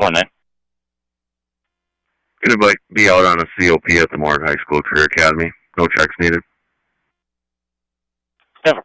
4-9. Gonna be out on a COP at the Martin High School Career Academy. No checks needed. Never.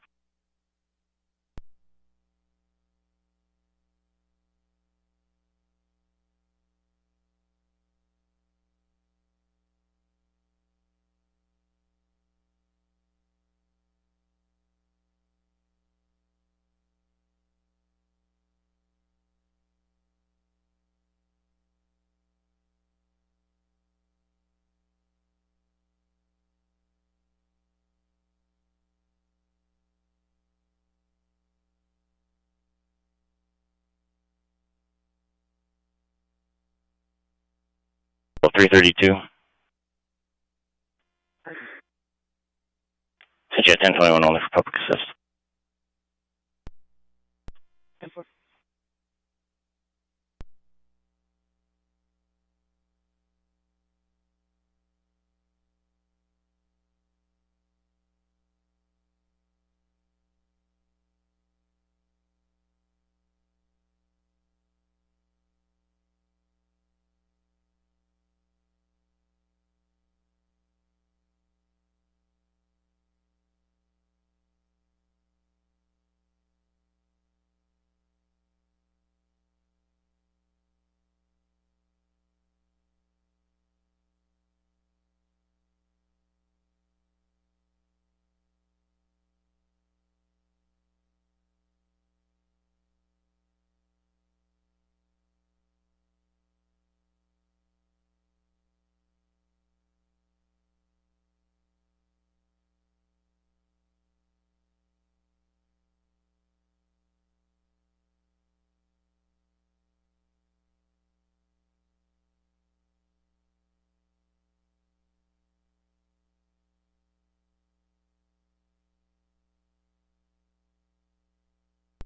Well, 332. Jet 1021 only for public assist.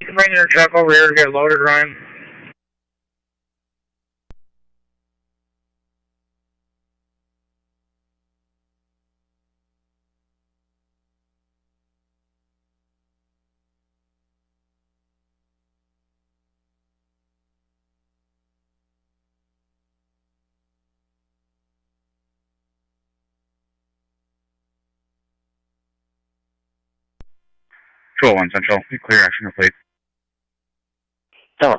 You can bring your truck over here to get loaded, Ryan. Control 1 Central, clear action complete. Tower.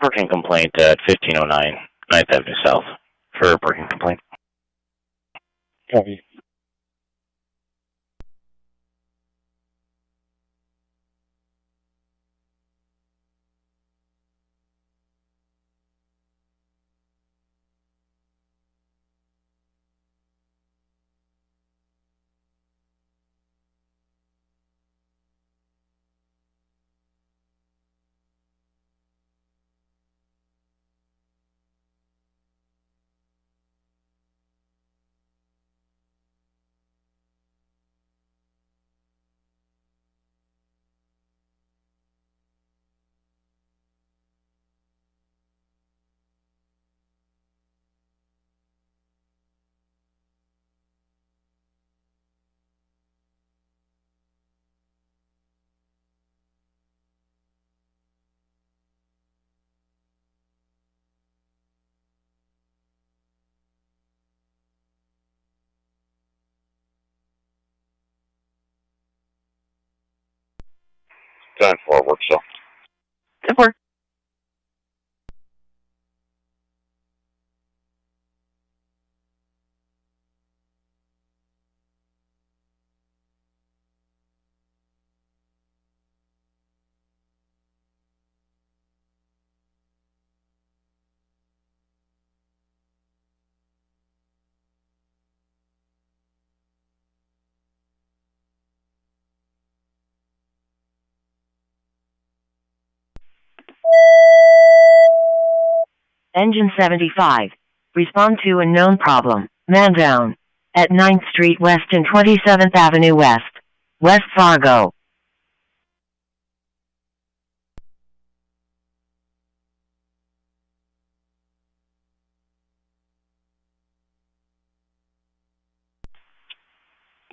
Parking complaint at 1509 9th Avenue South for a parking complaint. Copy. that works, so. It works. Engine 75. Respond to unknown problem. Man down. At 9th Street West and 27th Avenue West. West Fargo.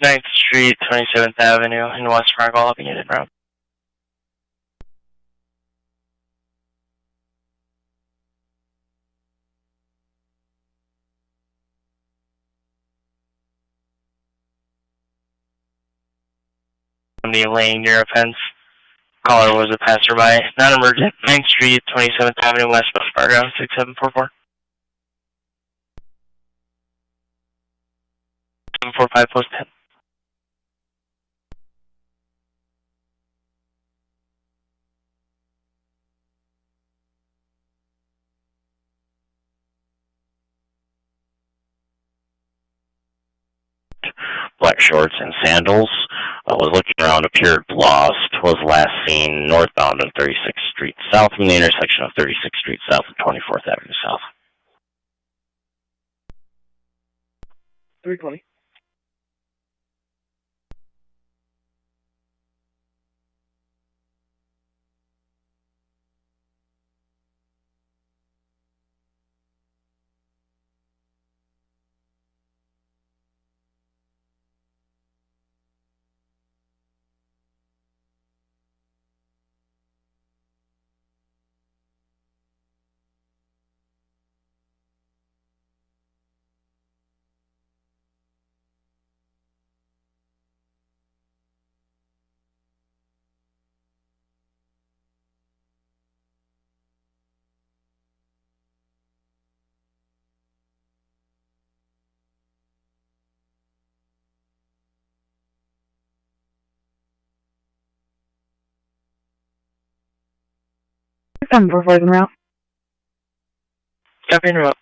Ninth Street, 27th Avenue in West Fargo, up unit route. From the lane near a fence. Caller was a passerby. Non-emergent. 9th Street, 27th Avenue West, West Fargo, 6744. 745 post 10. Black shorts and sandals. Was looking around, appeared lost. Was last seen northbound on 36th Street South from the intersection of 36th Street South and 24th Avenue South. 320. Number for the route. Copy and route.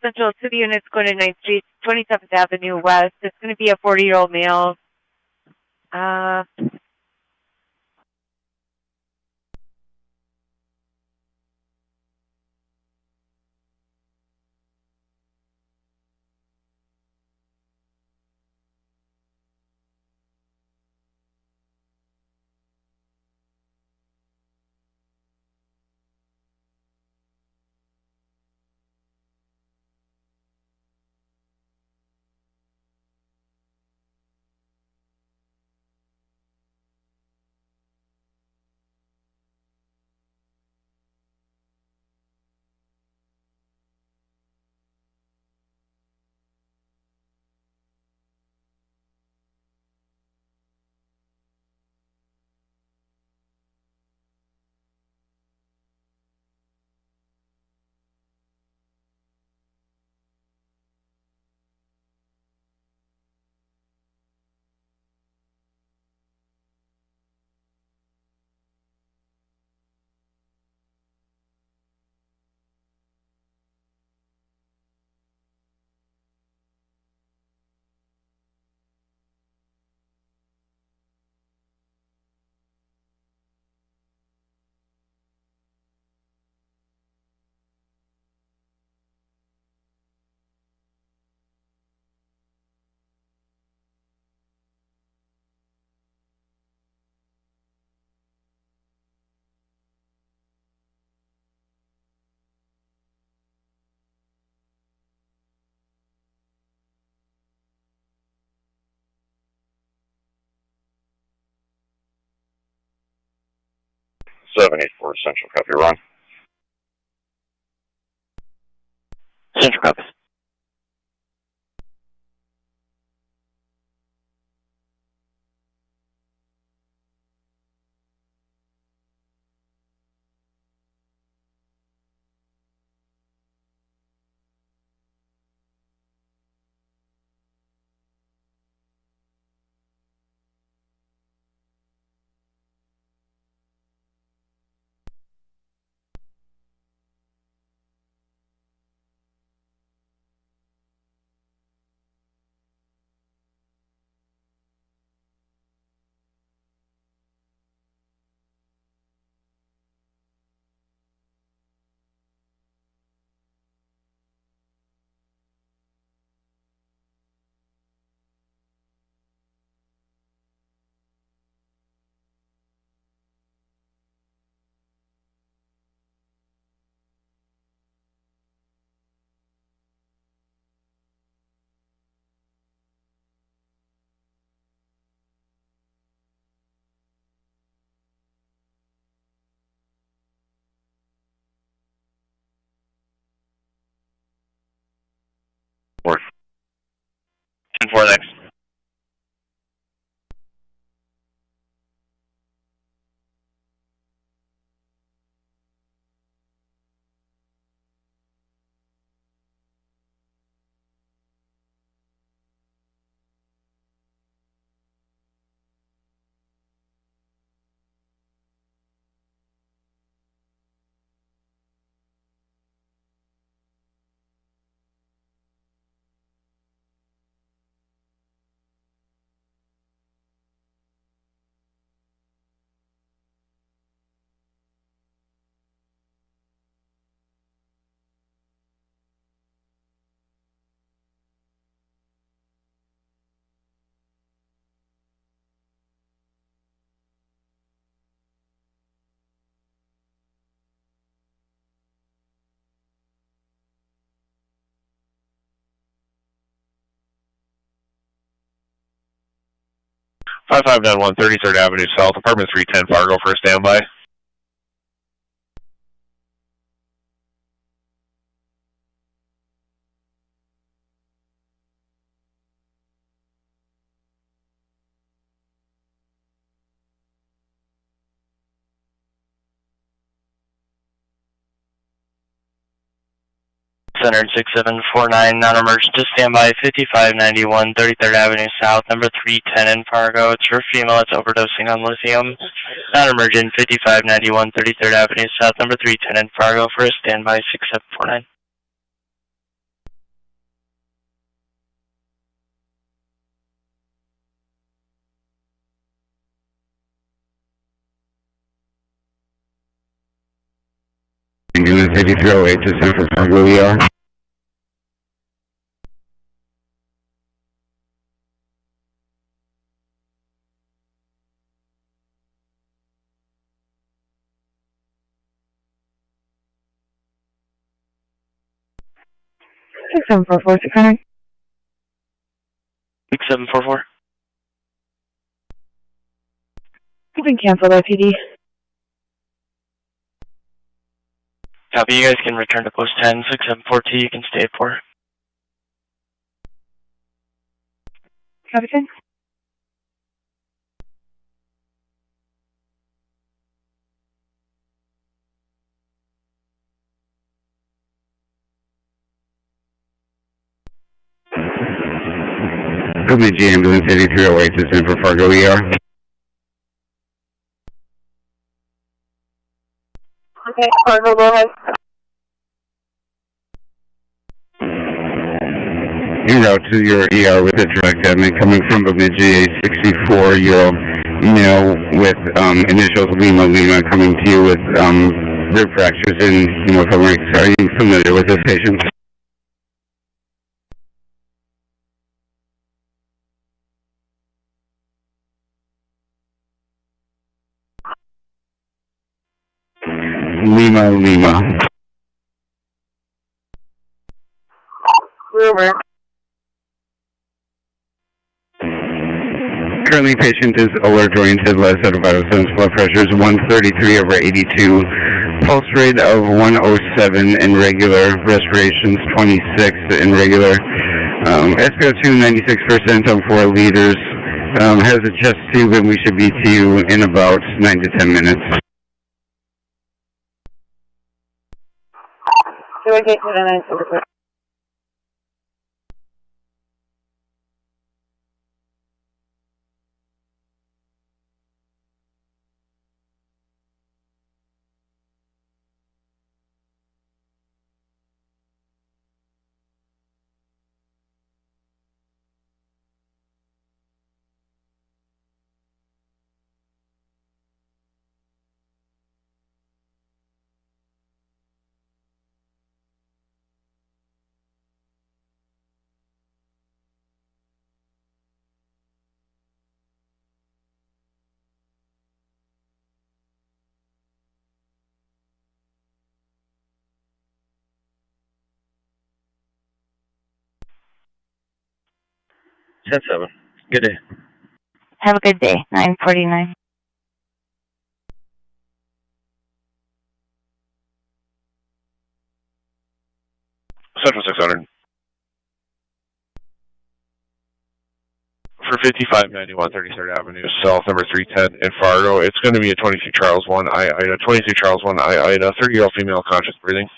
Central City units going to 9th Street, 27th Avenue West. It's going to be a 40-year-old male. 784 Central, copy, Ron. Central copy. North. 10-4 next. Five 33rd Avenue South, apartment 310, Fargo for a standby. Centered 6749, non-emergent to standby, 5591 33rd Avenue South, number 310 in Fargo. It's for female, it's overdosing on lithium. Non-emergent, 5591 33rd Avenue South, number 310 in Fargo for a standby, 6749. Unit 5308 to Central Fargo, ER. Six 6744 6744. You can cancel that PD. Copy, you guys can return to post 10, 6742, you can stay at 4. Copy 10. WG Ambulance 8308 to Central Fargo, ER. Okay, Fargo, go ahead. En route to your ER with a direct admin coming from Bemidji, a 64-year-old male with initials Lima coming to you with rib fractures and hemothermics. Are you familiar with this patient? Lima. Rumor. Currently, patient is alert-oriented, left side of vital signs, blood pressure is 133/82, pulse rate of 107 in regular, respirations 26 in regular, SpO2 96% on 4 liters, has a chest tube, and we should be to you in about 9 to 10 minutes. Ten seven. Good day. Have a good day. 9:49. Central 600. For 5591 33rd Avenue South, number 310 in Fargo. It's going to be a 22 Charles 1 I Ida, 22 Charles 1 I Ida, 30-year-old female conscious breathing.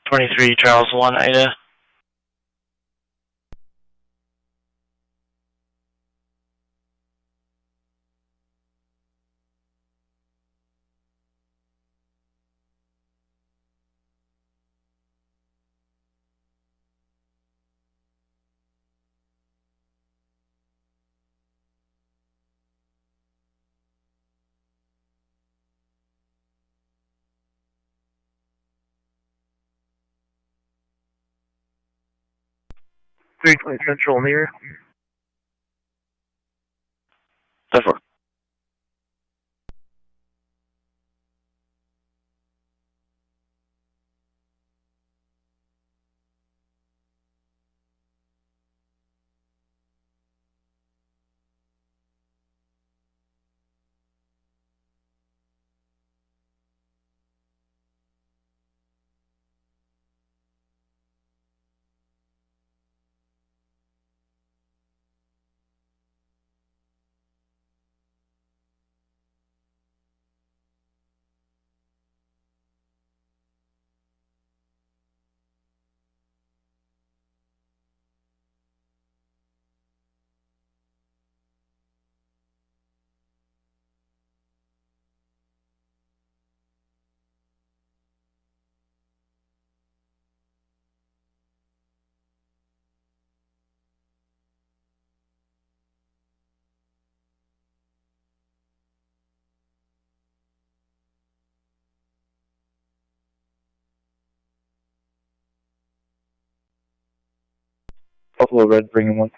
23 Charles 1 Ida. Central near. That's what. Buffalo Red, bringing one.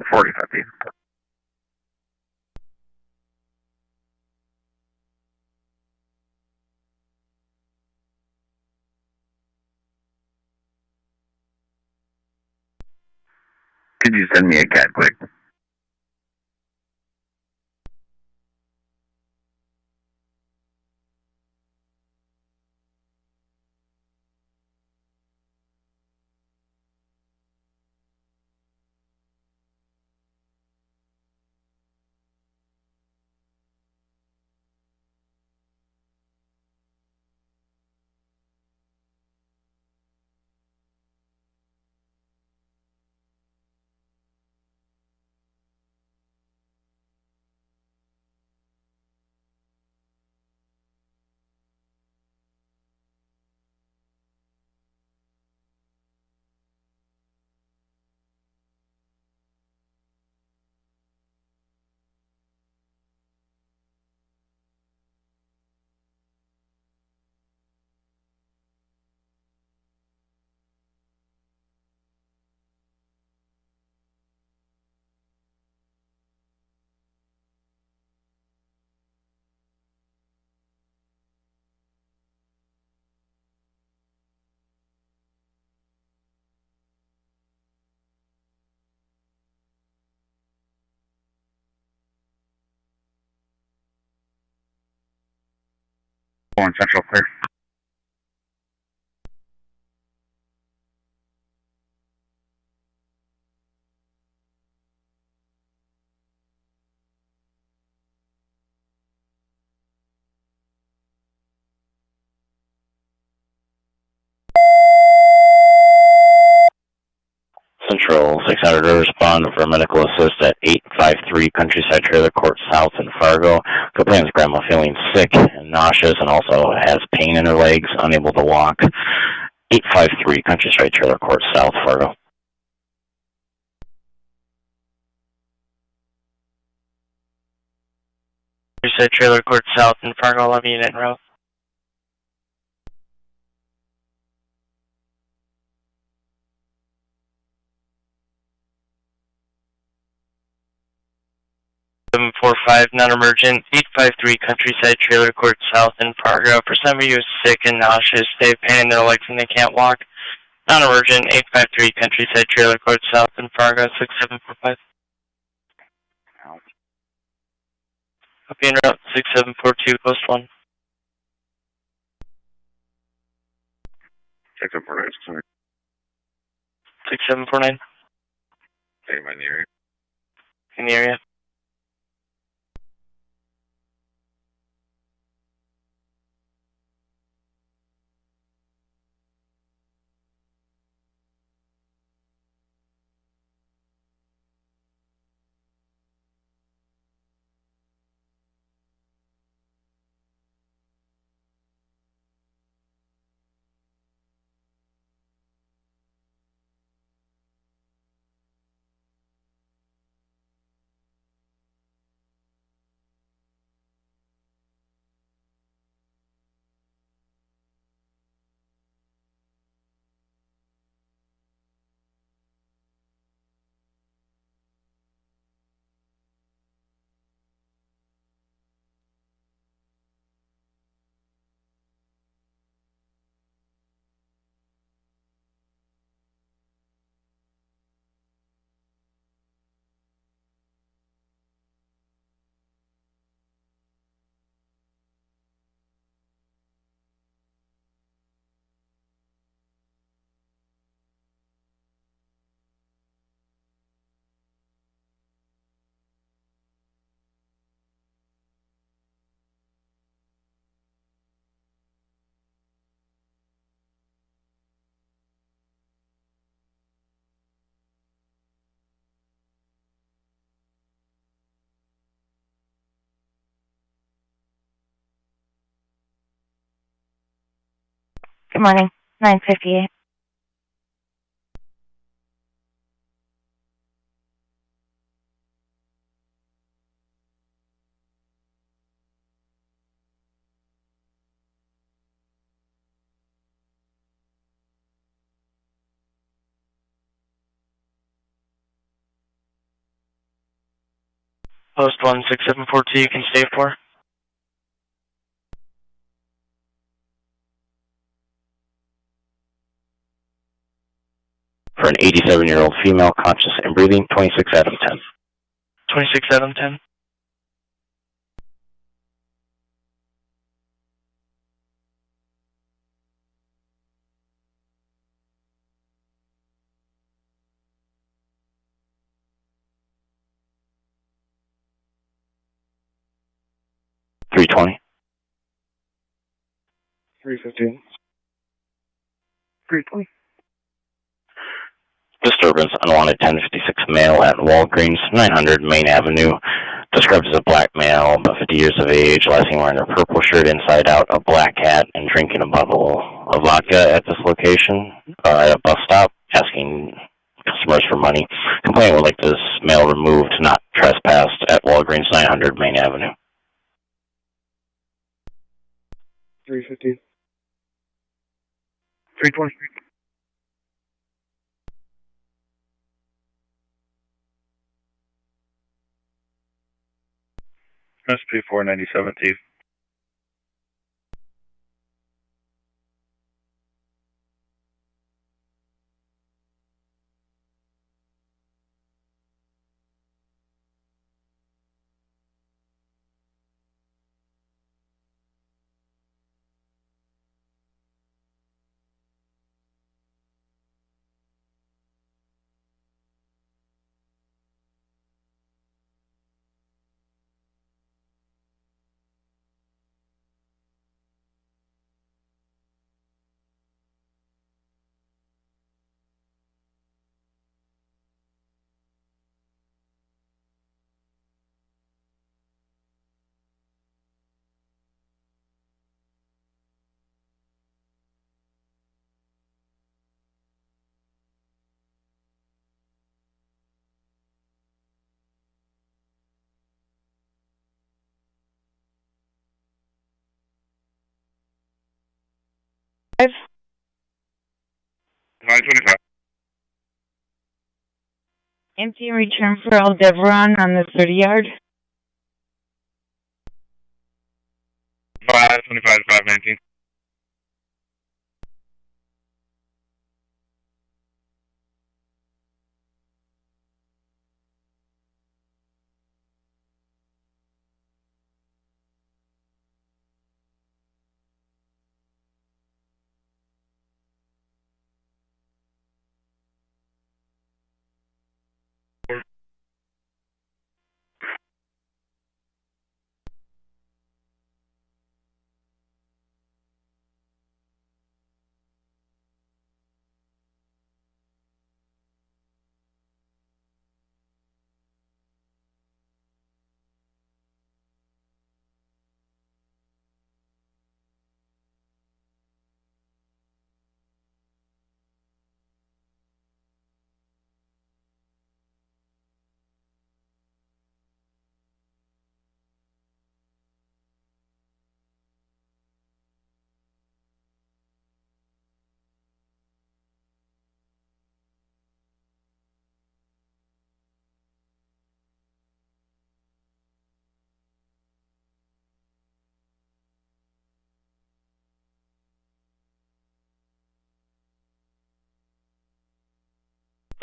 45 feet. Could you send me a cat quick? Going central clear. Central 600 to respond for medical assist at 853 Countryside Trailer Court South in Fargo. Complains grandma feeling sick and nauseous and also has pain in her legs, unable to walk. 853 Countryside Trailer Court South, Fargo. Countryside Trailer Court South in Fargo, 11 unit row. 745 non-emergent, 853 Countryside Trailer Court South in Fargo. For somebody who's sick and nauseous, they have pain in their legs and they can't walk. Non-emergent, 853 Countryside Trailer Court South in Fargo, 6745. Copy en route, 6742, post 1. 6749. 6749. Am I in the area? In the area. Good morning. 958. Post 1674T, you can stay for. For an 87-year-old female, conscious and breathing, 26 Adam 10. 26 Adam 10. $320. 315. 320. Disturbance, unwanted 1056 male at Walgreens, 900 Main Avenue. Described as a black male, about 50 years of age, last seen wearing a purple shirt inside out, a black hat, and drinking a bottle of vodka at this location, at a bus stop, asking customers for money. Complainant would like this male removed, not trespassed, at Walgreens, 900 Main Avenue. 315. 320. SP 497T. $525. Empty and return for Aldebaran on the 30 yard. 525 to 519.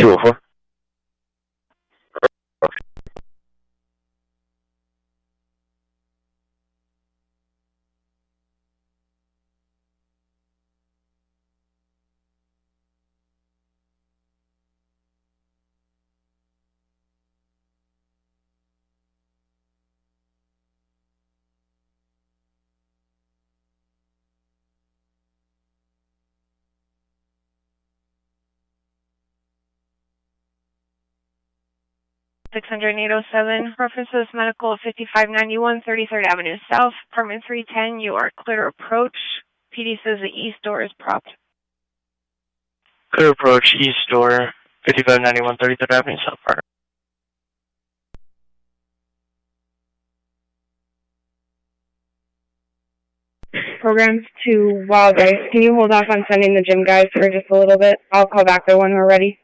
$204. $608.07. References medical 5591 33rd Avenue South, apartment 310. You are clear approach. PD says the east door is propped. Clear approach, east door, 5591 33rd Avenue South, Fargo. Programs to Wild Guys. Can you hold off on sending the gym guys for just a little bit? I'll call back there when we're ready.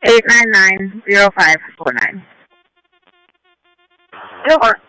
8990549. Over.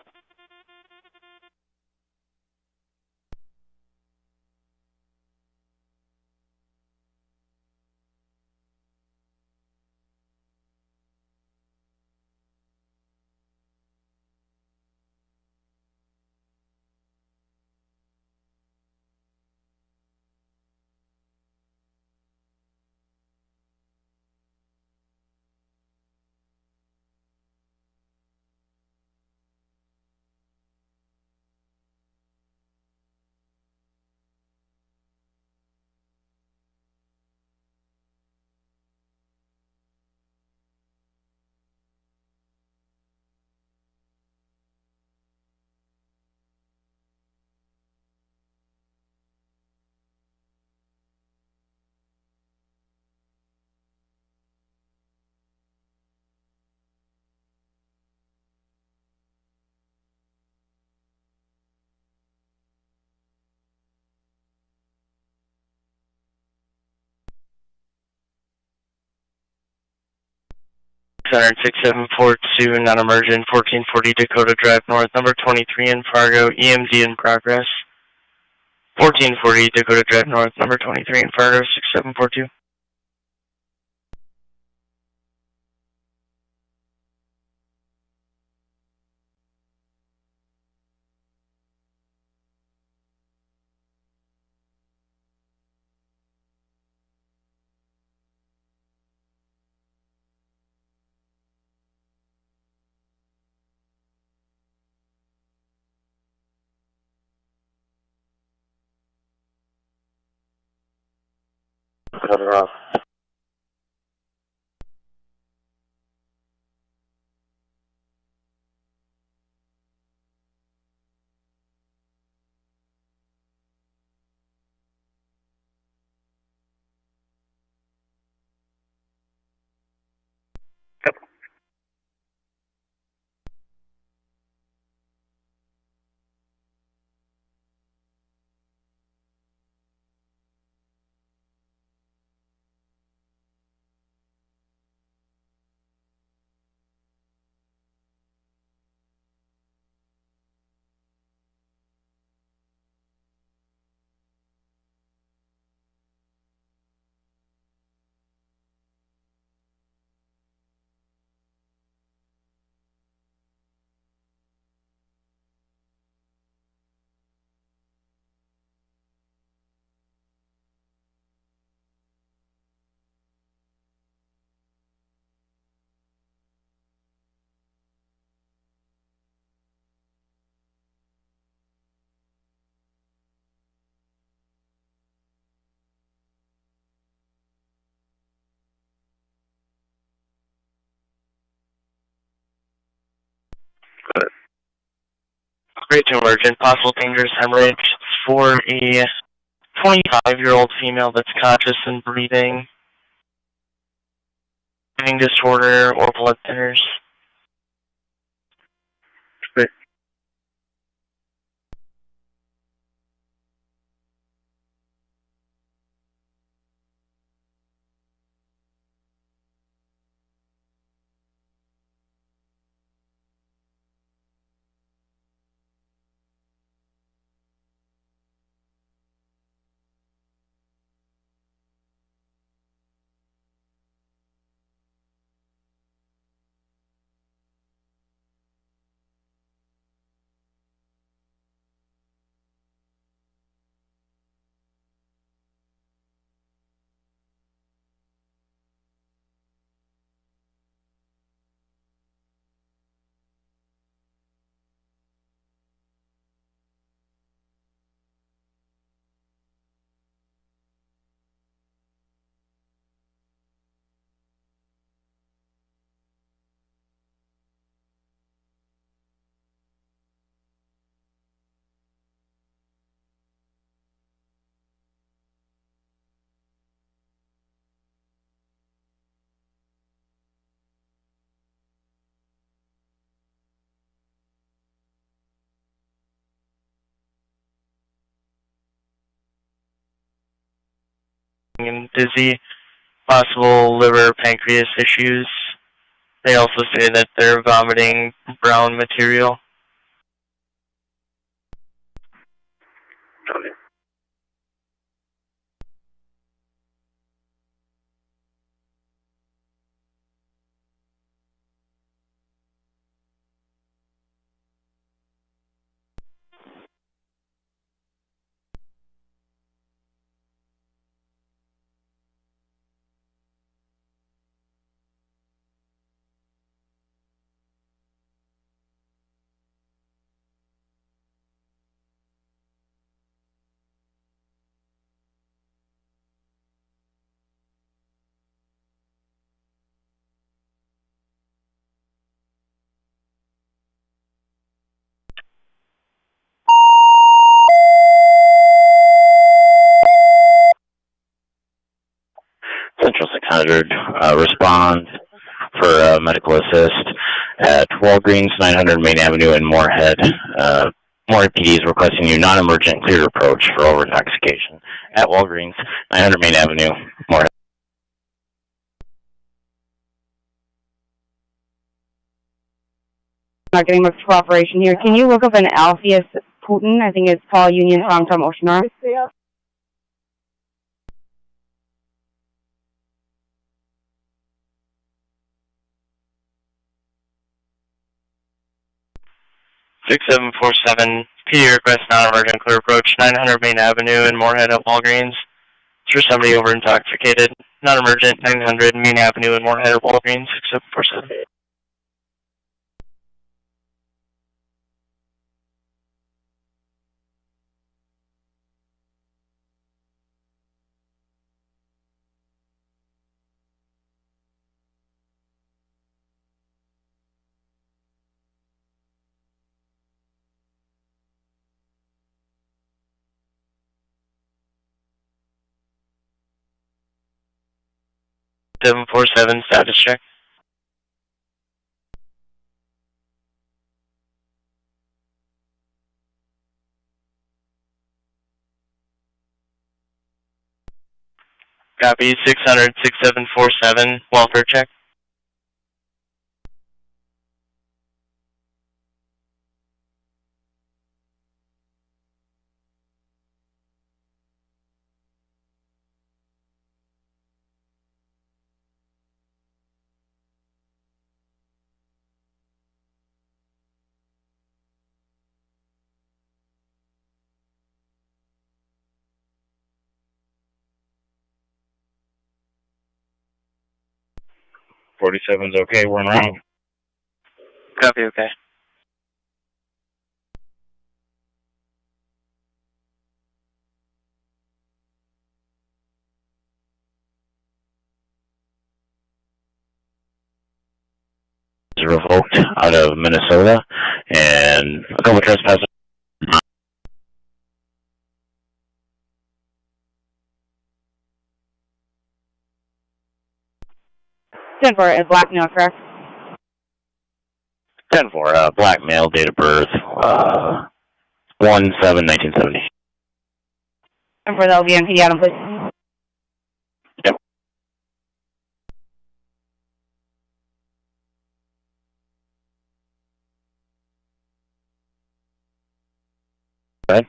Center 6742, non-emergent, 1440 Dakota Drive North, number 23 in Fargo, EMD in progress. 1440 Dakota Drive North, number 23 in Fargo, 6742. Cut her off. Great to emergent, possible dangerous hemorrhage for a 25-year-old female that's conscious and breathing disorder or blood thinners. And dizzy, possible liver pancreas issues. They also say that they're vomiting brown material. Central 600, respond for medical assist at Walgreens, 900 Main Avenue in Moorhead. Moorhead PD is requesting you non-emergent cleared approach for over-intoxication at Walgreens, 900 Main Avenue, Moorhead. Not getting much cooperation here. Can you look up an Alpheus Putin? I think it's Paul Union Tom Tom Ocean Arm. 6747, PD request non-emergent clear approach, 900 Main Avenue in Moorhead at Walgreens. It's for somebody over-intoxicated. Non-emergent, 900 Main Avenue in Moorhead at Walgreens, 6747. Seven 747 status check. Copy 600 6747 welfare check. '47's okay, we're en route. Copy, okay. Revoked out of Minnesota, and a couple trespassers. Denver is blackmail, correct? 10-4, black male, date of birth, 1/7/1970. And for the LVMPD, Adam, please. Yep. Go ahead.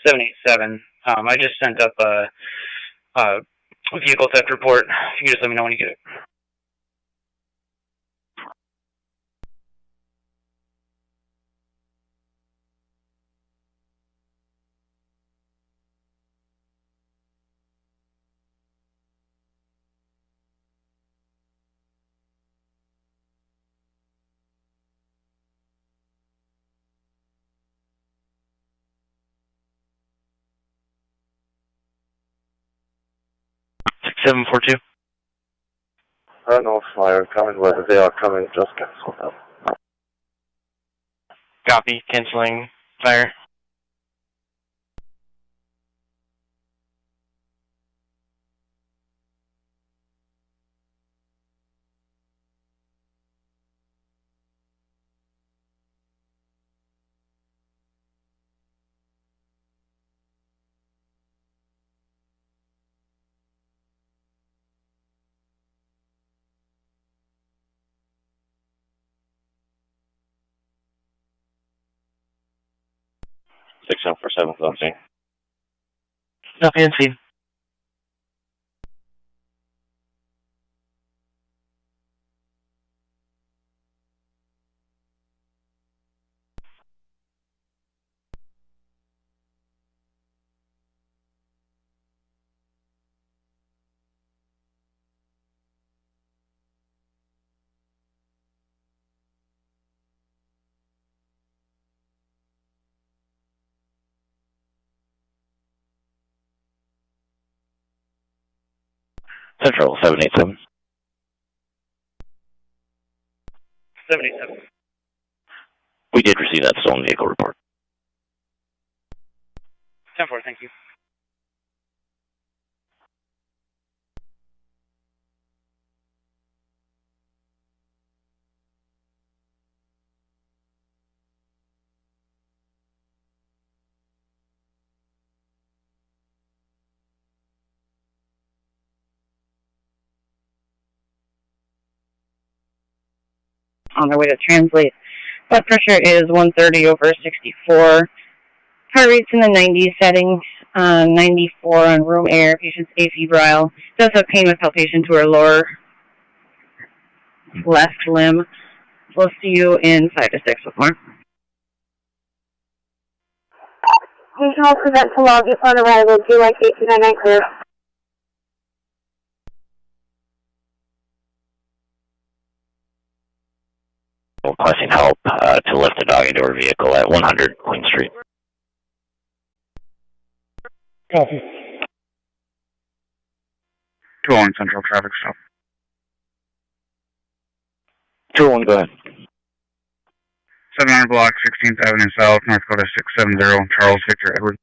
$787. I just sent up a vehicle theft report. You can just let me know when you get it. Seven 42. No fire coming, whether they are coming, just cancel them. Copy, canceling fire. 6747 closing. Copy and see. Central 787. 77. We did receive that stolen vehicle report. 10-4, thank you. On their way to translate. Blood pressure is 130/64. Heart rate's in the 90s settings, 94 on room air. Patient's afebrile. Does have pain with palpation to her lower left limb. We'll see you in 5 to 6 with more. Patient will present to log upon arrival. Do like 8299 clear. Requesting help to lift the dog into her vehicle at 100 Queen Street. Copy. 201 Central traffic stop. 201, go ahead. 700 block, 16th Avenue South, North Dakota 670, Charles Victor Edward.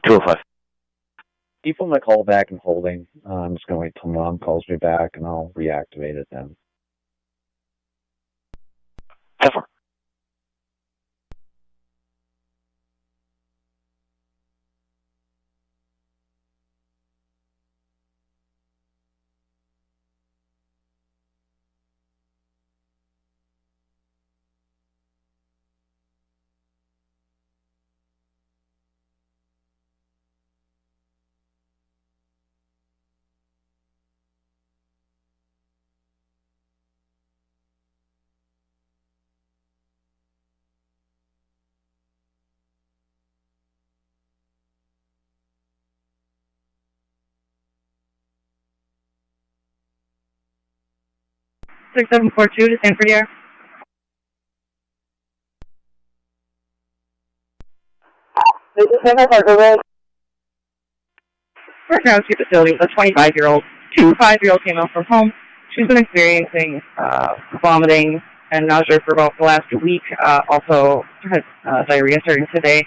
205. Keep my call back and holding. I'm just going to wait till Mom calls me back, and I'll reactivate it then. 10-4. Six 742 to Stanford Yard. This is Stanford Parker Road. First rescue facility with a 25-year-old. 2 5-year-old came out from home. She's been experiencing vomiting and nausea for about the last week. Also had diarrhea starting today.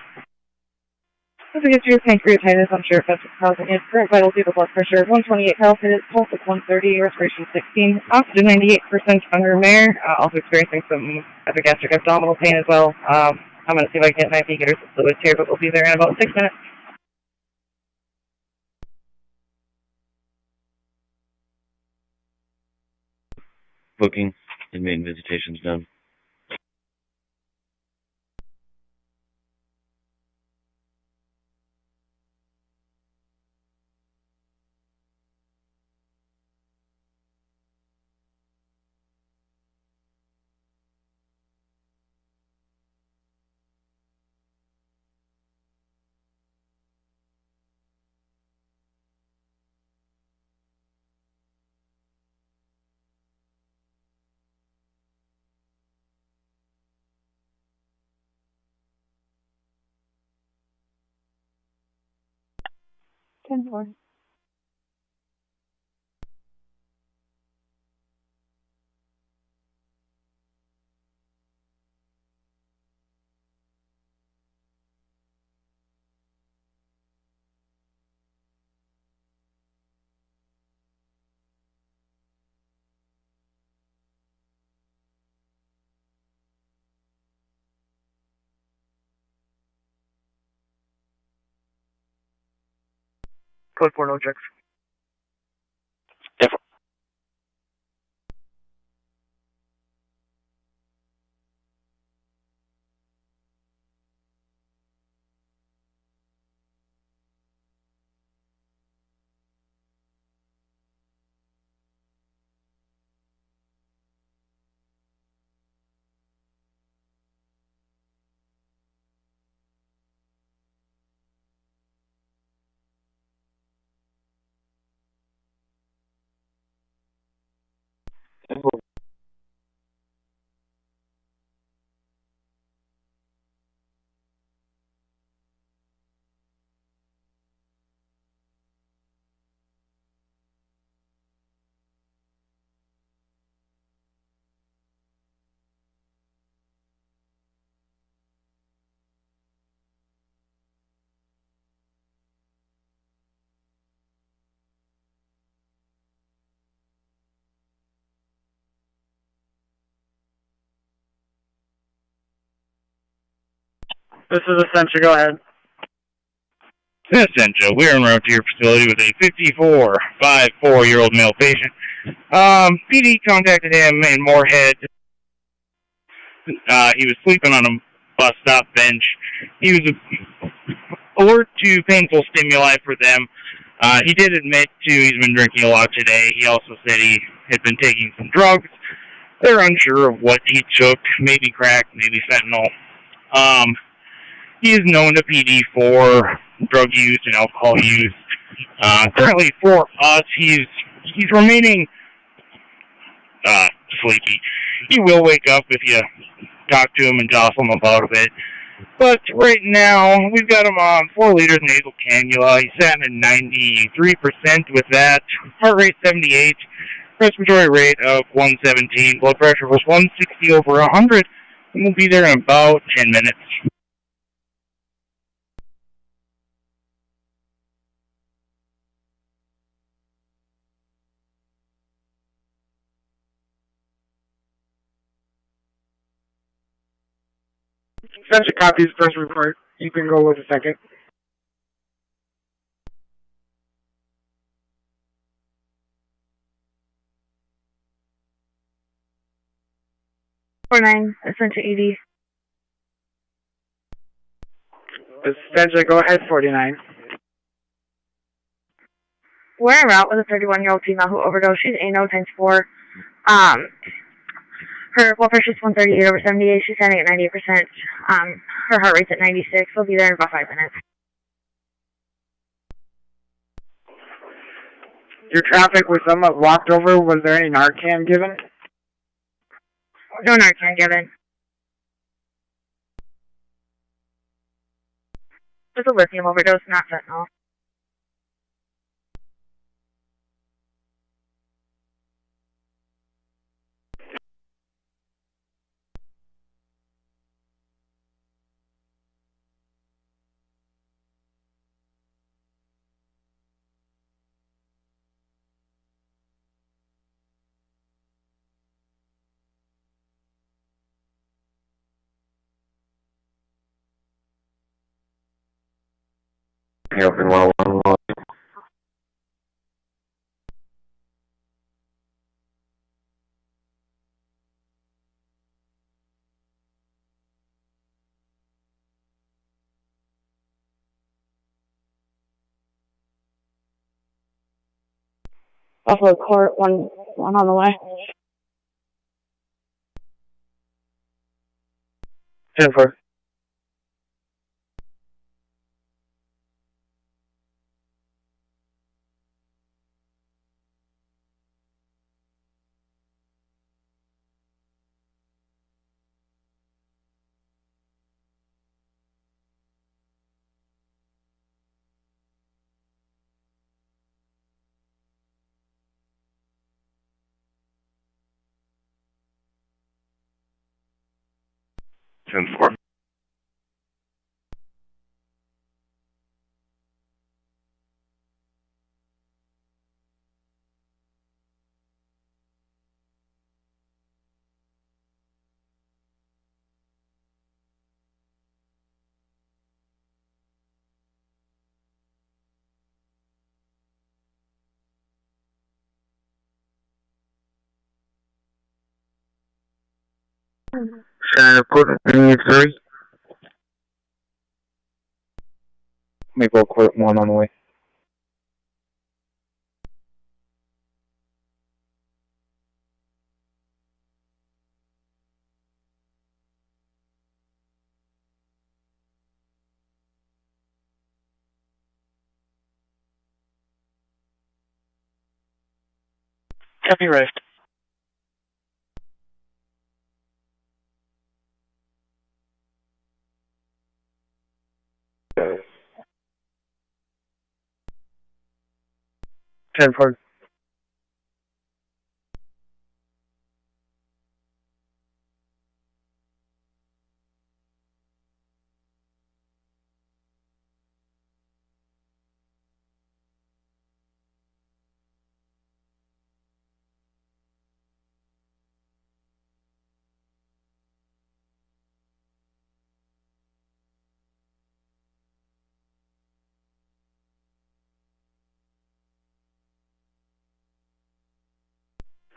There's a history of pancreatitis. I'm sure if that's what's causing it. Current vital stable blood pressure 128 palpitate, pulse of 130, respiration 16, oxygen 98% under mare. Also experiencing some epigastric abdominal pain as well. I'm going to see if I can get my feet, get her some fluids here, but we'll be there in about 6 minutes. Booking. Inmate visitation's done. Ten four. Code 4, no checks. This is Essentia, go ahead. Essentia, we're en route to your facility with a 54-year-old male patient. PD contacted him in Moorhead. He was sleeping on a bus stop bench. He was alert to painful stimuli for them. He did admit to he's been drinking a lot today. He also said he had been taking some drugs. They're unsure of what he took, maybe crack, maybe fentanyl. He is known to PD for drug use and alcohol use. Currently, for us, he's remaining sleepy. He will wake up if you talk to him and jostle him about a bit. But right now, we've got him on 4 liters nasal cannula. He's sat at 93% with that. Heart rate 78. Respiratory rate of 117. Blood pressure was 160 over 100. And we'll be there in about 10 minutes. Sent you copies first report. You can go with the second. Essential ED. Essential, go ahead, 49. We're en route with a 31-year-old female who overdosed. She's ANO times 4. Her blood pressure is 138/78. She's standing at 98%. Her heart rate's at 96. We'll be there in about 5 minutes. Your traffic was somewhat walked over. Was there any Narcan given? No Narcan given. It's a lithium overdose, not fentanyl. Open 111. Buffalo Court, one on the way. 10-4. Court 3. Maple Court 1 on the way. Copy, arrived. Ten four.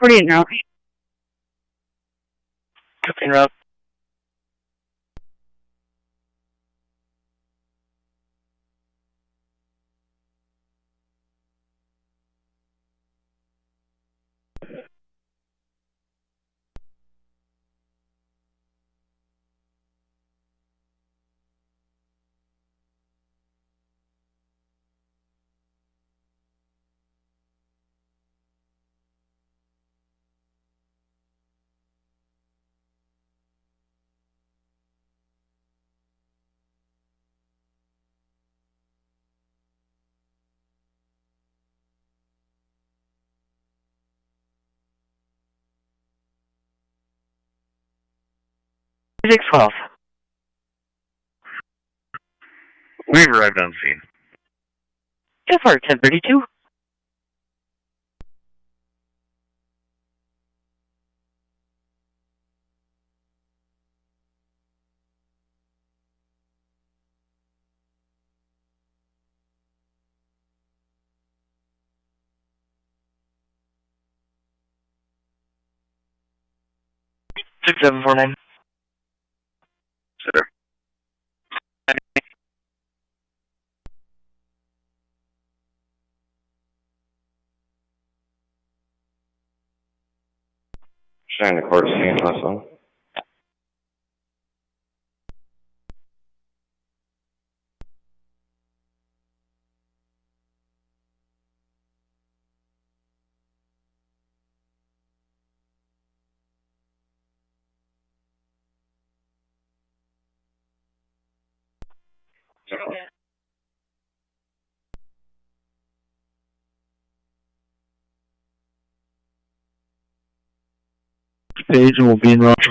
Now. Copy, route. Six 12. We've arrived on scene. FR 1032. 6749. Sir. Shine the court scene also. Page will be in Roger.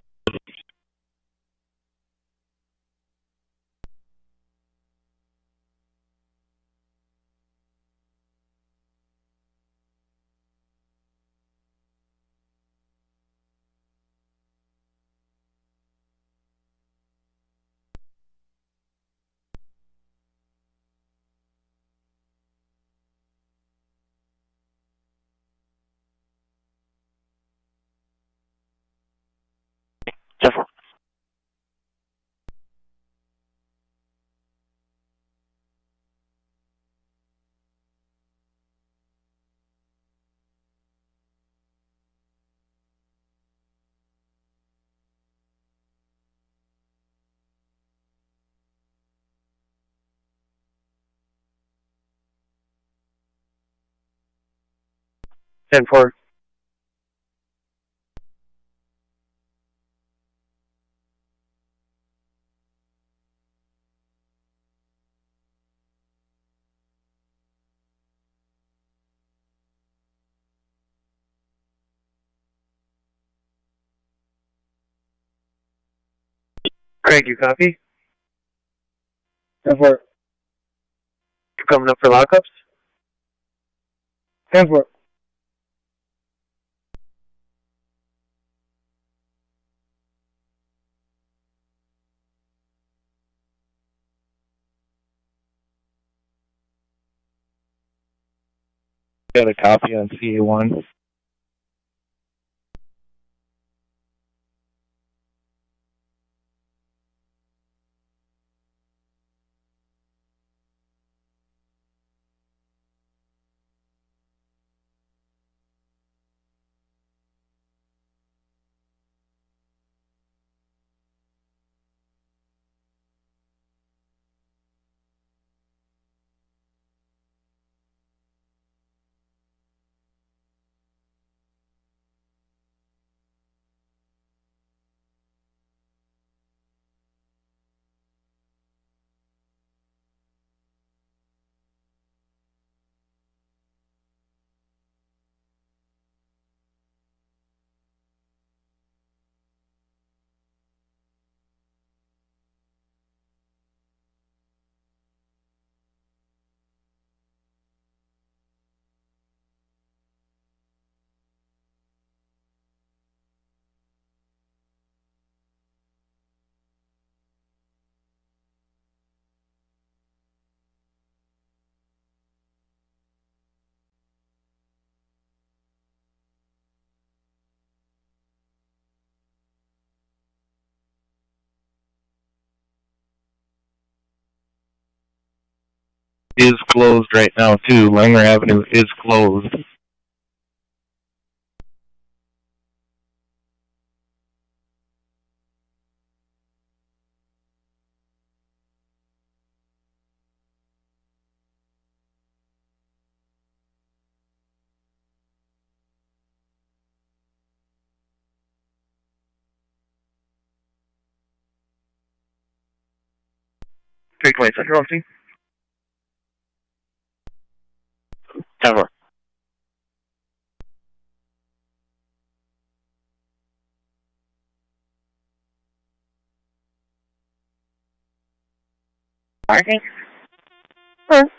Ten four. Craig, you copy? 10-4. You coming up for lockups? 10-4. Got a copy on CA1. Is closed right now too. Langer Avenue is closed. Take away Central Office. 10-4. Parking. First.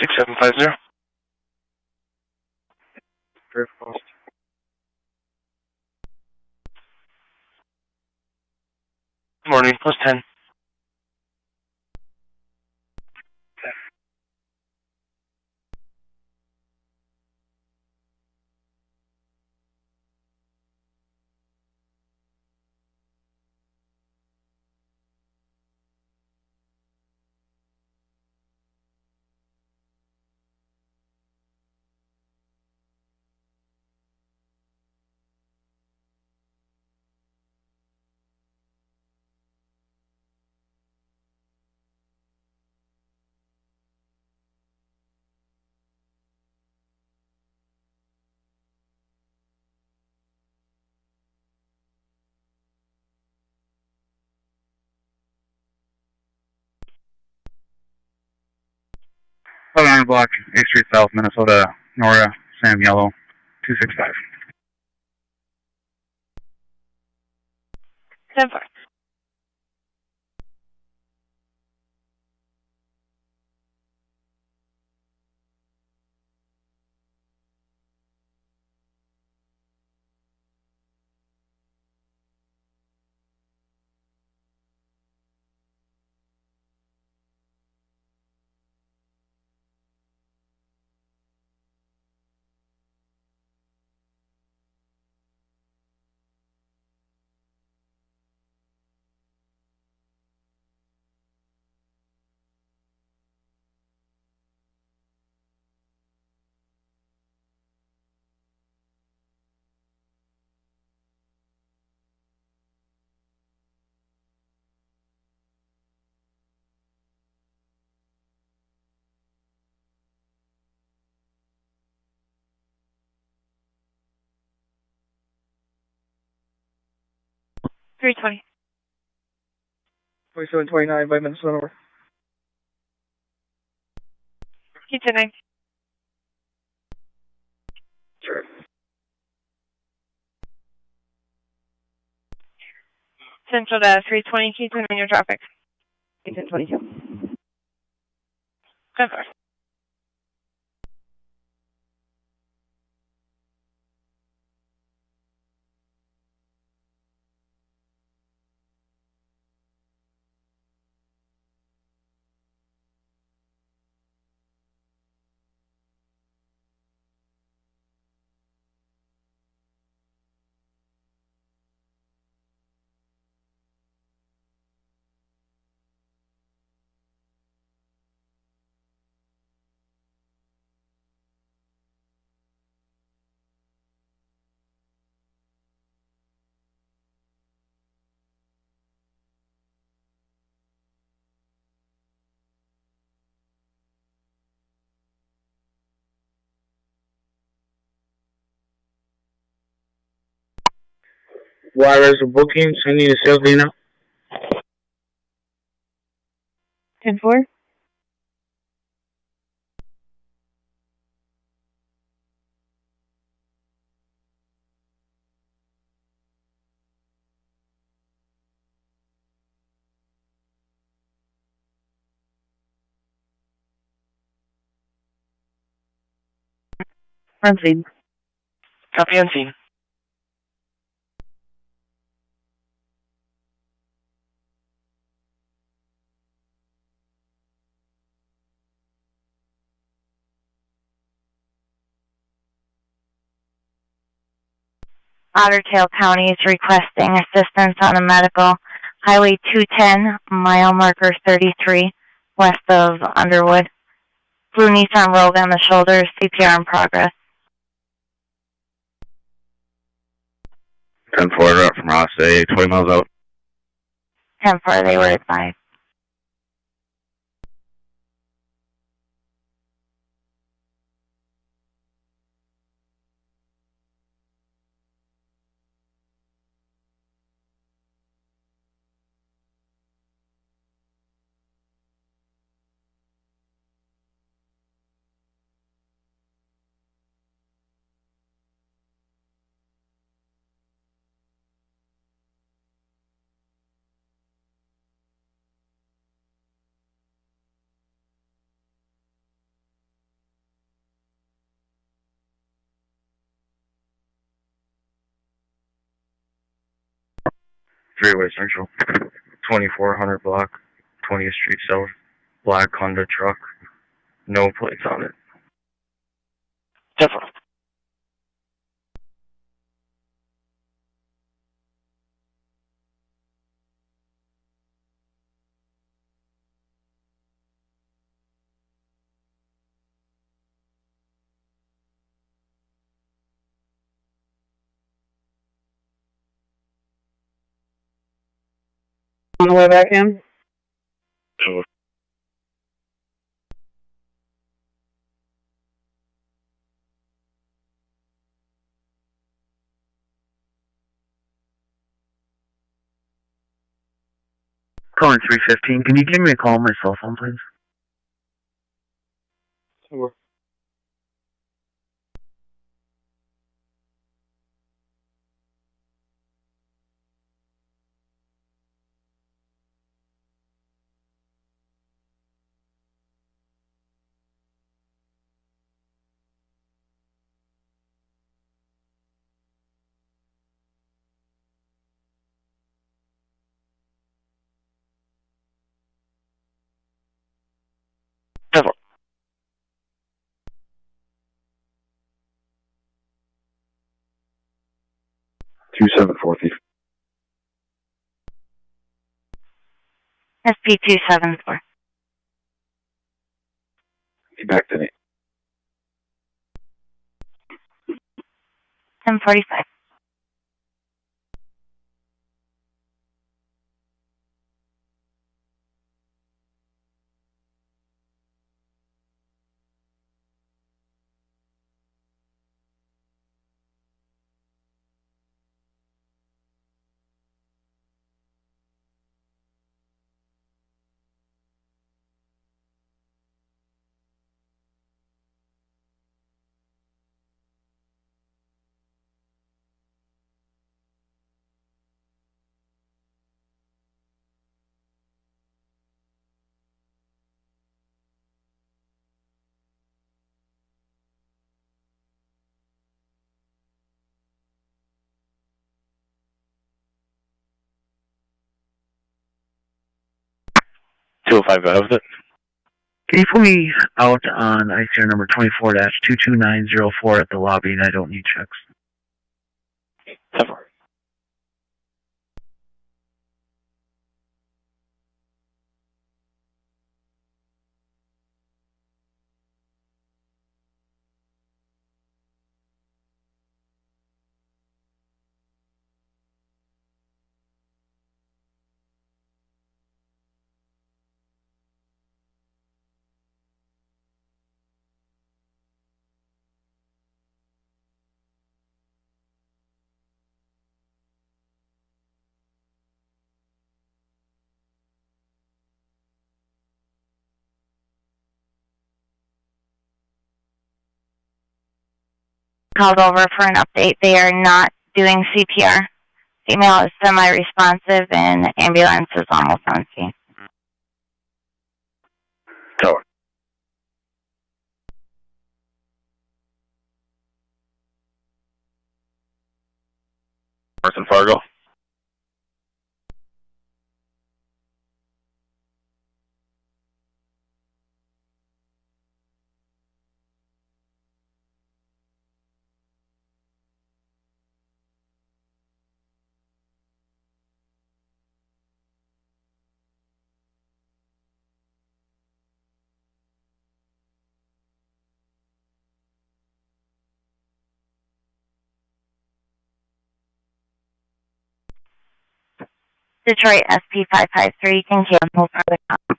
6750. Very close. Morning, +10. Block, 8th Street South, Minnesota, Nora, Sam Yellow, 265. 10-4. $320. 2729 by Minnesota. Keep to 9. Sure. Central to 320, keep to 9 your traffic. Keep to 22. 10-4. Wireless booking, sending a sales lead now. 10-4. Unseen. Copy unseen. Otter Tail County is requesting assistance on a medical. Highway 210, mile marker 33, west of Underwood. Blue Nissan Rogue on the shoulder, CPR in progress. 10-4 up from Ross Day, 20 miles out. 10-4, they were advised. Freeway Central, 2400 block, 20th Street South, black Honda truck, no plates on it. 10-4. On the way back in? Sure. Calling 315. Can you give me a call on my cell phone, please? Sure. Several. 274 Thief. SP274. Be back to me. 1045. Two five. Go ahead with it. Can you put me out on ICR number 24-22904 at the lobby, and I don't need checks? 10-4. Called over for an update. They are not doing CPR. Female is semi-responsive and ambulance is almost on scene. Tower. North and Fargo. Detroit SP553 can cancel for the call.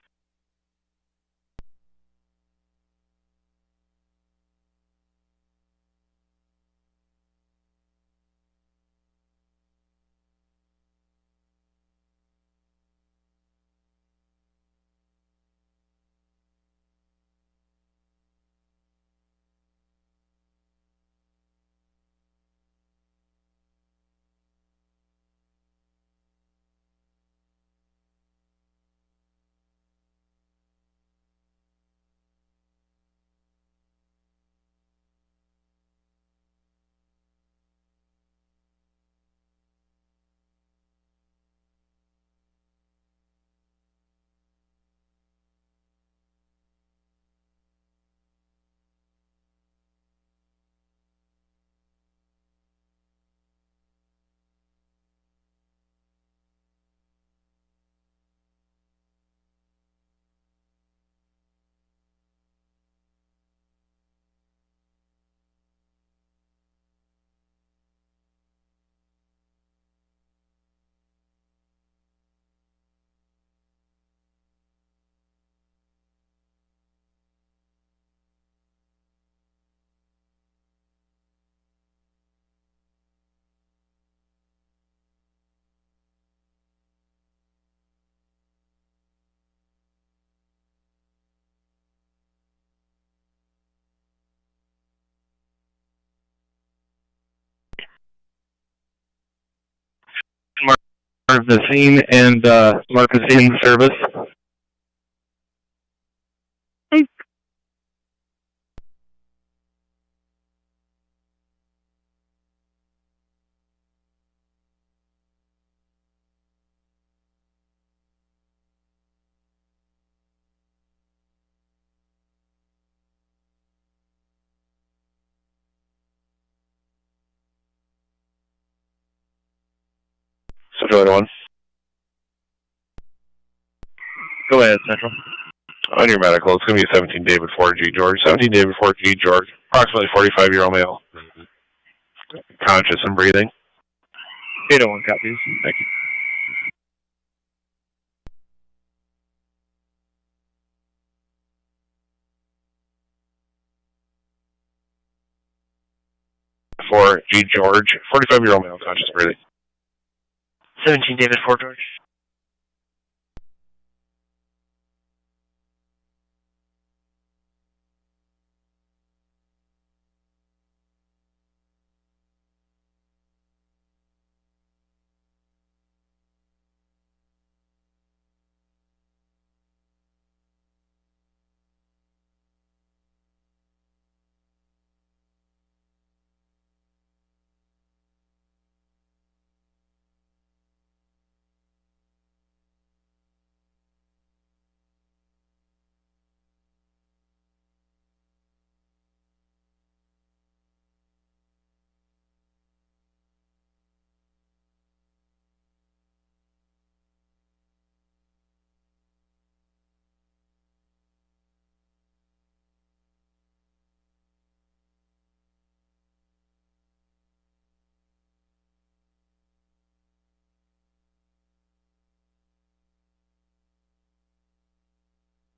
the scene and Mark is in service. Central 1. Go ahead, Central. On your medical, it's going to be 17 David 4G George. 17 David 4G George, approximately 45-year-old male. Conscious and breathing. 801 copies. Thank you. For G George, 45-year-old male, conscious breathing. 17 David 4 George.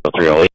So 308.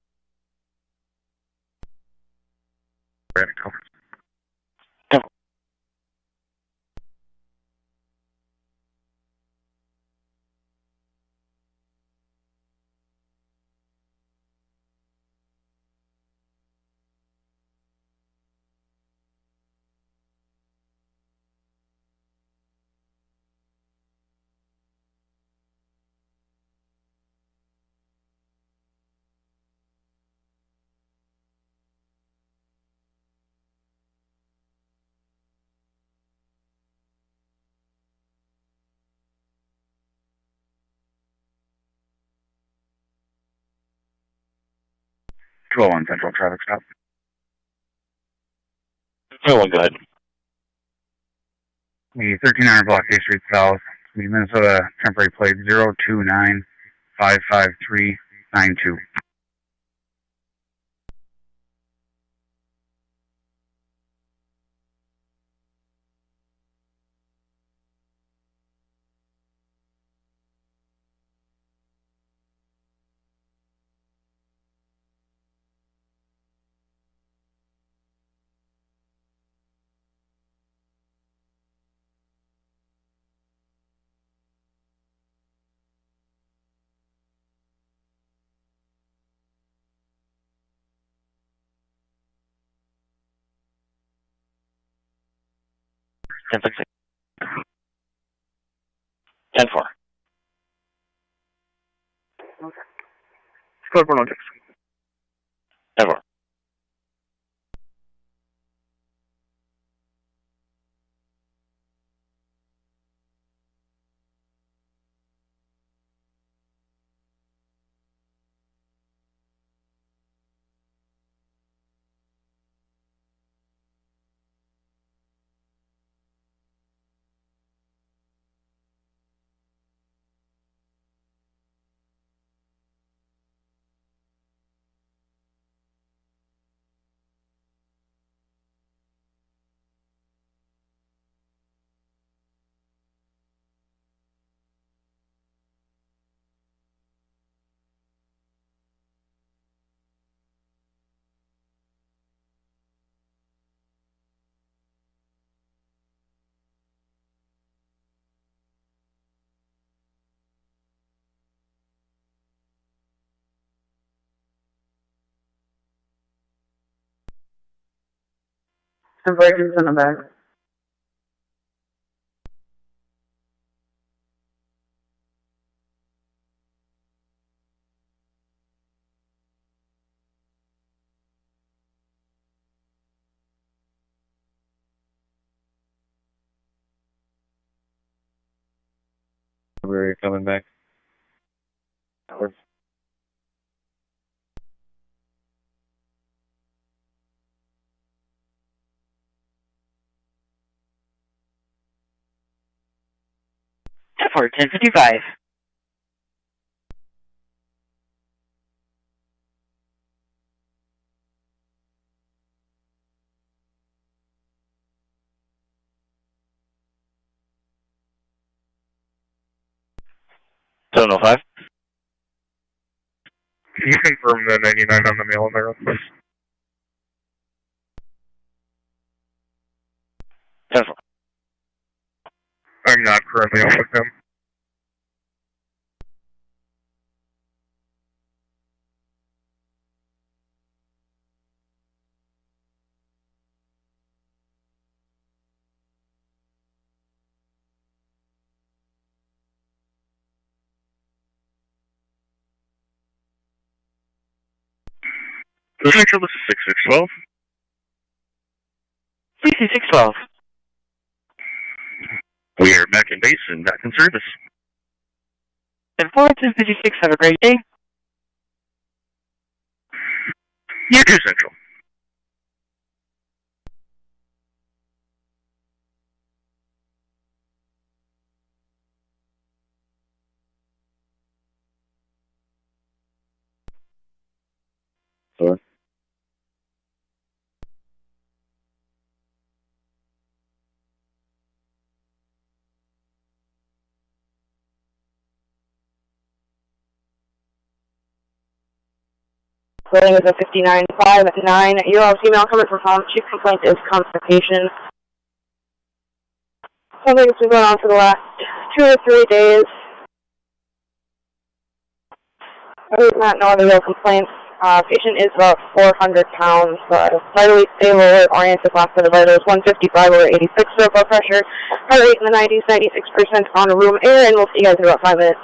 On Central traffic stop. 301, go ahead. The 1300 block A Street South, the Minnesota temporary plate 029-55392. Ten 10-4. Squad 106. 10-4. Conversions in the back. Where are you coming back? North. For 1055. Seven oh five. Can you confirm the 99 on the mail in there, please? 10-4. I'm not currently on with him. The Central, this is 6612. 6612. We are back in base and back in service. 10-4, 1056, have a great day. You too, Central. Sorry. Building is a 59.5 at 9. Euro female coming from home. Chief complaint is constipation. Something that's been going on for the last 2 or 3 days. I do not know the real complaints. Patient is about 400 pounds. Vitally stable, oriented class for the vitals, 155 over 86 for blood pressure. Heart rate in the 90s, 96% on room air, and we'll see you guys in about 5 minutes.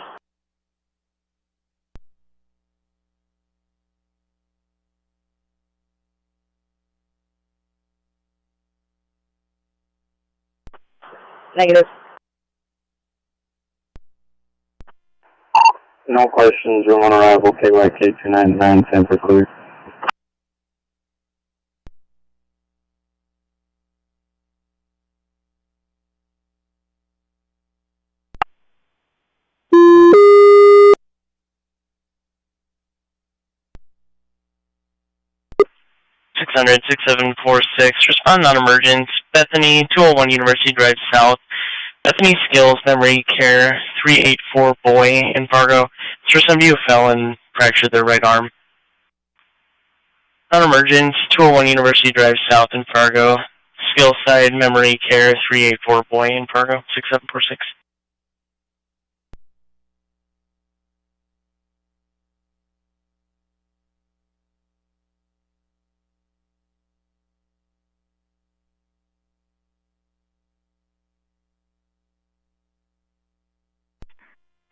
Negative. No questions, room on arrival, KYK 299, Sanford clear. Six hundred 6746. Respond non-emergent. Bethany, 201 University Drive South. Bethany Skills, Memory Care, 384 Boy in Fargo. It's for somebody who fell and fractured their right arm. Non-emergent, 201 University Drive South in Fargo. Skills Side, Memory Care, 384 Boy in Fargo, 6746.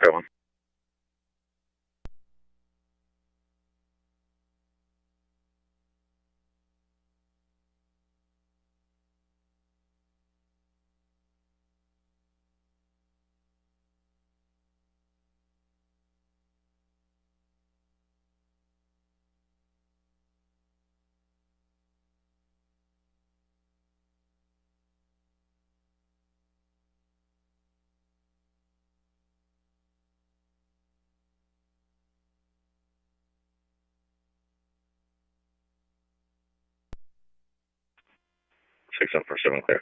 Go on. Six seven four seven clear.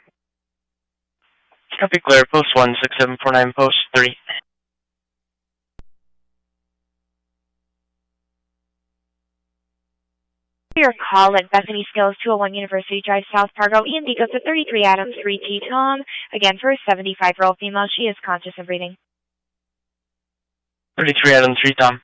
Copy clear, post 1, 6749, post 3. Your call at Bethany Skills, 201 University Drive, South Fargo. EMD goes to 33 Adams, 3T Tom. Again, for a 75-year-old female, she is conscious and breathing. 33 Adams, 3 Tom.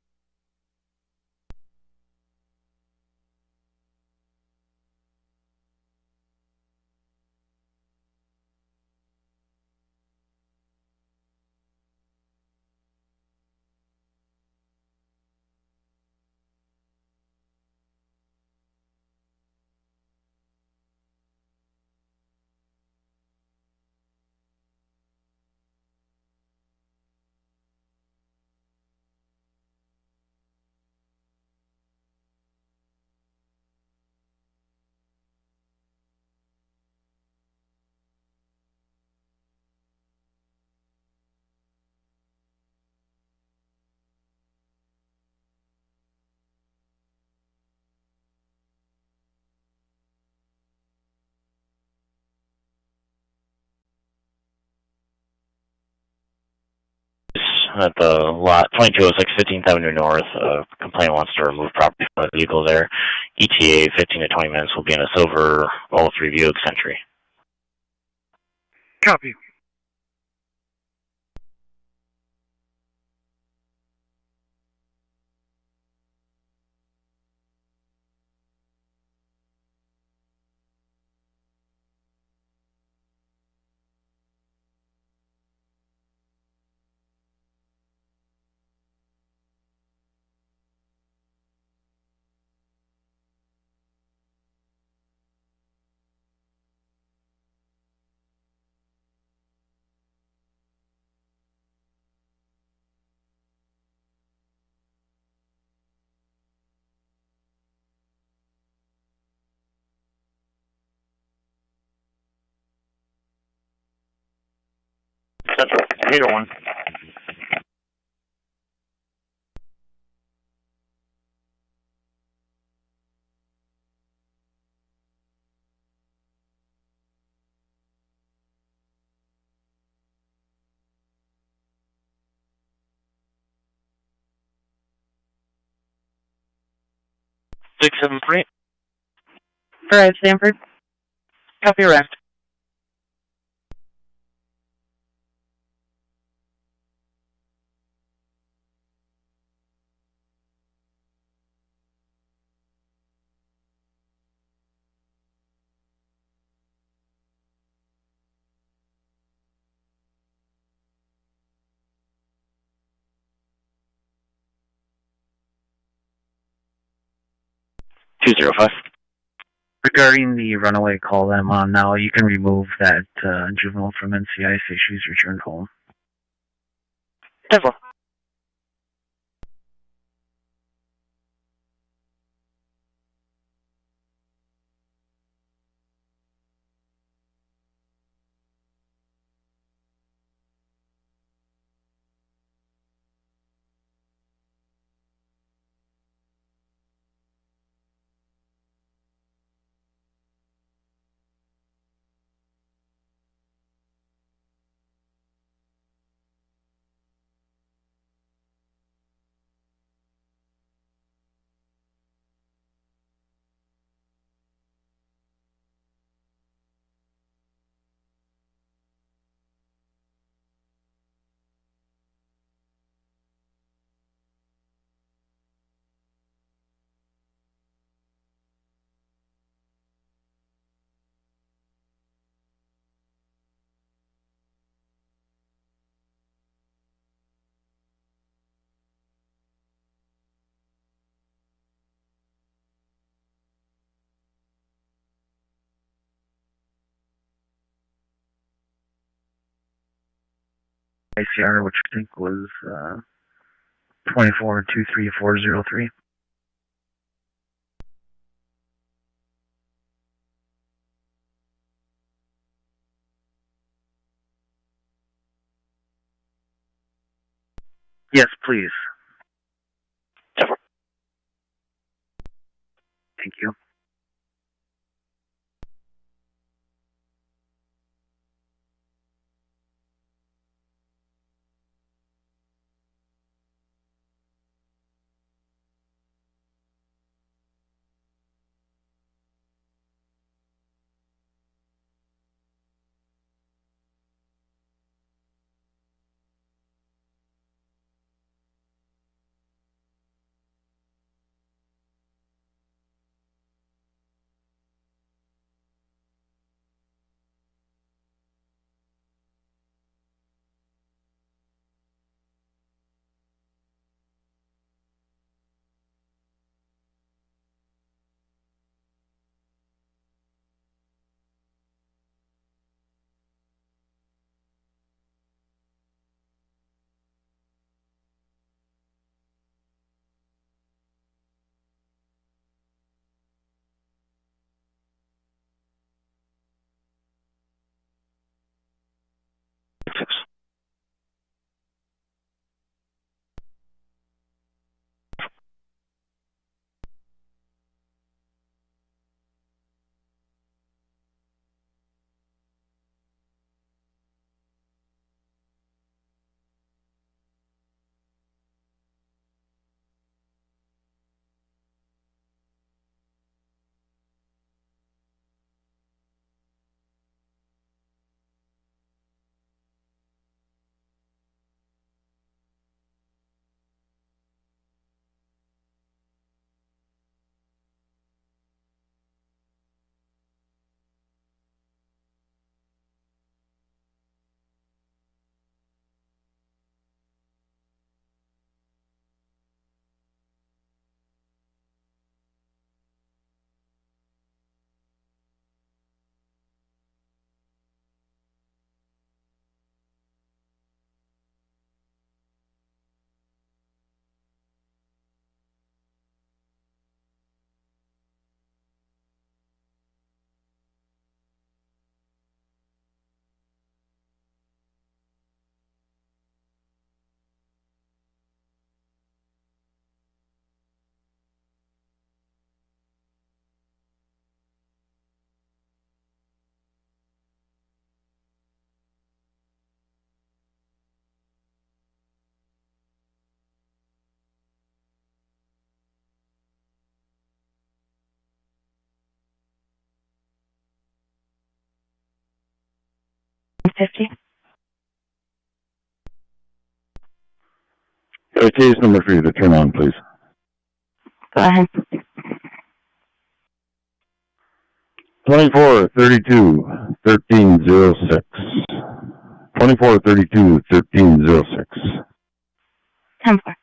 at the lot 2206 15th Avenue North. Complainant wants to remove property from the vehicle there. ETA 15 to 20 minutes will be in a silver 03 Buick Century. Copy. Central, 801. Six seven three. Drive, Stanford. Copy, raft. Regarding the runaway call that I'm on now, you can remove that juvenile from NCI, say she's returned home. Devil. ICR, which I think was 2423403. Yes, please. Thank you. 50. Case number 3 to turn on, please. Go ahead. 2432-1306. 2432-1306. 10-4.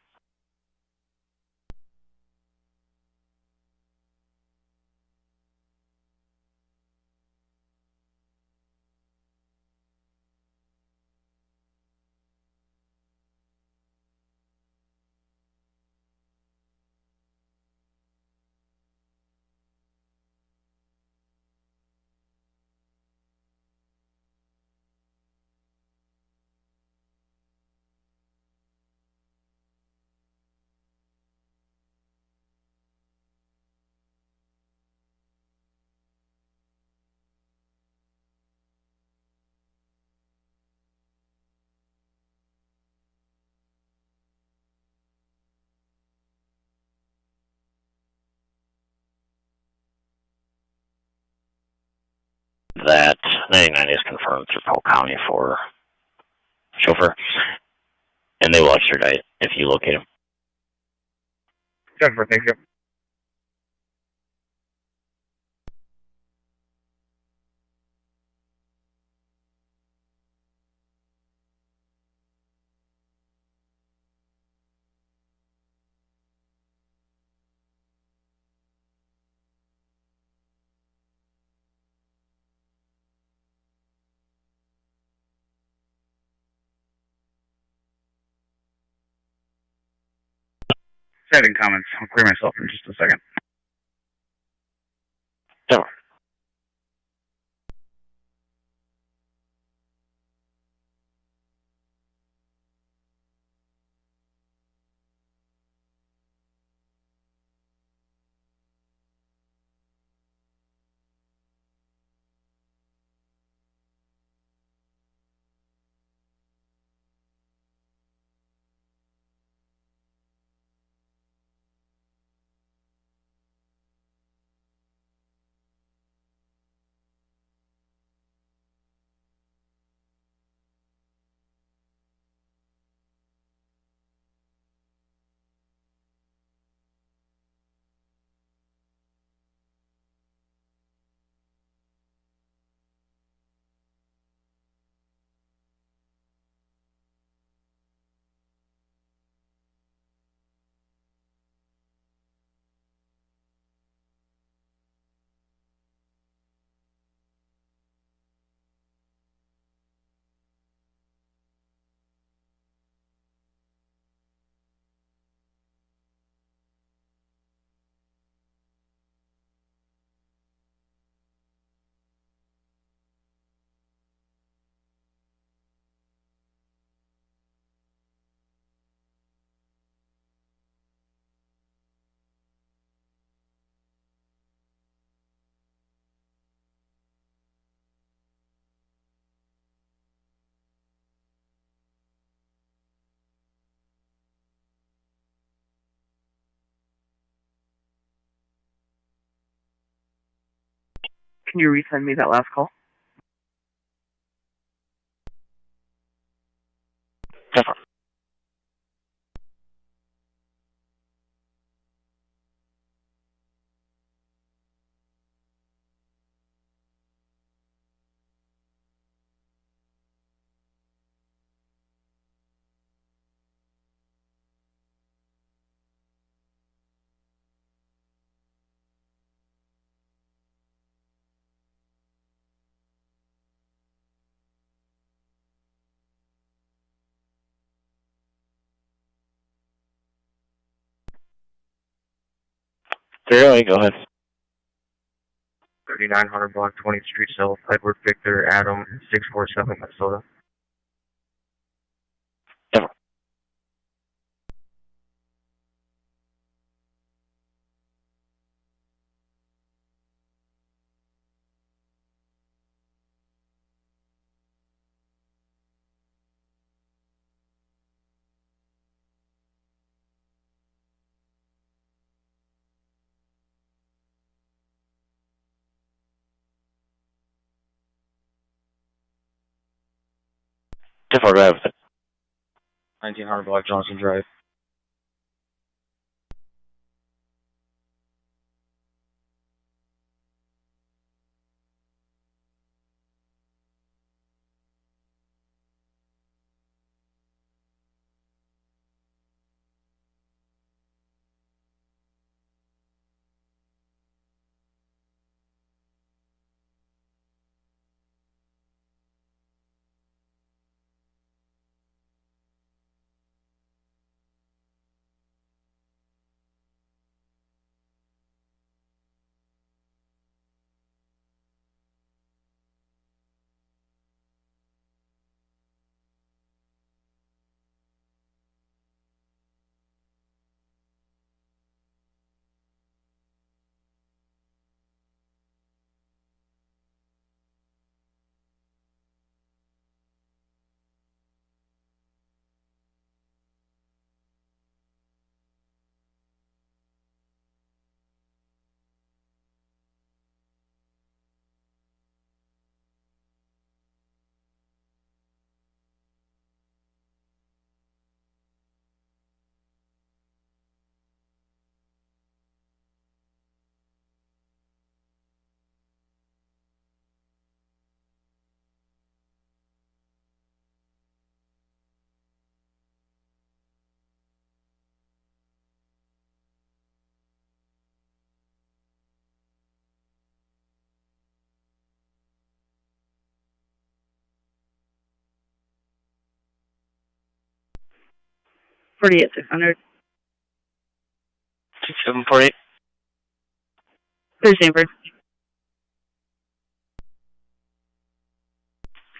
That 99 is confirmed through Polk County for chauffeur, and they will extradite if you locate him. 10-4, thank you. Setting comments. I'll clear myself in just a second. Sure. Can you resend me that last call? Sure. Clearly, go ahead. 3900 block 20th Street South, Edward Victor Adam 647 Minnesota. Sure. 10-4, go ahead with it. 1900 block Johnson Drive. Forty-eight 600. 2748. Clear Stanford.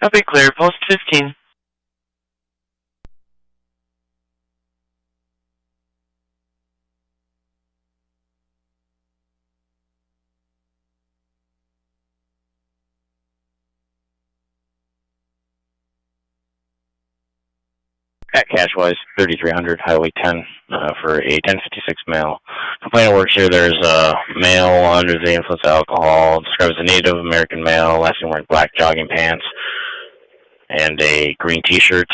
Copy, clear. Post 15. At Cashwise, 3300 Highway 10 for a 1056 male. Complainant works here. There's a male under the influence of alcohol. Describes a Native American male, last name wearing black jogging pants and a green T-shirt.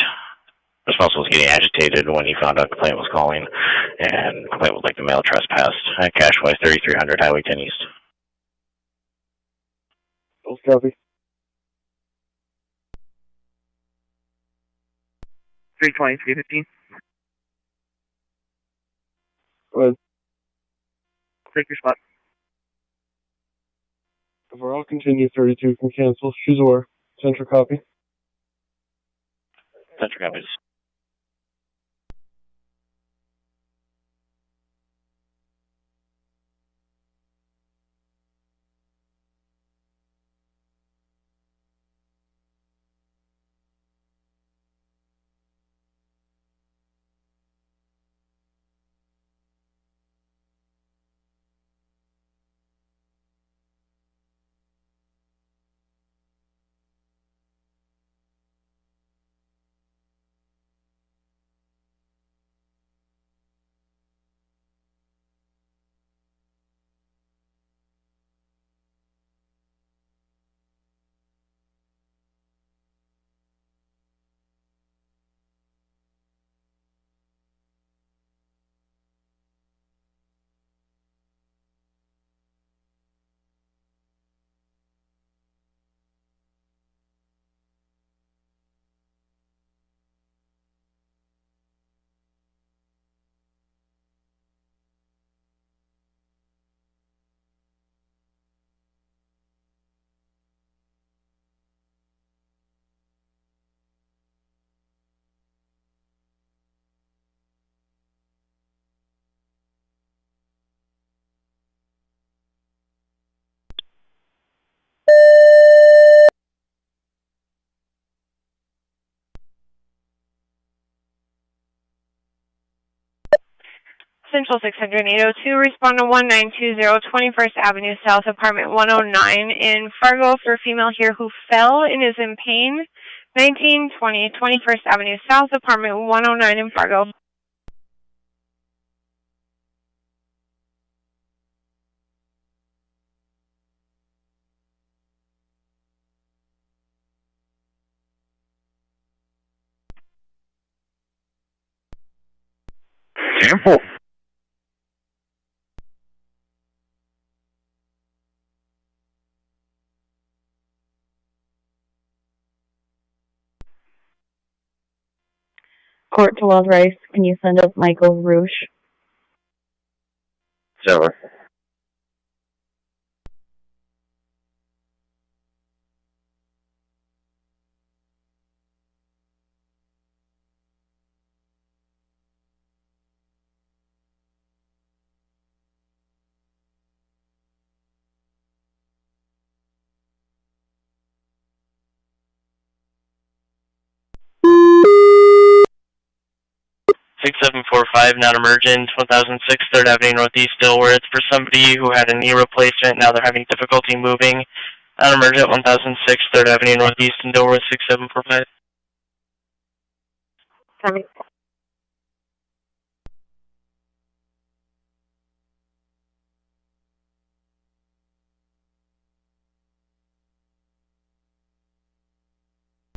Responsible was getting agitated when he found out complainant was calling, and complainant would like the male trespassed. At Cashwise, 3300 Highway 10 East. Both copy. 320 315. Go ahead. Take your spot. If we're all continue, 32 can cancel. She's aware. Central copy. Central copies. Central 600 802, respond to 1920 21st Avenue South, apartment 109 in Fargo for a female here who fell and is in pain. 1920 21st Avenue South, apartment 109 in Fargo. Sample. Court to Wells Rice, can you send up Michael Roosh? Silver. Non-emergent, 1006 3rd Avenue Northeast, Dilworth. It's for somebody who had a knee replacement. Now they're having difficulty moving. Non-emergent, 1006 3rd Avenue Northeast in Dilworth, 6745. Coming.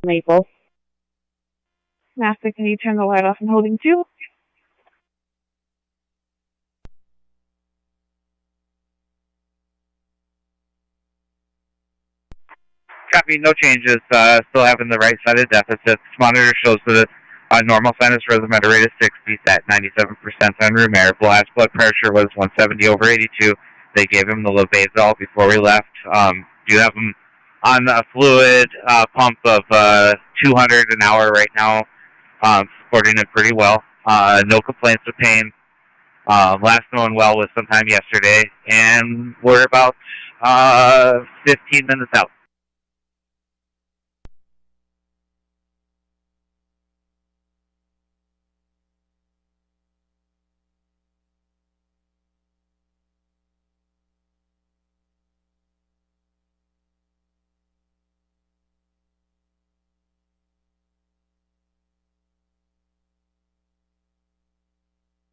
Maple. Master, can you turn the light off and holding two? Copy, no changes. Still having the right-sided deficits. Monitor shows that normal sinus rhythm at a rate of 60, at 97% on room air. Last blood pressure was 170/82. They gave him the Levazole before we left. Do have him on a fluid pump of 200 an hour right now, supporting it pretty well. No complaints of pain. Last known well was sometime yesterday, and we're about 15 minutes out.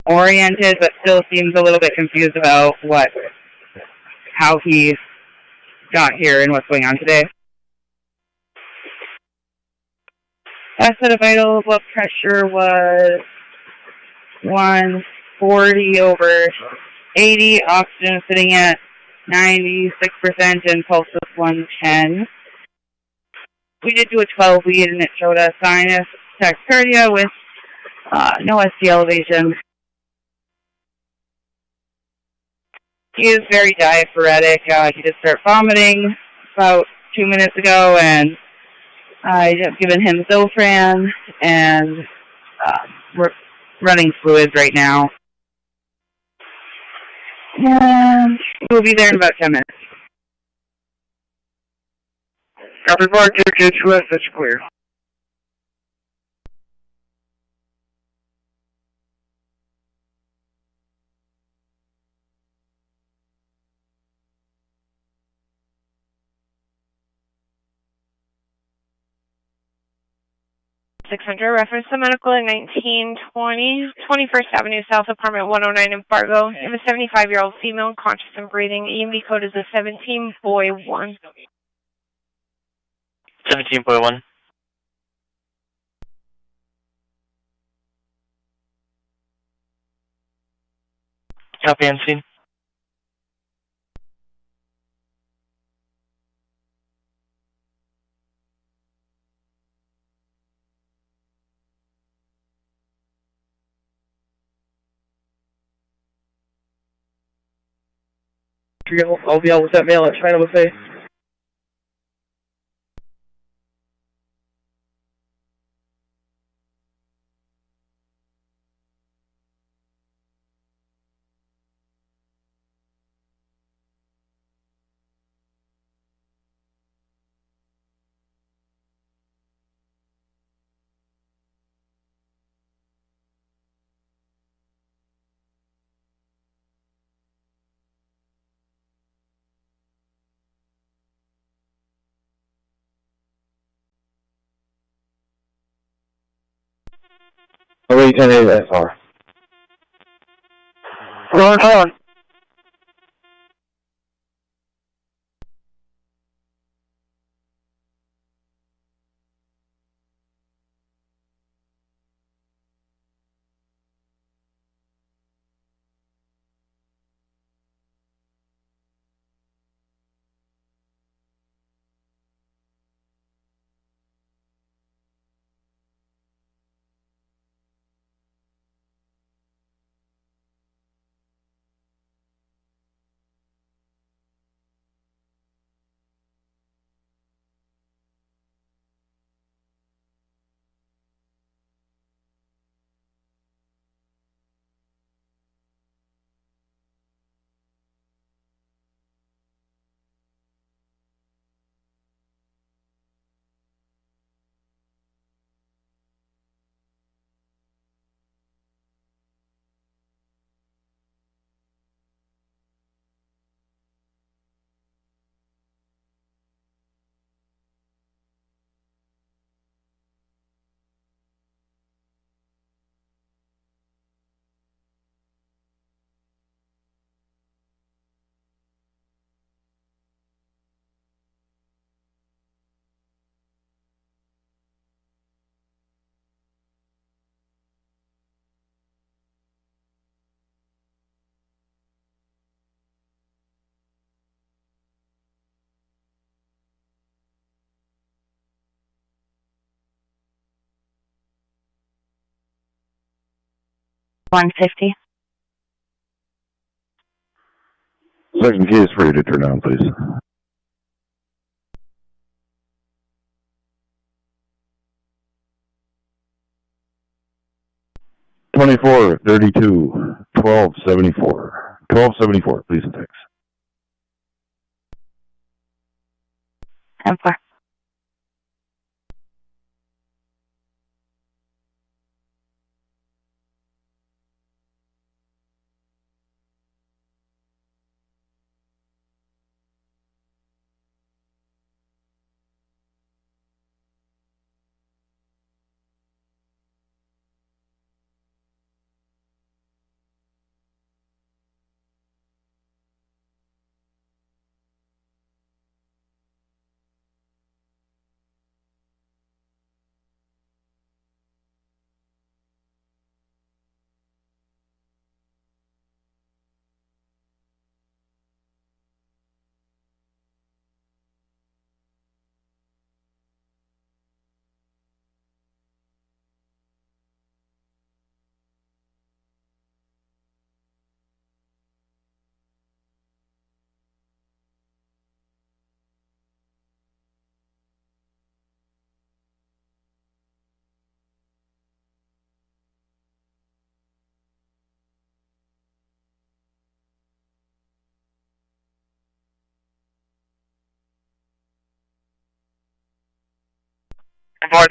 Oriented, but still seems a little bit confused about how he got here and what's going on today. Last set of vital blood pressure was 140/80. Oxygen sitting at 96% and pulse was 110. We did do a 12 lead and it showed a sinus tachycardia with no ST elevation. He is very diaphoretic. He did start vomiting about 2 minutes ago, and I have given him Zofran, and we're running fluids right now. And we'll be there in about 10 minutes. Copy 422, that's clear. Reference to medical in 1920, 21st Avenue South, apartment 109 in Fargo. I'm a 75-year-old female, conscious and breathing. EMV code is a 17.1. 17.1. Copy on scene. I'll be out with that mail at China Buffet. Wait, that's far. Hold on. 150. Second key is ready to turn on, please. Twenty-four 32 1274. 1274, please and thanks. 10-4.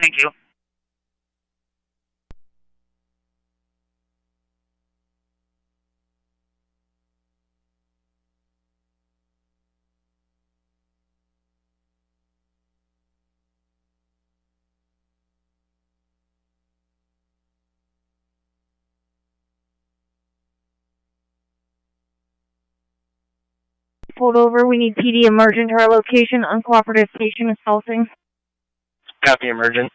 Thank you. Pulled over. We need PD emergent to our location. Uncooperative patient assaulting. Copy emergent.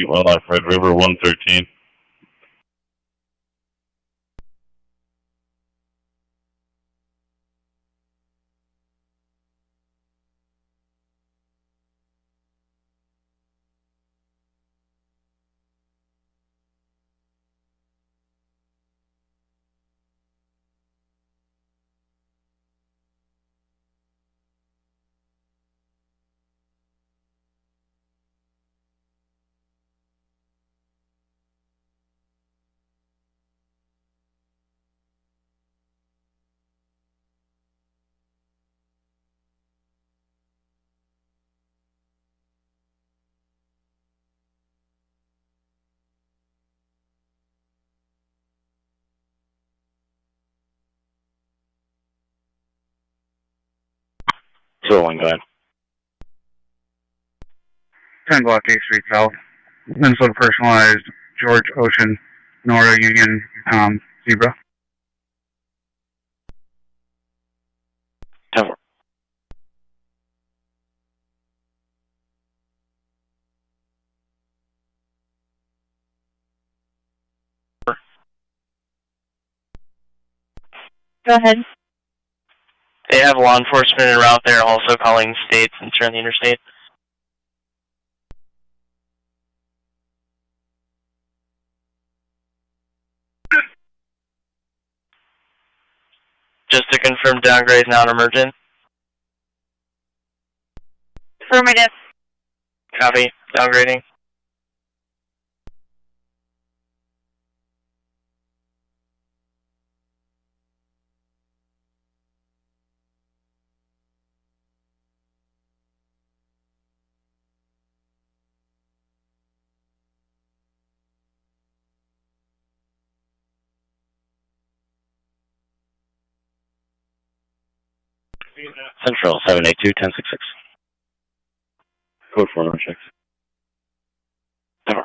Wildlife Red River 113. Go ahead. 10 block 8th Street South. Minnesota personalized. George Ocean. Nora Union. Zebra. 10-4. Go ahead. They have law enforcement en route there, also calling states and turn the interstate. just to confirm, downgrade non-emergent. Affirmative. Copy. Downgrading. Central 782-1066. Code 496. Over.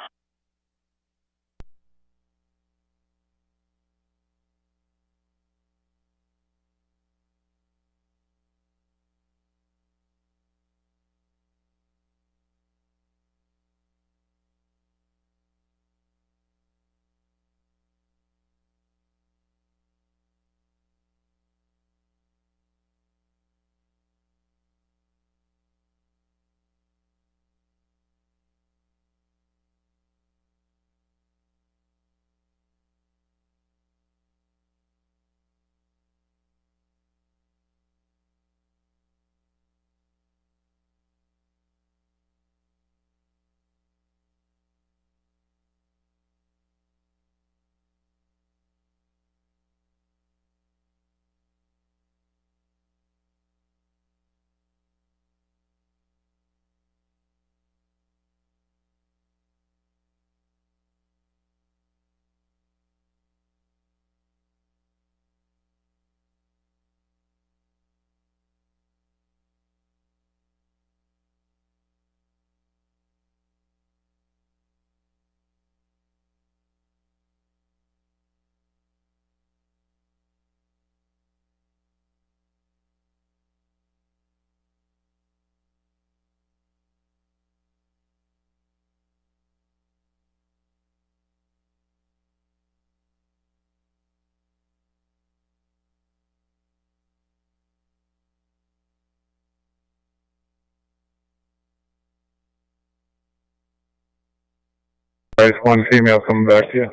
There's one female coming back to you.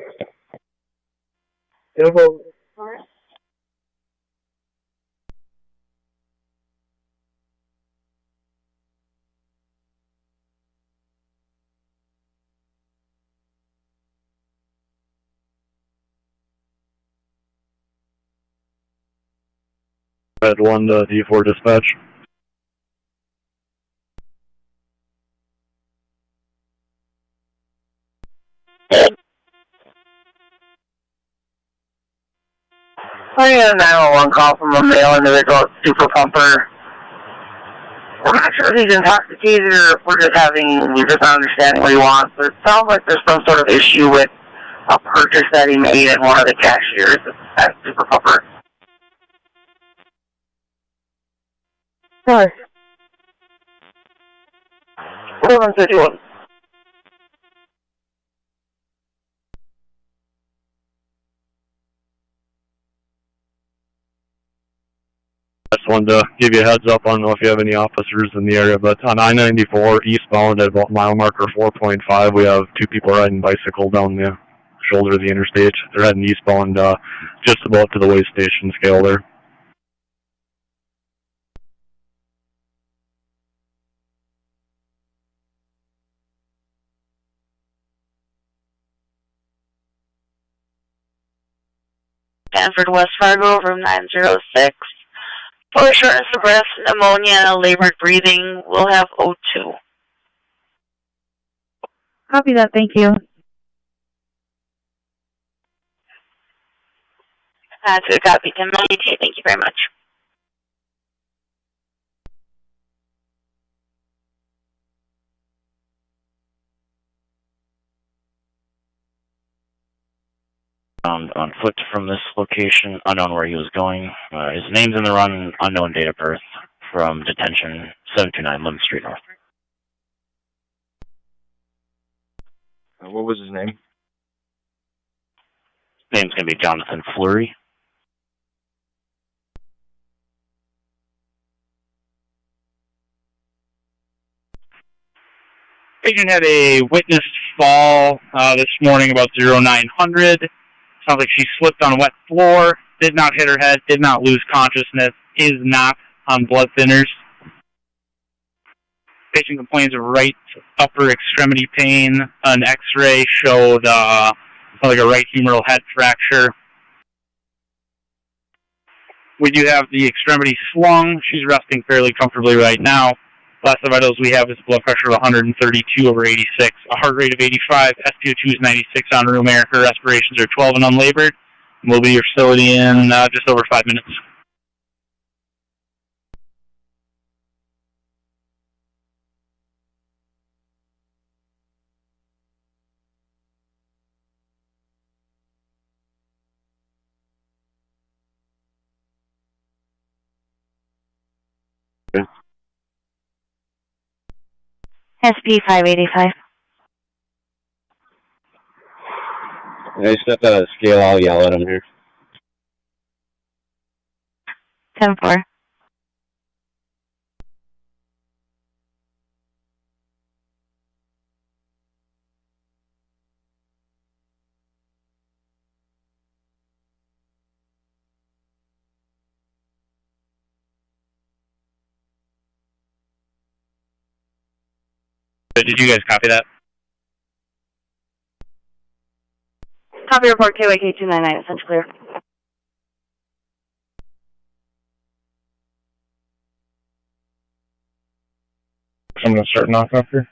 Red 1 to D4 dispatch. I had a 911 call from a male individual, super pumper. We're not sure if he's intoxicated or if we're just not understanding what he wants, but it sounds like there's some sort of issue with a purchase that he made at one of the cashiers at super pumper. Sorry. 1151. I just wanted to give you a heads up. I don't know if you have any officers in the area, but on I-94 eastbound at about mile marker 4.5, we have two people riding bicycle down the shoulder of the interstate. They're heading eastbound just about to the way station scale there. Stanford, West Fargo, room 906. For shortness of breath, pneumonia, labored breathing, we'll have O2. Copy that, thank you. That's a copy, 1092, thank you very much. On foot from this location, unknown where he was going. His name's in the run, unknown date of birth, from detention 729 Lemon Street North. What was his name? His name's going to be Jonathan Fleury. Patient had a witness fall this morning about 0900. Sounds like she slipped on a wet floor. did not hit her head, did not lose consciousness, is not on blood thinners. Patient complains of right upper extremity pain. An x-ray showed like a right humeral head fracture. We do have the extremity slung. She's resting fairly comfortably right now. Last vitals we have is blood pressure of 132/86, a heart rate of 85, SpO2 is 96 on room air. Her respirations are 12 and unlabored. We'll be at your facility in just over 5 minutes. SP585. I step out of the scale, I'll yell at him here. 10-4. Did you guys copy that? Copy report KYK299, essentially clear. I'm going to start knock off here.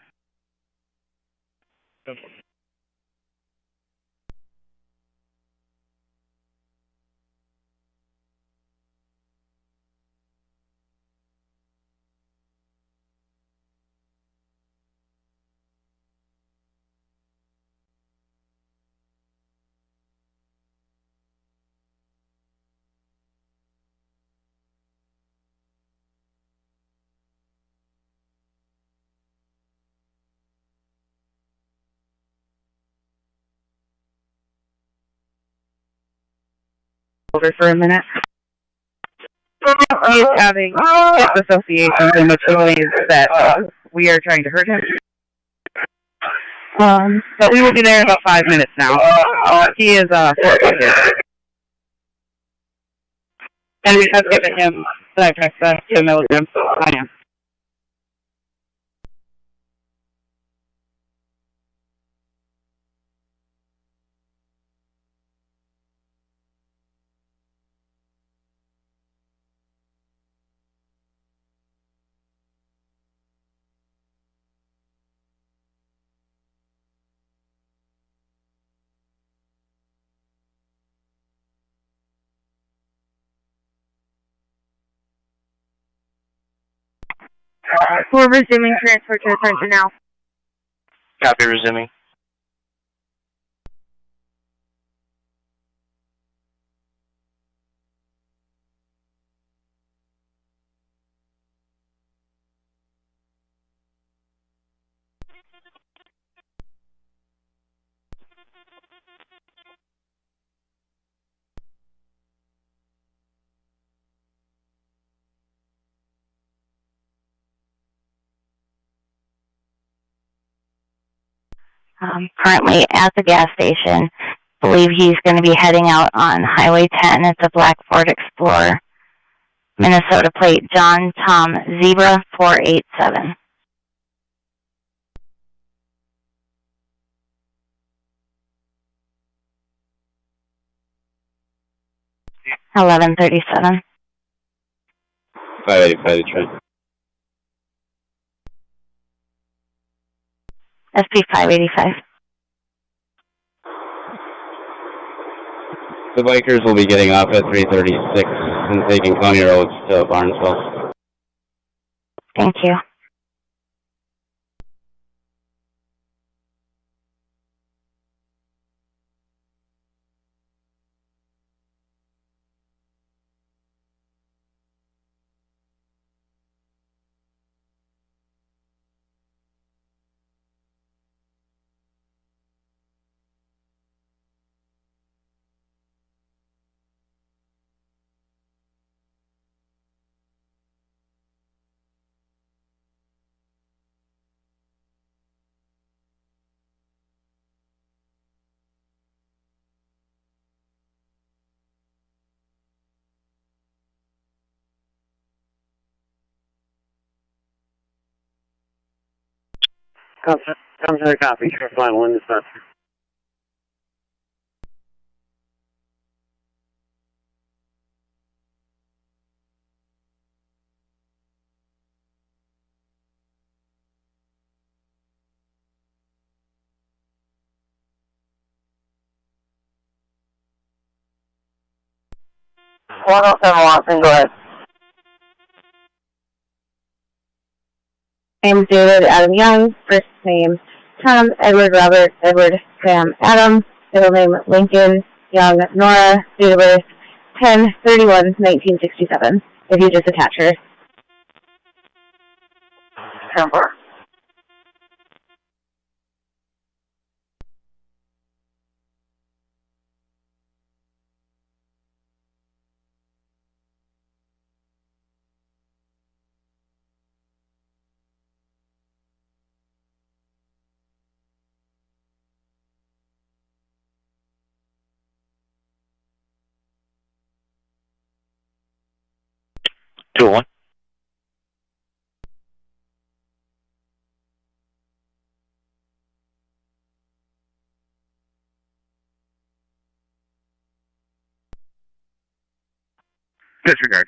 Over for a minute. He's having associations in which ways that we are trying to hurt him. But we will be there in about 5 minutes now. He is and we have given him the 2 milligrams. I am. We're resuming transfer to attention now. Copy, resuming. Currently at the gas station. Believe he's going to be heading out on Highway 10. It's a black Ford Explorer. Minnesota plate John Tom Zebra 487. $11.37. 585 Detroit. SP585. The bikers will be getting off at 336 and taking County Roads to Barnesville. Thank you. Comes to copy. Short final in dispatch. Watson, go ahead. Name David Adam Young, first name Tom Edward Robert Edward Sam Adam, middle name Lincoln Young Nora, date of birth 10/31/1967. If you just attach her. Temper. Two one. Disregard.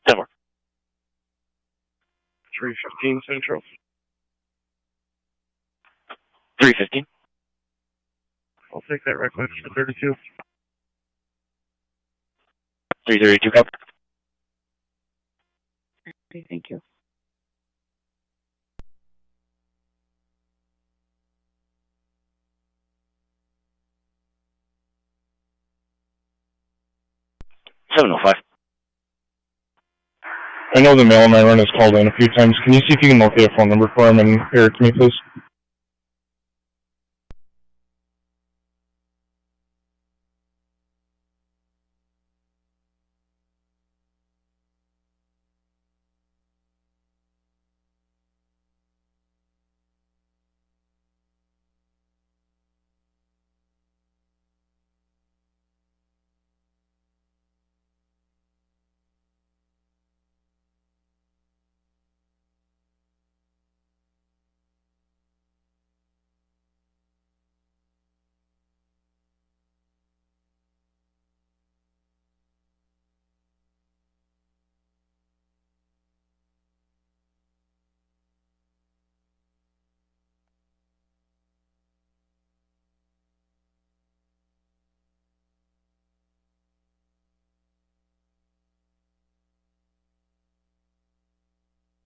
10-4. 315 Central. 315. I'll take that right close to 32. 332 cover. Okay, thank you. $705. I know the mailman run has called in a few times. Can you see if you can locate a phone number for him and hear it to me, please?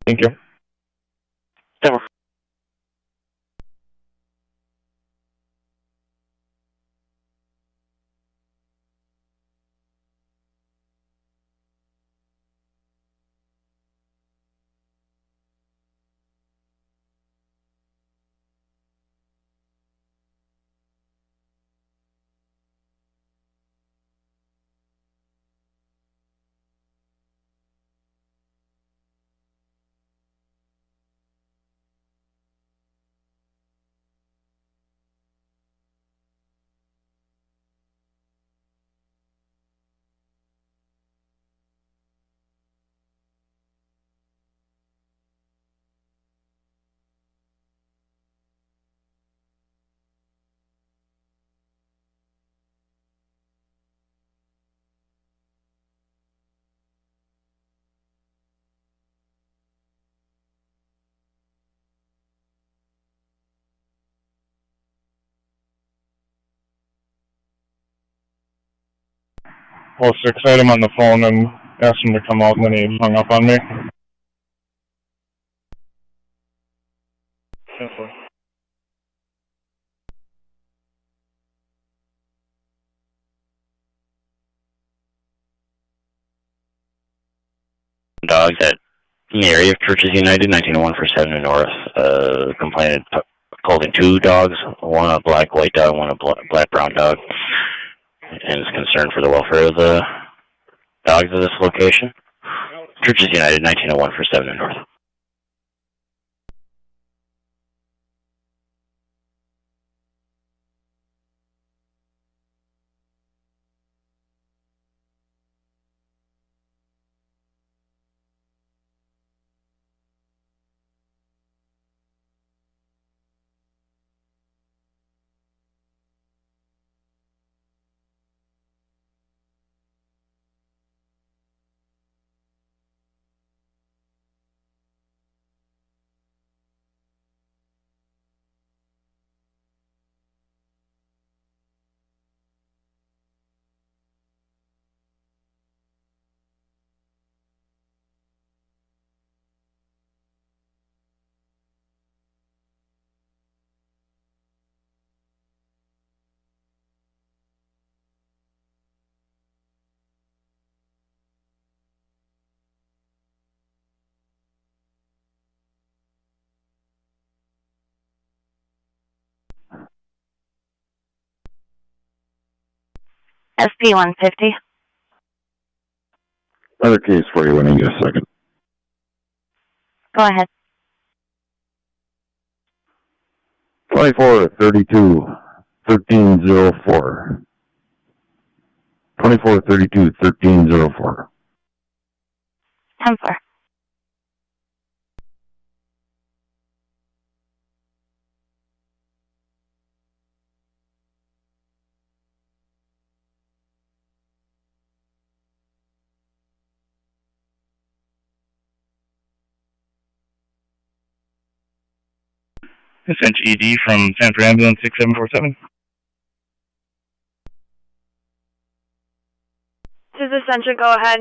Thank you. 10-4. Well, 6, I had him on the phone and asked him to come out, and then he hung up on me. 10-4. Dogs at in the area of Churches United, 1901 for 7 North. Complainant holding 2 dogs, one a black-white dog, one a black-brown dog, and is concerned for the welfare of the dogs of this location. Churches United, 1901 for 7 North. SP-150. Other case for you when I get a second. Go ahead. 2432-1304. 2432-1304. 10-4. Essential ED from Sanford Ambulance 6747. This is Essential, go ahead.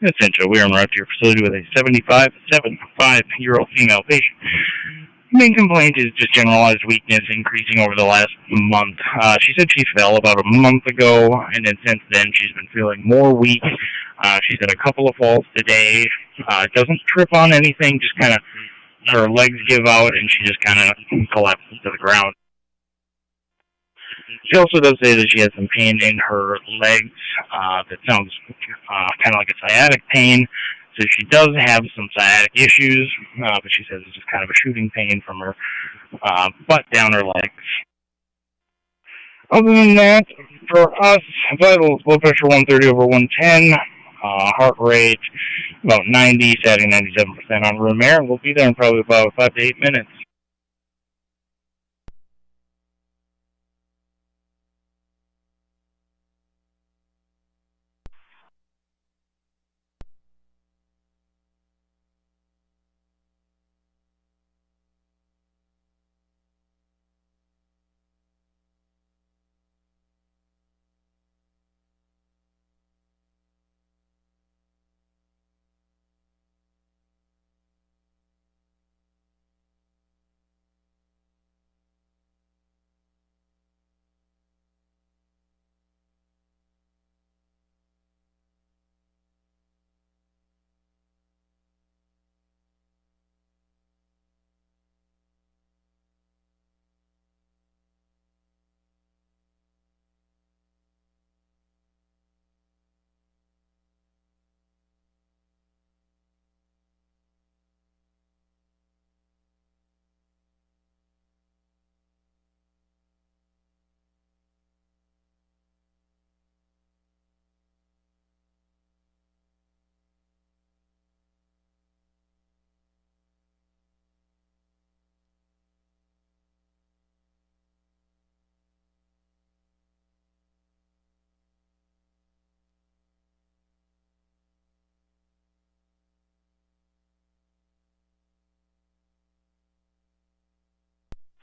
Essential, we are en route to your facility with a 75-year-old female patient. Main complaint is just generalized weakness increasing over the last month. She said she fell about a month ago, and then since then she's been feeling more weak. She's had a couple of falls today. Doesn't trip on anything, just kind of her legs give out, and she just kind of collapses to the ground. She also does say that she has some pain in her legs that sounds kind of like a sciatic pain. So she does have some sciatic issues, but she says it's just kind of a shooting pain from her butt down her legs. Other than that, for us, vitals, blood pressure 130/110, heart rate about 90, setting 97% on room air. We'll be there in probably about 5 to 8 minutes.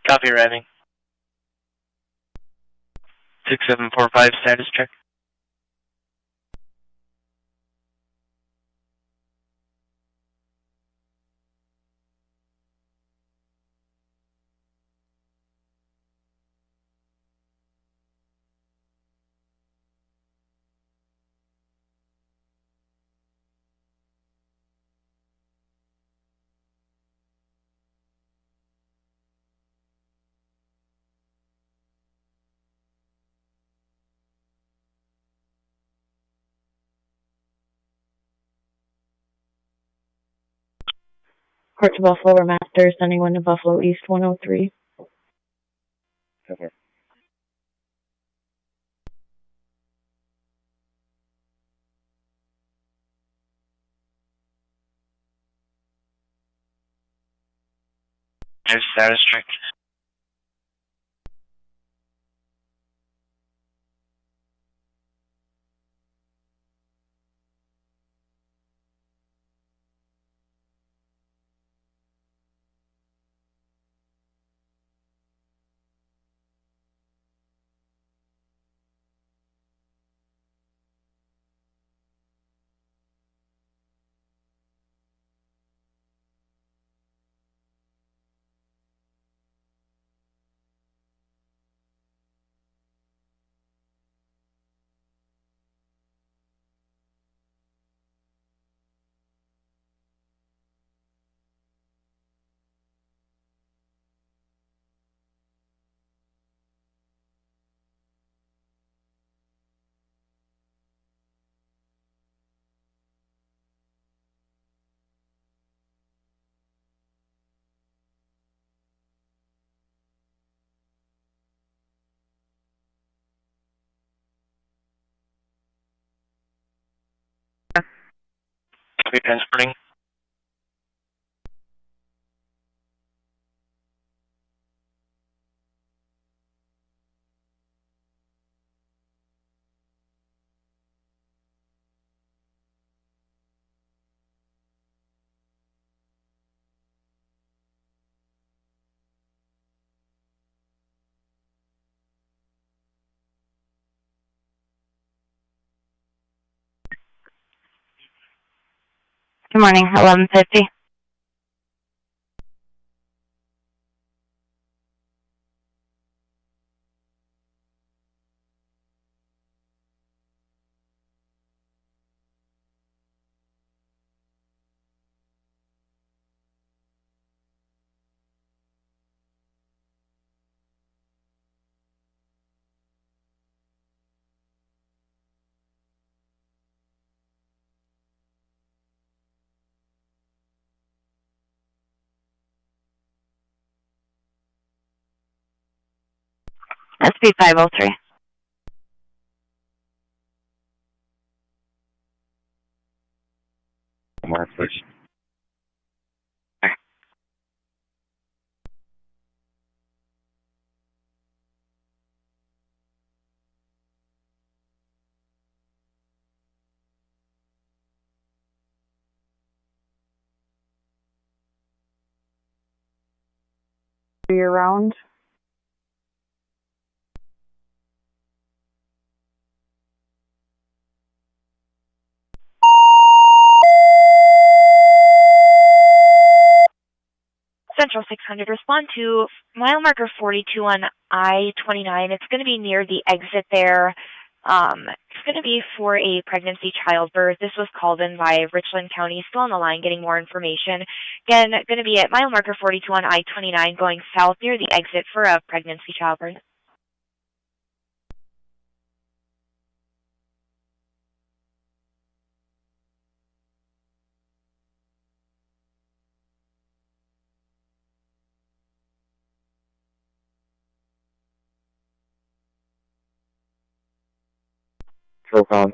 Copy, arriving. 6745 status check. Court to Buffalo Master, sending one to Buffalo East 103. Cover. There's status check. Copy, transporting. Good morning, 1150. SB 503. Mark, please. Year round. Central 600, respond to mile marker 42 on I-29. It's going to be near the exit there. It's going to be for a pregnancy childbirth. This was called in by Richland County. Still on the line getting more information. Again, going to be at mile marker 42 on I-29 going south near the exit for a pregnancy childbirth. Trocon.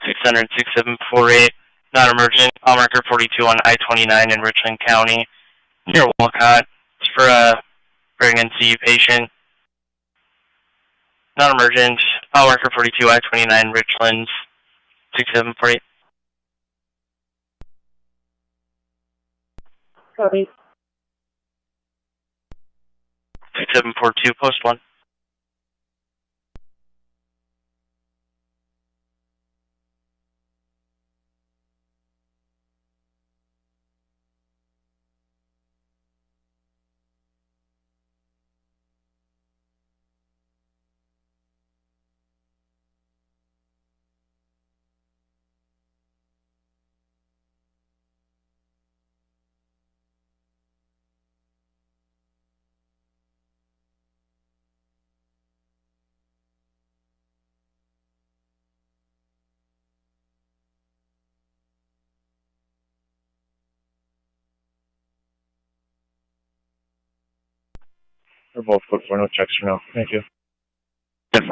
Six hundred 6748, not emergent. Mile marker 42 on I-29 in Richland County, near Walcott. It's for a pregnancy patient. Not emergent. Mile marker 42 I-29 Richlands 6748. Copy. 6742, post 1. They're both good for no checks for now. Thank you. Yes.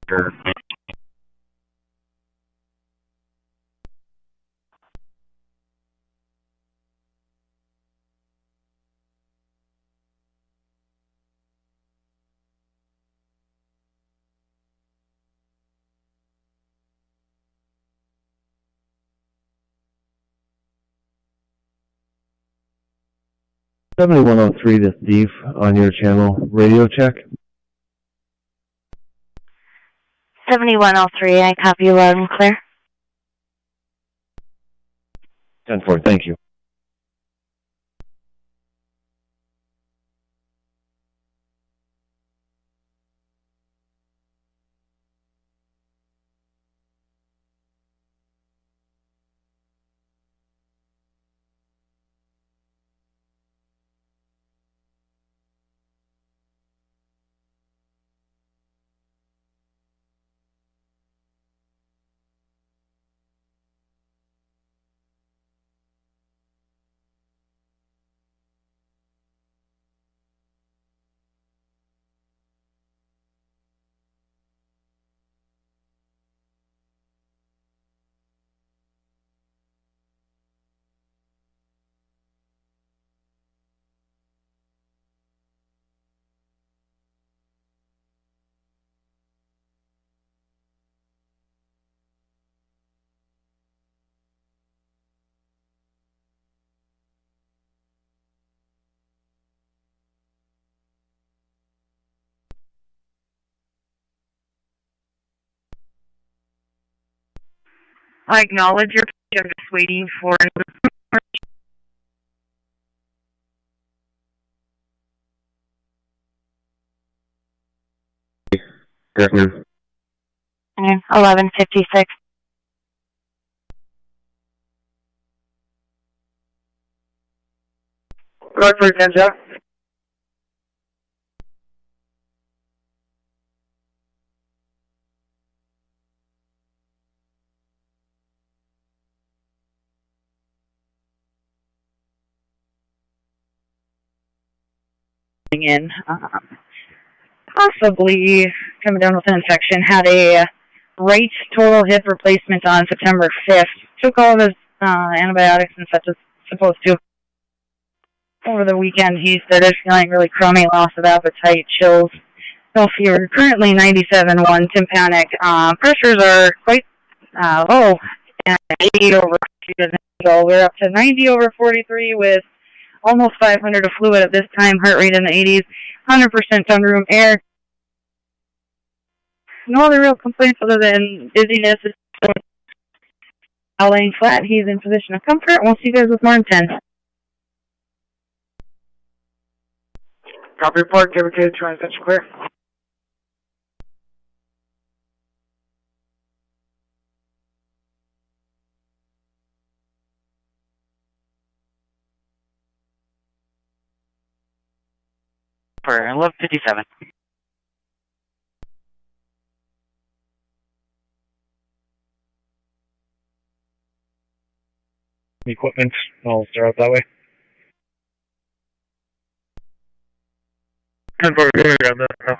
Sure. 7103 to Steve on your channel. Radio check. 7103, I copy you loud and clear. 10-4, thank you. I acknowledge your page. I'm just waiting for Good afternoon. 1156. Good for Ninja. In, possibly coming down with an infection, had a right total hip replacement on September 5th. Took all of his antibiotics and such as supposed to. Over the weekend, he started feeling really crummy, loss of appetite, chills, no fever. Currently 97.1, tympanic. Pressures are quite low, and 80 over 2 ago. We're up to 90 over 43 with almost 500 of fluid at this time, heart rate in the 80s, 100% on room air. No other real complaints other than dizziness. Laying flat, he's in position of comfort. We'll see you guys with more in 10. Copy report, give it to transition clear. For 1157. Equipment, I'll start out that way. 10-4, go ahead, grab that.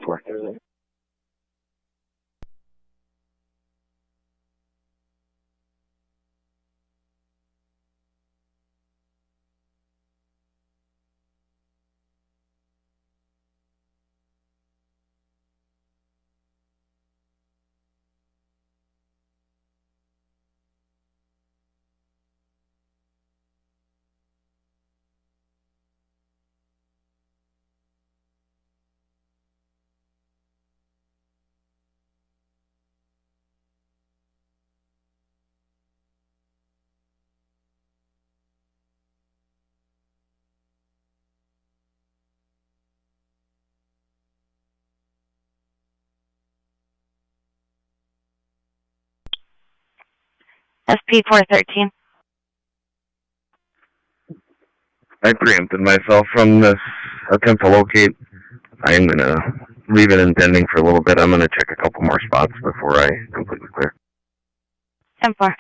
4. SP413. I preempted myself from this attempt to locate. I'm going to leave it intending for a little bit. I'm going to check a couple more spots before I completely clear. 10-4.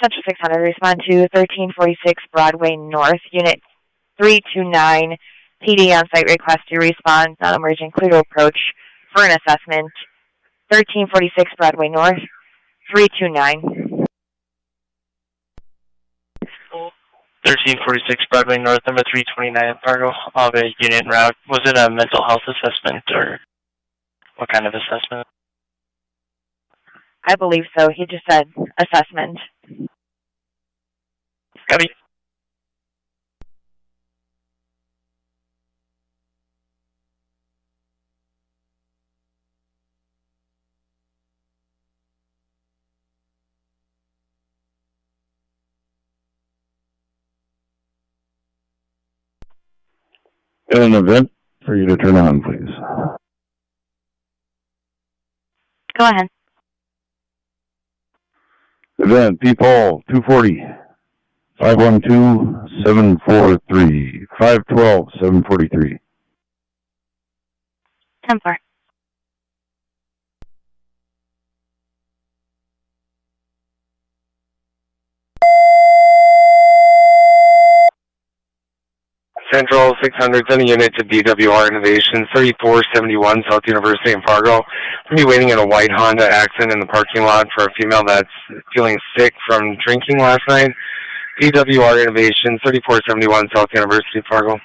Central 600, respond to 1346 Broadway North, Unit 329. PD on-site request to respond, non-emergent, clear to approach for an assessment. 1346 Broadway North, 329. 1346 Broadway North, number 329 Fargo, of a unit en route. Was it a mental health assessment or what kind of assessment? I believe so. He just said assessment. Copy. An event for you to turn on, please. Go ahead. Event, people, 240, 512, 743, 512, 743. 10-4. Central 600, send a unit to DWR Innovation, 3471 South University in Fargo. We'll be waiting in a white Honda Accent in the parking lot for a female that's feeling sick from drinking last night. DWR Innovation, 3471 South University, Fargo.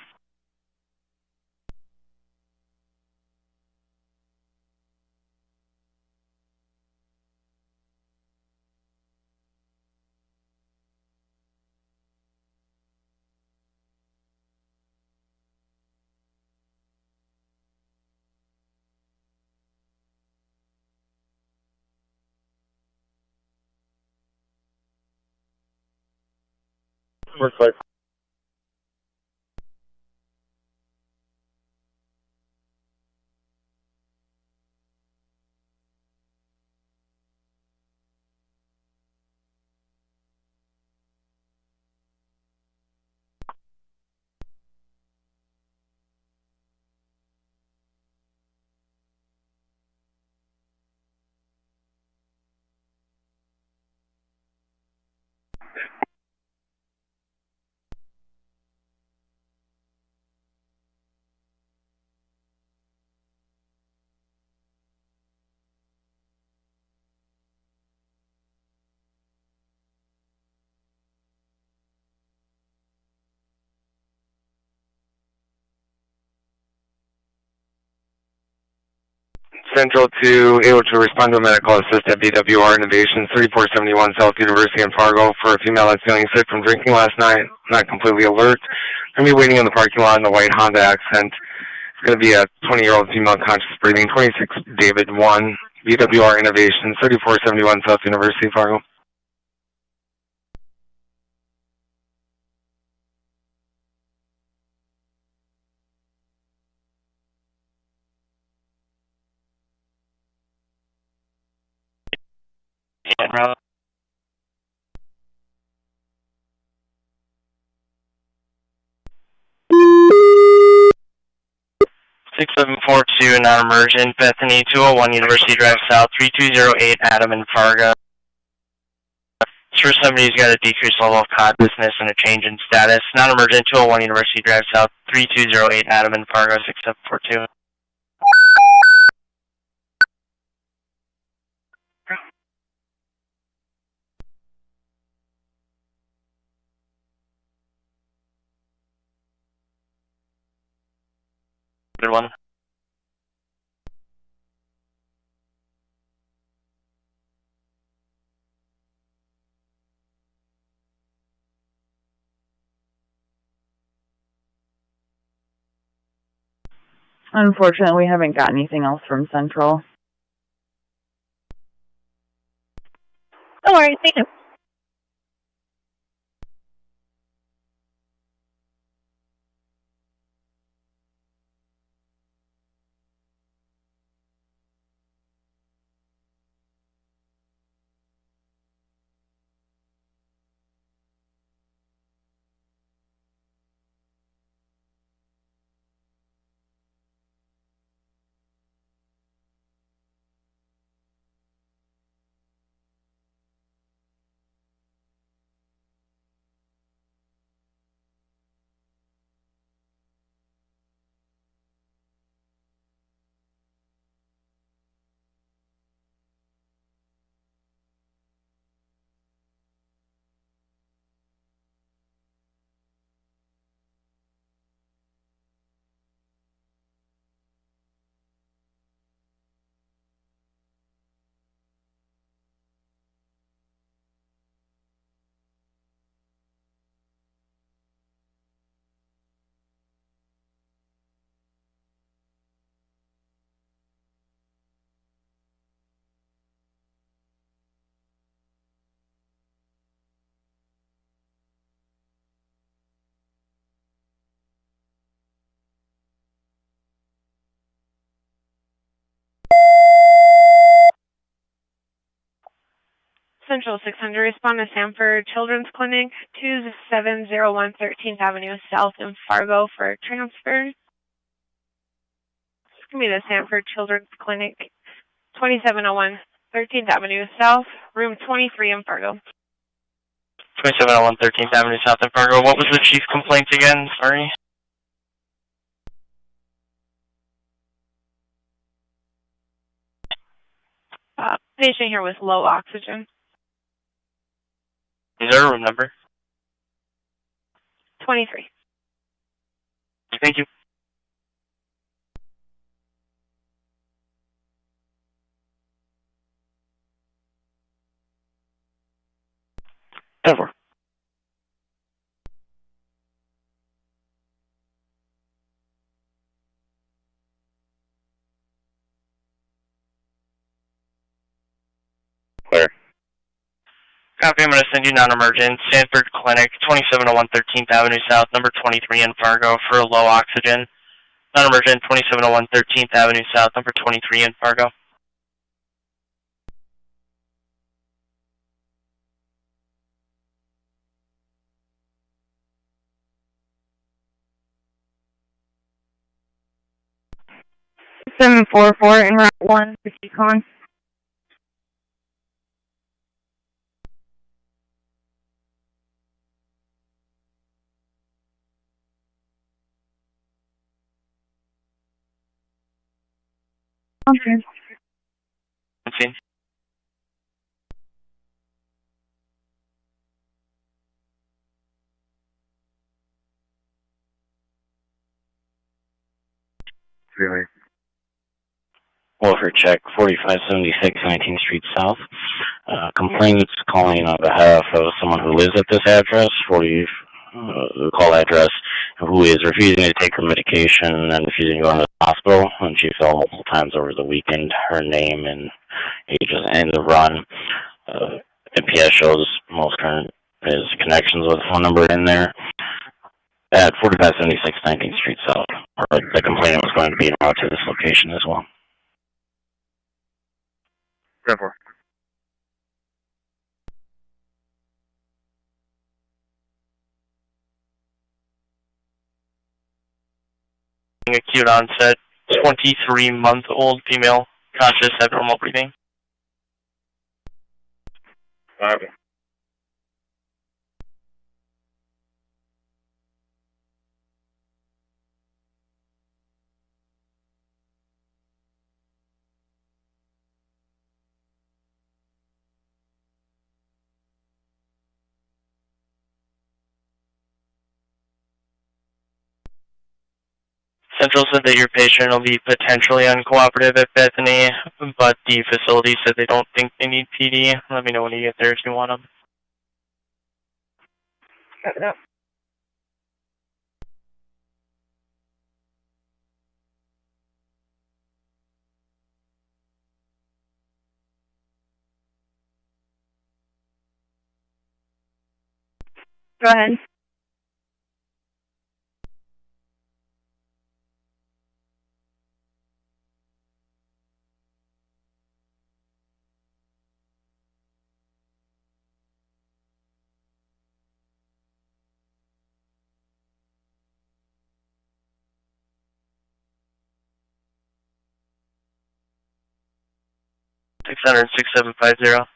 Works like Central 2, able to respond to a medical assist at BWR Innovations, 3471 South University in Fargo for a female that's feeling sick from drinking last night, not completely alert. Going to be waiting in the parking lot in a white Honda Accent. It's going to be a 20-year-old female conscious breathing, 26 David 1, BWR Innovations, 3471 South University, Fargo. route. 6742, non-emergent, Bethany, 201 University Drive South, 3208 Adam in Fargo. For somebody who's got a decreased level of consciousness and a change in status. Non-emergent, 201 University Drive South, 3208 Adam in Fargo, 6742. Good one. Unfortunately, we haven't got anything else from Central. No worries, thank you. Central 600, respond to Sanford Children's Clinic, 2701 13th Avenue South in Fargo for transfer. It's going to be the Sanford Children's Clinic, 2701 13th Avenue South, room 23 in Fargo. 2701 13th Avenue South in Fargo. What was the chief complaint again? Sorry. Patient here with low oxygen. Is there a room number? 23. Thank you. Over. Clear. Copy, I'm going to send you non-emergent. Sanford Clinic, 2701 13th Avenue South, number 23 in Fargo for low oxygen. Non-emergent, 2701 13th Avenue South, number 23 in Fargo. Seven 4 in Route 1 for Yukon. Okay. Let's Really? welfare check 4576 19th Street South. Complainants calling on behalf of someone who lives at this address, the call address, who is refusing to take her medication and refusing to go to the hospital. And she fell multiple times over the weekend. Her name and ages and the run. NPS shows most current is connections with phone number in there at 4576 19th Street South. Or the complainant was going to be en route to this location as well. 10-4. Acute onset, 23-month-old female, conscious, abnormal breathing. 5. Central said that your patient will be potentially uncooperative at Bethany, but the facility said they don't think they need PD. Let me know when you get there if you want them. Cut it up. Go ahead. Six 6750.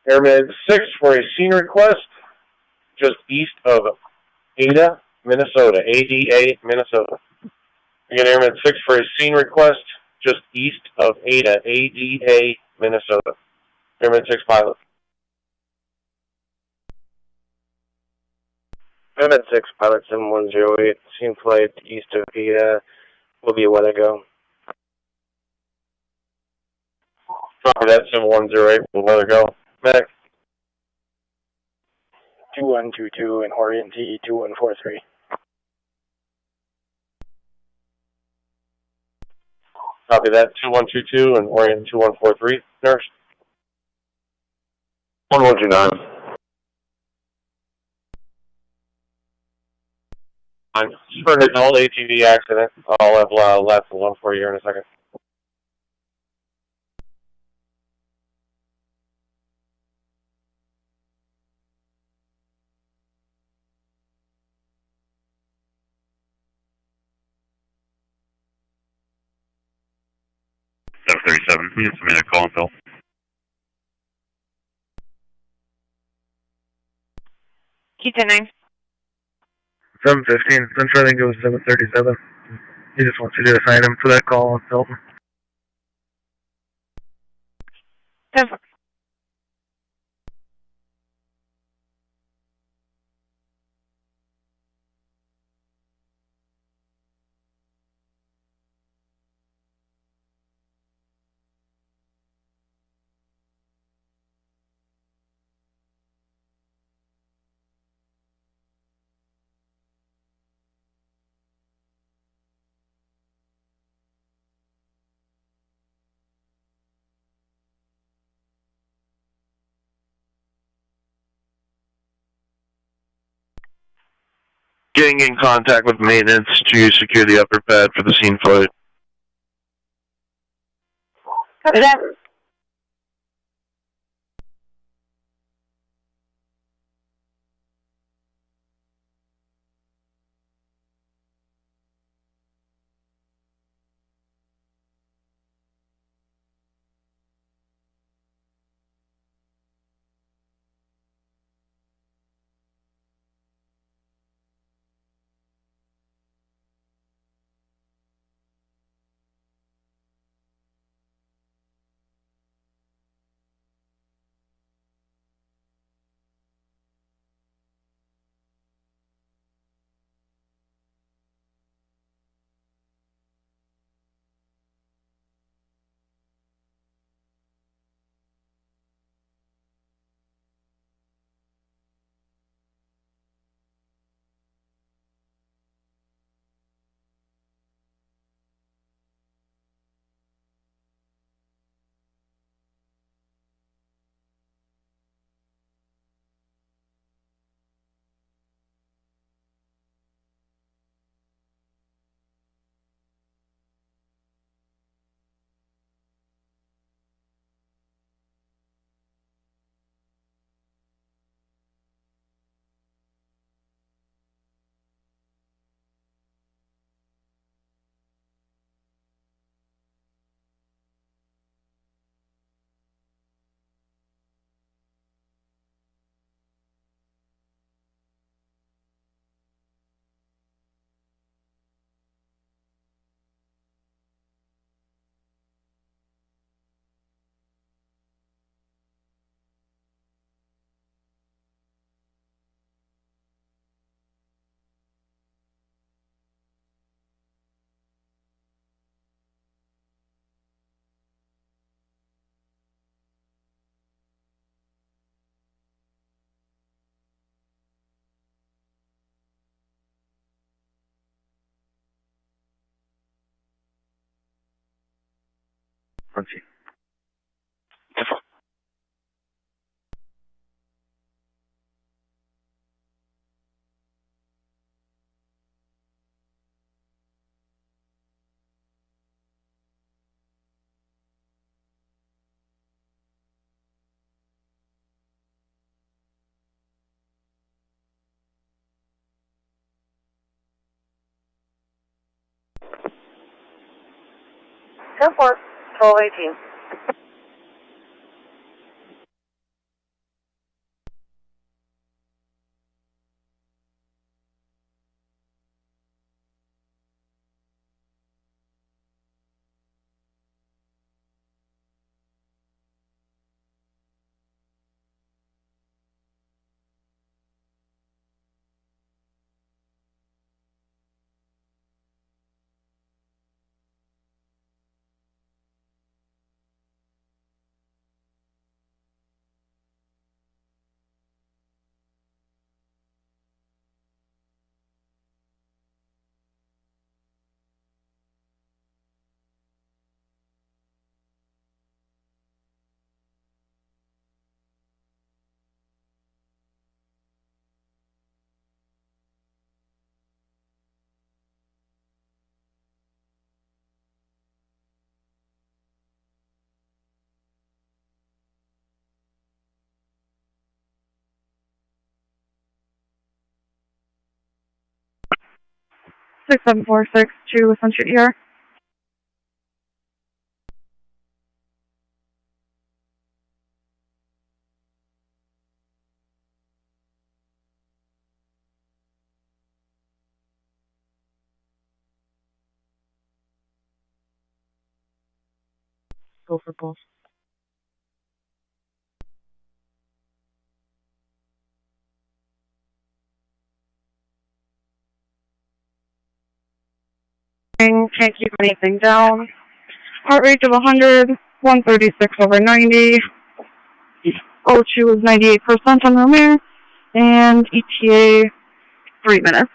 Airman 6 for a scene request just east of Ada, Minnesota. ADA, Minnesota. Again, Airman 6 for a scene request just east of Ada, ADA, Minnesota. Airman 6 pilot. Airman 6, pilot 7108, scene flight east of Ada, will be a weather go. Copy that, 7108, will weather go. Medic. 2122 and Orient TE 2143. Copy that, 2122 and Orient 2143. Nurse. 1129. I'm for hitting all ATV accident. I'll have left one for you in a second. F-37, we need some minute call until. Key 10-9. 715, Central, I think it was 737. He just wants you to assign him for that call on Hilton. 10-4. Getting in contact with maintenance to secure the upper pad for the scene flight. Copy that. frequency. Airport, 1218. Six 746 to Central ER. Go for both. And can't keep anything down. Heart rate of 100, 136 over 90. O2 is 98% on room air. And ETA, 3 minutes.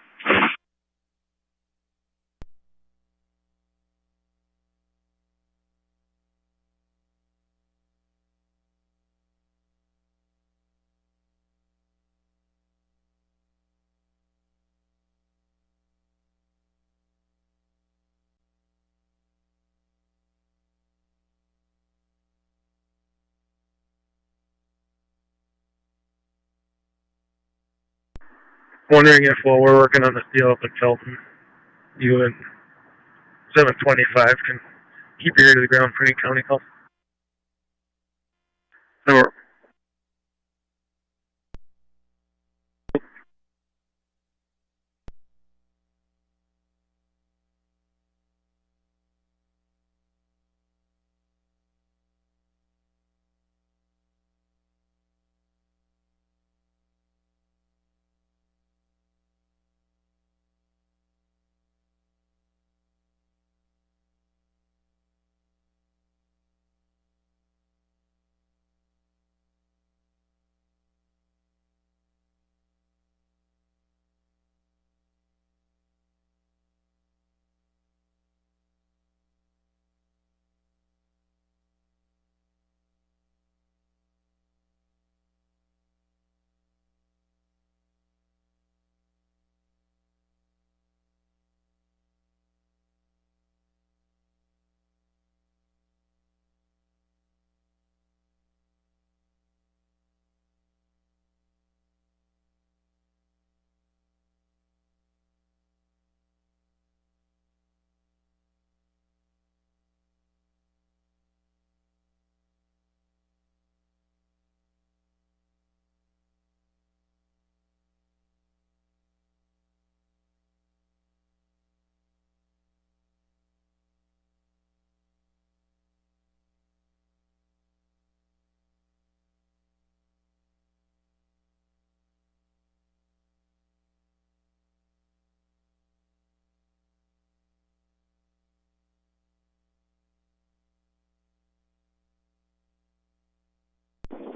Wondering if while we're working on this deal up in Felton, you and 725 can keep your ear to the ground for any county calls. Over.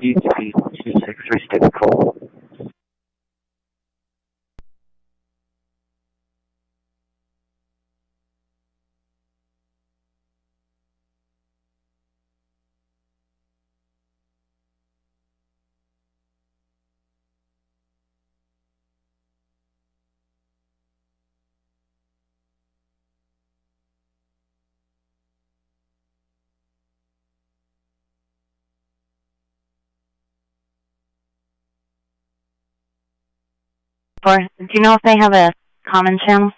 ETP 263 stable call. 10-4. Do you know if they have a common channel?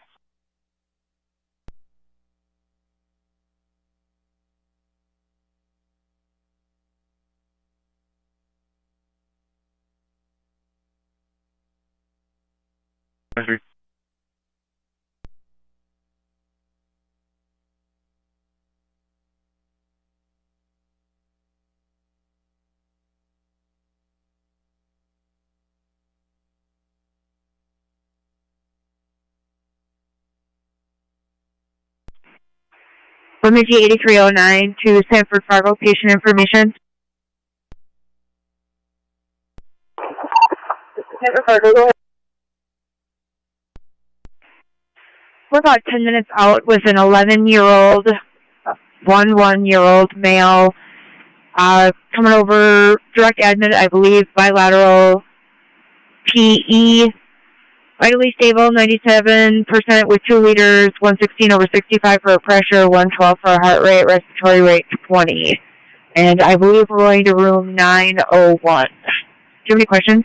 Bemidji 8309 to Sanford Fargo, patient information. Sanford Fargo, go ahead. We're about 10 minutes out with an 11-year-old, 1-1-year-old male coming over direct admit, I believe, bilateral PE. Vitally stable, 97% with 2 liters, 116/65 for a pressure, 112 for a heart rate, respiratory rate 20. And I believe we're going to room 901. Do you have any questions?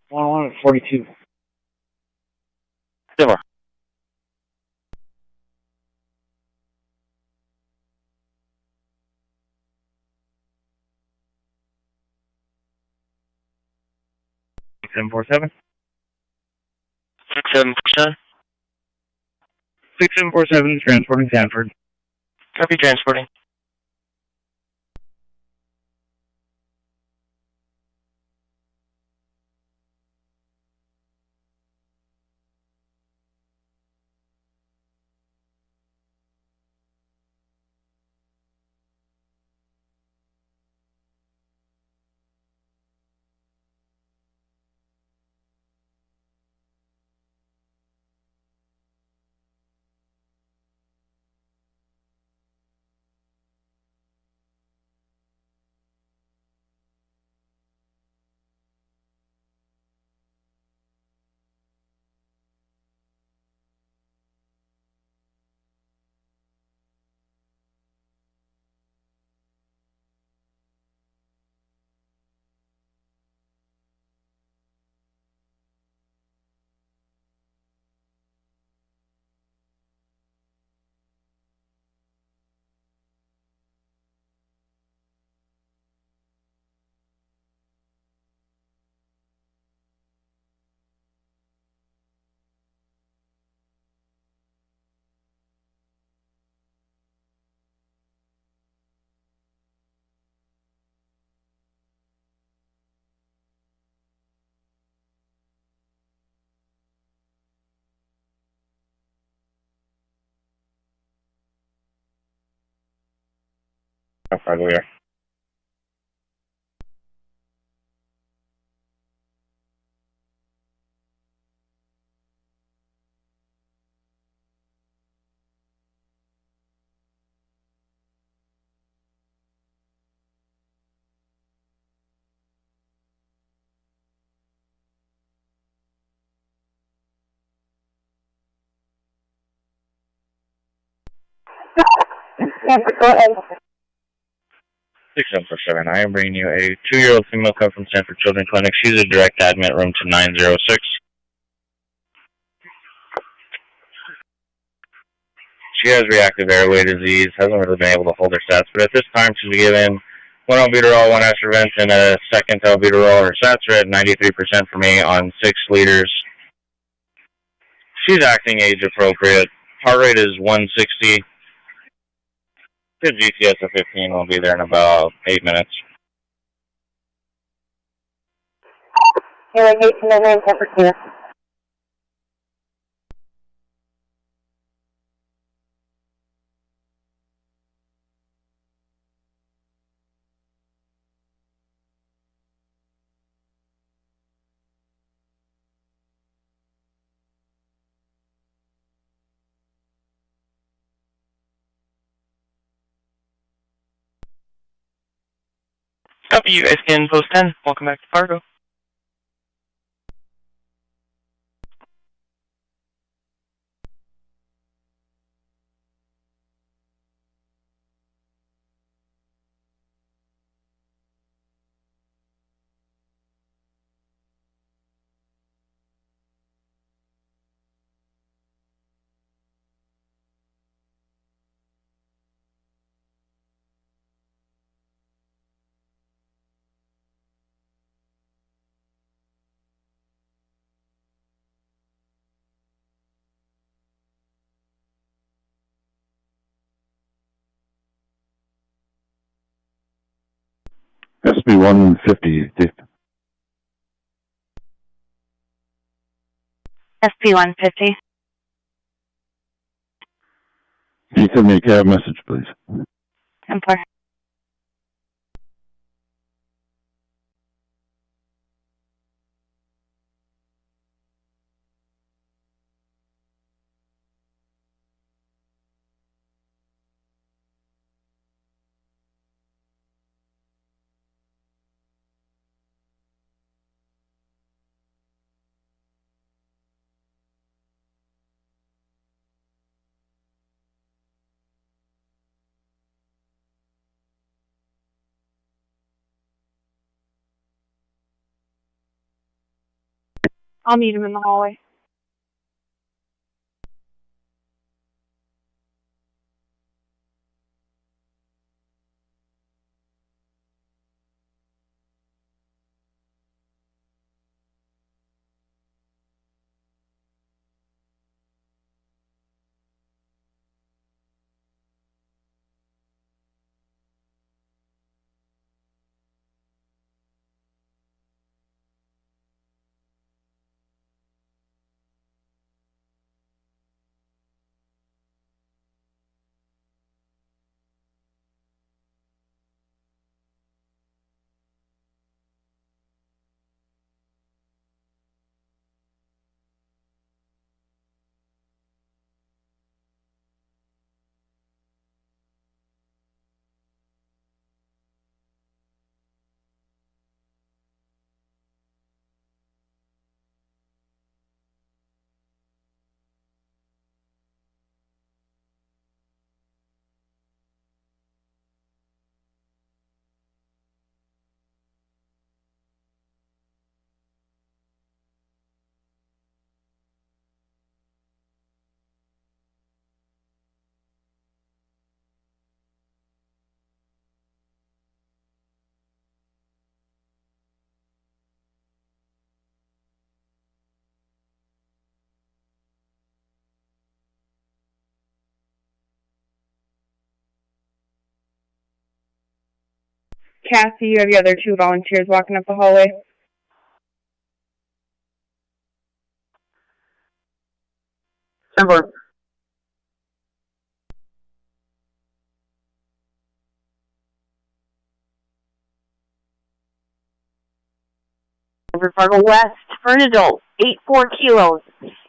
One at 42. Silver. Seven 47. 6747. 6747 transporting Sanford. Copy transporting. Fargo here. Go ahead. 6747. I am bringing you a 2-year-old female come from Sanford Children's Clinic. She's a direct admit room to 906. She has reactive airway disease, hasn't really been able to hold her sats, but at this time she's given 1 albuterol, 1 aspirin, and a second albuterol. Her sats are at 93% for me on 6 liters. She's acting age appropriate. Heart rate is 160. Good GTS of 15 will be there in about 8 minutes. Hearing 8 to 9 temperature. Copy, you guys can post 10. Welcome back to Fargo. SB150. SP150. Can you send me a cab message, please? Templar. I'll meet him in the hallway. Cassie, you have the other 2 volunteers walking up the hallway. Templar. Fargo West, for an adult, 84 kilos.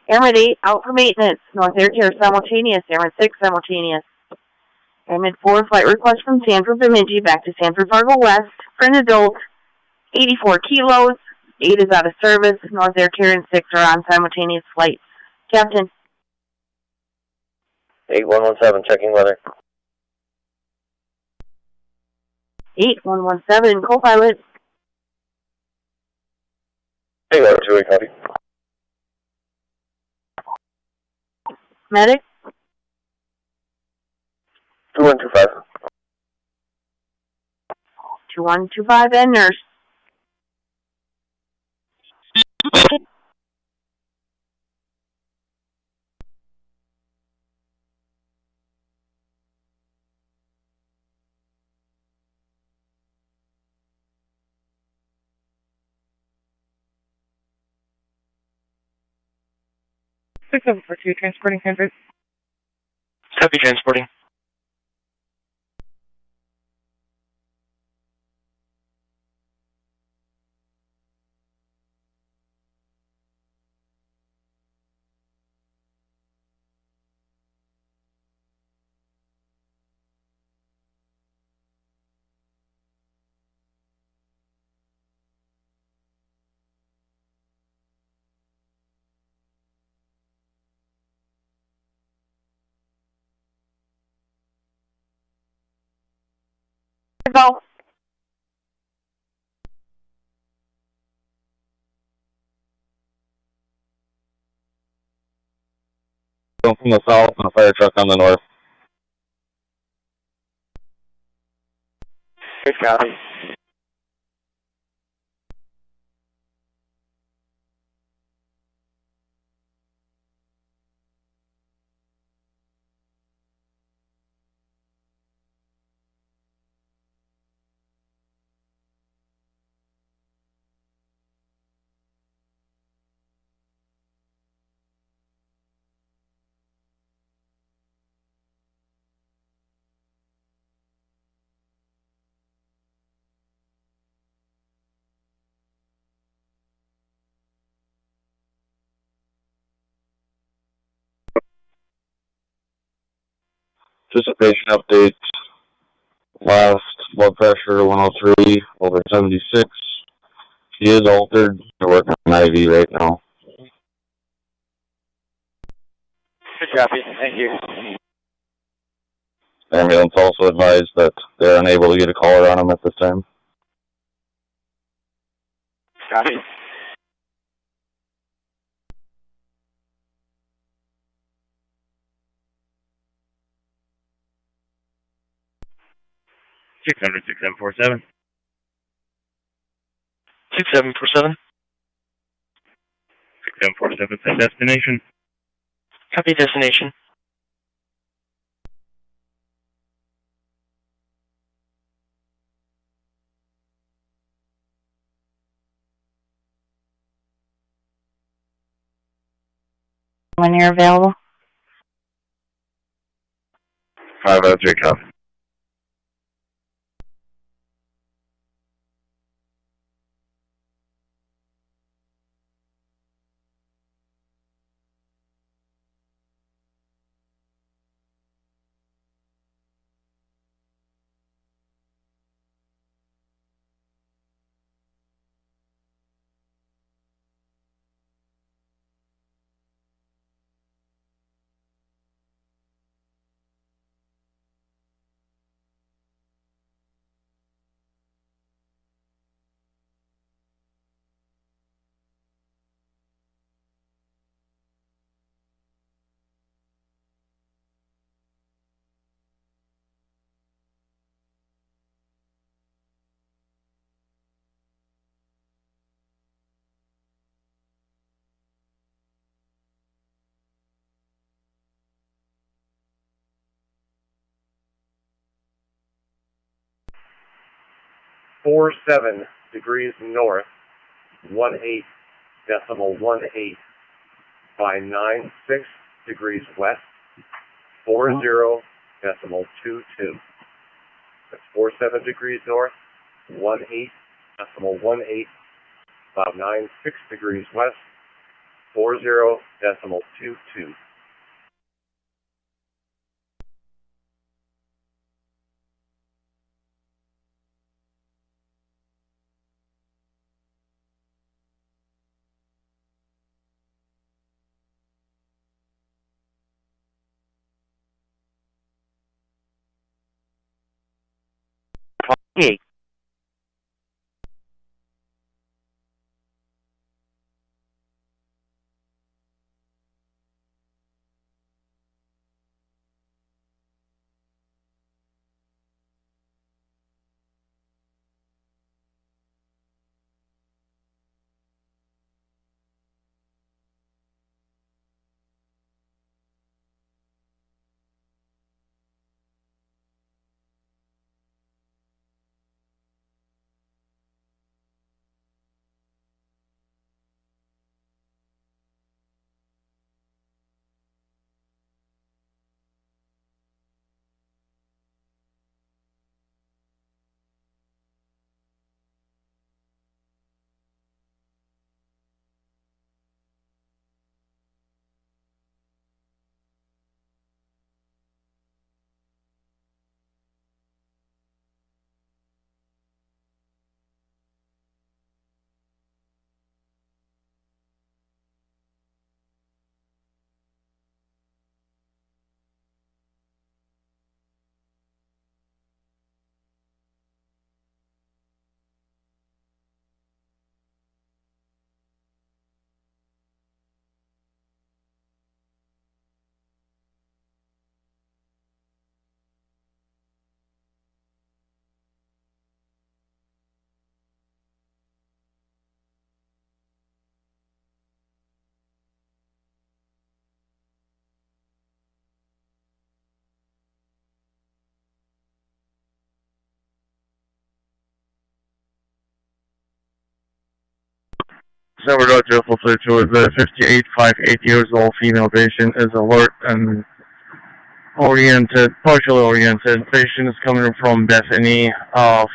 Airman 8, out for maintenance. North Air Care, simultaneous. Airman 6, simultaneous. Airman 4, flight request from Sanford Bemidji back to Sanford Fargo West, for an adult, 84 kilos. 8 is out of service. North Air Care and 6 are on simultaneous flight. Captain. 8117, checking weather. 8117, co-pilot. Hey, 28 copy. Medic. 2125. 2125, and nurse. Six seven four two, transporting Hendricks. Copy, transporting. Go. Going from the south and a fire truck on the north. Good copy. Participation updates. Last blood pressure 103 over 76. She is altered. They're working on IV right now. Good copy. Thank you. Ambulance also advised that they're unable to get a caller on them at this time. Copy. Six hundred 6747. 6747. 6747, set destination. Copy, destination. When you're available. 503, copy. Four 7 degrees north, 18.18 by 96 degrees west, 40.22. That's 47 degrees north, 18.18 about 96 degrees west, 40.22. Denver Dodge Alpha 32 with a 58, years old female patient is alert and partially oriented. Patient is coming from Bethany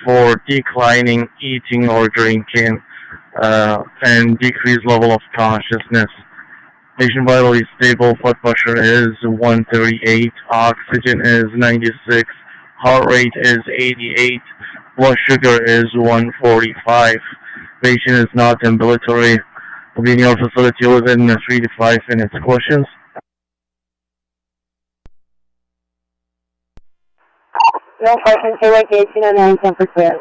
for declining eating or drinking and decreased level of consciousness. Patient vitally stable, blood pressure is 138, oxygen is 96, heart rate is 88, blood sugar is 145. Patient is not ambulatory. Will be in your facility within 3 to 5 minutes. Questions? No questions. Stay right there. 299 10 for clear.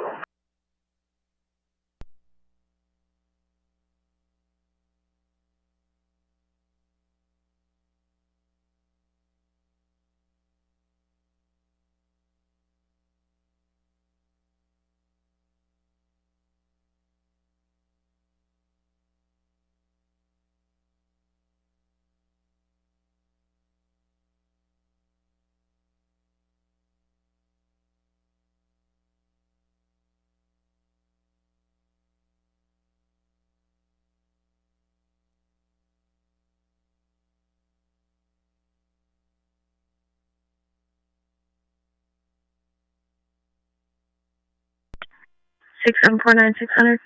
Six seven four nine 600.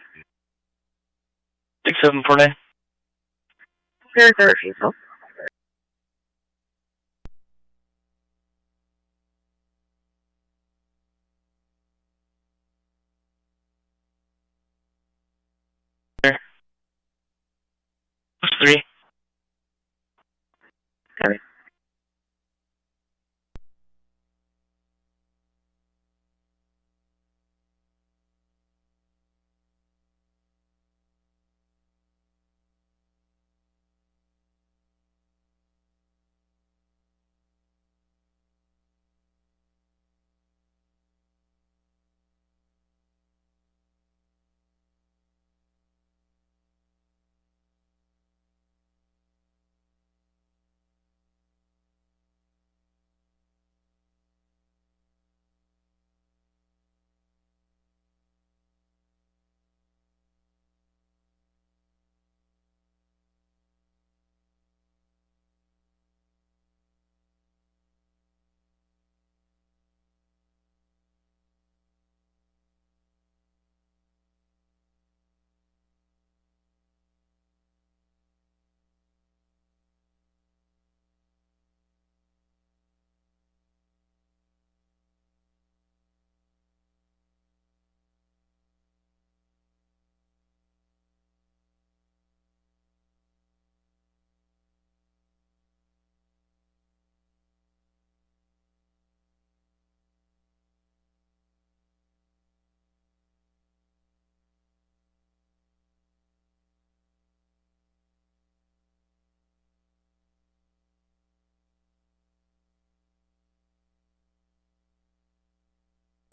6749. There's a refusal. Three. Got it.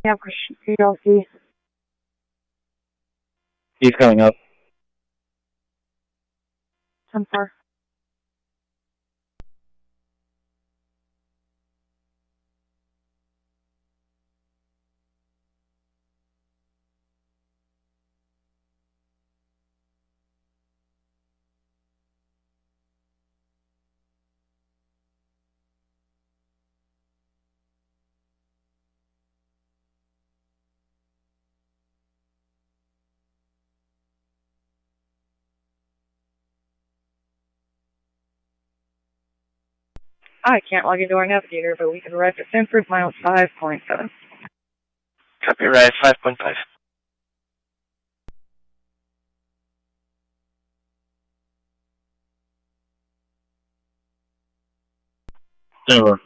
Yeah, question. PLC. He's coming up. 10-4. I can't log into our navigator, but we can arrive at Sanford, mile 5.7. Copy, right, 5.5. Denver.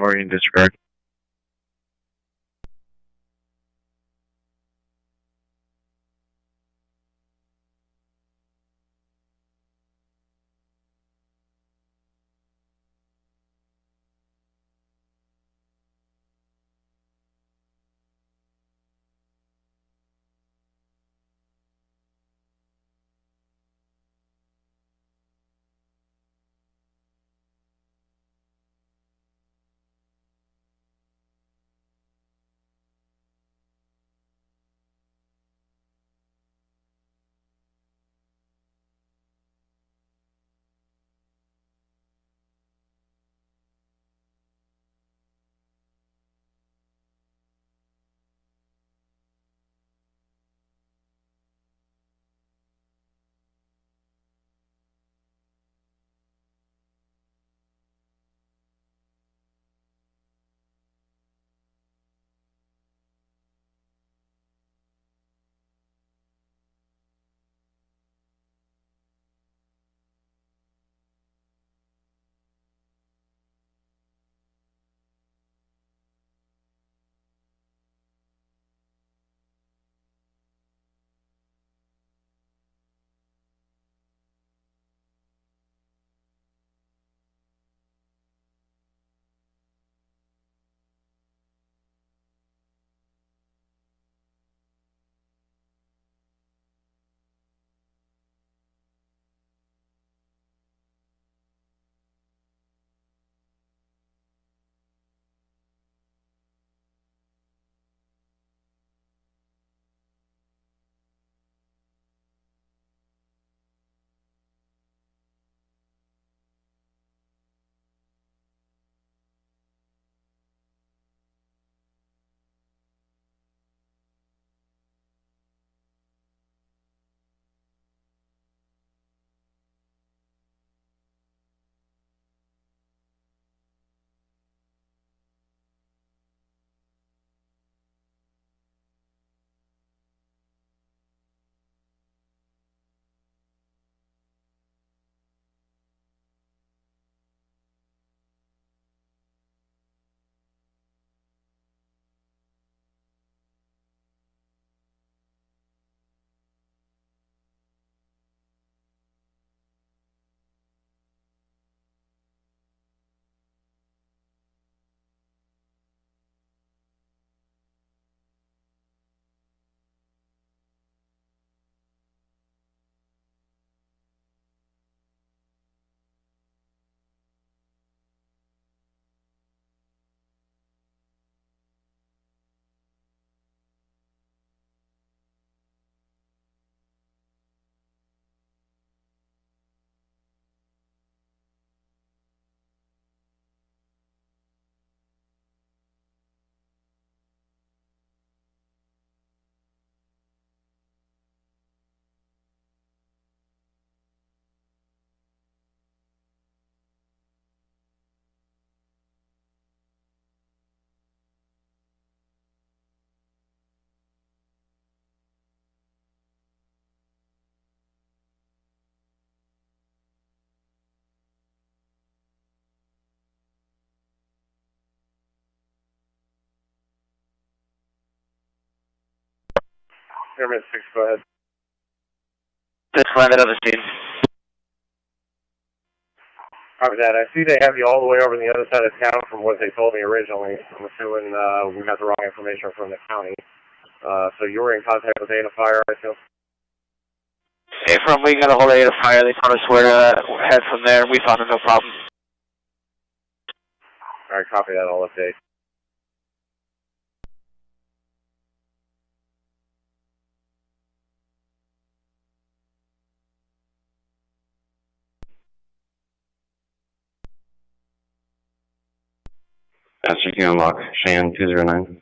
How are you in disregard? Pyramid 6, go ahead. 611 of the scene. Copy that. I see they have you all the way over on the other side of town from what they told me originally. I'm assuming we got the wrong information from the county. So you were in contact with Dana Fire, I assume? Hey, from we got a hold of the fire. They told us where to head from there. We found it, no problem. All right, copy that. I'll update. Master key unlock, Cheyenne 209.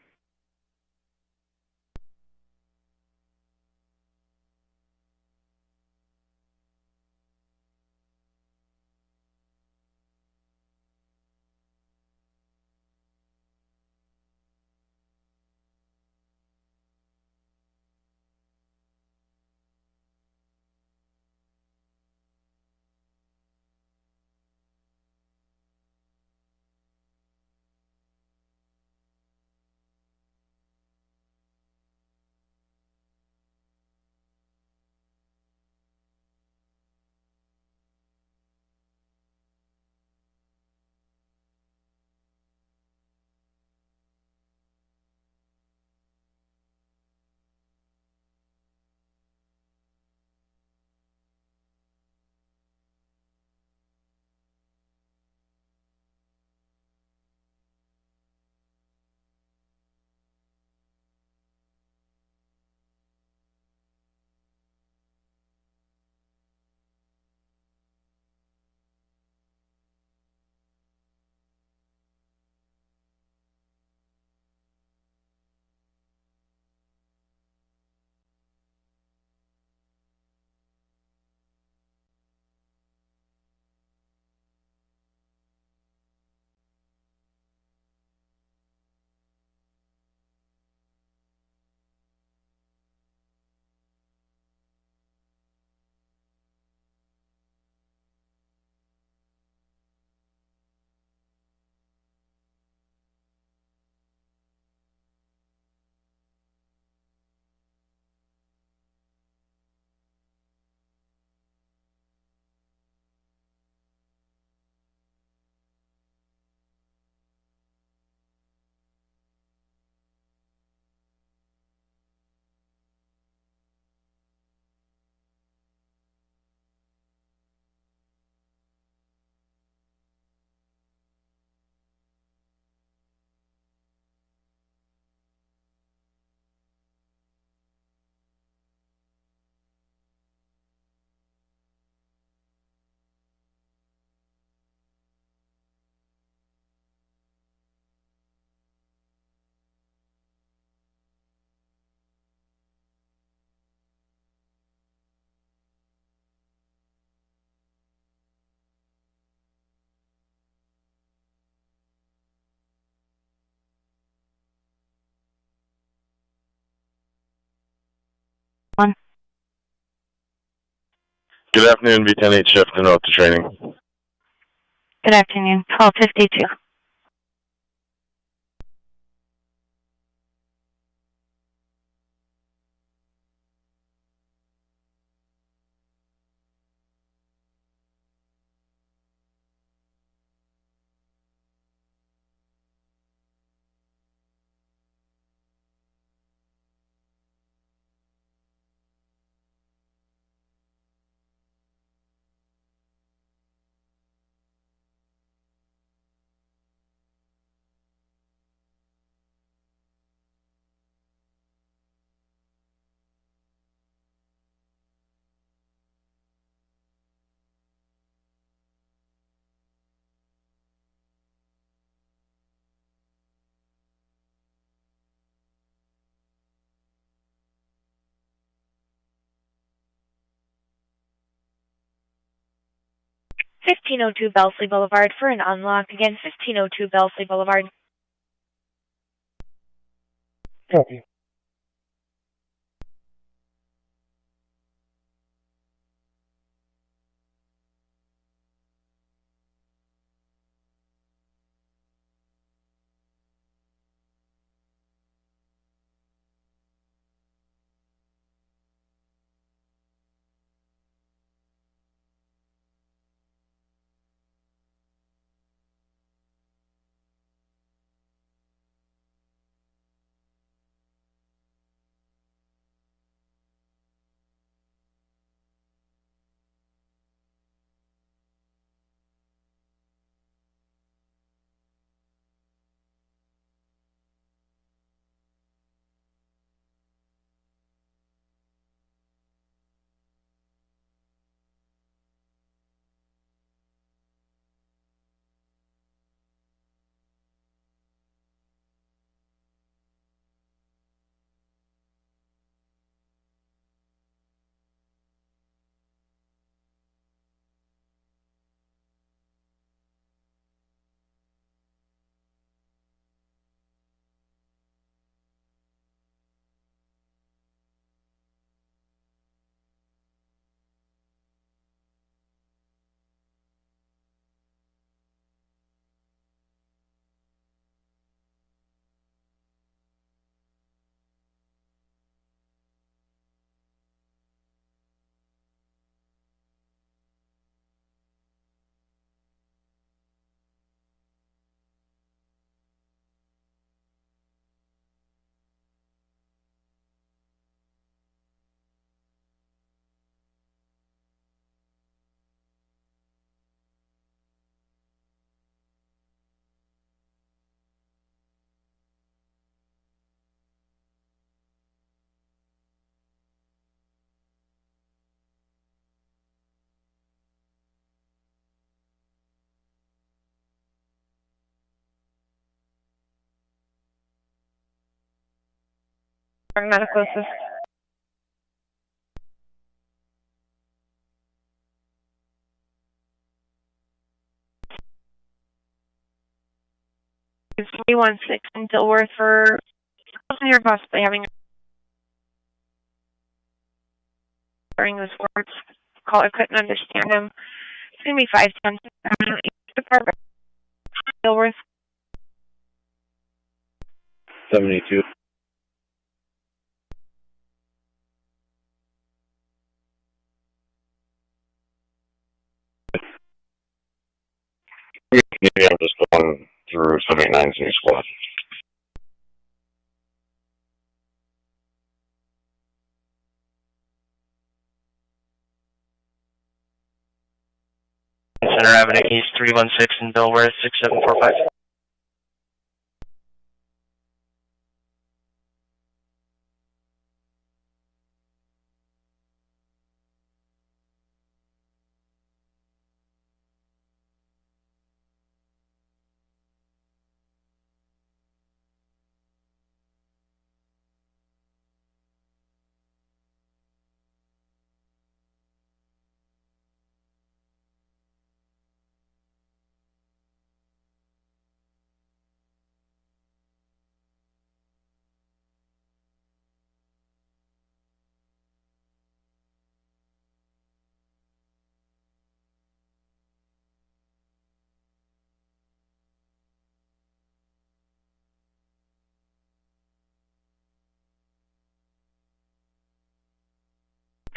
Good afternoon, V10-8 shift and out to training. Good afternoon, 1252. $1502 Belsley Boulevard for an unlock. Again, $1502 Belsley Boulevard. Copy. Medical assist. It's 316 in Dilworth for you're possibly having during this words call. I couldn't understand him. It's gonna be 510 department Dilworth. 72. Maybe I'm just going through 789's new squad. Center Avenue East, 316 in Dilworth, 6745.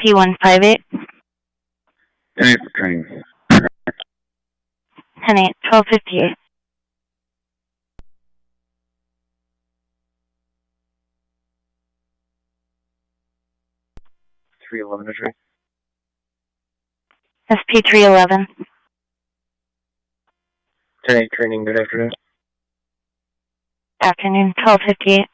P158. 10-8 for training. 10-8, 1258. 311 to tree. SP311. 10-8 training, good afternoon. Afternoon, 1258.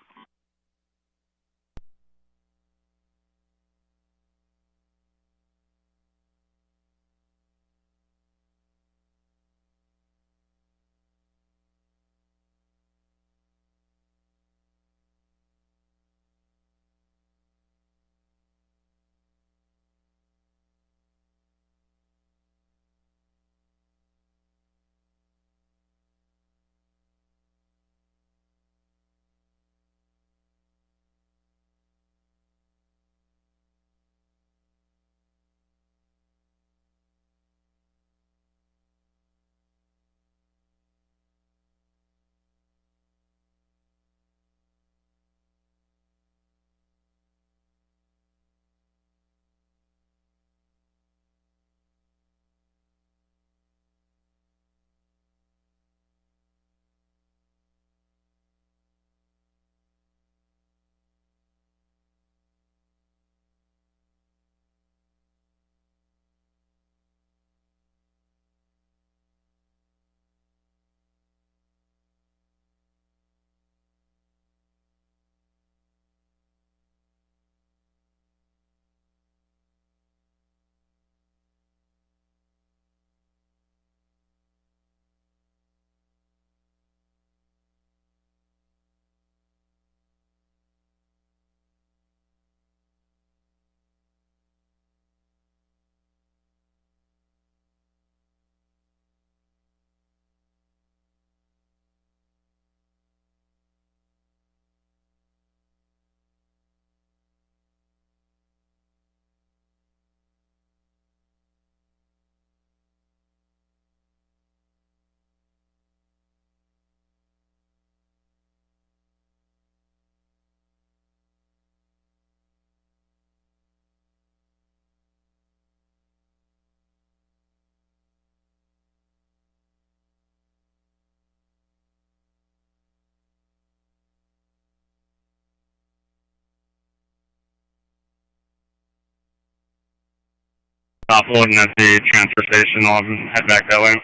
Offloading at the transfer station. I'll head back that way.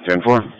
10-4.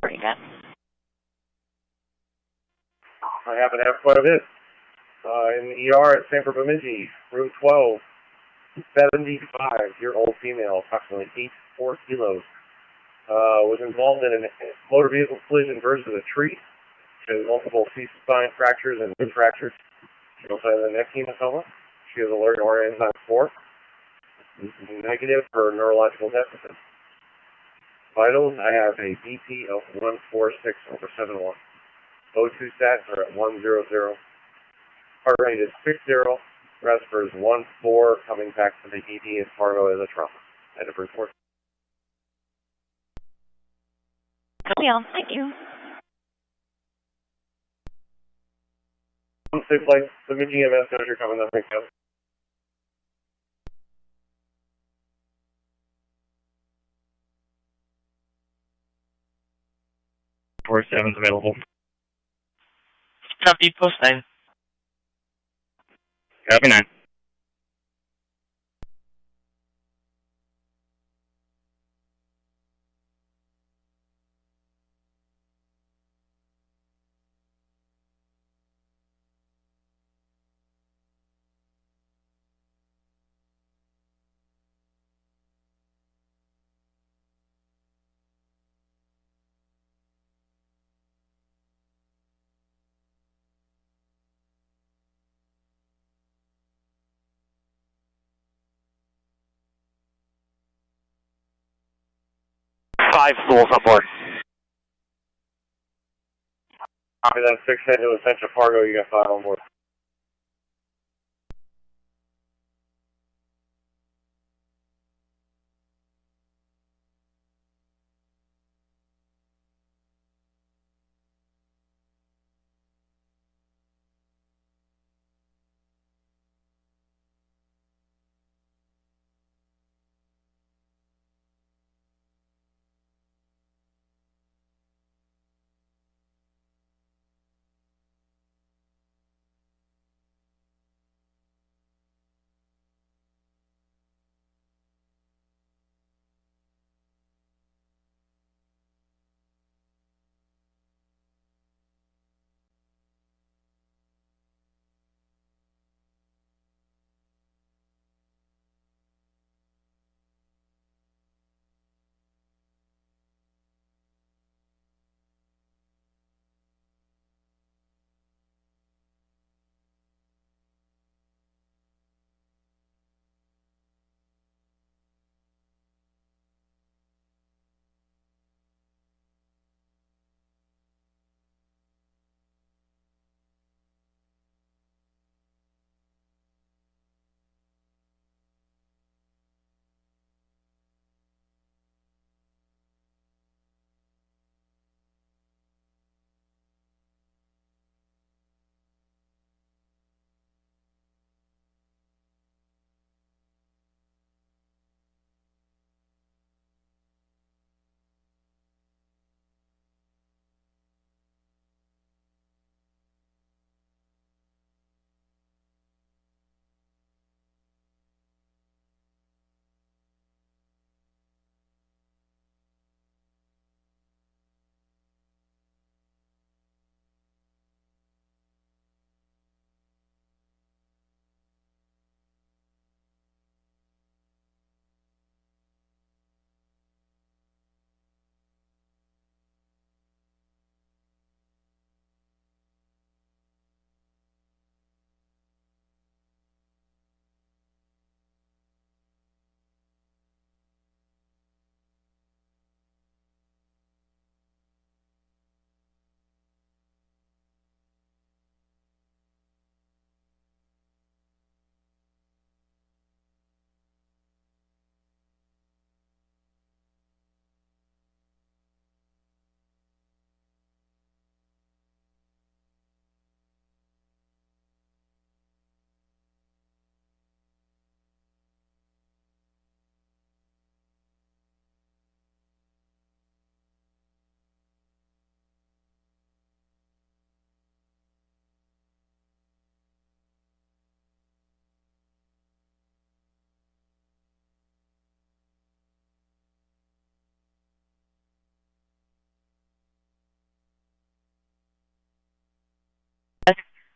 Pretty good. I happen to have quite a bit. In the ER at Sanford Bemidji, room 12, 75-year-old female, approximately 84 kilos, was involved in a motor vehicle collision versus a tree. She has multiple C-spine fractures and rib fractures. She also has a neck hematoma. She has alert or enzyme 4. Negative for neurological deficit. Vitals, I have a BP of 146/71. O2 stats are at 100. Heart rate is 60. Respir is 14. Coming back to the ED in Fargo as a trauma. End of report. Yeah, thank you. Safe flight. The EMS knows you're coming. That makes sense. Four seven's available. Copy, post 9. Copy 9. Five stools up board. Copy that. 6 to Essential Fargo. You got 5 on board.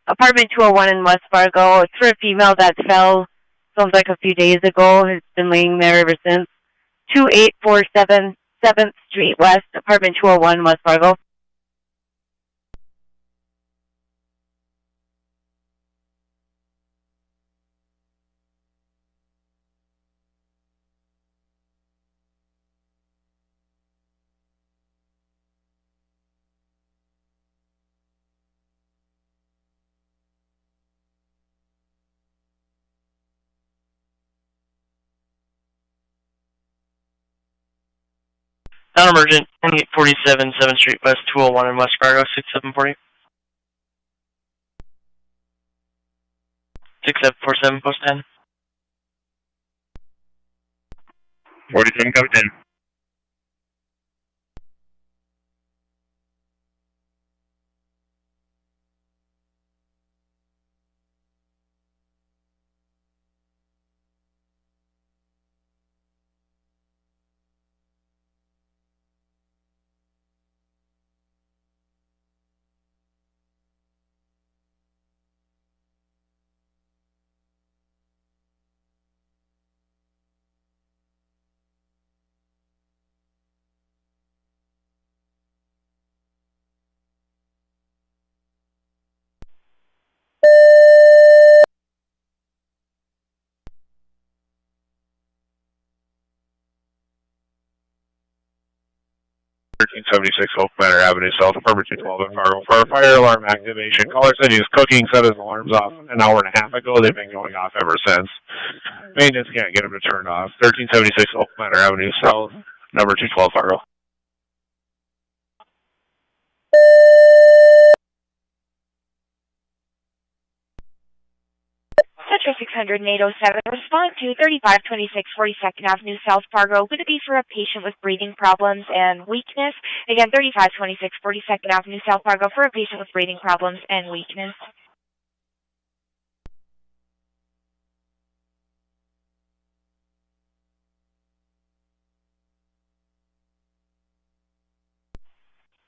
Apartment 201 in West Fargo. It's for a female that fell, sounds like a few days ago. It's been laying there ever since. 2847 7th Street West, apartment 201, West Fargo. Non-emergent, 2847 7th Street West, 201 in West Fargo, 6740. 6747, post 10. 47, copy 10. Oak Manor Avenue South, apartment 212 in Fargo. For fire alarm activation, caller said he was cooking, set his alarms off an hour and a half ago. They've been going off ever since. Maintenance can't get them to turn off. 1376 Oak Manor Avenue South, number 212 Fargo. Central 600 and 807, respond to 3526 42nd Avenue South Fargo. Would it be for a patient with breathing problems and weakness? Again, 3526 42nd Avenue South Fargo for a patient with breathing problems and weakness.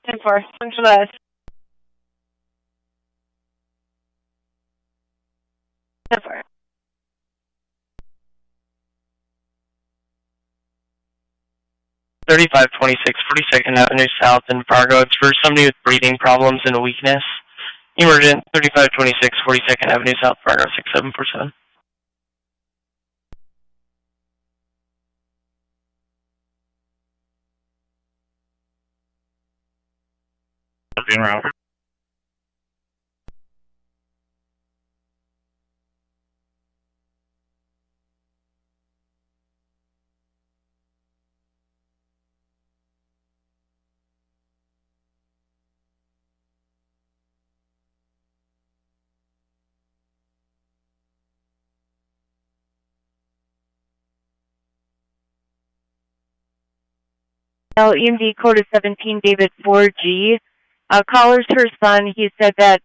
Ten four, Angeles. 10-4. Thirty-five 42nd Avenue South in Fargo. It's for somebody with breathing problems and weakness. Emergent, 3526 42nd Avenue South, Fargo, 6747. En route. EMD code is 17, David 4G. Caller's her son. He said that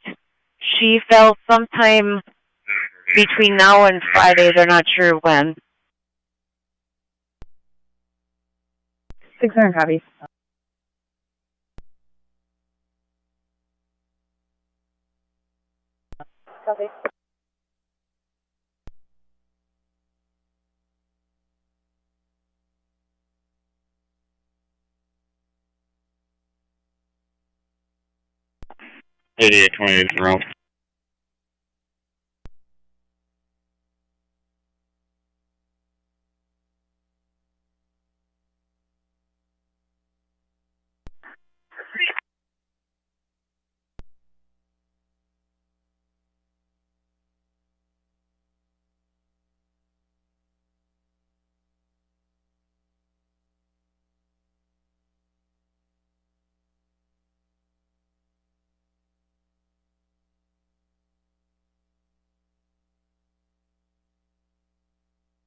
she fell sometime between now and Friday. They're not sure when. 600 copies. Copy. Eighty-eight 28 en route.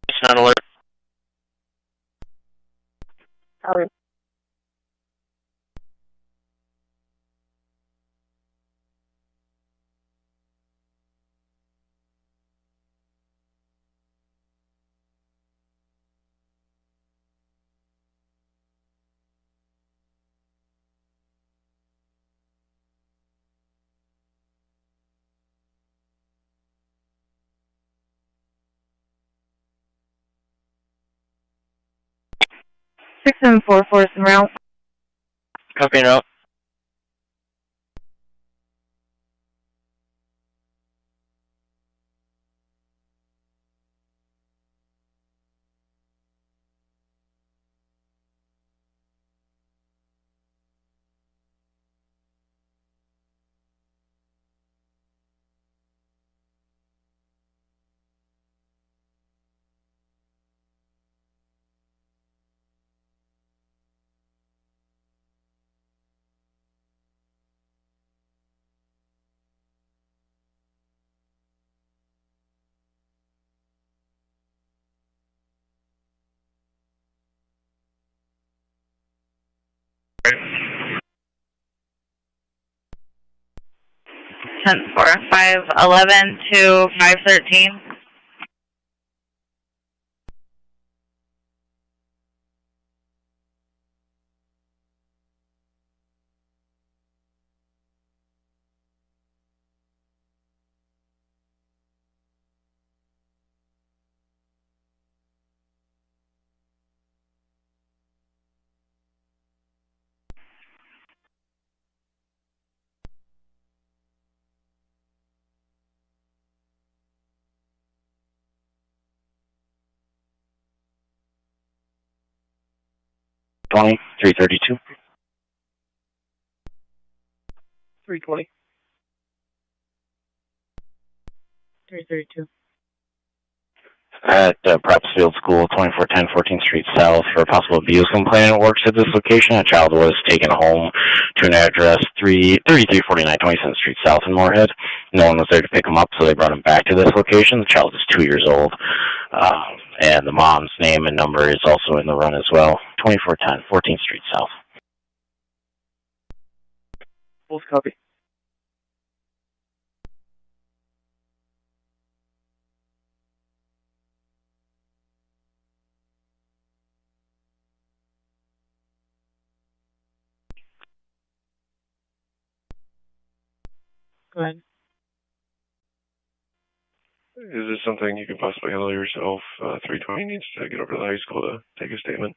It's not alert. Copy. Six 6744 is en route. Copy and out. 10-4, 511 to 513. $20, $332. 320. 332. At Preps Field School, 2410 14th Street South, for a possible abuse complainant works at this location. A child was taken home to an address 3349 27th Street South in Moorhead. No one was there to pick him up, so they brought him back to this location. The child is 2 years old, and the mom's name and number is also in the run as well. 2410 14th Street South. Both copy. Go ahead. Is this something you could possibly handle yourself? 320 needs to get over to the high school to take a statement.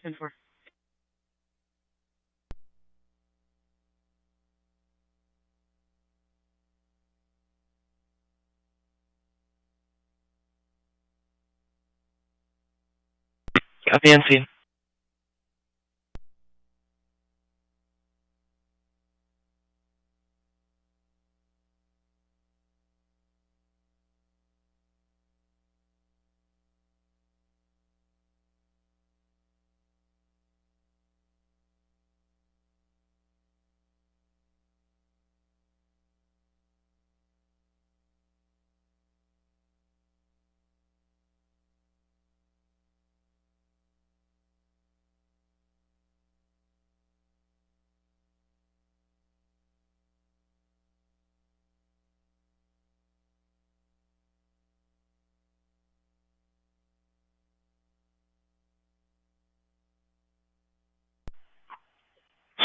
Ten four. Copy and scene.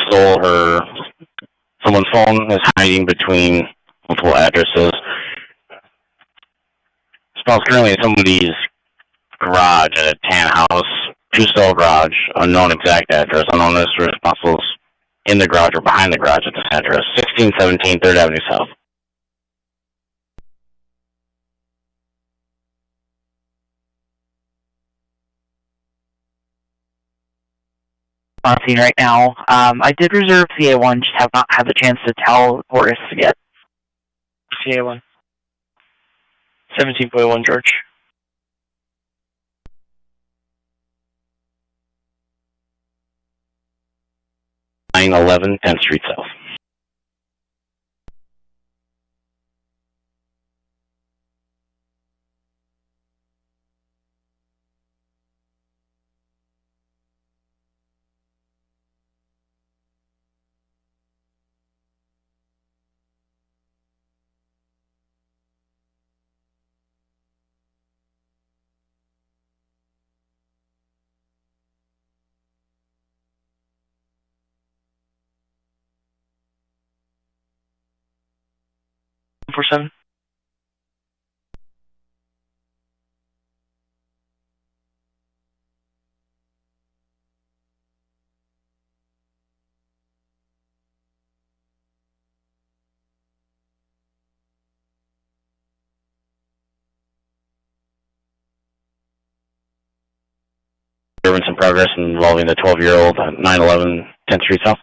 Stole her. Someone's phone is hiding between multiple addresses. Smells currently in somebody's garage at a tan house, two-stall garage, unknown exact address, unknown as responsibles in the garage or behind the garage at this address, 1617 3rd Avenue South. On scene right now. I did reserve CA1, just have not had the chance to tell Horace yet. CA1. 17.1 George. Nine 11 10th Street South. For 7. Disturbance in progress involving the 12-year-old at 911 10th Street South.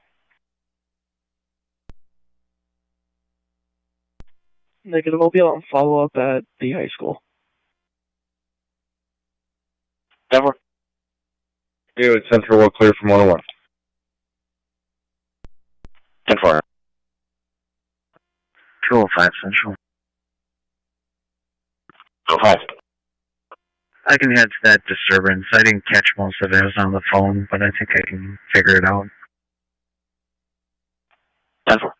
Negative. I'll be on follow-up at the high school. Denver. You at Central, all clear from 101. 10-4. 205 Central. 05. I can head to that disturbance. I didn't catch most of it. I was on the phone, but I think I can figure it out. 10-4.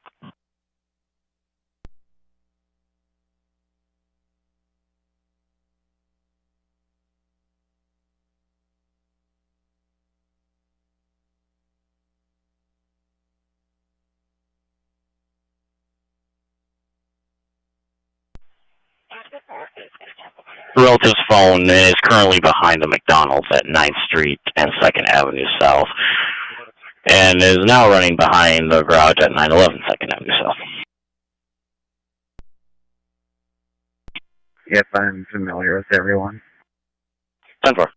The relative's phone is currently behind the McDonald's at 9th Street and 2nd Avenue South, and is now running behind the garage at 911 2nd Avenue South. Yep, I'm familiar with everyone. 10-4.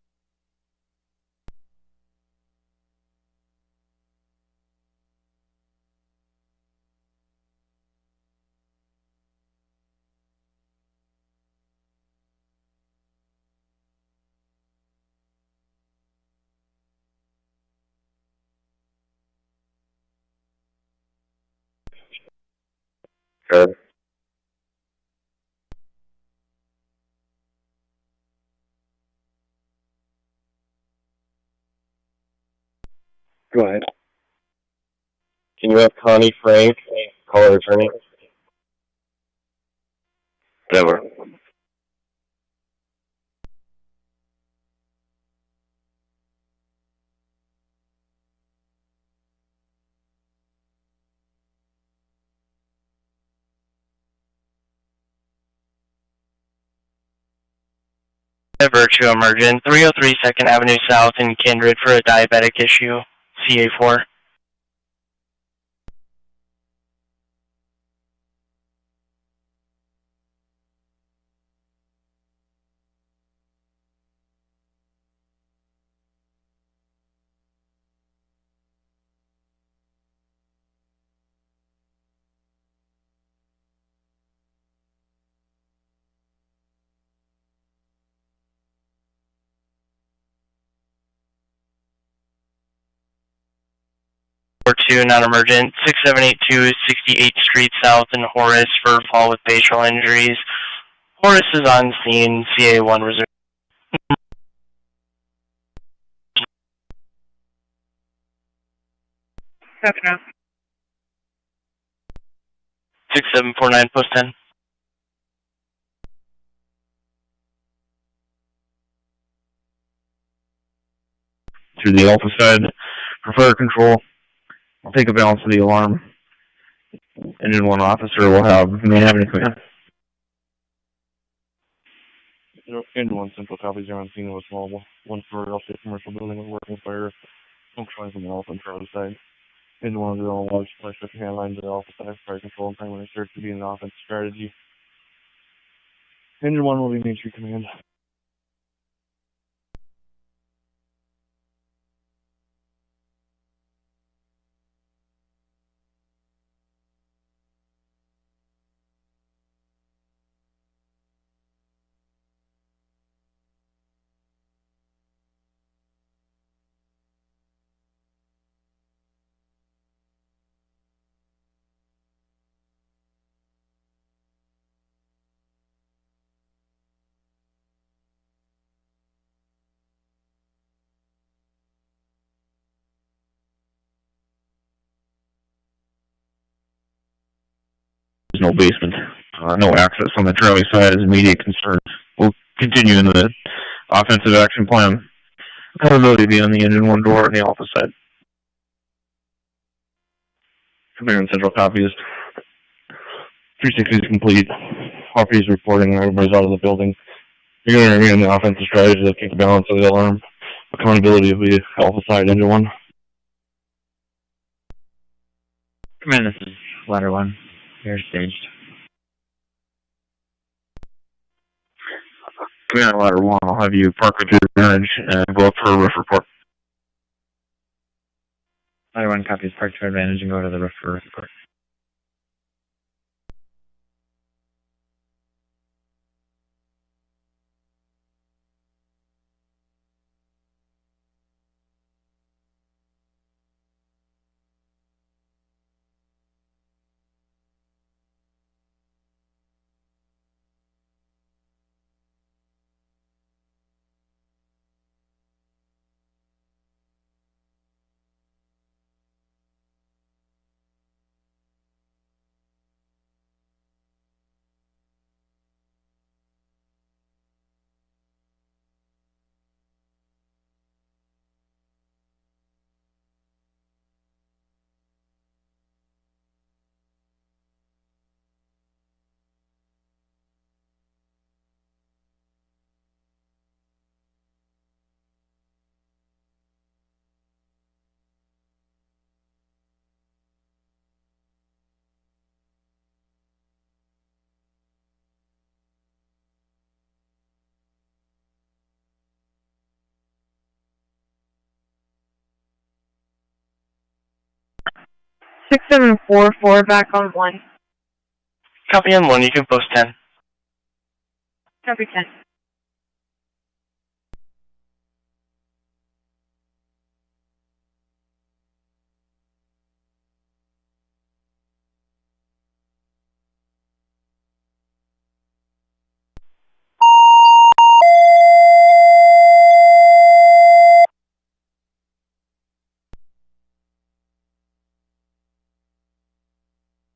Good. Go ahead. Can you have Connie Frank call her attorney? Denver. Virtue emergent, 303 2nd Avenue South in Kindred for a diabetic issue, CA4. Two non-emergent, 6782 68th Street South in Horace for fall with facial injuries. Horace is on scene, CA1 reserve. Copy now. 6749 post 10. Through the alpha side, for fire control, I'll take a balance of the alarm. Engine 1 officer will have main avenue command. Engine 1 central copies are on scene with small one for upstate commercial building with working fire. Functioning from the alpha and Charlie side. Engine 1 is on a large supply shipping hand line to the alpha side. Fire control and primary search to be an offensive strategy. Engine 1 will be main street command. There's no basement, no access on the Charlie side is immediate concern. We'll continue in the offensive action plan. Accountability be on the engine 1 door and the alpha side. Command central copies. 360 is complete. Coffee is reporting. Everybody's out of the building. You're going to remain the offensive strategy to keep the balance of the alarm. Accountability will be alpha side engine 1. Command, this is ladder 1. You're staged. Command ladder 1, I'll have you park with your advantage and go up for a roof report. Ladder 1 copies park to advantage and go to the roof for a roof report. 16SEP2024 back on 1. Copy on 1, you can post 10. Copy 10.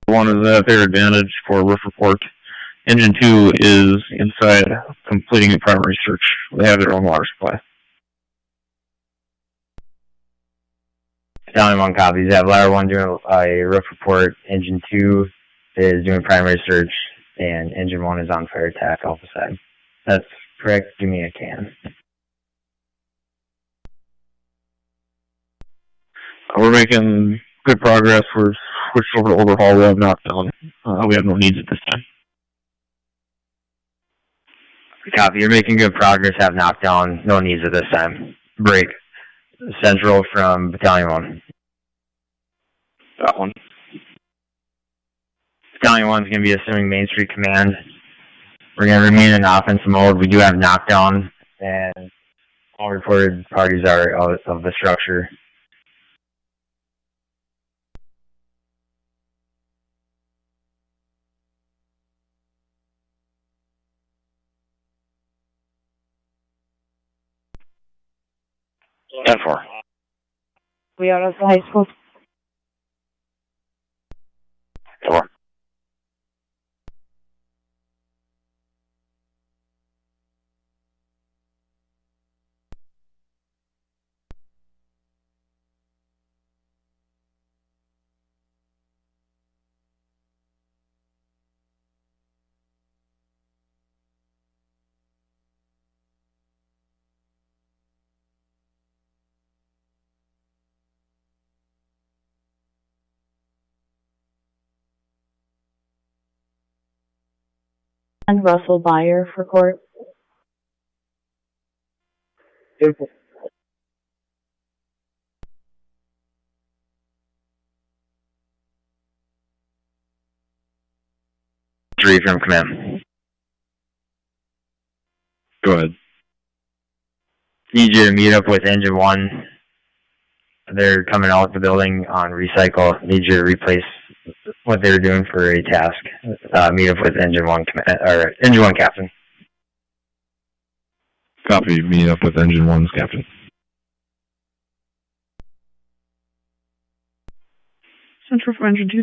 One is at their advantage for roof report. Engine 2 is inside completing a primary search. They have their own water supply. Battalion 1 copies. Have Ladder 1 doing a roof report. Engine 2 is doing primary search, and Engine 1 is on fire attack Alpha side. That's correct. Give me a can. We're making good progress. We're switched over to overhaul. We have knockdown. We have no needs at this time. Copy. You're making good progress. Have knockdown. No needs at this time. Break. Central from Battalion 1. That one. Battalion 1 is going to be assuming Main Street Command. We're going to remain in offensive mode. We do have knockdown, and all reported parties are out of the structure. Ten four. We are at the high school. 4. And Russell Byer for court. 3 from command. Go ahead. Need you to meet up with Engine 1. They're coming out of the building on recycle. Need you to replace what they were doing for a task. Meet up with Engine 1 or Engine 1 captain. Copy. Meet up with Engine 1's captain. Central for Engine 2.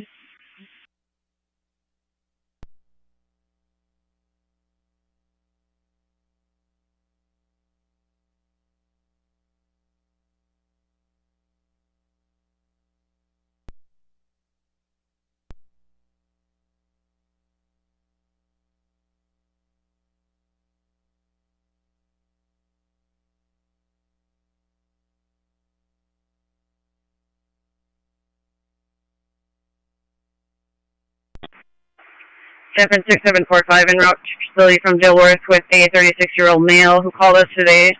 Stefan 6745 en route to facility from Dilworth with a 36-year-old male who called us today.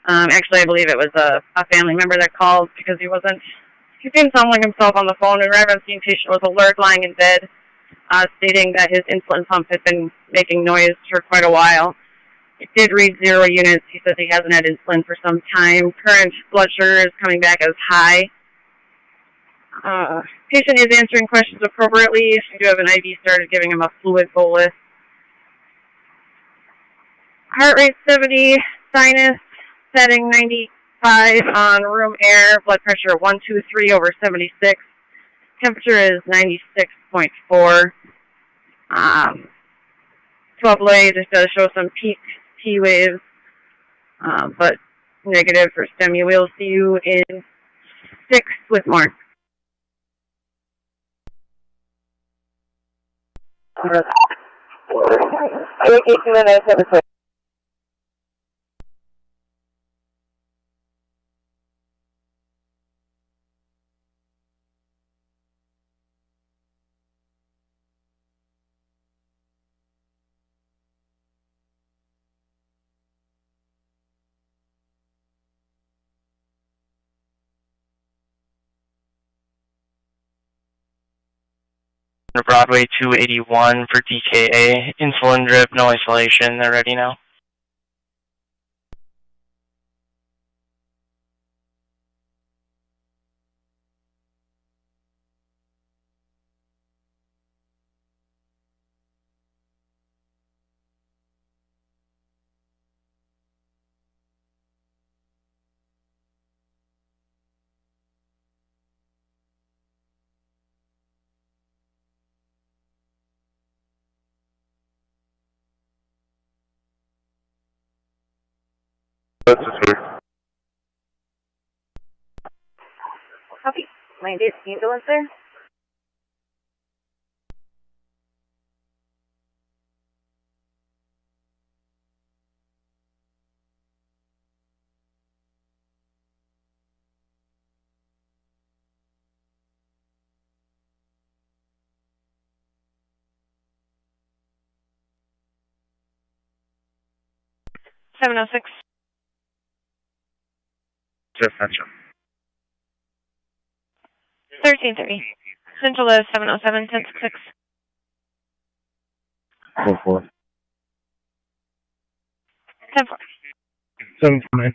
Actually, I believe it was a family member that called because he didn't sound like himself on the phone. We arrived on scene, patient was alert, lying in bed, stating that his insulin pump had been making noise for quite a while. It did read 0 units. He says he hasn't had insulin for some time. Current blood sugar is coming back as high. Patient is answering questions appropriately. We do have an IV started, giving him a fluid bolus. Heart rate 70, sinus setting 95 on room air, blood pressure 123 over 76. Temperature is 96.4. 12 lay just does show some peak T waves, but negative for STEMI. We'll see you in 6 with more. Broadway 281 for DKA. Insulin drip, no isolation. They're ready now. Copy. Landed ambulance there. $706. Just Central. 1330. Central is 707, 1066. 4-4. 10-4. 7-9.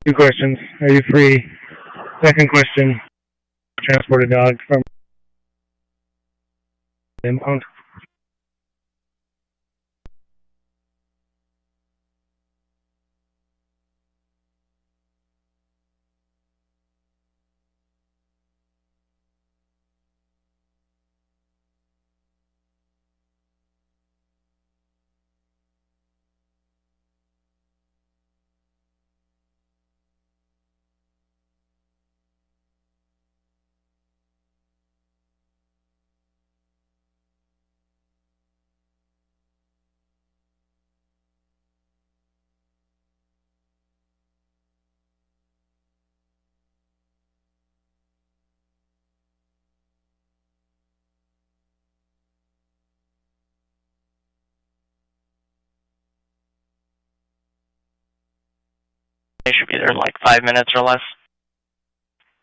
Two questions. Are you free? Second question. Transport a dog from impound. They should be there in like 5 minutes or less.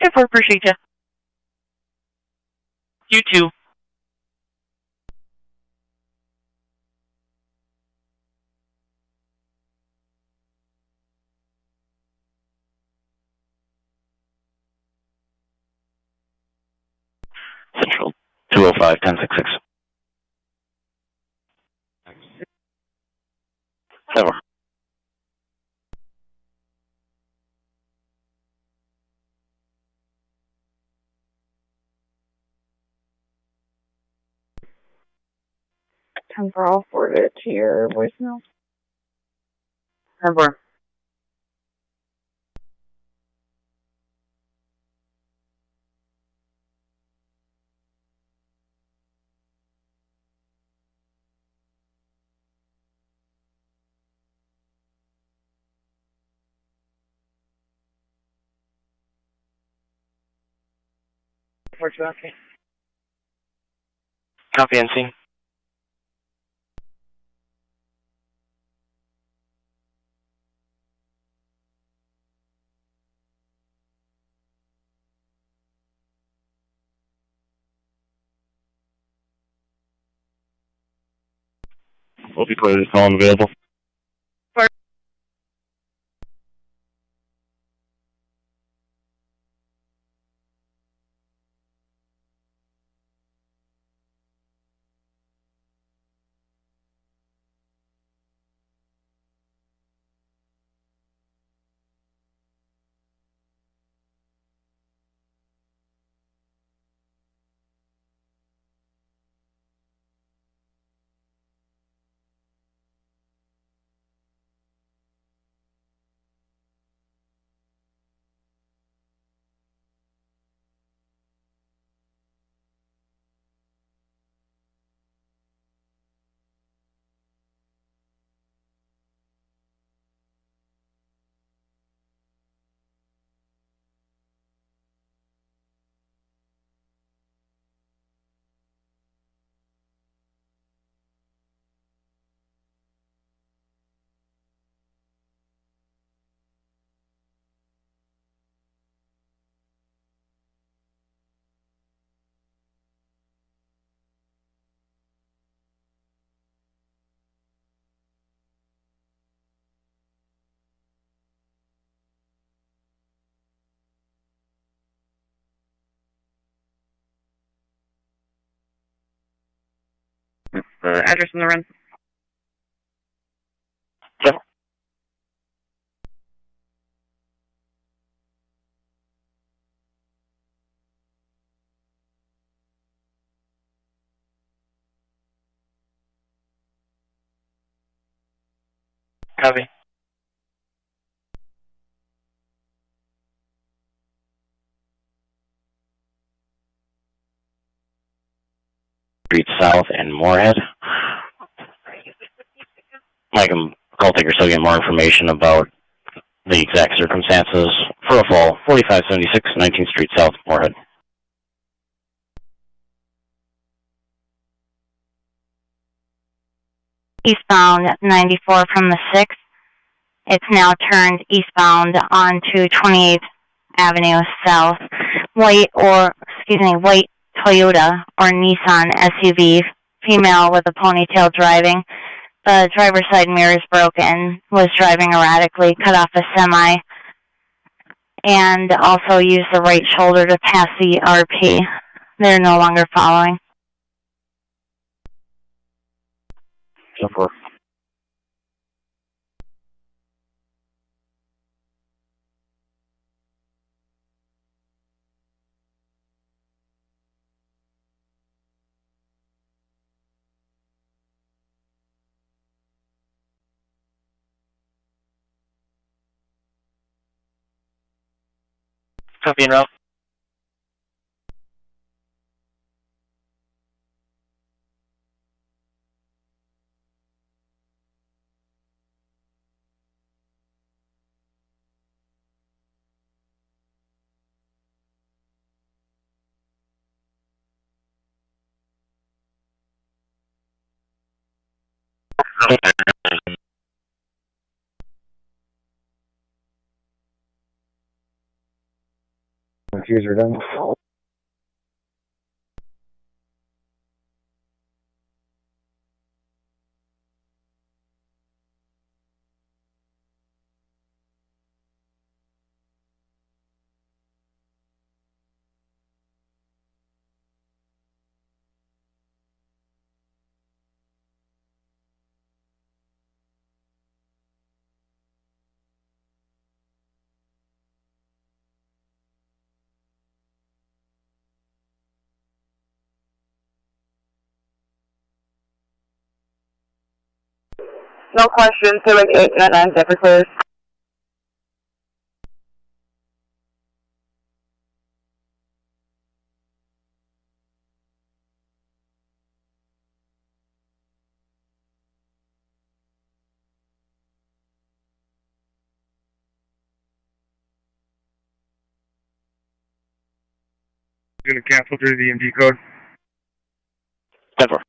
10-4, appreciate you. You too. Central 205, 1066. 7. I'll forward it to your voicemail. 10-4. Okay. Copy and scene. Hope you play this call available. the address on the run. Copy. Street South and Moorhead. I can call taker still get more information about the exact circumstances for a fall 4576 19th Street South, Moorhead. Eastbound 94 from the 6th. It's now turned eastbound onto 28th Avenue South. White Toyota or Nissan SUV, female with a ponytail driving. The driver's side mirror is broken, was driving erratically, cut off a semi, and also used the right shoulder to pass the RP. They're no longer following. Super. Copy and route. User done. No question, Civic 899, Zephyr clears. Going to cancel through the EMD code. 10-4.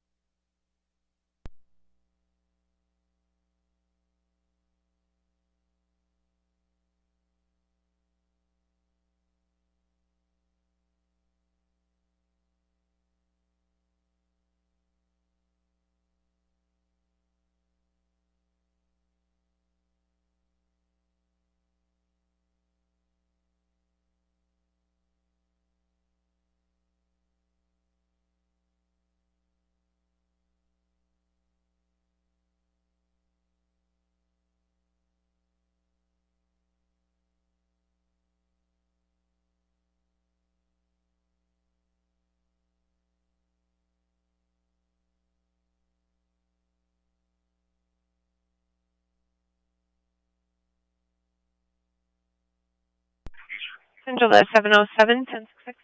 Central 707, 1066.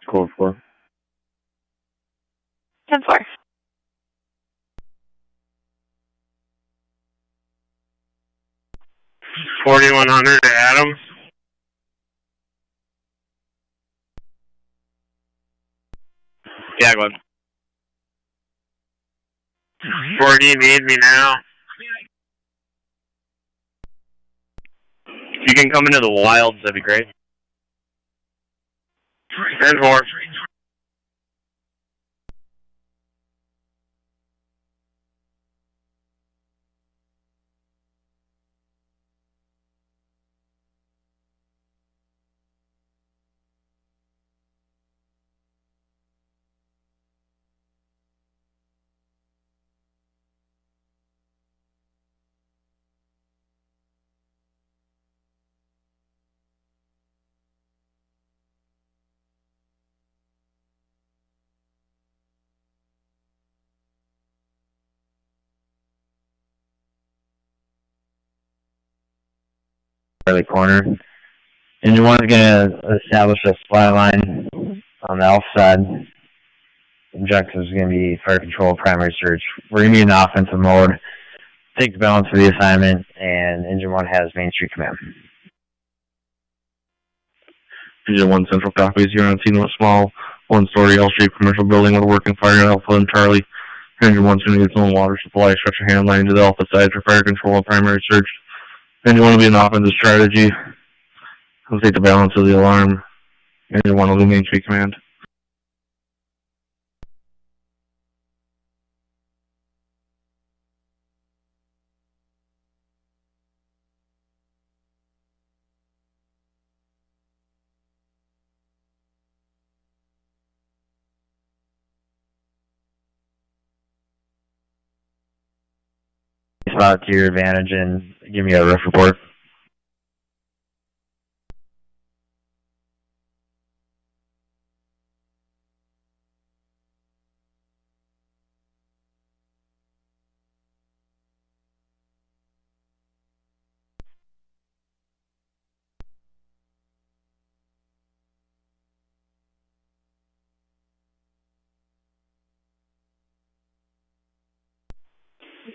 Code 4. 10-4. $4,100 to Adams. Yeah, go ahead. Where do you need me now? If you can come into the wilds, that'd be great. 10-4. Charlie corner. Engine 1 is going to establish a supply line on the alpha side. Objective is going to be fire control, primary search. We're going to be in offensive mode. Take the balance for the assignment, and Engine 1 has Main Street Command. Engine 1 Central copies. You're on scene of a small one-story L-shaped commercial building with a working fire at Alpha and Charlie. Engine 1's going to need its own water supply, structure hand line to the Alpha side for fire control and primary search. Engine 1 will be an offensive strategy. We'll take the balance of the alarm. Engine 1 will be Main Street Command. Spot to your advantage and give me a roof report.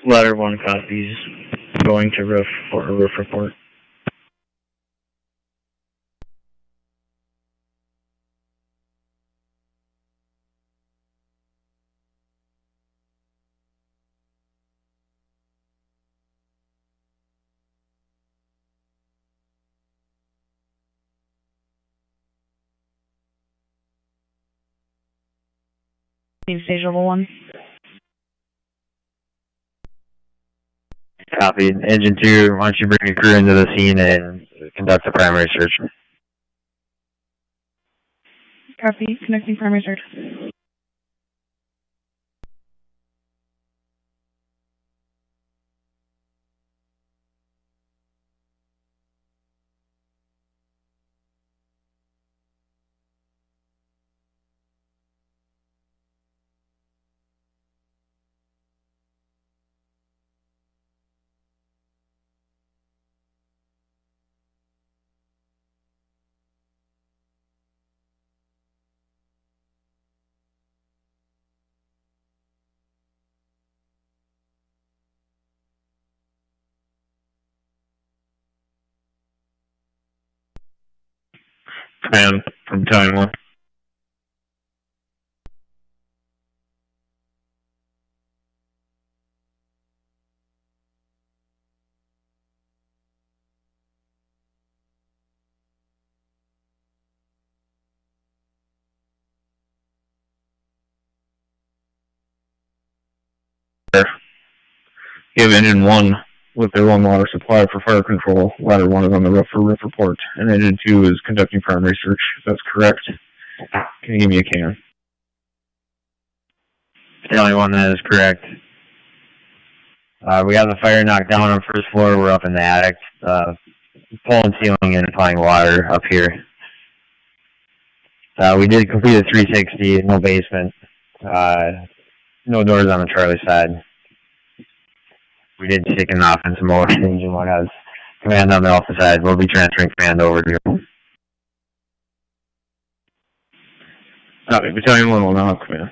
Ladder 1 copies. Going to roof for a roof report. Stage level 1. Copy. Engine 2, why don't you bring your crew into the scene and conduct a primary search. Copy. Connecting primary search. Command from Battalion 1. Give Engine 1 with their own water supply for fire control. Ladder 1 is on the roof for roof report. And Engine 2 is conducting primary search. If that's correct, can you give me a can? Battalion 1, that is correct. We have the fire knocked down on the first floor. We're up in the attic, pulling, sealing, and applying water up here. We did complete a 360, no basement, no doors on the Charlie side. We did take an offensive mode. Engine 1 has command on the Alpha side. We'll be transferring command over to you. Copy. Battalion 1 will now have command.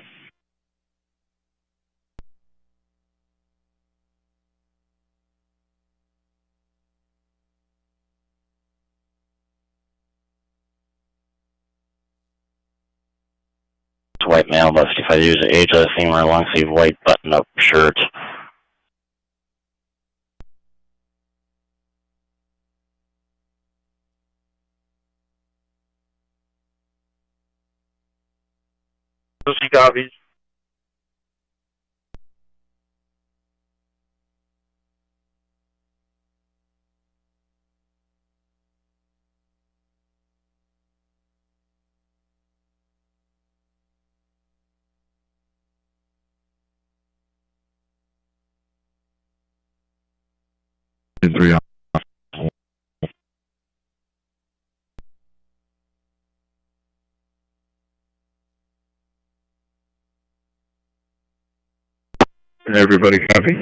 White male, about 55 years of age, seeing my long sleeve white button up shirt. Lucy copies. Three off. Everybody copy?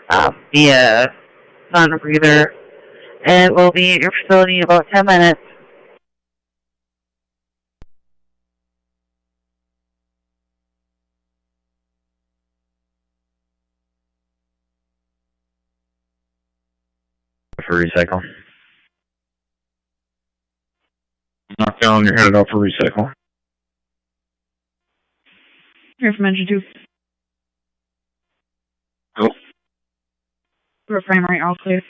via non-breather, and will be at your facility in about 10 minutes. For recycle. Knock down, you're headed out for recycle. Here from engine 2. Go. For primary, all clear.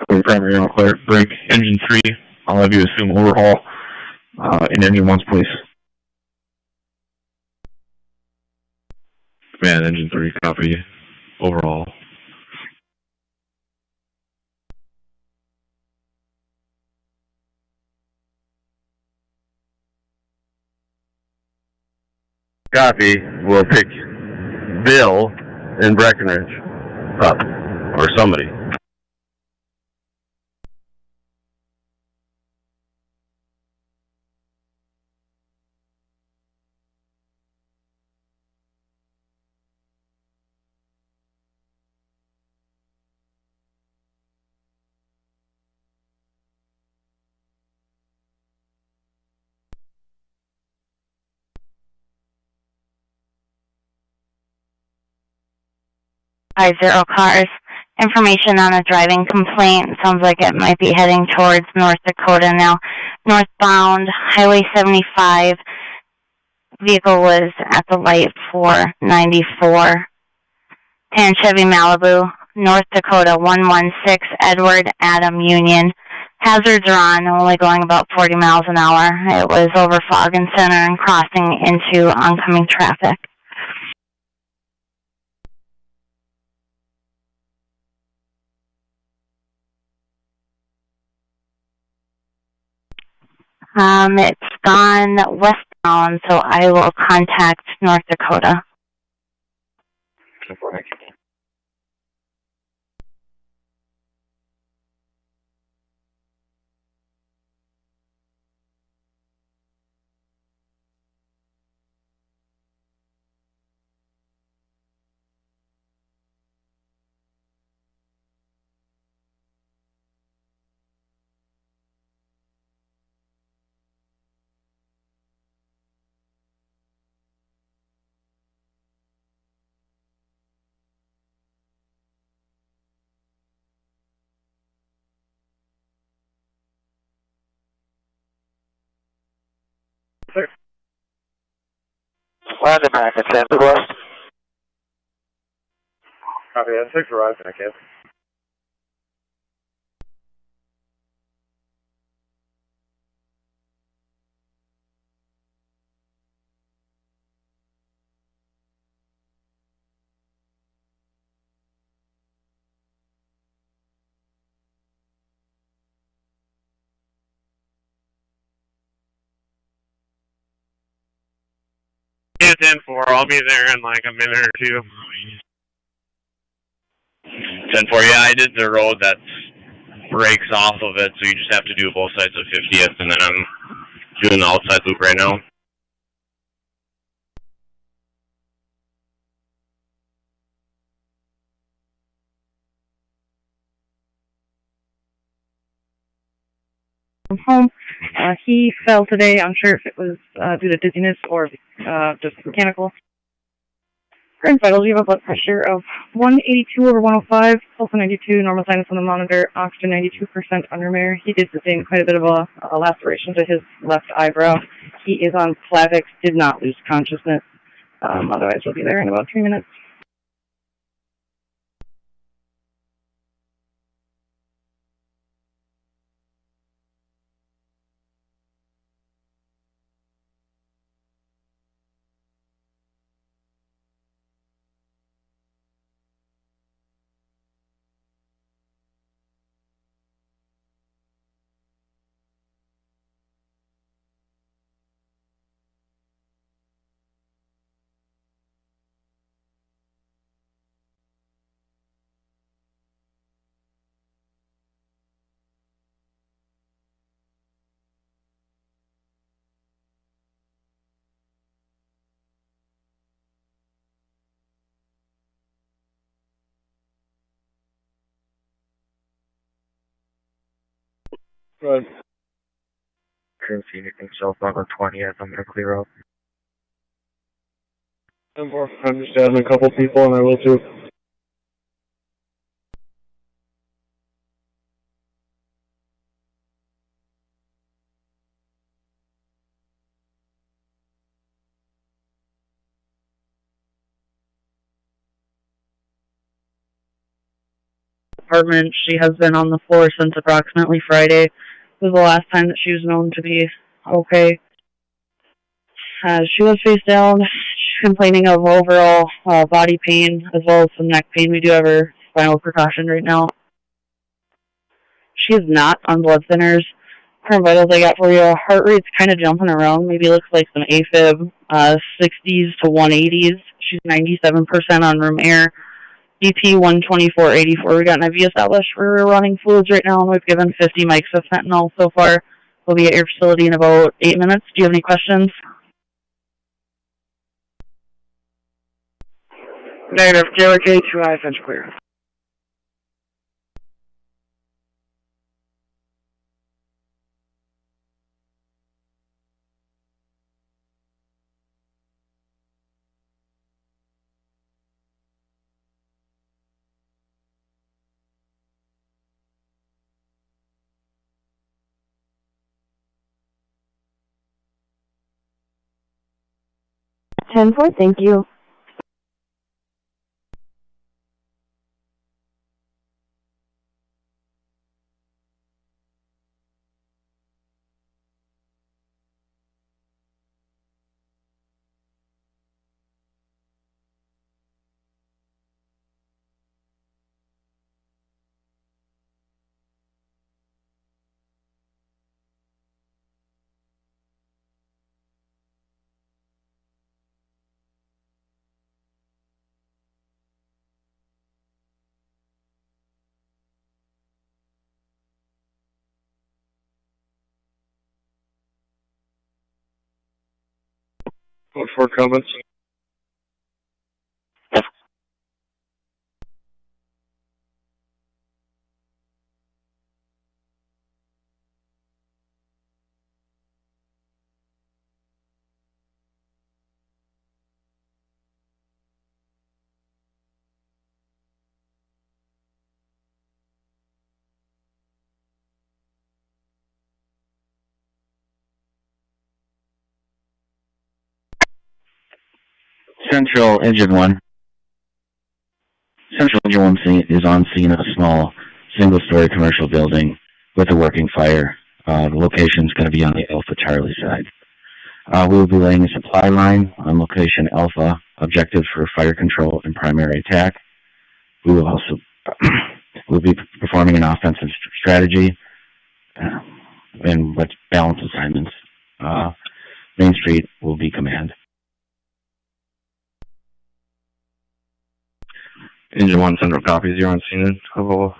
Primary all clear. Break. Engine 3. I'll have you assume overhaul in engine 1's place. Command, engine 3, copy. Overhaul. Copy. We'll pick Bill in Breckenridge up, or somebody. Zero cars. Information on a driving complaint. Sounds like it might be heading towards North Dakota now. Northbound, Highway 75. Vehicle was at the light for 94. Tan Chevy Malibu, North Dakota 116, Edward Adam Union. Hazards are on, only going about 40 miles an hour. It was over Fog and Center and crossing into oncoming traffic. It's gone westbound, so I will contact North Dakota. Sir. Landing back at 10 West. Copy that. 6 arrives in a case. Yeah, 10-4. I'll be there in like a minute or two. 10-4, yeah, I did the road that breaks off of it, so you just have to do both sides of 50th, and then I'm doing the outside loop right now. From home. He fell today. I'm sure if it was due to dizziness or just mechanical. Current vitals, you have a blood pressure of 182 over 105, pulse 92, normal sinus on the monitor, oxygen 92% under mirror. He did sustain quite a bit of a laceration to his left eyebrow. He is on Plavix, did not lose consciousness. Otherwise, he'll be there in about 3 minutes. Go ahead. Couldn't see anything southbound on 20th. I'm going to clear up. 10-4. I'm just adding a couple people, and I will too. Apartment. She has been on the floor since approximately Friday. It was the last time that she was known to be okay. She was face down. She's complaining of overall body pain as well as some neck pain. We do have her spinal percussion right now. She is not on blood thinners. Her vitals I got for you. Heart rate's kind of jumping around. Maybe looks like some AFib, 60s to 180s. She's 97% on room air. BP 124.84. We got an IV established for running fluids right now, and we've given 50 mics of fentanyl so far. We'll be at your facility in about 8 minutes. Do you have any questions? Negative. JLK 2 high, fence clear. Ten four. Thank you. Code 4 comments. Central Engine 1. Central Engine 1 is on scene of a small single-story commercial building with a working fire. The location is going to be on the Alpha Charlie side. We will be laying a supply line on location Alpha, objective for fire control and primary attack. We will also we'll be performing an offensive strategy and with balance assignments. Main Street will be command. Engine 1 Central copies. You're on scene of a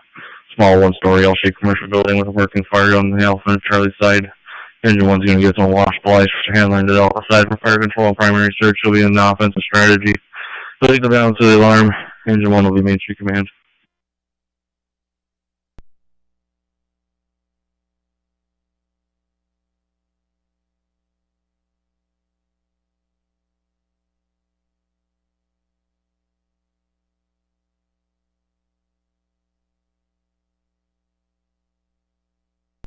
small one-story L-shaped commercial building with a working fire on the Alpha and Charlie side. Engine 1's going to get some washable ice for handling to the Alpha side for fire control and primary search. Will be in the offensive strategy. Take the balance of the alarm. Engine 1 will be Main Street command.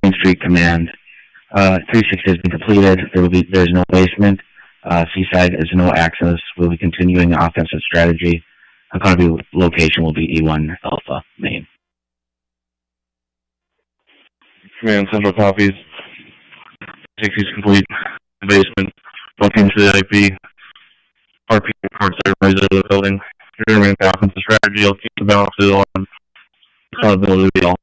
Main Street command. 360 has been completed. There's no basement. Seaside is no access. We'll be continuing the offensive strategy. Accountable location will be E1 Alpha Main. Command Central copies. 60 is complete. Basement. Looking to the IP. RP reports everybody's out of the building. You're going to make the offensive strategy. I'll keep the balance of the alarm. Accountability will be all.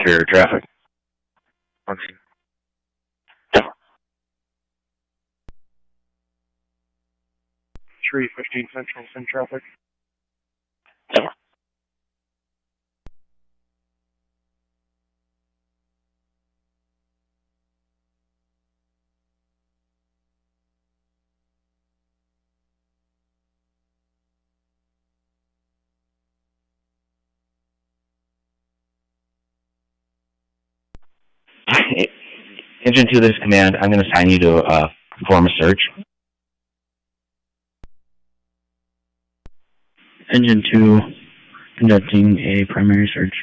Clear traffic. 315 Central, in traffic. Engine 2, this is command. I'm going to assign you to perform a search. Engine 2, conducting a primary search.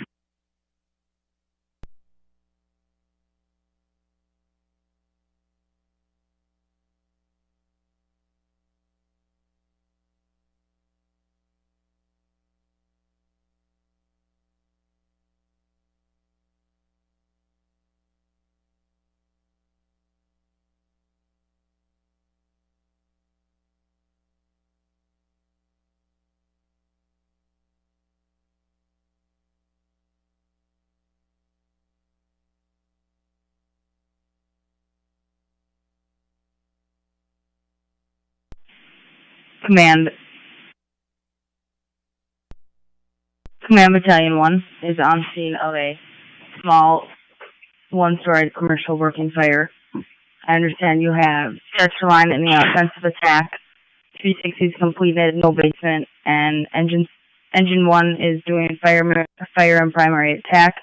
Command Battalion 1 is on scene of a small one-story commercial working fire. I understand you have stretched the line in the offensive attack. 360 is completed, no basement, and engine 1 is doing fire and primary attack.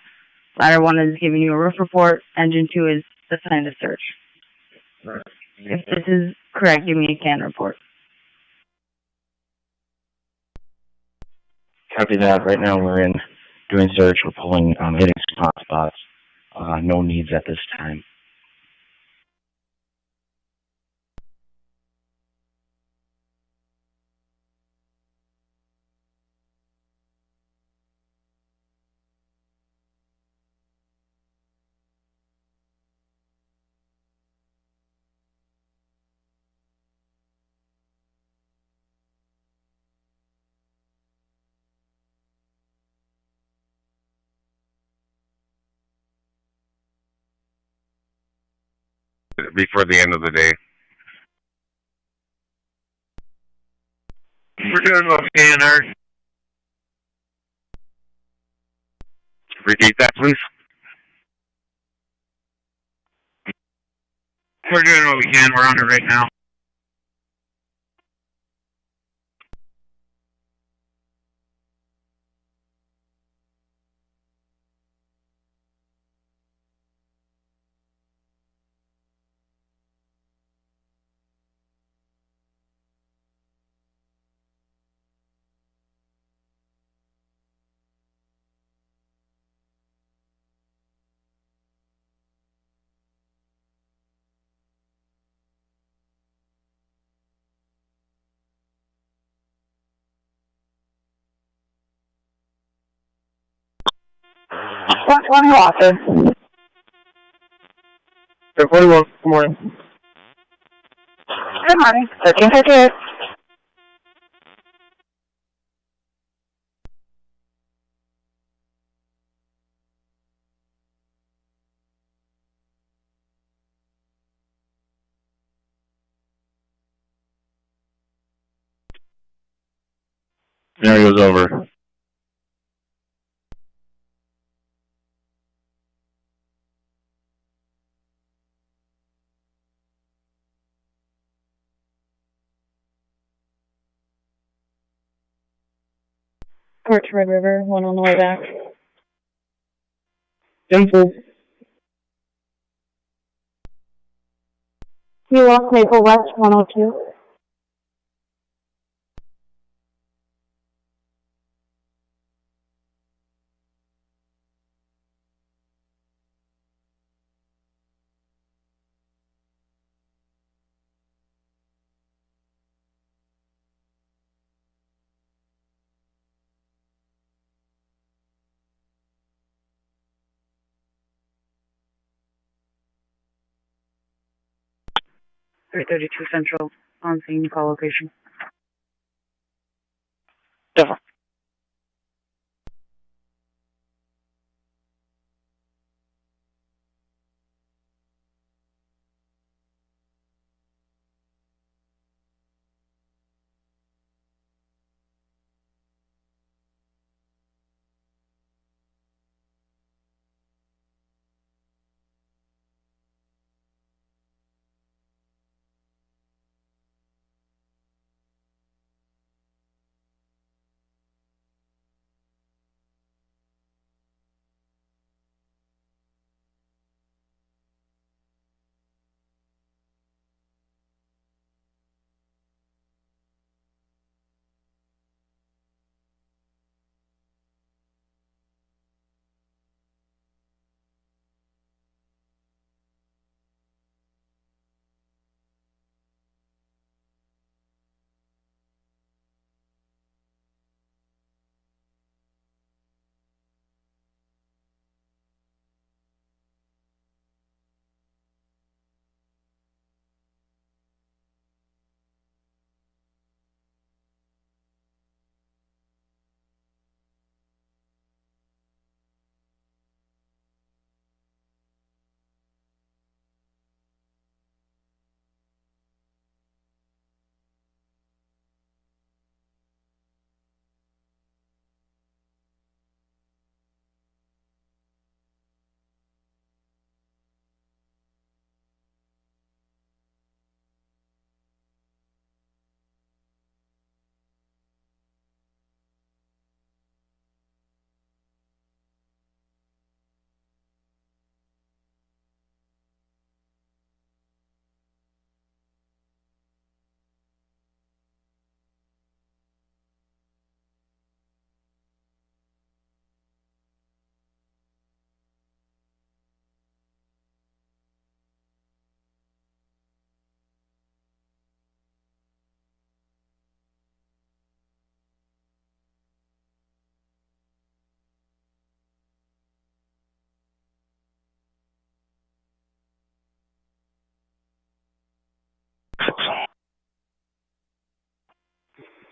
Ladder 1 is giving you a roof report. Engine 2 is assigned a search. If this is correct, give me a can report. Copy that. Right now we're in doing search. We're pulling, hitting some hot spots. No needs at this time. Before the end of the day. We're doing okay in our... Repeat that, please. We're doing what we can. We're on it right now. One Walker. 41, good morning. Good morning. 1358. Scenario's over. Port to Red River, 1 on the way back. Info. You lost Maple West 102. Three 32 Central, on scene, call location. Different.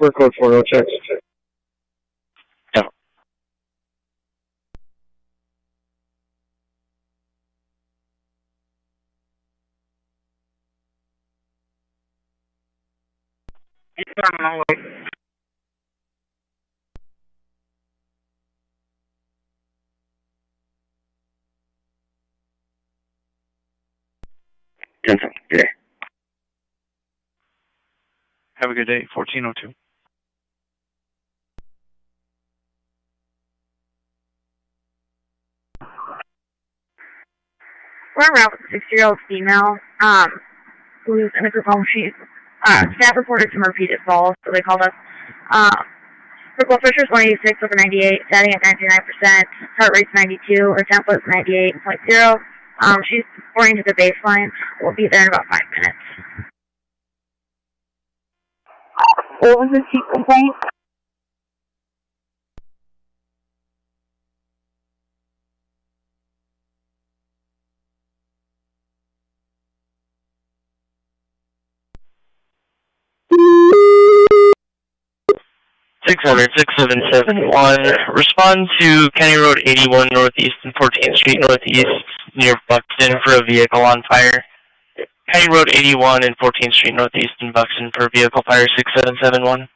We're code 40 checks. Yeah. Jensen, good day. Have a good day. 1402. We're en route with a 6-year-old female who's in a group home. Staff reported some repeated falls, so they called us. Her blood pressure is 186 over 98, setting at 99%. Heart rate's 92. Her tempo is 98.0. She's oriented to the baseline. We'll be there in about 5 minutes. What was the chief complaint? Respond to County Road 81 Northeast and 14th Street Northeast near Buxton for a vehicle on fire. County Road 81 and 14th Street Northeast in Buxton for vehicle fire 6771.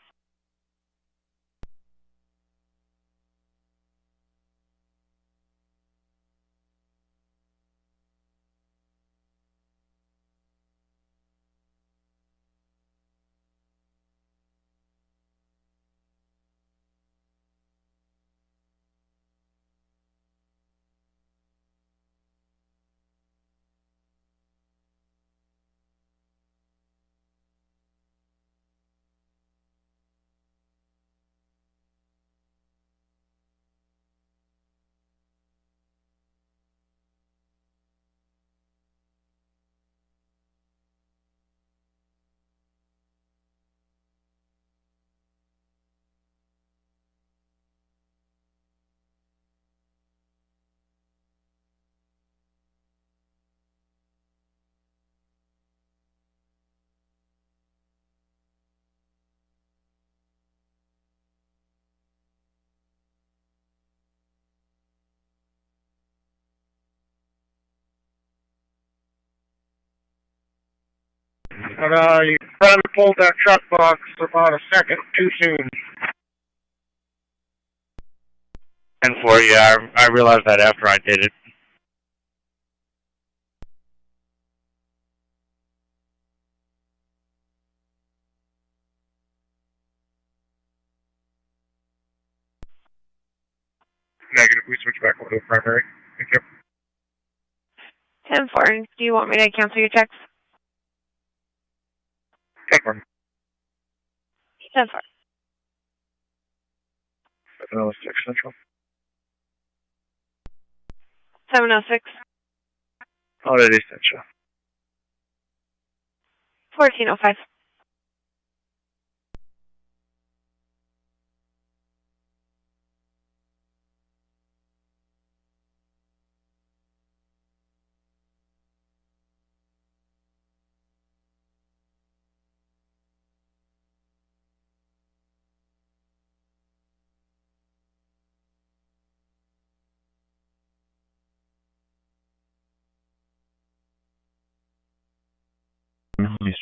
But you probably pulled that truck box about a second too soon. And for you, I realized that after I did it. Negative, we switch back over to the primary. Thank you. 10-4. Do you want me to cancel your checks? 10-4. 10-4. 706 Central. 706. Already Central. 1405.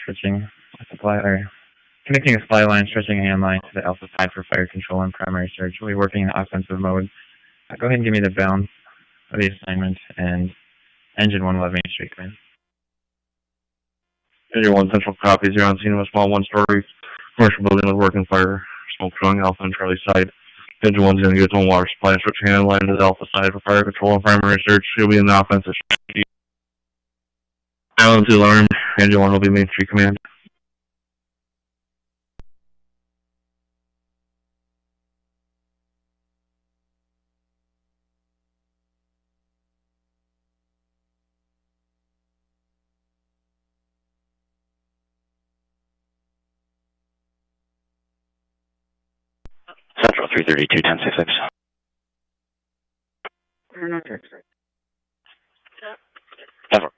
Switching a supply or connecting a supply line, stretching a hand line to the alpha side for fire control and primary surge. We'll be working in offensive mode. Go ahead and give me the balance of the assignment, and engine 1 will have Main Street command. Engine 1 Central copies. You're on scene of a small one-story commercial building with working fire. Smoke showing Alpha and Charlie side. Engine 1's going to get its own water supply and switching hand line to the Alpha side for fire control and primary search. She'll be in the offensive strategy. Island 2 alarm. Engine 1 will be Main Street command. Central 332, 1066. No checks. 10-4.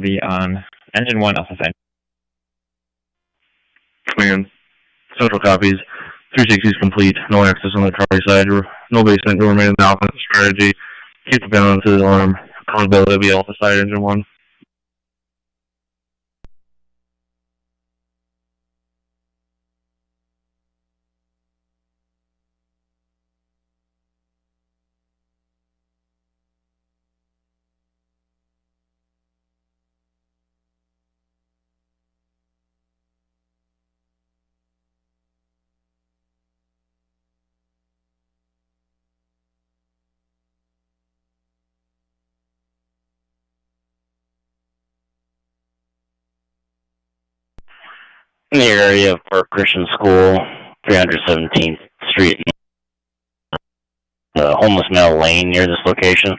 will be on engine 1 alpha side. Command. Central copies. 360 is complete. No access on the Charlie side. No basement. No remaining alpha strategy. Keep the balance of the alarm. Accountability will be alpha side engine 1. In the area of Park Christian School, 317th Street, homeless male lane near this location.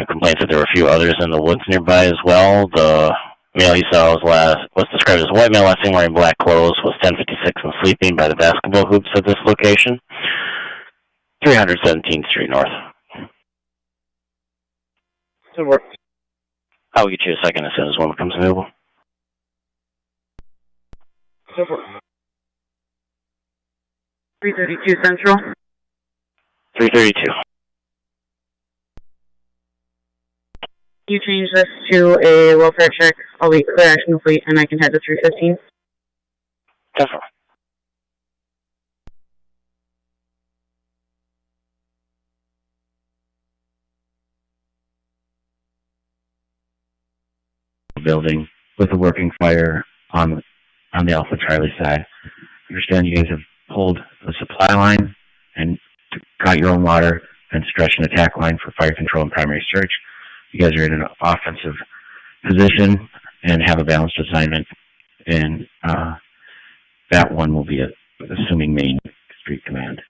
Complains that there were a few others in the woods nearby as well. The male he saw was described as a white male, last seen wearing black clothes, was 1056 and sleeping by the basketball hoops at this location. 317th Street North. I'll get you a second as soon as one becomes available. 332 Central. 332. You change this to a welfare check. I'll be clear action complete, and I can head to 315. Definitely. Building with a working fire on the Alpha Charlie side. I understand you guys have pulled the supply line and got your own water and stretched an attack line for fire control and primary search. You guys are in an offensive position and have a balanced assignment, and that one will be assuming Main Street Command.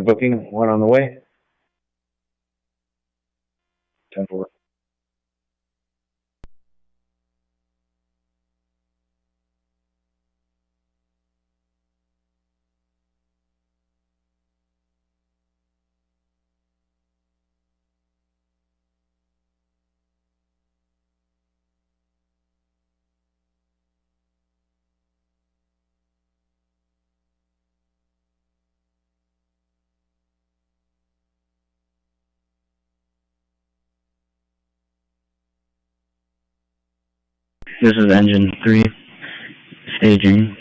Booking, one on the way. 10-4. This is engine 3 staging.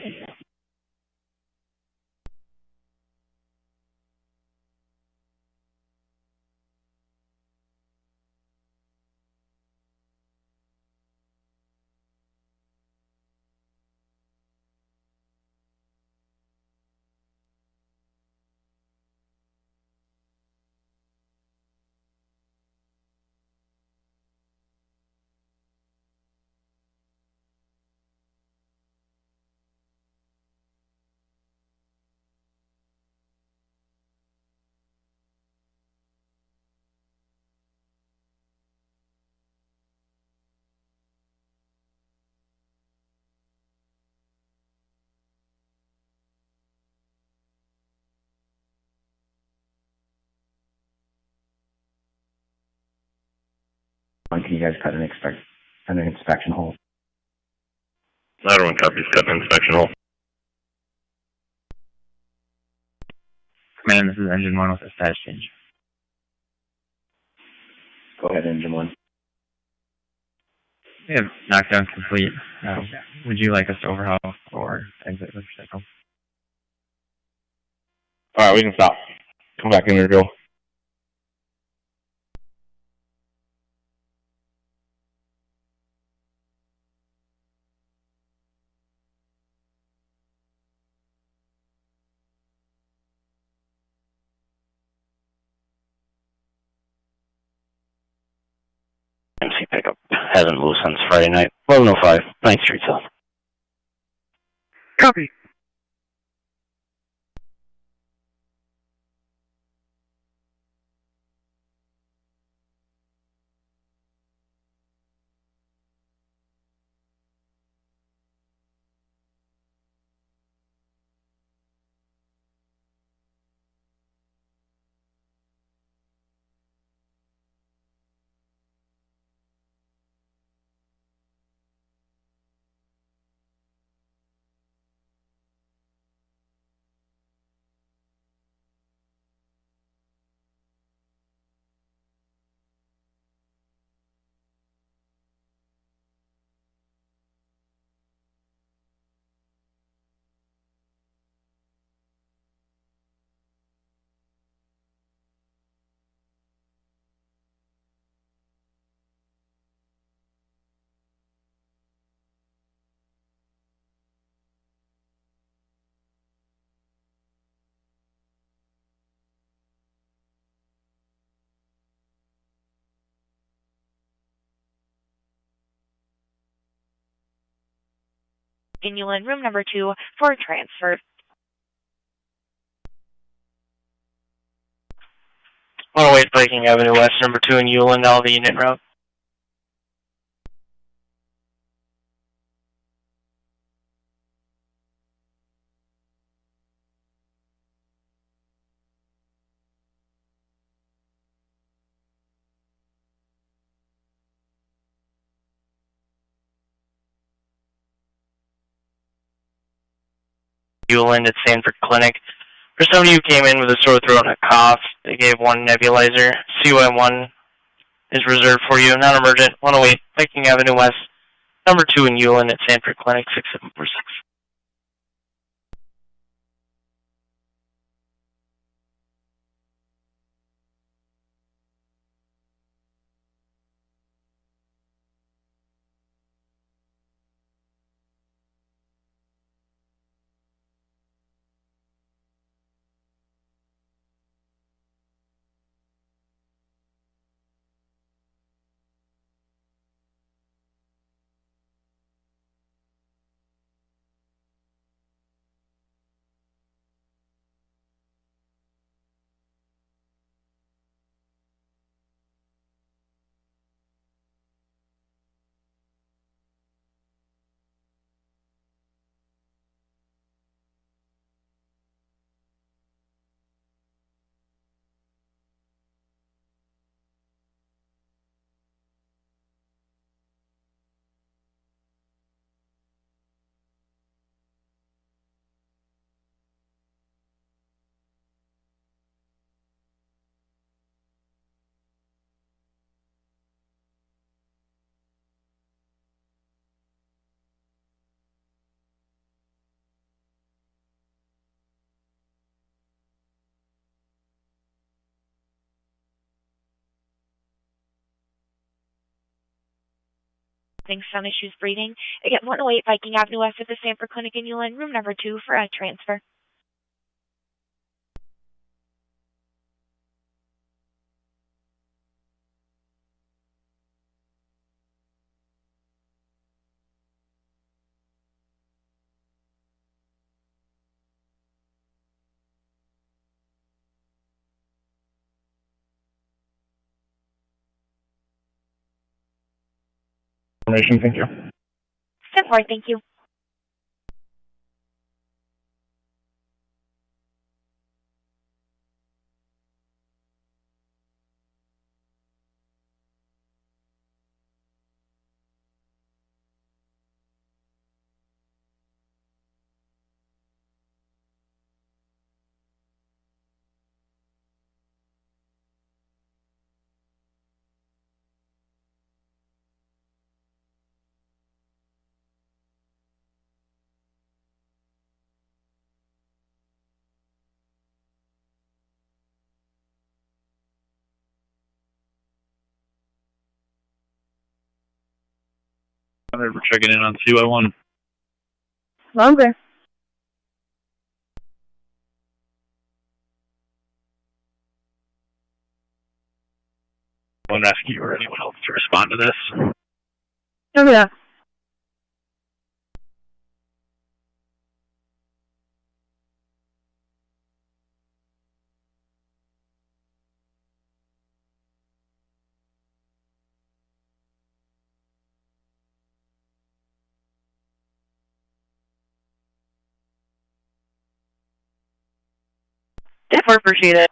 Can you guys cut an inspection hole? Ladder 1 copies, cut an inspection hole. Command, this is engine 1 with a status change. Go ahead, engine 1. We have knockdown complete. Would you like us to overhaul or exit the cycle? Alright, we can stop. Come back in here, go. MC pickup hasn't moved since Friday night. 1105, 9th Street South. Copy. in Ulan, room number 2 for a transfer. Oh wait, Viking Avenue West, number 2 in Ulan, all the unit route. Ulan at Sanford Clinic. For somebody who came in with a sore throat and a cough, they gave one nebulizer. CY1 is reserved for you, non-emergent, 108 Viking Avenue West, number 2 in Ulan at Sanford Clinic, 6746. Some issues breathing. Again, 108 Viking Avenue West at the Sanford Clinic in Ulan, room number 2 for a transfer. Thank you. 10-4, thank you. We're checking in on CY1. Longer. One rescue or anyone else to respond to this. Over that. Definitely appreciate it.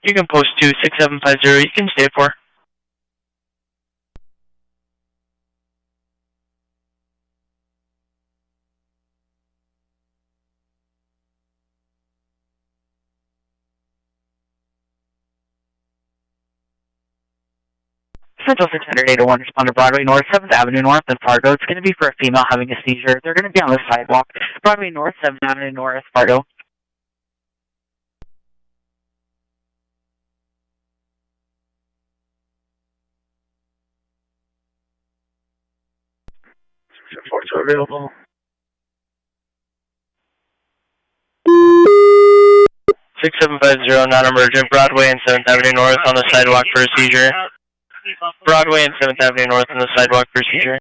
You can post 26750. You can stay at 4. Central 60801, respond to Broadway North, 7th Avenue North in Fargo. It's going to be for a female having a seizure. They're going to be on the sidewalk. Broadway North, 7th Avenue North, Fargo. Reports are available. 6750, non-emergent, Broadway and 7th Avenue North on the sidewalk for a seizure. Broadway and 7th Avenue North on the sidewalk for a seizure.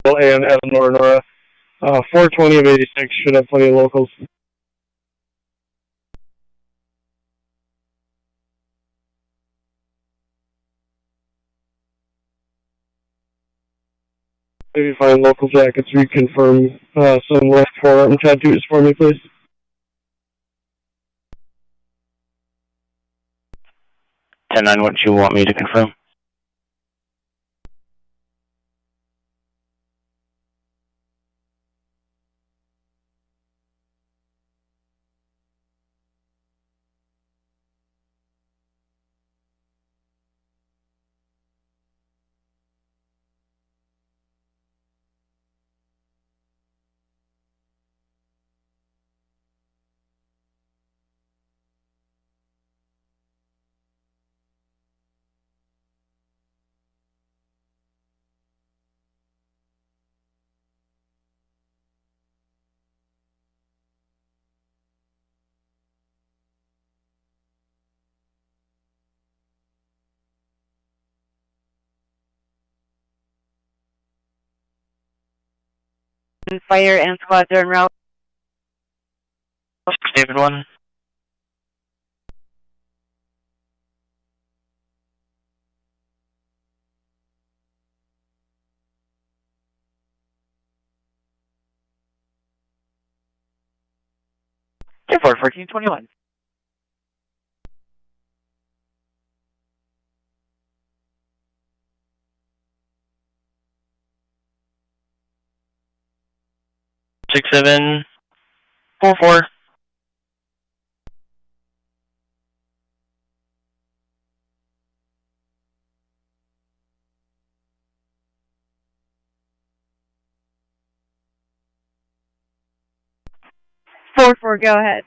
And Evan Nora, 420 of 86 should have plenty of locals. If you find local jackets, reconfirm some left forearm tattoos for me, please. 10-9, what you want me to confirm? Fire and squads are en route. David 1. Airport 1421. 6744. Go ahead.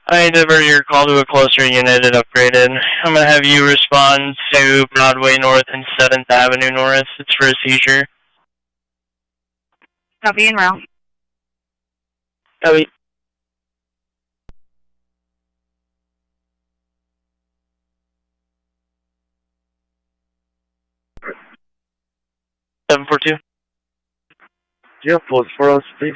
I divert your call to a closer unit and upgraded. I'm going to have you respond to Broadway North and 7th Avenue North. It's for a seizure. Copy en route. Copy. Seven 42. Do you have post for us, please?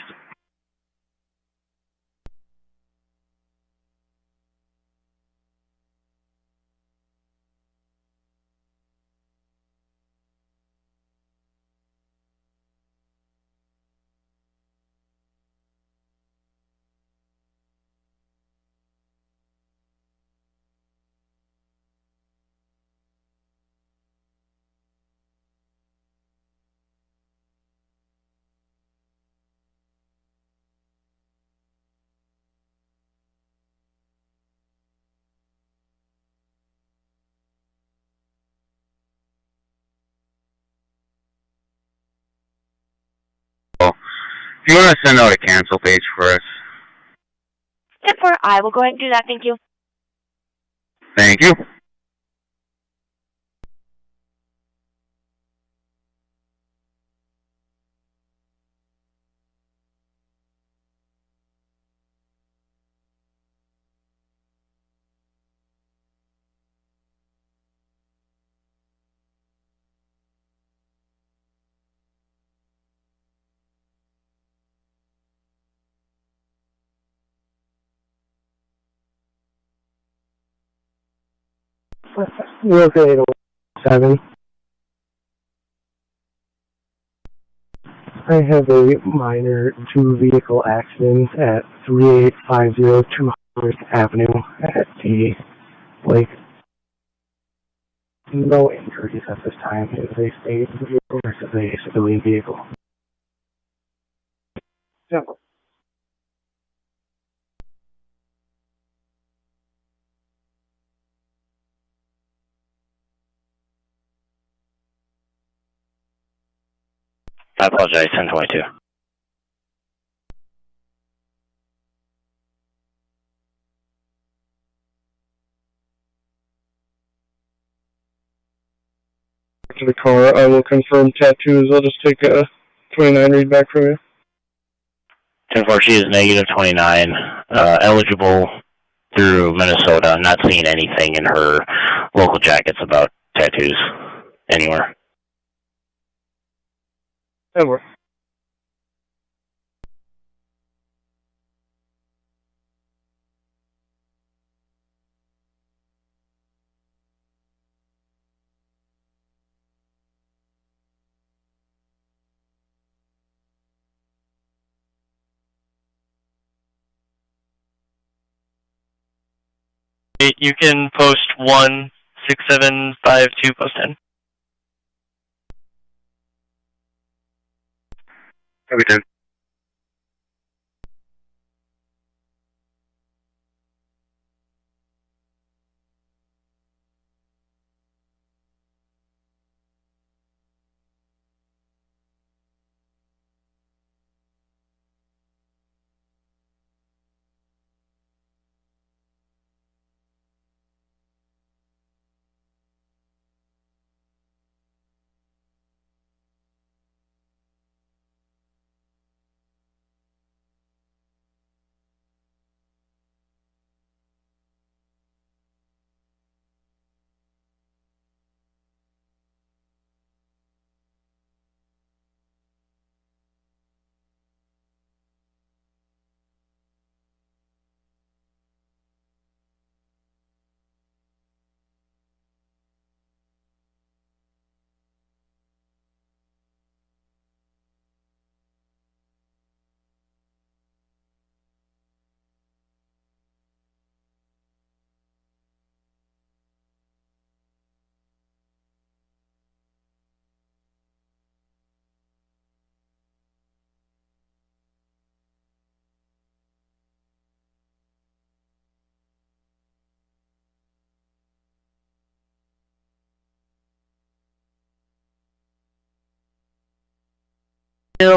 If you want to send out a cancel page for us. 10-4, I will go ahead and do that. Thank you. Thank you. Wilson 807. I have a minor two-vehicle accident at 3850 200th Avenue at the lake. No injuries at this time. It is a state vehicle versus a civilian vehicle. Yeah. 1022. To the car, I will confirm tattoos. I'll just take a 29 read back from you. 10-4, she is negative 29, eligible through Minnesota. I'm not seeing anything in her local jackets about tattoos anywhere. Over. You can post 16752 post 10. Copy 10.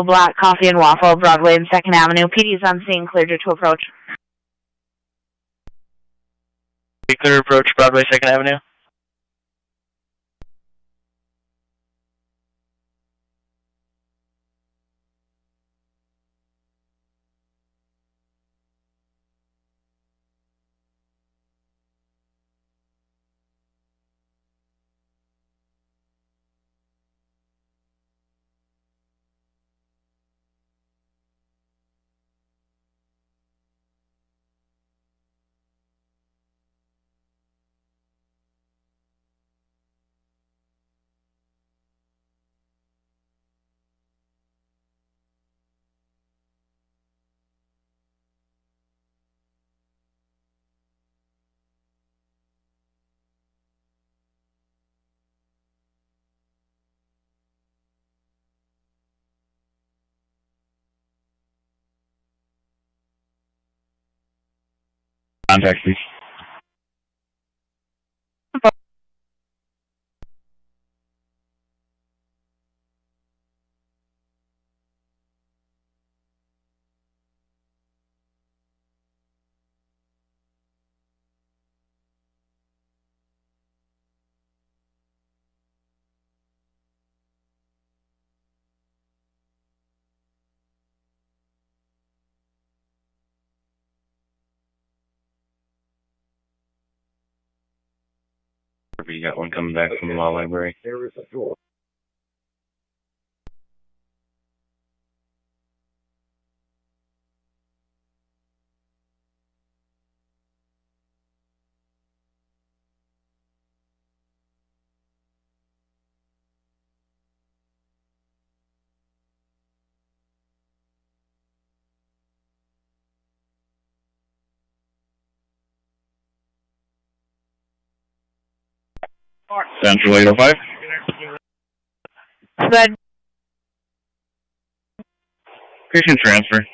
Black Coffee and Waffle, Broadway and 2nd Avenue. PD is on scene, cleared to approach. Clear approach, Broadway, 2nd Avenue. Contact, please. You got one coming back from the law library. There is a door. Central 805. Red. Patient transfer.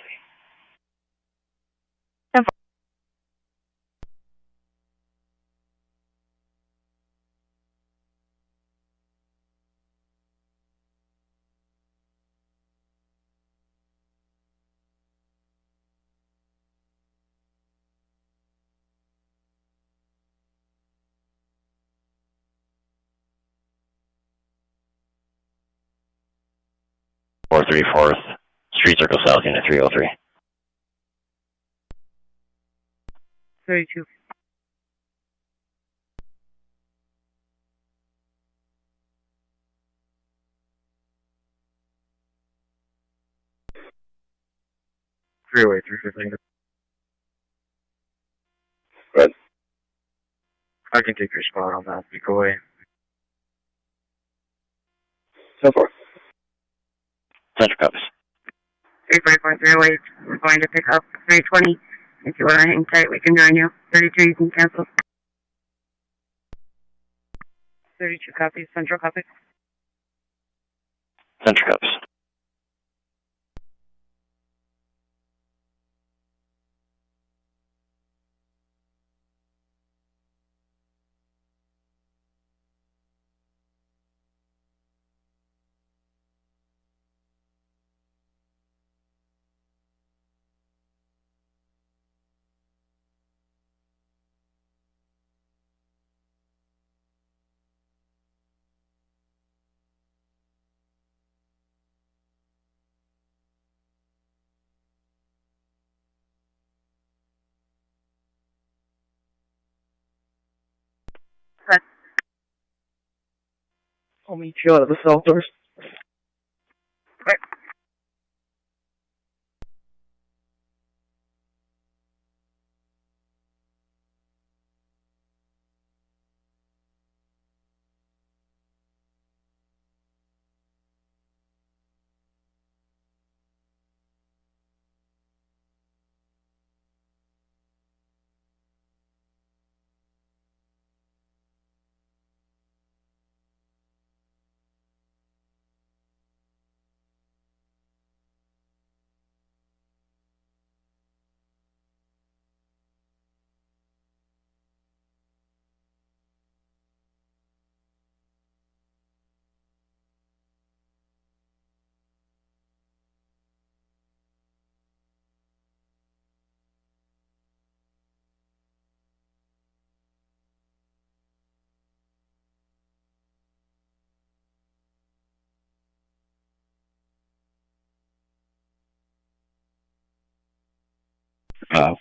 Four 434th, Street Circle South, Unit 303. 32. Freeway 315. Good. I can take your spot on that. Go away. So far. Central copies. 354 we're going to pick up 320. If you want to hang tight, we can join you. 32, you can cancel. 32 copies, Central copy. Central copies. I'll meet you out of the cell doors.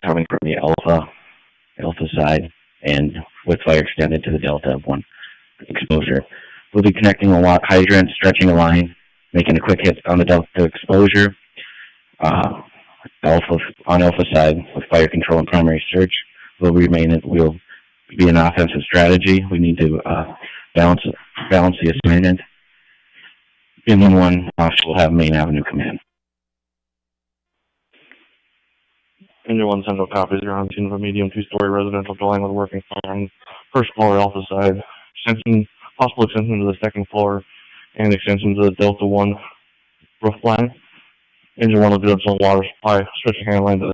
Coming from the Alpha side, and with fire extended to the Delta of 1 exposure. We'll be connecting a hydrant, stretching a line, making a quick hit on the Delta exposure. On Alpha side, with fire control and primary search, will be an offensive strategy. We need to balance the assignment. Inland 1 officer will have Main Avenue command. Engine 1 Central copies. You're on scene of a medium 2-story residential dwelling with a working fire on first floor Alpha side. Possible extension to the second floor and extension to the Delta 1 roof line. Engine 1 will do its own water supply, stretching hand line to the.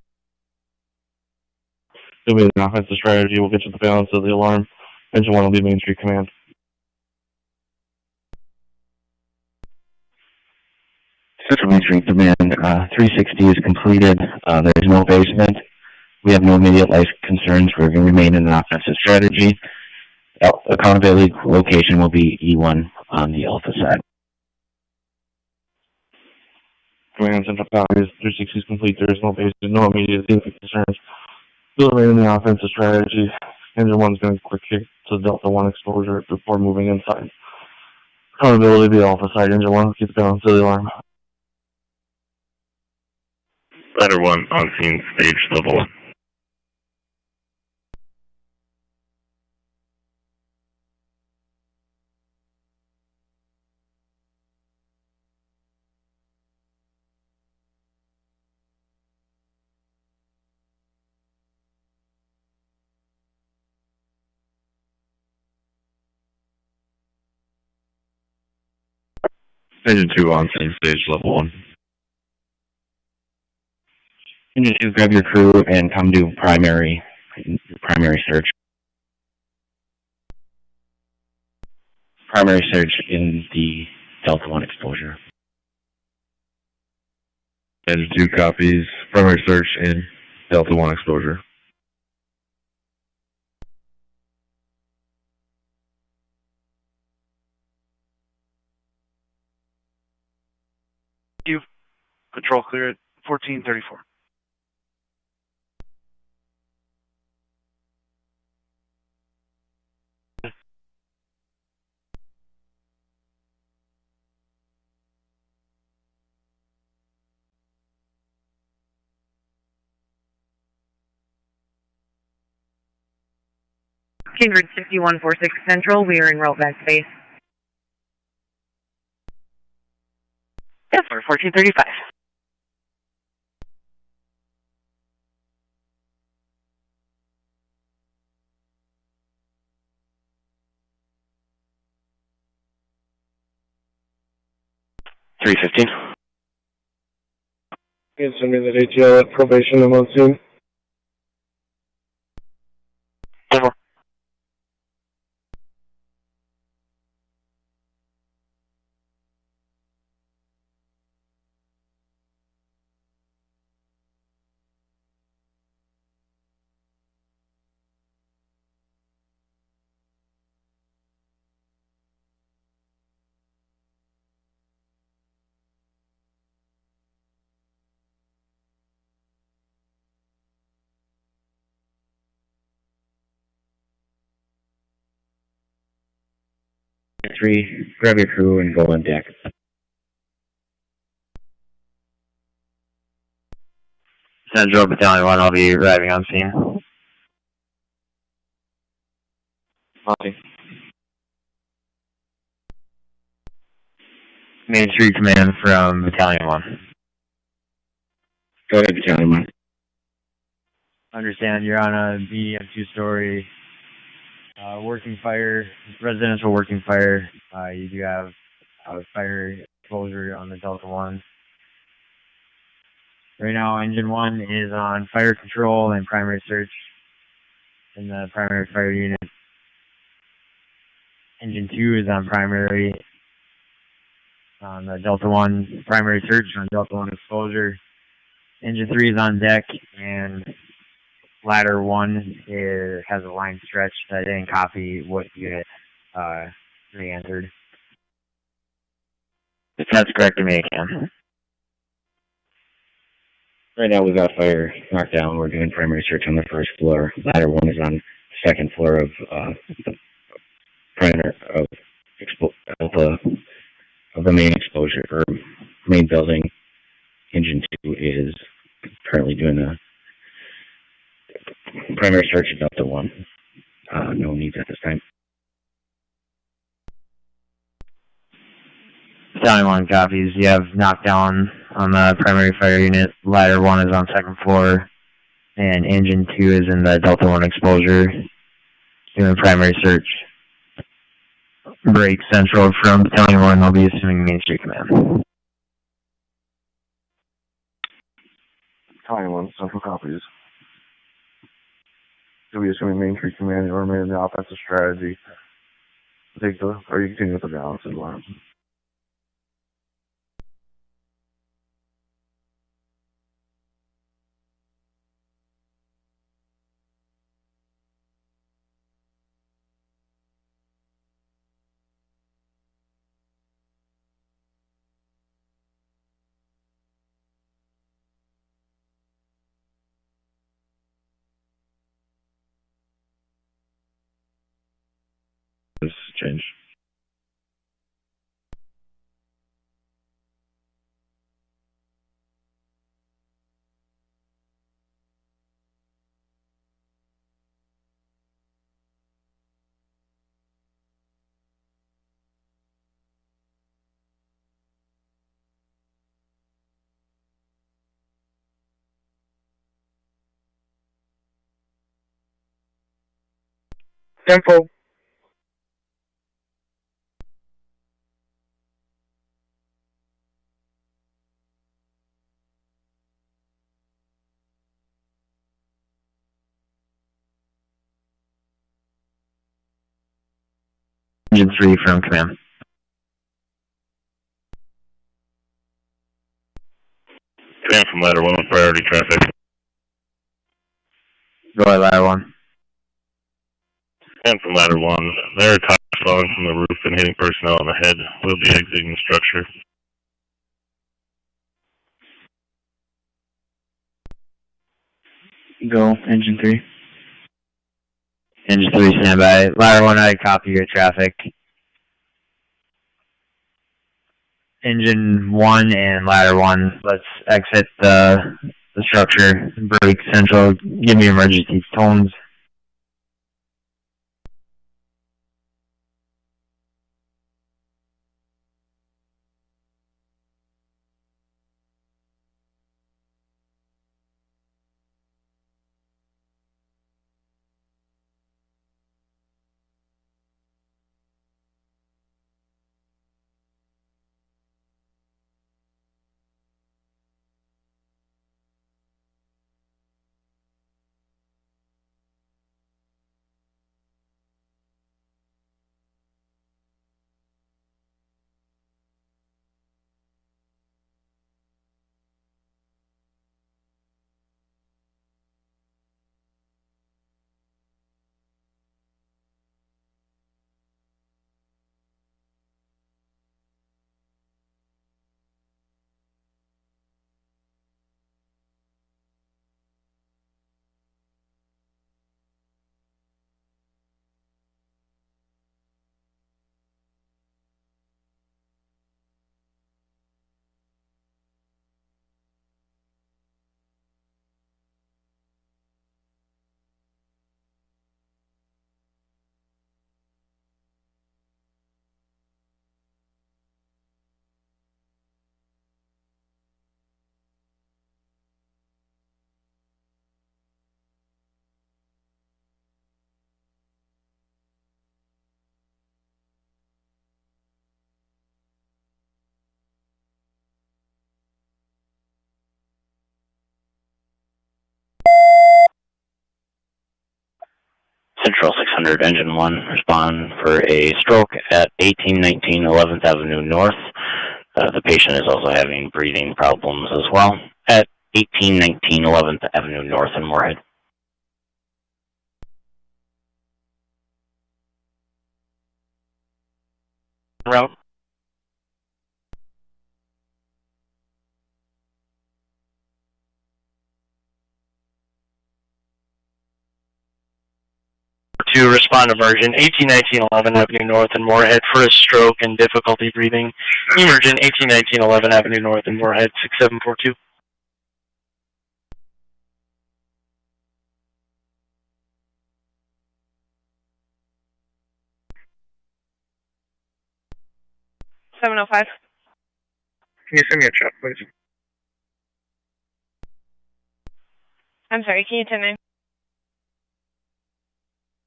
It'll be an offensive strategy. We'll get you the balance of the alarm. Engine 1 will be Main Street command. Central Main Street Command, 360 is completed. There is no basement. We have no immediate life concerns. We're going to remain in an offensive strategy. Accountability location will be E1 on the Alpha side. Command Central copies. 360 is complete. There is no basement, no immediate safety concerns. We'll remain in the offensive strategy. Engine 1 is going to quick kick to the Delta 1 exposure before moving inside. Accountability will be Alpha side. Engine 1 will keep the balance of the alarm. Ladder 1 on scene, stage level 1. Engine 2 on same stage, level 1. Engine 2, grab your crew and come do primary search. Primary search in the Delta 1 exposure. Engine 2 copies. Primary search in Delta 1 exposure. You. Control clear at 1434. Cambridge 6146 Central, we are en route back to base. Yes, sir, 1435. $315. You can send me that ATL at probation and on scene. Three, grab your crew and go on deck. Central Battalion 1, I'll be arriving on scene. Copy. Main Street Command from Battalion 1. Go ahead, Battalion 1. Understand you're on a BDM 2-story working fire, residential working fire. You do have fire exposure on the Delta 1. Right now, Engine 1 is on fire control and primary search in the primary fire unit. Engine 2 is on primary on the Delta 1 primary search on Delta 1 exposure. Engine 3 is on deck, and ladder 1 has a line stretch. I didn't copy what unit re-entered. If that's correct, to me, I can. Right now we've got fire knocked down. We're doing primary search on the first floor. Ladder 1 is on the second floor of the main exposure or main building. Engine 2 is currently doing a primary search of Delta 1. No needs at this time. Battalion 1 copies. You have knockdown on the primary fire unit. Ladder 1 is on second floor, and Engine 2 is in the Delta 1 exposure, doing primary search. Break Central from Battalion 1. I'll be assuming Main Street Command. Battalion 1, Central copies. You'll be assuming Main Street Command, you'll remain in the offensive strategy. Or you continue with the balance and line. Change. Tempo. Engine 3 from command. Command from ladder 1 with priority traffic. Go ahead, ladder 1. Command from ladder 1. There are tires falling from the roof and hitting personnel on the head. We'll be exiting the structure. Go, engine 3. Engine 3, stand by. Ladder 1, I copy your traffic. Engine 1 and ladder 1, let's exit the structure. Break central, give me emergency tones. Central 600, Engine 1, respond for a stroke at 1819 11th Avenue North. The patient is also having breathing problems as well at 1819 11th Avenue North in Moorhead. Route. To respond emergent, 1819 11 Avenue North in Moorhead for a stroke and difficulty breathing. Emergent, 1819 11 Avenue North in Moorhead, 6742. $705. Can you send me a check, please? I'm sorry, can you 10-9?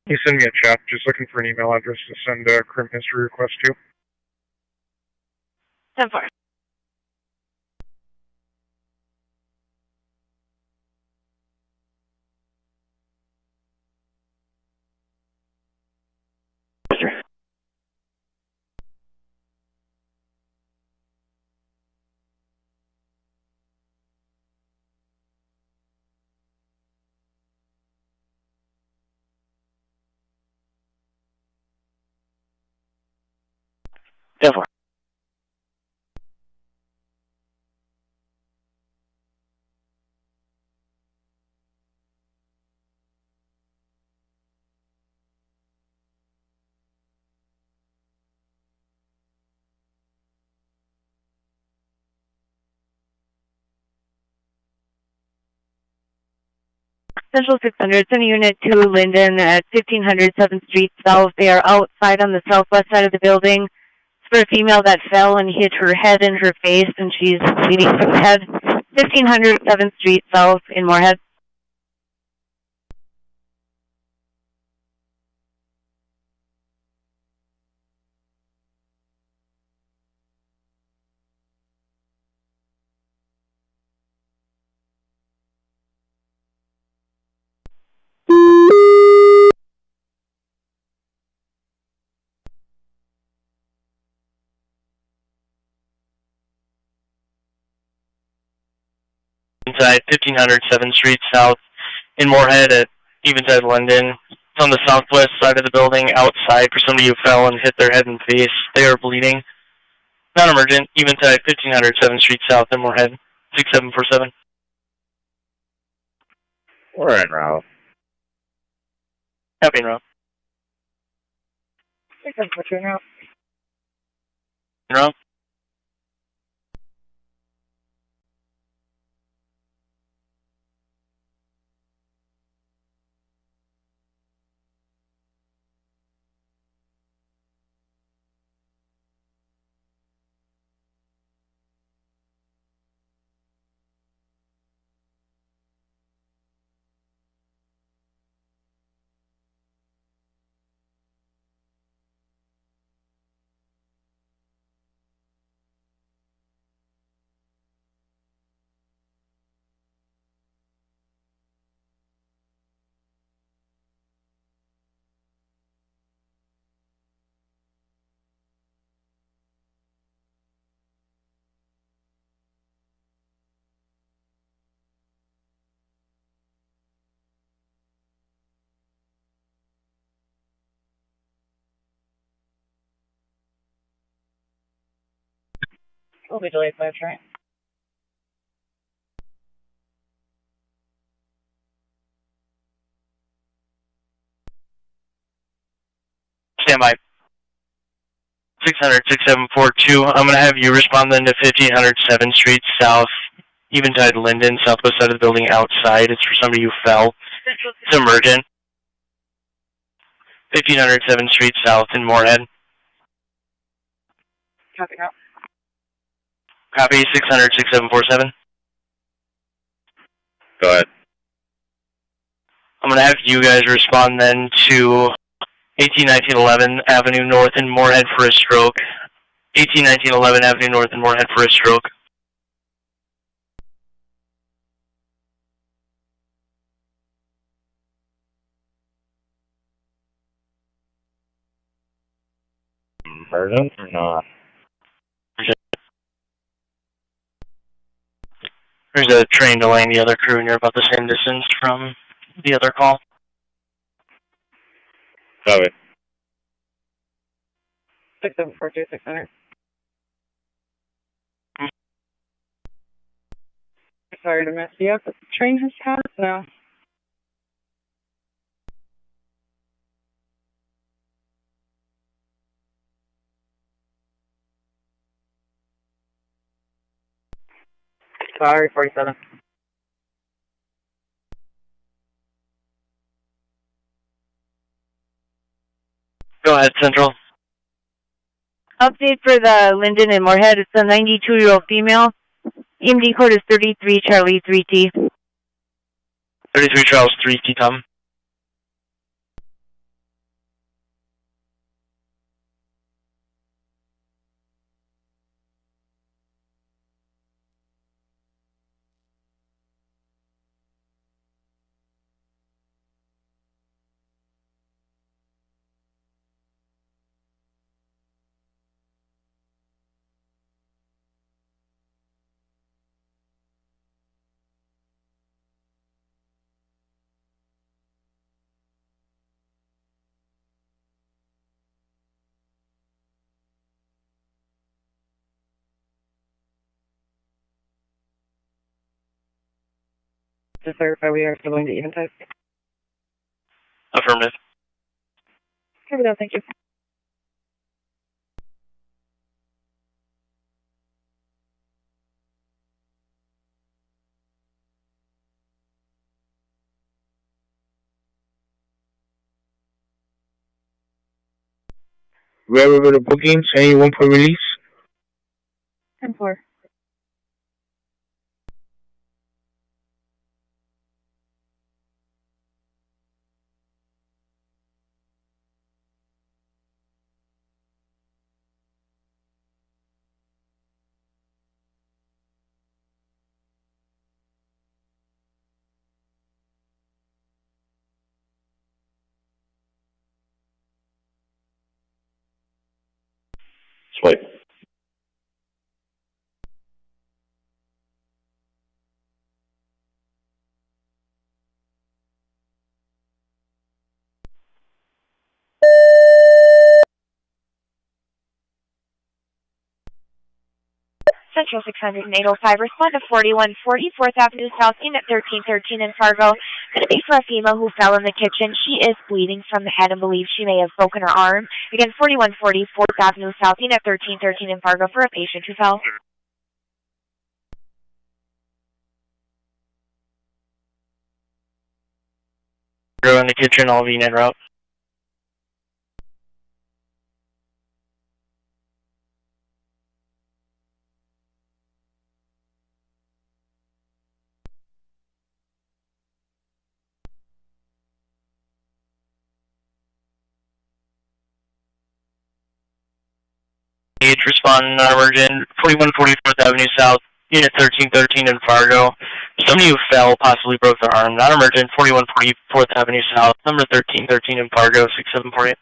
Can you send me a check? Just looking for an email address to send a crim history request to. 10-4. Therefore. Central 600, send a unit to Linden at 1500 7th Street South. They are outside on the southwest side of the building. It's for a female that fell and hit her head and her face, and she's bleeding from the head. 1500 7th Street South in Moorhead. Eventide, 1500 7th Street South in Moorhead at Eventide London. It's on the southwest side of the building, outside for somebody who fell and hit their head and face. They are bleeding. Non-emergent, Eventide, 1500 7th Street South in Moorhead, 6747. We're en route. Happy en route. 6742 now. En route. We'll be delayed by a train. Stand by. 600 6742. I'm going to have you respond then to 1500 7th Street South, Eventide Linden, southwest side of the building outside. It's for somebody who fell. It's emergent. 1500 7th Street South in Moorhead. Copy now. Copy 600 6747. Go ahead. I'm going to have you guys respond then to 181911 Avenue North in Moorhead for a stroke. 181911 Avenue North in Moorhead for a stroke. Emergent or not? There's a train delaying the other crew, and you're about the same distance from the other call. Copy. 6742 600. Sorry to mess you up, but the train has passed now. Sorry, 47. Go ahead, Central. Update for the Linden and Moorhead. It's a 92-year-old female. EMD code is 33 Charlie 3T. 33 Charles 3T, Tom. Just verify we are still going to Eventide. Affirmative. Copy that, thank you. Where were the bookings? Any 1-point release? 10-4. Swipe. Central 60805. Respond to 4140 4th Avenue South, Unit 1313 in Fargo. Going to be for a female who fell in the kitchen. She is bleeding from the head and believes she may have broken her arm. Again, 4140 4th Avenue South, Unit 1313 in Fargo for a patient who fell. Go in the kitchen, all unit route. Respond non-emergent, 4144th Avenue South, Unit 1313 in Fargo. Somebody who fell possibly broke their arm. Non-emergent, 4144th Avenue South, number 1313 in Fargo, 6748.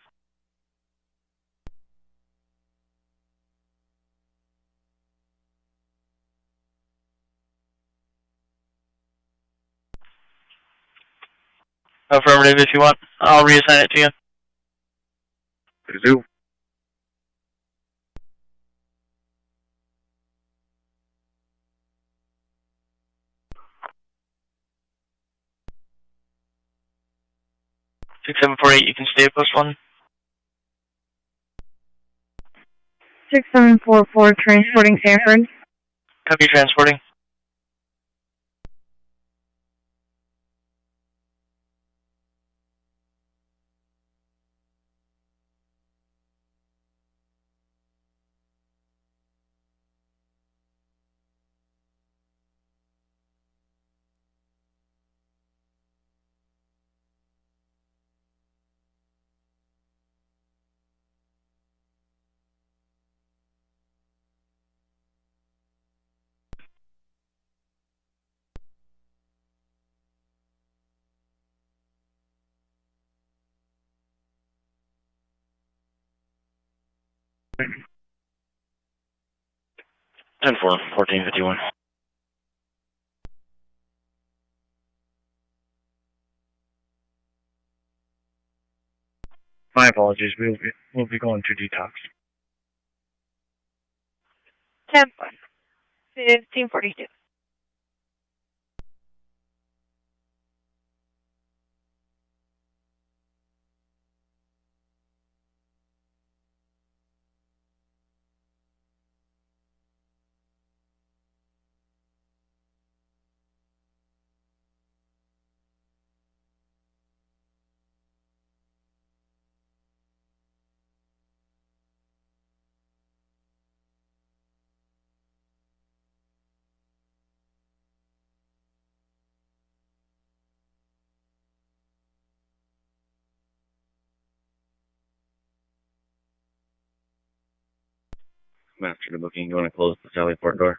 Affirmative if you want. I'll reassign it to you. Zoo. Six 748, you can stay at post 1. 6744, transporting Sanford. Copy transporting. Ten four 1451. My apologies. We'll be going to detox. 1542. Master the booking. You want to close the Sally Port door?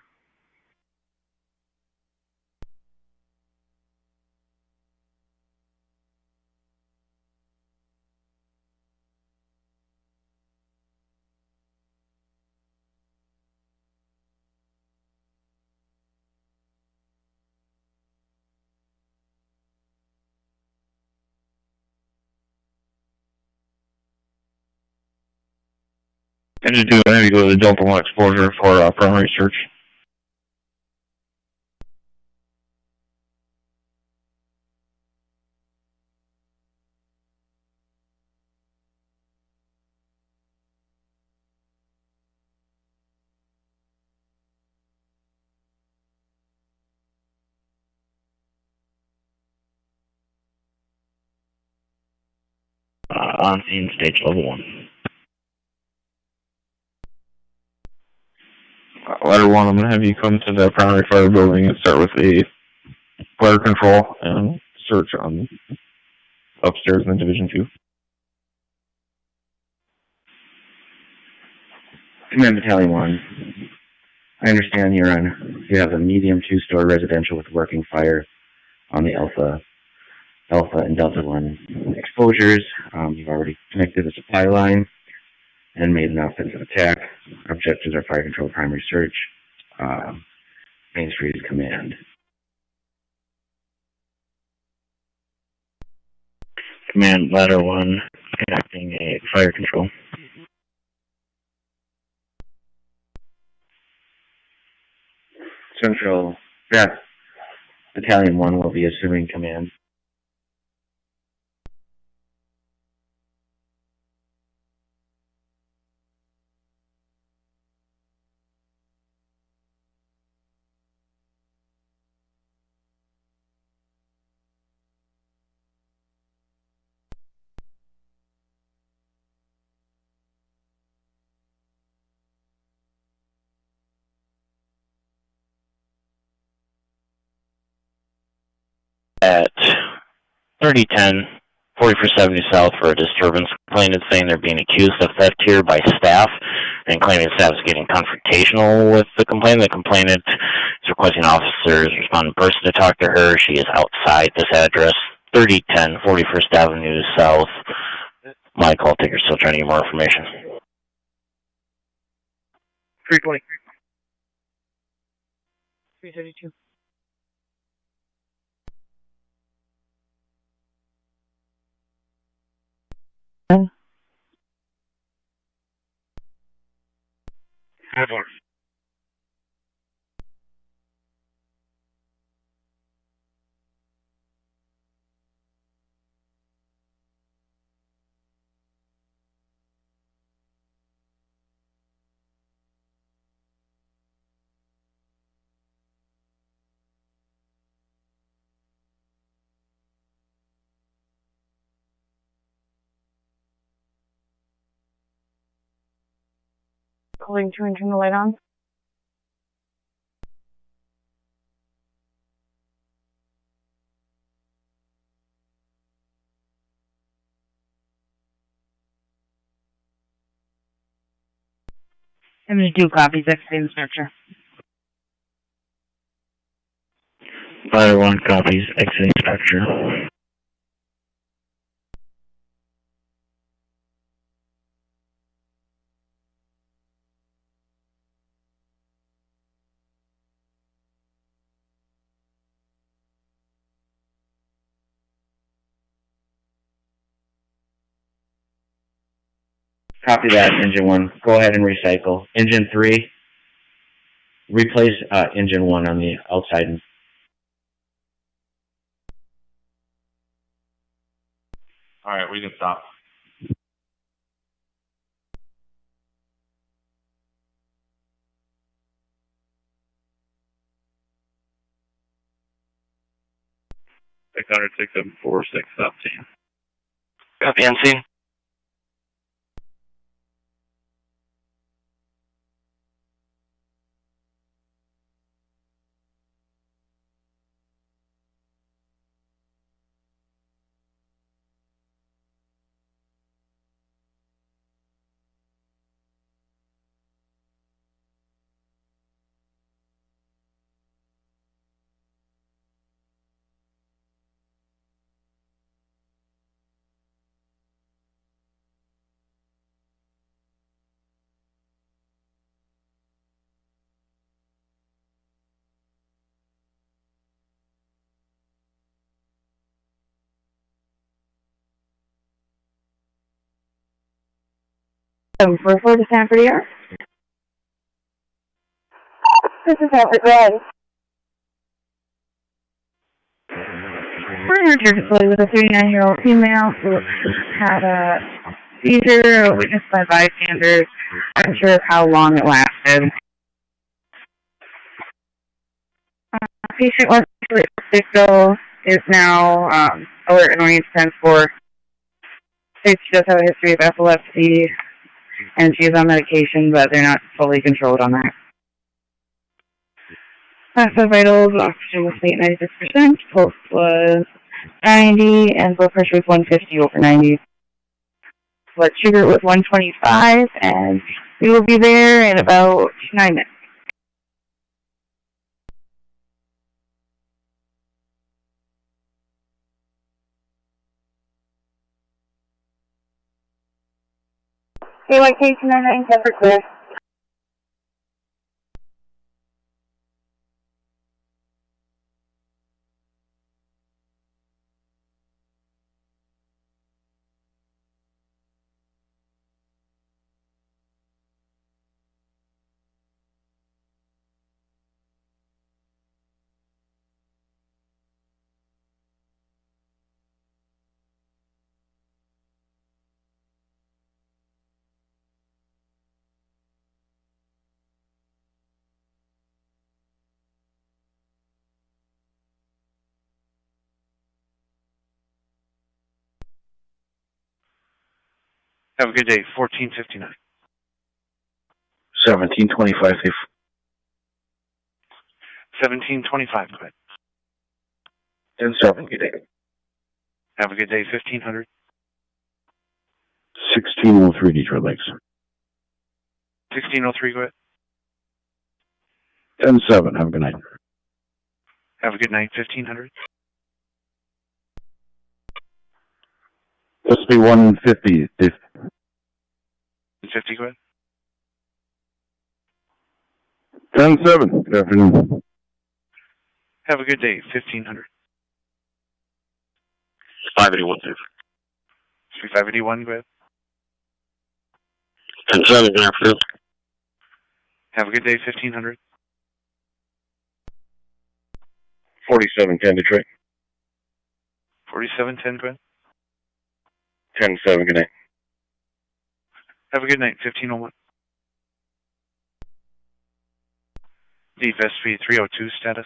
Engine 2, I have you go to the Delta 1 exposure for primary search. On scene, stage level 1. Ladder 1, I'm going to have you come to the primary fire building and start with a fire control and search on upstairs in Division 2. Command Battalion 1. I understand you have a medium 2-story residential with working fire on the Alpha and Delta 1 exposures. You've already connected the supply line and made an offensive attack. Objectives are fire control, primary search, Main Street is command. Command Ladder 1, conducting a fire control. Central, Battalion 1 will be assuming command. At 3010, 41st Avenue South for a disturbance. Complainant saying they're being accused of theft here by staff, and claiming staff is getting confrontational with the complainant. The complainant is requesting officers respond in person to talk to her. She is outside this address, 3010, 41st Avenue South. My call taker still trying to get more information. 320. 332. Over. Calling to turn the light on. I'm going to do copies, exiting structure. Fire 1 copies, exiting structure. Copy that, Engine 1. Go ahead and recycle. Engine 3, replace Engine 1 on the outside. Alright, we can stop. Six 674 617. Copy on scene. For the Stanford ER. This is Stanford Red. We're in a facility with a 39-year-old female who had a seizure witnessed by bystanders. I'm not sure of how long it lasted. Patient was still is now alert and oriented 10-4. She does have a history of epilepsy, and she's on medication, but they're not fully controlled on that. Plasma vitals, oxygen was at 96%, pulse was 90, and blood pressure was 150 over 90. Blood sugar was 125, and we will be there in about 9 minutes. Daylight case 99 Stanford clear. Have a good day. 1459. 1725. 1725. Go ahead. 10-7. Good day. Have a good day. 1500. 1603 Detroit Lakes. 1603. Go ahead. 10-7. Have a good night. Have a good night. 1500. This will be 150. 50. Go ahead. 10-7. Good afternoon. Have a good day. 1500. 581. 581. Go ahead. 10-7. Good afternoon. Have a good day. 1500. 4710 Detroit. 4710. Go ahead. 10-7. Good night. Have a good night. 1501. Deep SV 302 status.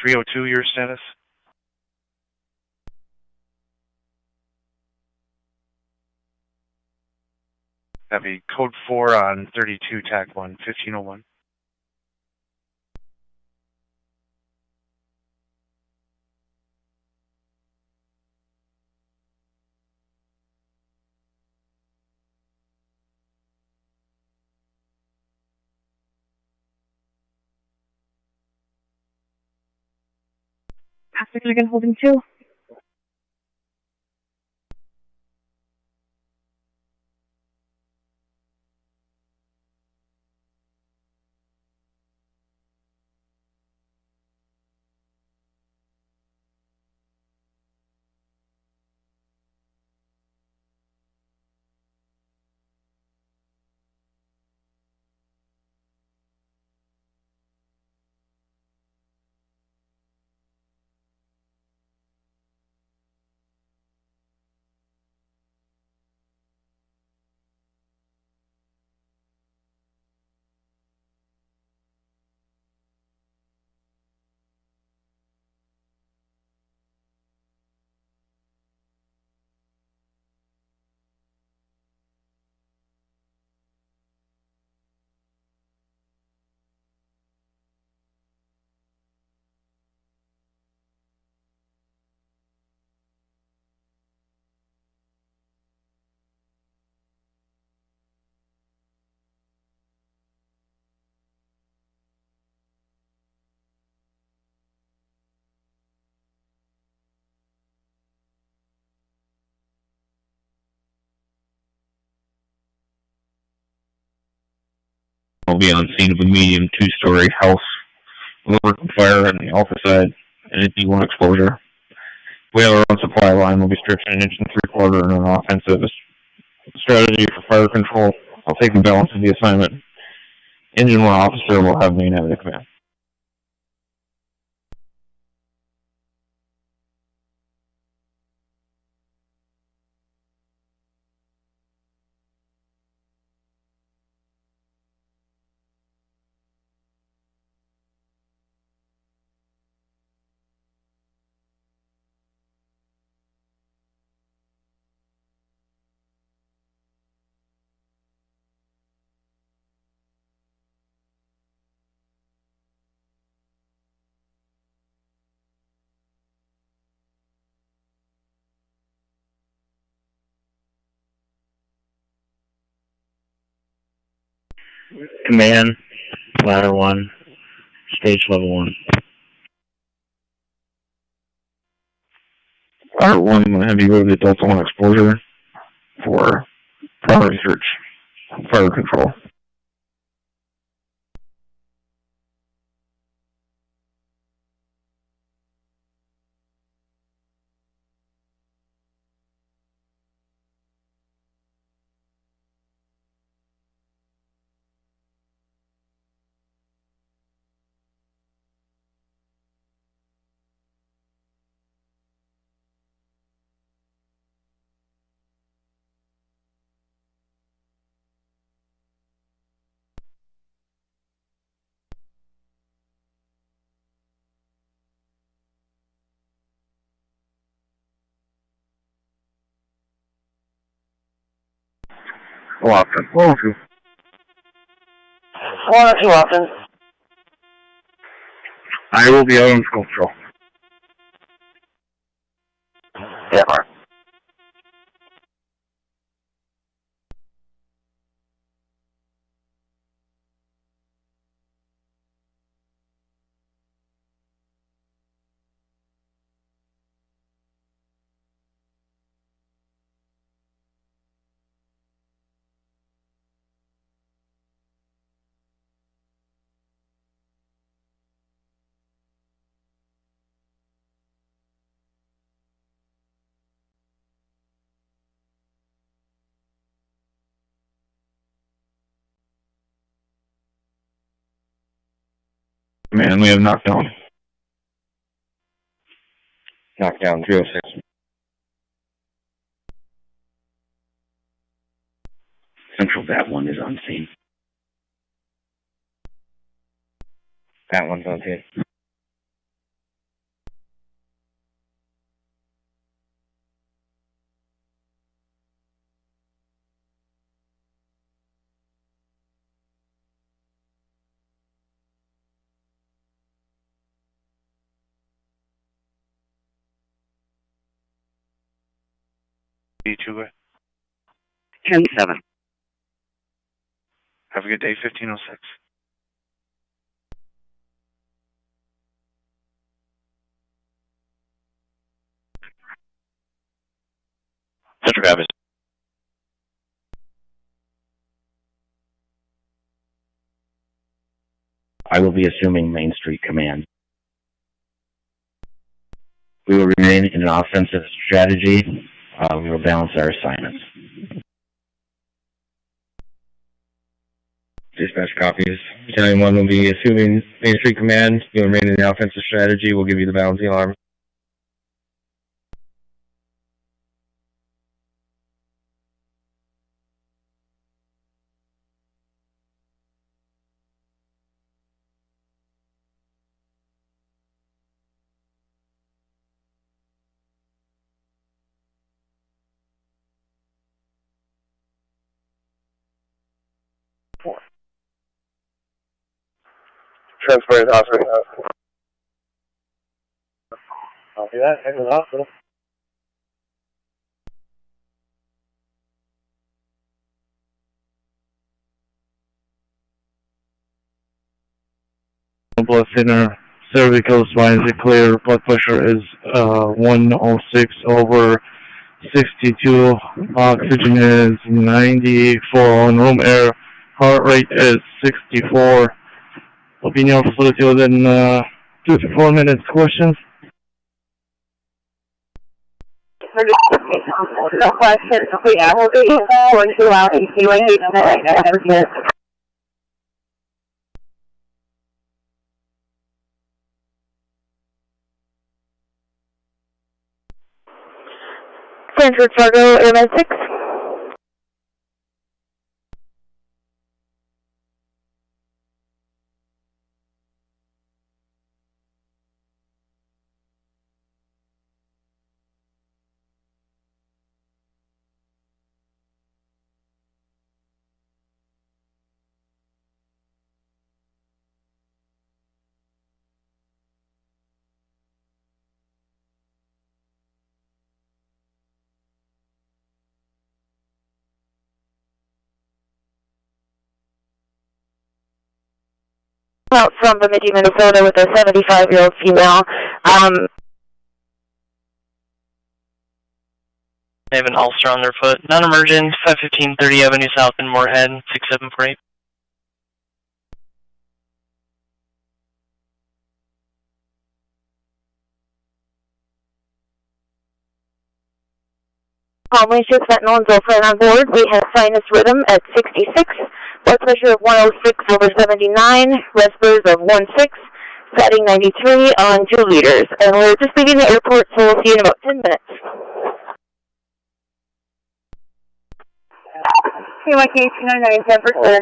.302, your status? That'd be code 4 on 32, TAC 1, 1501. Pastor Dragon holding 2. We'll be on scene of a medium 2-story house with a working fire on the alpha side and a D1 exposure. We have our own supply line. We'll be stretching 1 3/4 in an offensive strategy for fire control. I'll take the balance of the assignment. Engine 1 officer will have main avenue command. Command, ladder 1, stage level 1. Ladder 1, I'm going to have you go to the Delta 1 exposure for primary search, fire control. Austin. 402. 402 Austin. I will be out on school patrol. Yeah, Mark. Man, we have knockdown. Knockdown 306. Central Bat 1 is on scene. That one's on scene. D2. 10-7. Have a good day, 1506. Central Travis. I will be assuming Main Street Command. We will remain in an offensive strategy. We will balance our assignments. Dispatch copies. Battalion 1 will be assuming Main Street Command. You'll remain in the offensive strategy. We'll give you the balancing alarm. Transported to hospital. Copy that. Head to the hospital. Blood thinner, cervical spine is clear, blood pressure is 106/62, oxygen is 94 on room air, heart rate is 64. Will be in your facility within 2 to 4 minutes. Questions? No questions. Yeah, we'll be going to out and see what you know right now. Sanford Fargo, Airman 6. Out from Bemidji, Minnesota with a 75-year-old female. They have an ulcer on their foot. Non-emergent, 515 30 Avenue South in Moorhead, 6748. Calmly 6 fentanyl and Zofran on board. We have sinus rhythm at 66. Blood pressure of 106/79. Respirers of 16. Setting 93 on 2 liters. And we're just leaving the airport, so we'll see you in about 10 minutes. CYK 299, 10%.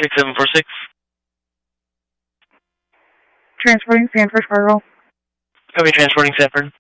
6746. Transporting Sanford, Fargo. Copy, transporting Sanford.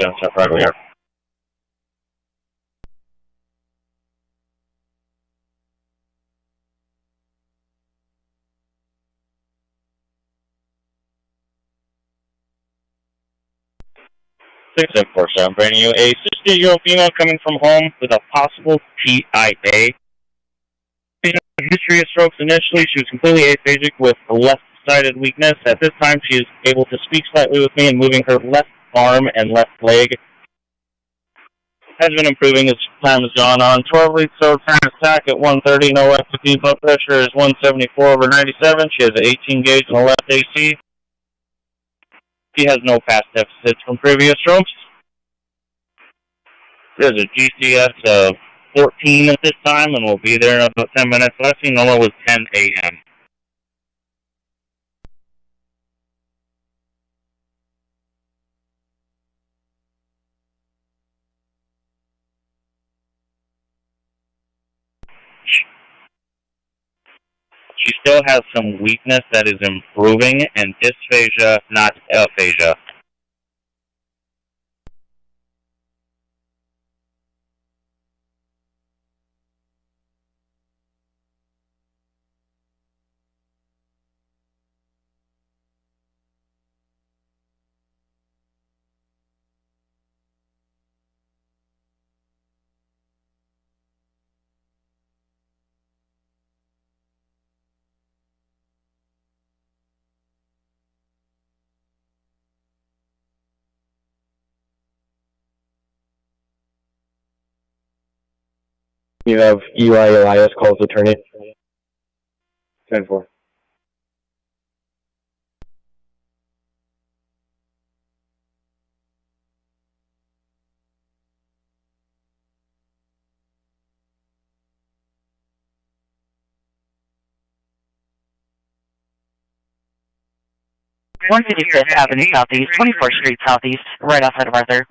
Downtown Fargo here. Six and 47, bringing you a 60-year-old female coming from home with a possible TIA. History of strokes initially, she was completely aphakic with left-sided weakness. At this time, she is able to speak slightly with me and moving her left arm and left leg. Has been improving as time has gone on. 12 leads, so time attack at 130, no F15, blood pressure is 174/97. She has an 18 gauge on the left AC. She has no past deficits from previous strokes. There's a GCS of 14 at this time, and we'll be there in about 10 minutes. Last seen normal was 10 a.m. She still has some weakness that is improving, and dysphagia, not aphasia. You have Eli Elias calls attorney. 10-4. One 155th Avenue Southeast, 24th Street Southeast, right outside of Arthur.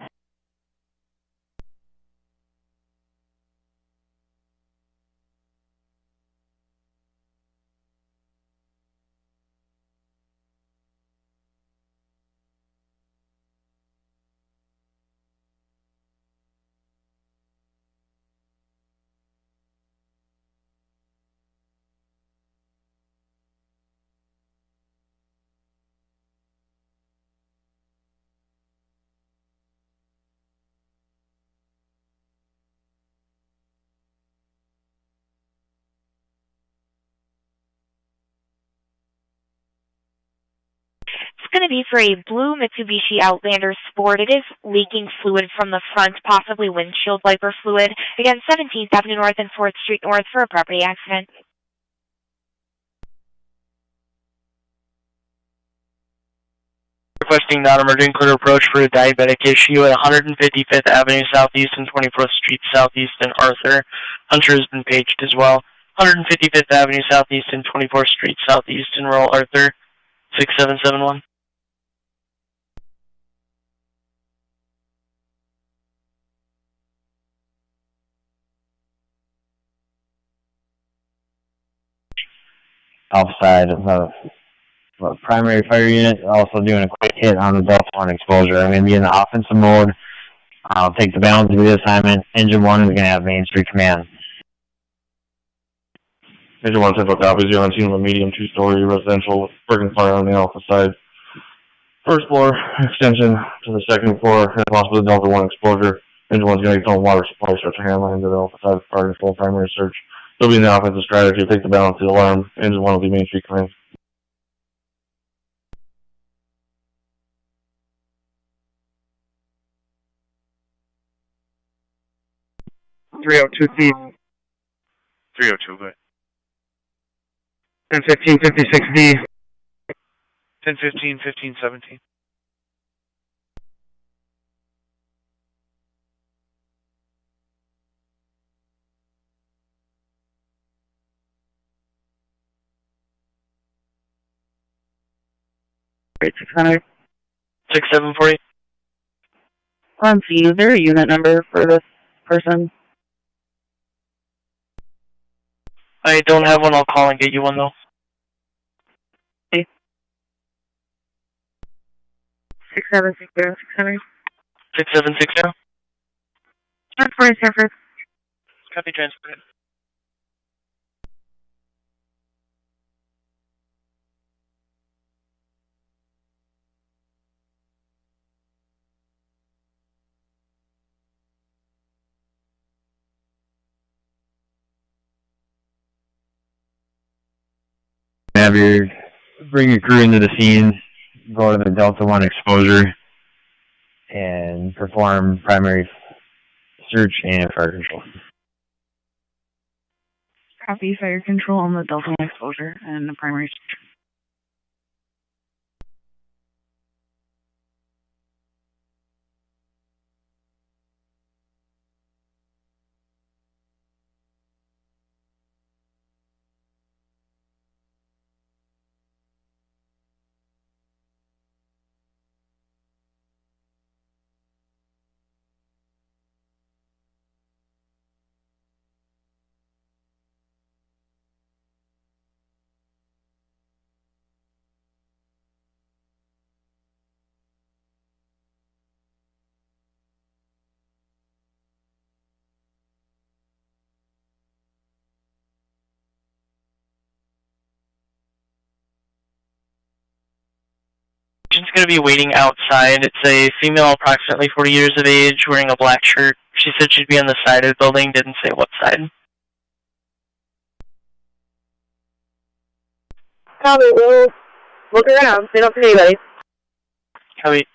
going to be for a blue Mitsubishi Outlander Sport. It is leaking fluid from the front, possibly windshield wiper fluid. Again, 17th Avenue North and 4th Street North for a property accident. Requesting non-emergent clear approach for a diabetic issue at 155th Avenue Southeast and 24th Street Southeast in Arthur. Hunter has been paged as well. 155th Avenue Southeast and 24th Street Southeast in rural Arthur. 6771. Outside of the primary fire unit, also doing a quick hit on the Delta 1 exposure. I'm going to be in the offensive mode. I'll take the balance of the assignment. Engine 1 is going to have Main Street Command. Engine 1 Central copies. You're on scene of a medium 2-story residential with working fire on the alpha side. First floor extension to the second floor and possibly Delta 1 exposure. Engine 1's going to get water supply structure handline to the alpha side of fire control primary search. They'll be in the offensive strategy. Take the balance of the alarm. Engine 1 will be Main Street Command. Thief. 302, go ahead. 10-15-56D. 10-15-15-17. Great, 600. 6740. On scene, is there a unit number for this person? I don't have one. I'll call and get you one, though. Okay. 6760, 600. 6760. Transport Sanford. Copy transport. Have your bring your crew into the scene, go to the Delta 1 exposure, and perform primary search and fire control. Copy fire control on the Delta 1 exposure and the primary search. She's going to be waiting outside. It's a female, approximately 40 years of age, wearing a black shirt. She said she'd be on the side of the building, didn't say what side. Copy, we'll look around. They don't see anybody. Copy.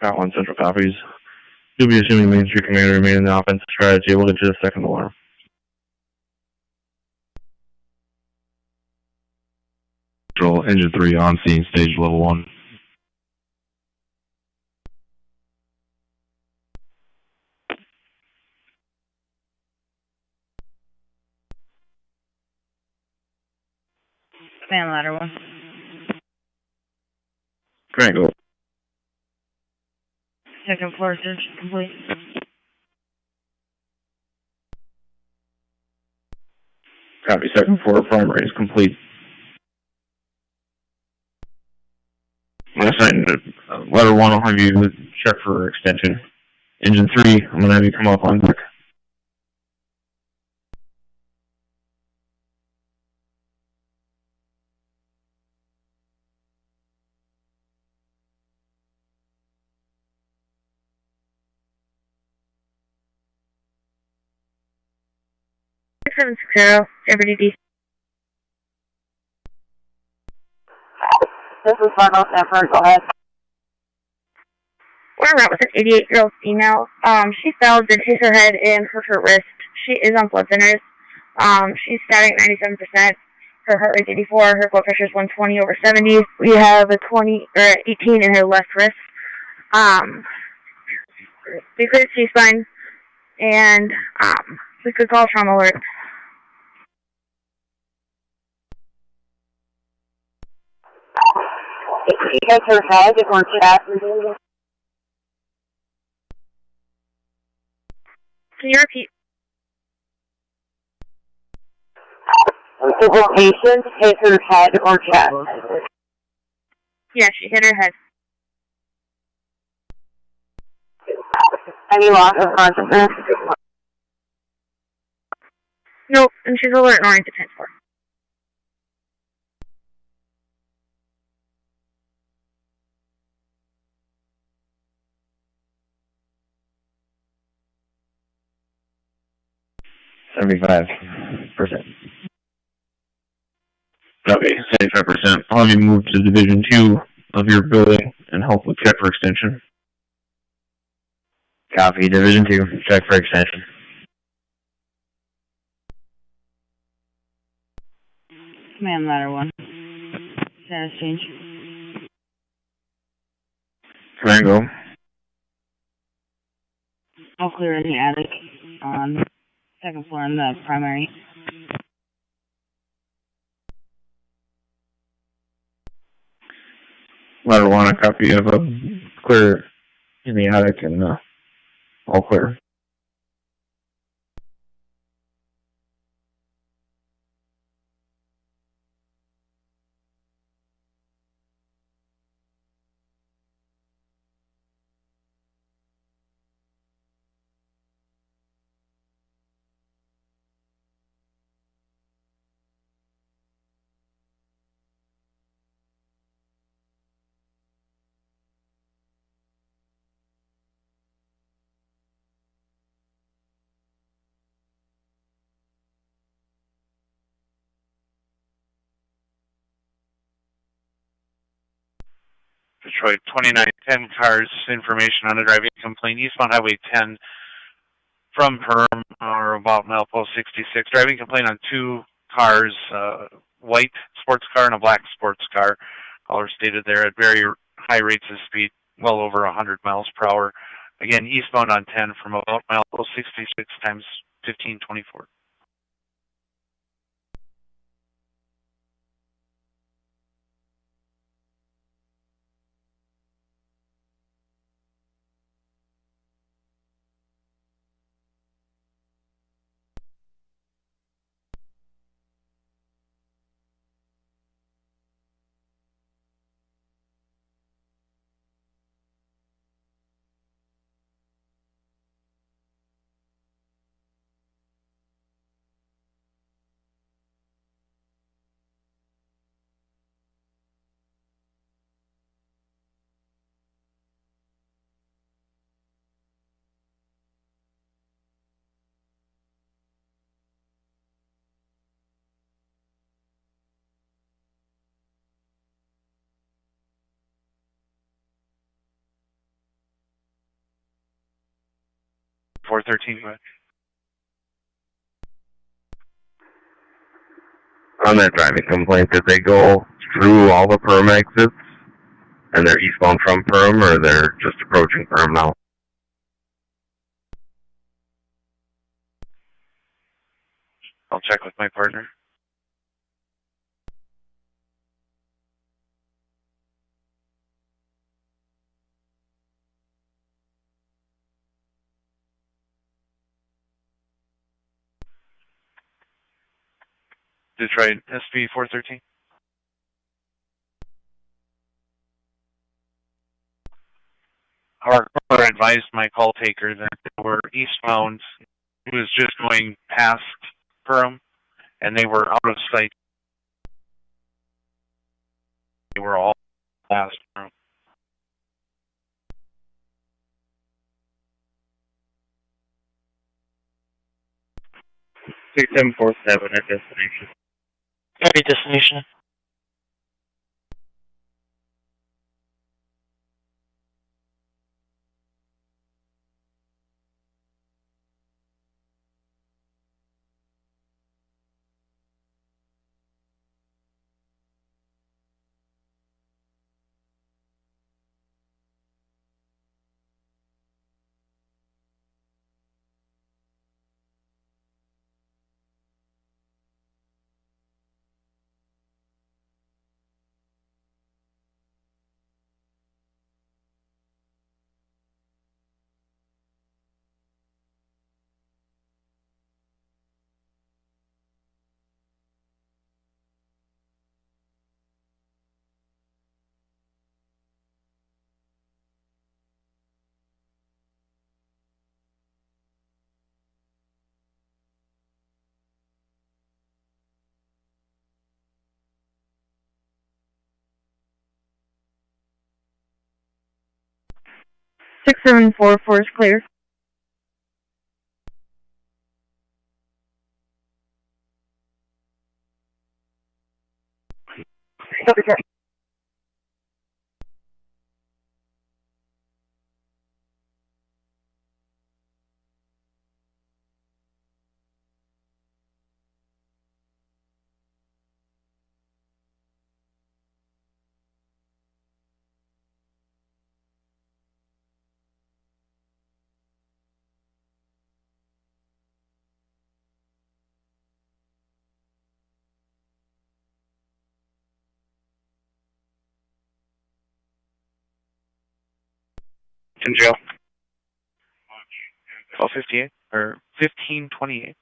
Got 1 Central copies. You'll be assuming Main Street Command remain in the offensive strategy. We'll get you the second alarm. Control, Engine 3 on scene, stage level 1. Fan ladder 1. Triangle. Second floor search complete. Copy, second floor primary is complete. I'm going to assign letter 1, I'll have you check for extension. Engine 3, I'm going to have you come up on deck. 1760, Jeopardy D. This is Fargo Sanford. Go ahead. We're around with an 88-year-old female. She fell, did hit her head and hurt her wrist. She is on blood thinners. She's static 97%. Her heart rate's 84. Her blood pressure is 120/70. We have a 18 in her left wrist. We cleared C-spine, and we could call trauma alert. She hit her head or chest. Can you repeat? The patient hit her head or chest. Yeah, she hit her head. Any loss of consciousness? Nope, and she's alert and oriented transport. %. Okay, 75%. I'll have you move to Division 2 of your building and help with check for extension. Copy, Division 2, check for extension. Command ladder 1. Status change. Command go. I'll clear any attic on the second floor in the primary. Ladder 1, a copy of a clear in the attic and all clear. Detroit 2910 cars, information on a driving complaint, eastbound Highway 10 from Perm or about milepost 66. Driving complaint on two cars, white sports car and a black sports car. Caller stated there at very high rates of speed, well over 100 miles per hour. Again, eastbound on 10 from about milepost 66 times 1524. .413, go ahead. On that driving complaint, did they go through all the Perm exits and they're eastbound from Perm, or they're just approaching Perm now? I'll check with my partner. Detroit SB 413. Our caller advised my call taker that they were eastbound, who was just going past Perham, and they were out of sight. They were all past Perham. 6747 at destination. Copy destination. Six 6744 is clear. Copy, sir. In jail. 1258 or 1528.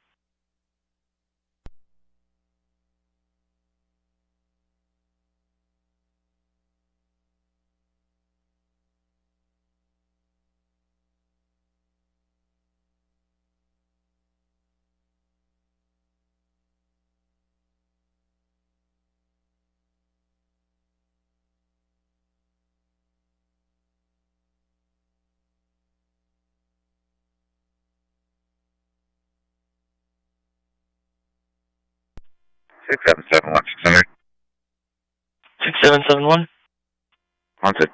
Six seven seven one 600. 6771. Wanted.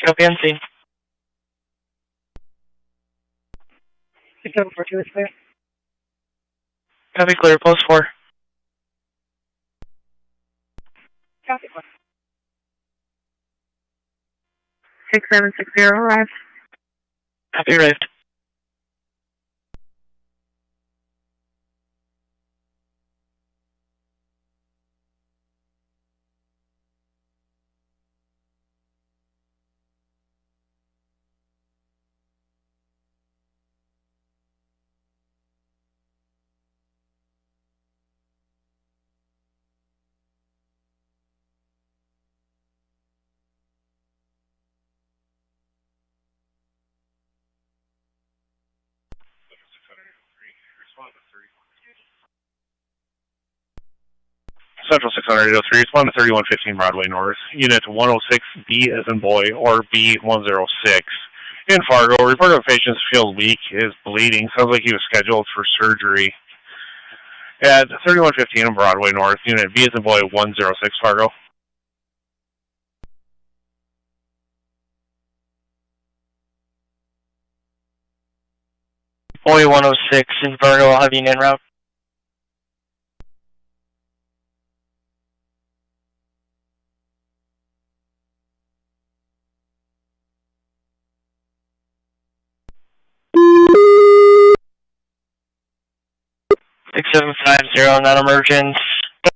Copy on scene. 6742 is clear. Copy clear, post 4. Copy. 6760 arrived. Copy arrived. Central 603, respond to 3115 Broadway North. Unit 106B as in boy, or B106. In Fargo, report of patient feels weak, is bleeding. Sounds like he was scheduled for surgery. At 3115 on Broadway North, Unit B as in boy 106 Fargo. Boy 106 in Fargo, I'll have you in route. Six 6750, non-emergent.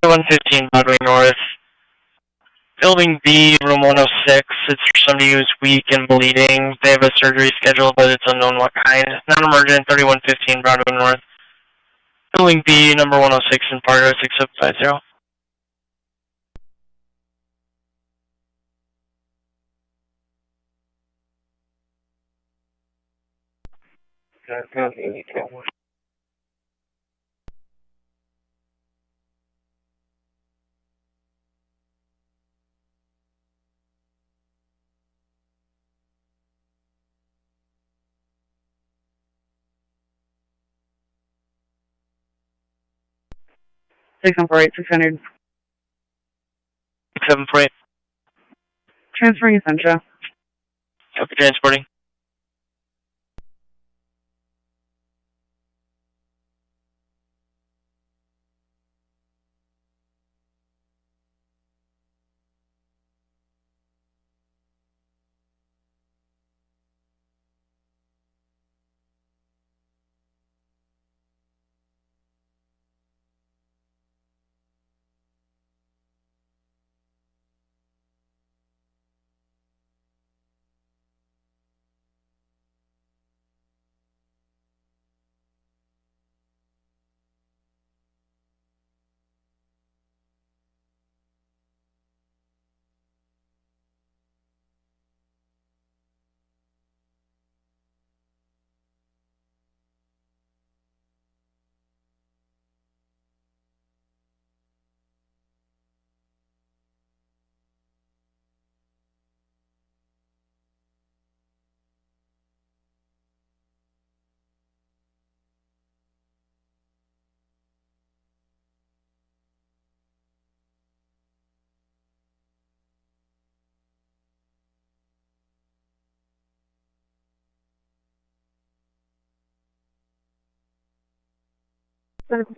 115 Broadway North. Building B, room 106. It's for somebody who's weak and bleeding. They have a surgery scheduled, but it's unknown what kind. Non-emergent, 3115 Broadway North. Building B, number 106 in Fargo, 6750. 6748, 600. 748. Transferring Essentia. Copy, transporting.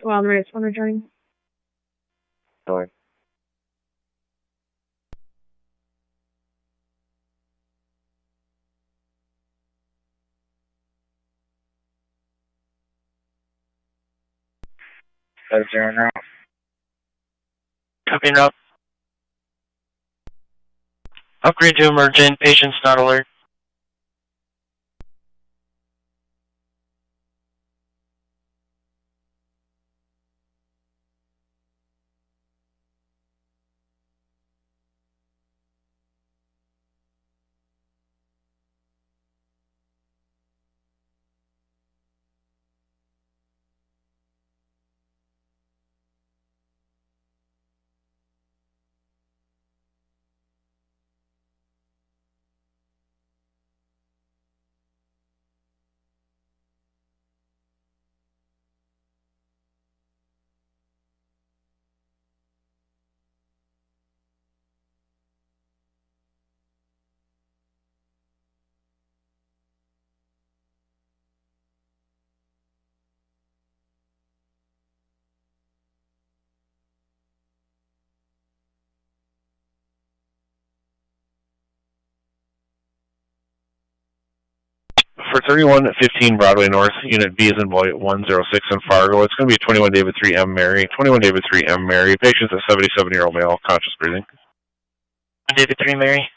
Well, I'm ready. It's one returning. Sorry. That's 0 now. Copy en route. Upgrade to emergent. Patients not alert. For 3115 Broadway North, Unit B is in Boy 106 in Fargo. It's going to be 21 David 3 M Mary. 21 David 3 M Mary. Patient's a 77-year-old male, conscious breathing. David 3 Mary.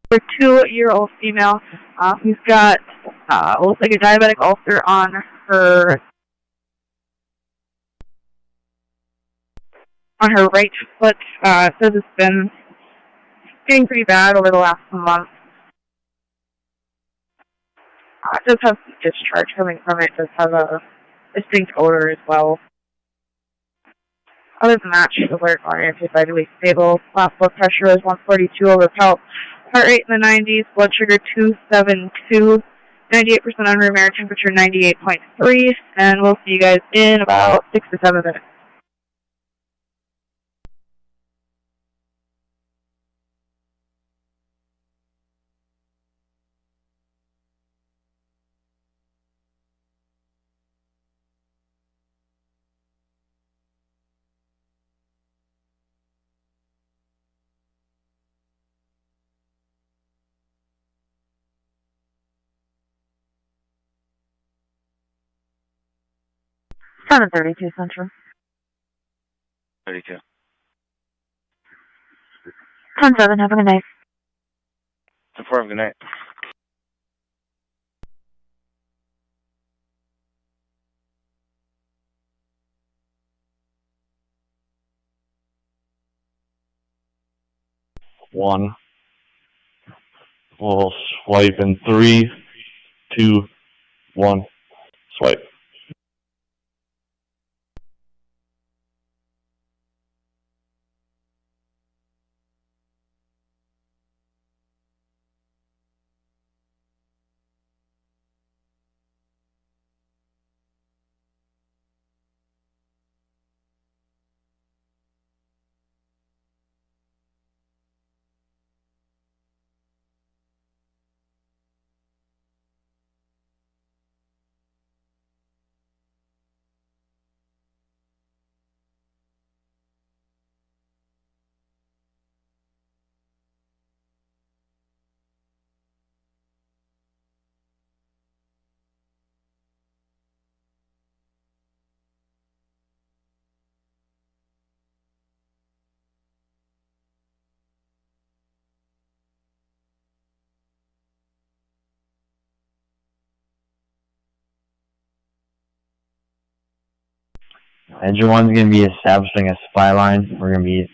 For 2-year-old female, who's got looks like a diabetic ulcer on her right foot. Says it's been getting pretty bad over the last month. It does have some discharge coming from it. It does have a distinct odor as well. Other than that, she's alert on anti-vitally stable. Blood pressure is 142 over pelt. Heart rate in the 90s. Blood sugar 272. 98% on room air. Temperature 98.3. And we'll see you guys in about 6 to 7 minutes. Front of 32 Central. 32. 10-7, have a good night. 10-4, have a good night. One. We'll swipe in 3, 2, 1. Swipe. Engine 1's going to be establishing a supply line. We're going to be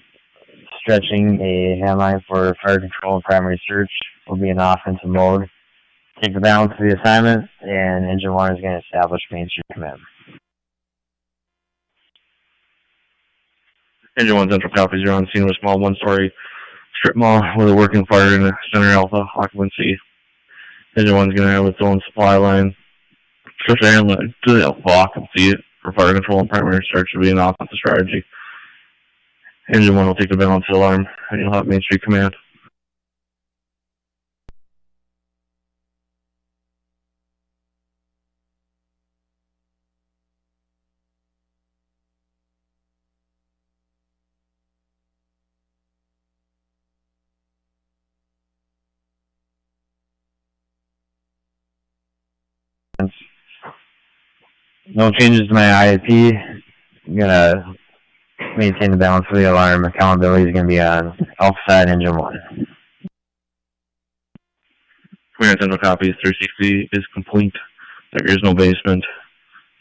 stretching a hand line for fire control and primary search. We'll be in offensive mode. Take the balance of the assignment, and Engine 1 is going to establish Main Street Command. Engine 1 Central copies. You're on scene of a small one-story strip mall with a working fire in the center alpha occupancy. Engine 1's going to have its own supply line. Stretch the hand line to the alpha occupancy for fire control and primary search will be an offensive strategy. Engine 1 will take the balance alarm, and you'll have Main Street Command. No changes to my IAP. I'm going to maintain the balance of the alarm. Accountability is going to be on Alpha side, Engine 1. Command Central copies. 360 is complete. There is no basement.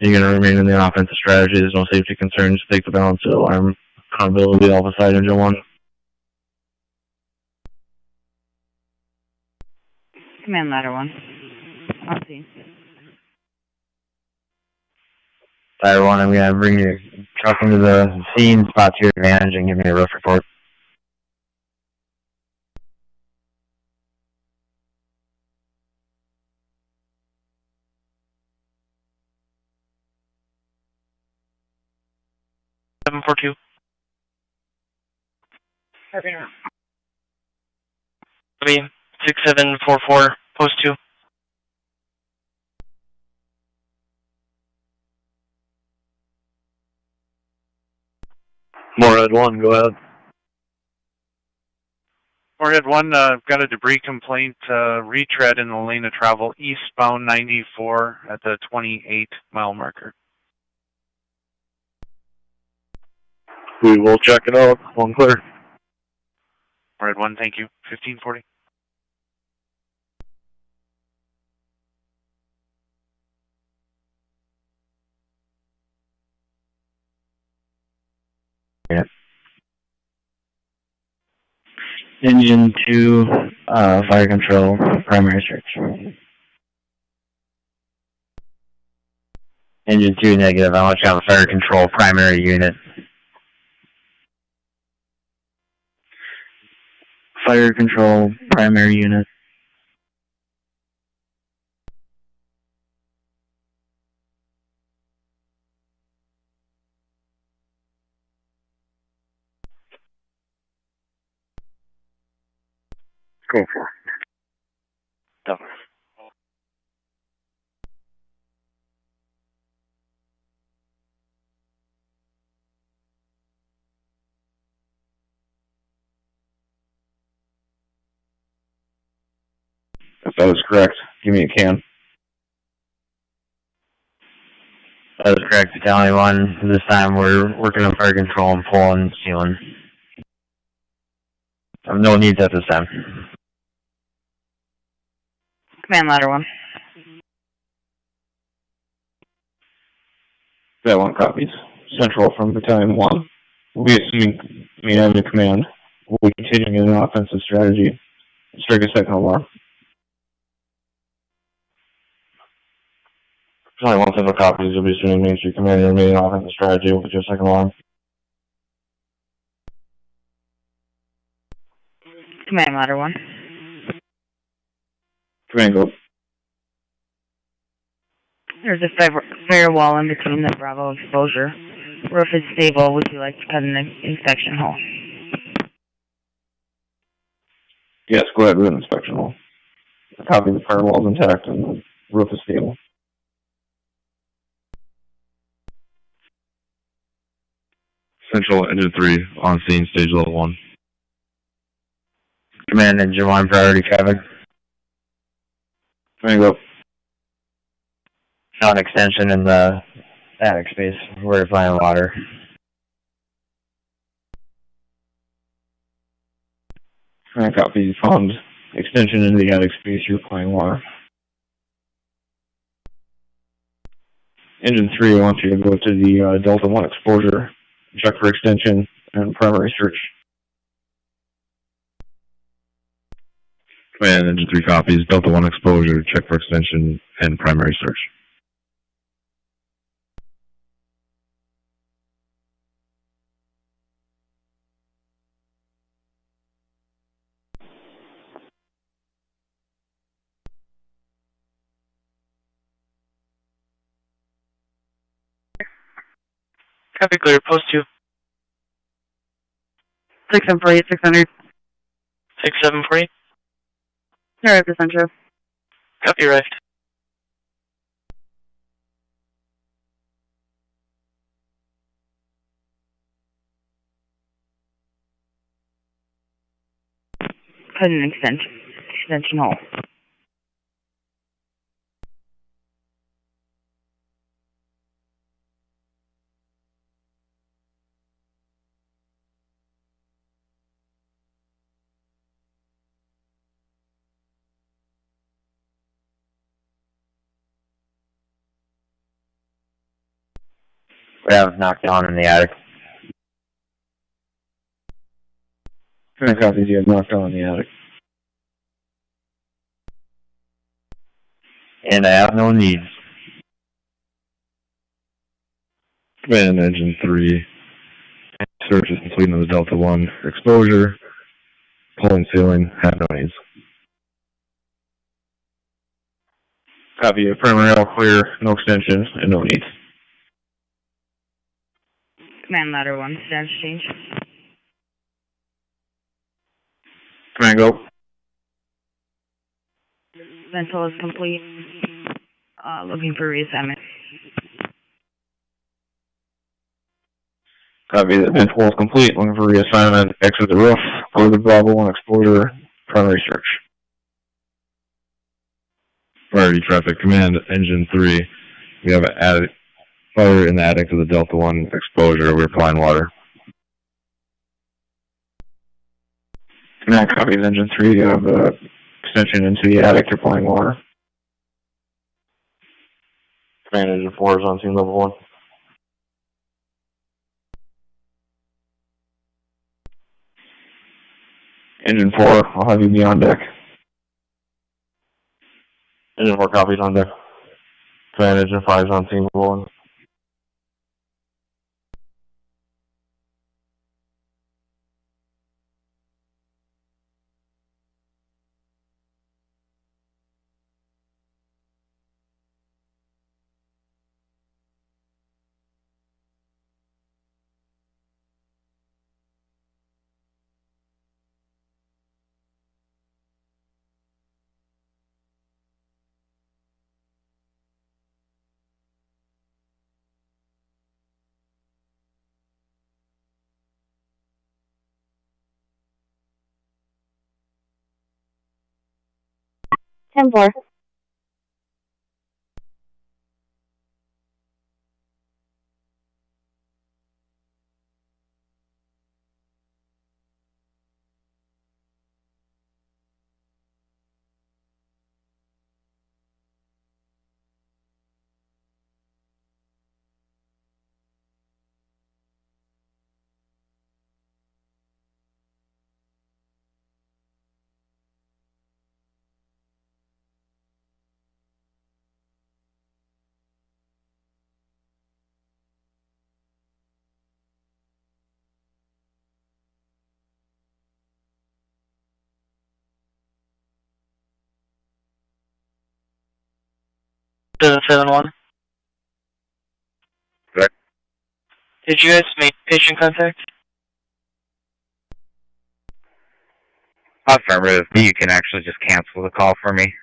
You're going to remain in the offensive strategy. There's no safety concerns. Take the balance of the alarm. Accountability, Alpha side, Engine 1. Command ladder 1. On scene. Fire 1, I'm going to bring your truck into the scene, spot to your advantage, and give me a roof report. Seven 4-2. Copy. 6744, post 2. Moorhead 1, go ahead. Moorhead 1, got a debris complaint, retread in the lane of travel eastbound 94 at the 28-mile marker. We will check it out. One clear. Moorhead 1, thank you. 1540. Engine 2, fire control, primary search. Engine 2, negative. I want you to have a fire control primary unit. Fire control, primary unit. Go for it. Go. If that is correct, give me a can. That is correct, Battalion 1. This time we're working on fire control and pulling and sealing. No needs at this time. Command ladder 1. That one copies. Central from Battalion 1. We'll be assuming Main Avenue Command. We'll be continuing in an offensive strategy. Strike a second alarm. Battalion 1 central copies. You'll be assuming Main Street Command and remaining offensive strategy. We'll get you a second alarm. Command ladder 1. Command go. There's a firewall in between the Bravo exposure. Roof is stable. Would you like to cut an inspection hole? Yes, go ahead with an inspection hole. Copy, the firewall is intact and the roof is stable. Central Engine 3 on scene, stage level 1. Command Engine 1, priority traffic. Command go. An extension in the attic space. We're applying water. Command copy, found extension into the attic space, you're applying water. Engine 3, I want you to go to the Delta 1 exposure, check for extension and primary search. Command Engine 3 copies. Delta 1 exposure, check for extension and primary search. Copy, clear. Post 2. 6748, 600. 6748. Arrive to Central. Copy, arrived. Cut an extension hole. We have knockdown in the attic. Command copies, you have knockdown in the attic. And I have no needs. Command Engine 3. Search is complete on the Delta 1 exposure. Pulling ceiling, have no needs. Copy, primary all clear, no extension, and no needs. Command ladder 1, status change. Command go. Ventral is complete. Looking for reassignment. Copy, the vent hole is complete, looking for reassignment, exit the roof, go to the Bravo 1 exposure, primary search. Priority traffic. Command Engine 3. We have an attic, fire in the attic of the Delta 1 exposure. We're applying water. Command copies, Engine 3, you have extension into the attic, you're applying water. Command Engine 4 is on scene level 1. Engine 4, I'll have you be on deck. Engine 4 copies on deck. Command Engine 5 is on scene level 1. 10-4. Doesn't 7-1. Correct. Did you guys make patient contact? Affirmative. You can actually just cancel the call for me.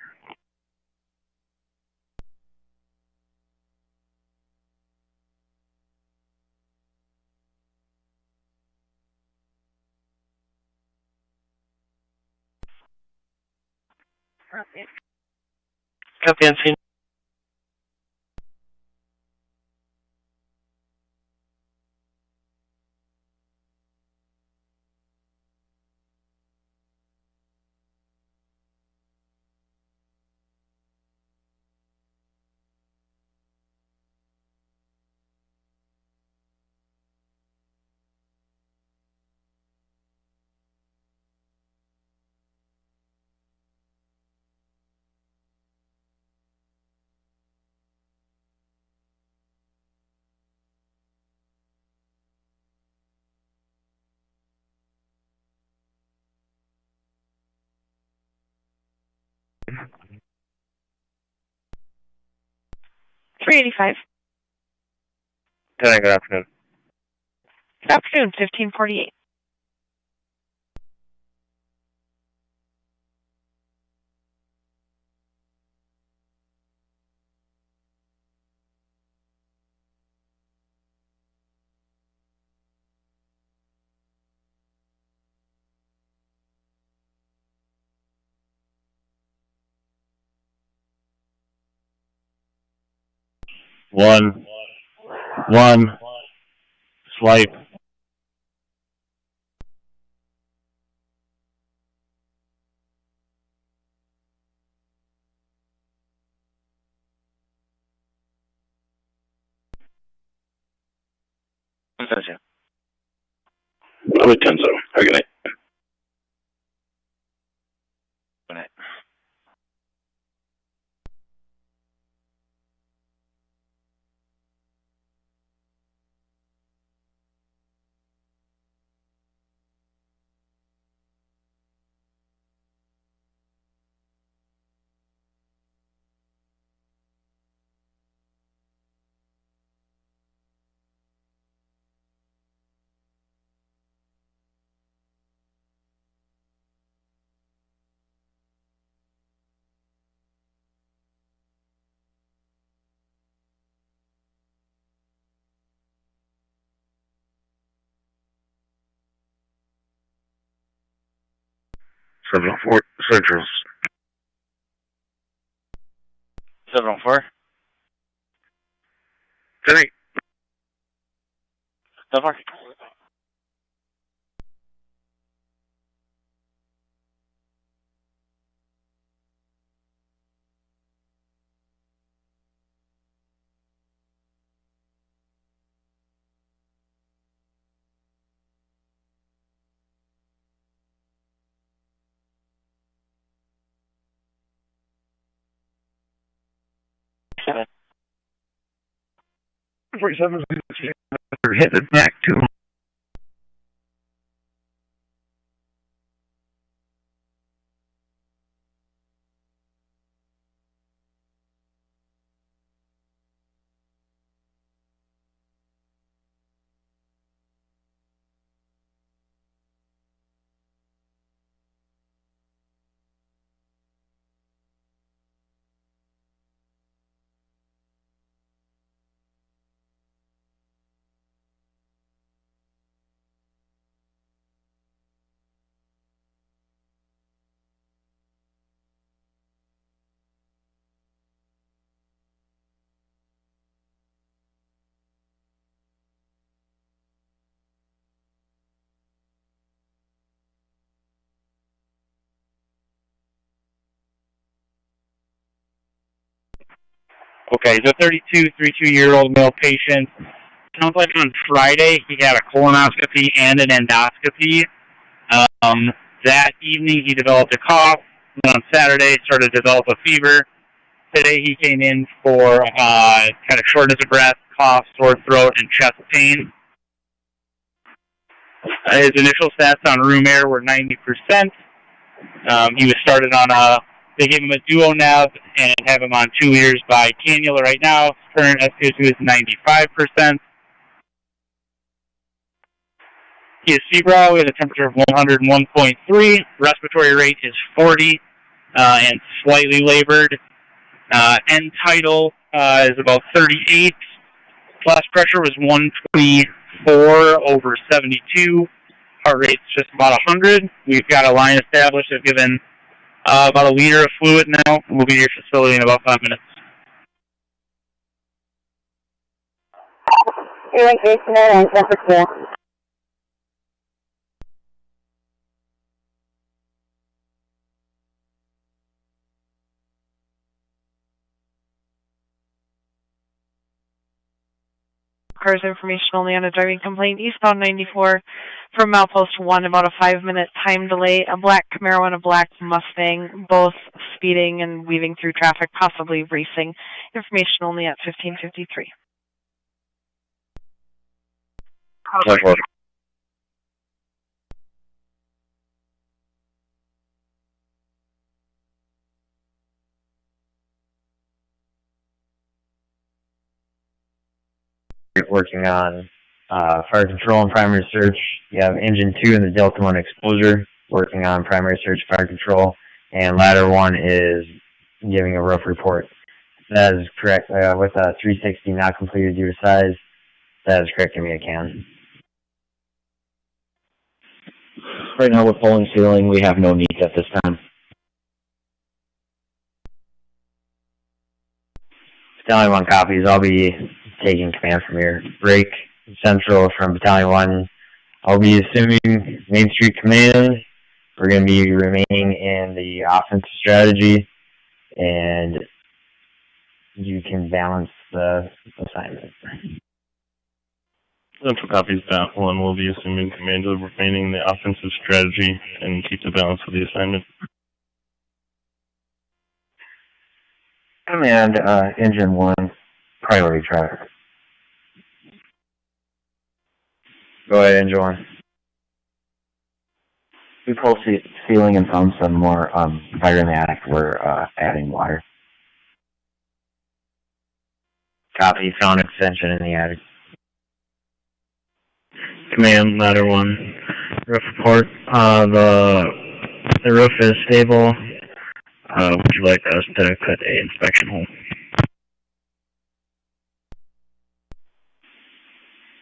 Copy on scene. $385. 10, good afternoon. Good afternoon, 1548. One. Swipe. Gotcha. I'm at 10-7. Have a good night. Good night. Central Centrals. 704. 10-8. 7-4. Seven. 47 are headed back to Okay, he's a 32-year-old male patient. Sounds like on Friday he had a colonoscopy and an endoscopy. That evening he developed a cough. And on Saturday started to develop a fever. Today he came in for kind of shortness of breath, cough, sore throat, and chest pain. His initial stats on room air were 90%. He was started on they gave him a duo-nav and have him on 2 liters by cannula right now. Current SpO2 is 95%. He is febrile with a temperature of 101.3. Respiratory rate is 40 and slightly labored. End tidal is about 38. Blast pressure was 124/72. Heart rate's just about 100. We've got a line established. They've given about a liter of fluid now. We'll be at your facility in about 5 minutes. Irrigation and temperature. Cars information only on a driving complaint. Eastbound 94 from Milepost 1, about a 5-minute time delay. A black Camaro and a black Mustang, both speeding and weaving through traffic, possibly racing. Information only at 1553. Working on fire control and primary search. You have engine 2 in the Delta 1 exposure, working on primary search, fire control, and ladder 1 is giving a roof report. That is correct. With a 360 not completed due to size, that is correct. Give me a can. Right now we're pulling ceiling. We have no needs at this time. Battalion 1 copies. I'll be taking command from here. Break Central from Battalion 1. I'll be assuming Main Street Command. We're going to be remaining in the offensive strategy, and you can balance the assignment. Central copies, Bat 1 will be assuming command of remaining in the offensive strategy and keep the balance of the assignment. Command, Engine 1, priority traffic. Go ahead, Engine 1. We pulled ceiling and found some more fire in the attic. We're adding water. Copy, found extension in the attic. Command, ladder 1. Roof report. The roof is stable. Would you like us to cut a inspection hole?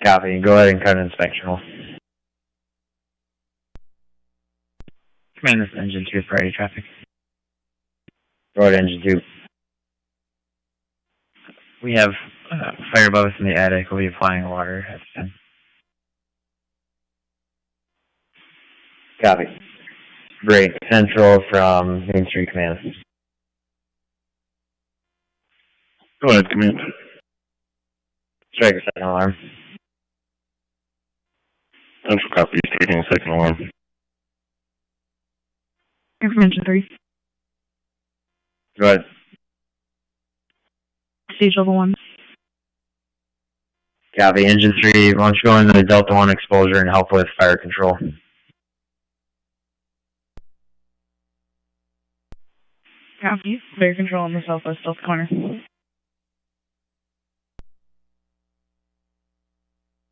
Copy. Go ahead and cut an inspection hole. Command, this is Engine 2, priority traffic. Go ahead, Engine 2. We have fire above us in the attic. We'll be applying water at the time. Copy. Break Central from Main Street Command. Go ahead, Command. Strike a second alarm. Central copy, taking a second alarm. Information 3. Go ahead. Stage level 1. Copy. Engine 3, why don't you go into the Delta 1 exposure and help with fire control? Copy. Fire control on the southwest stealth corner.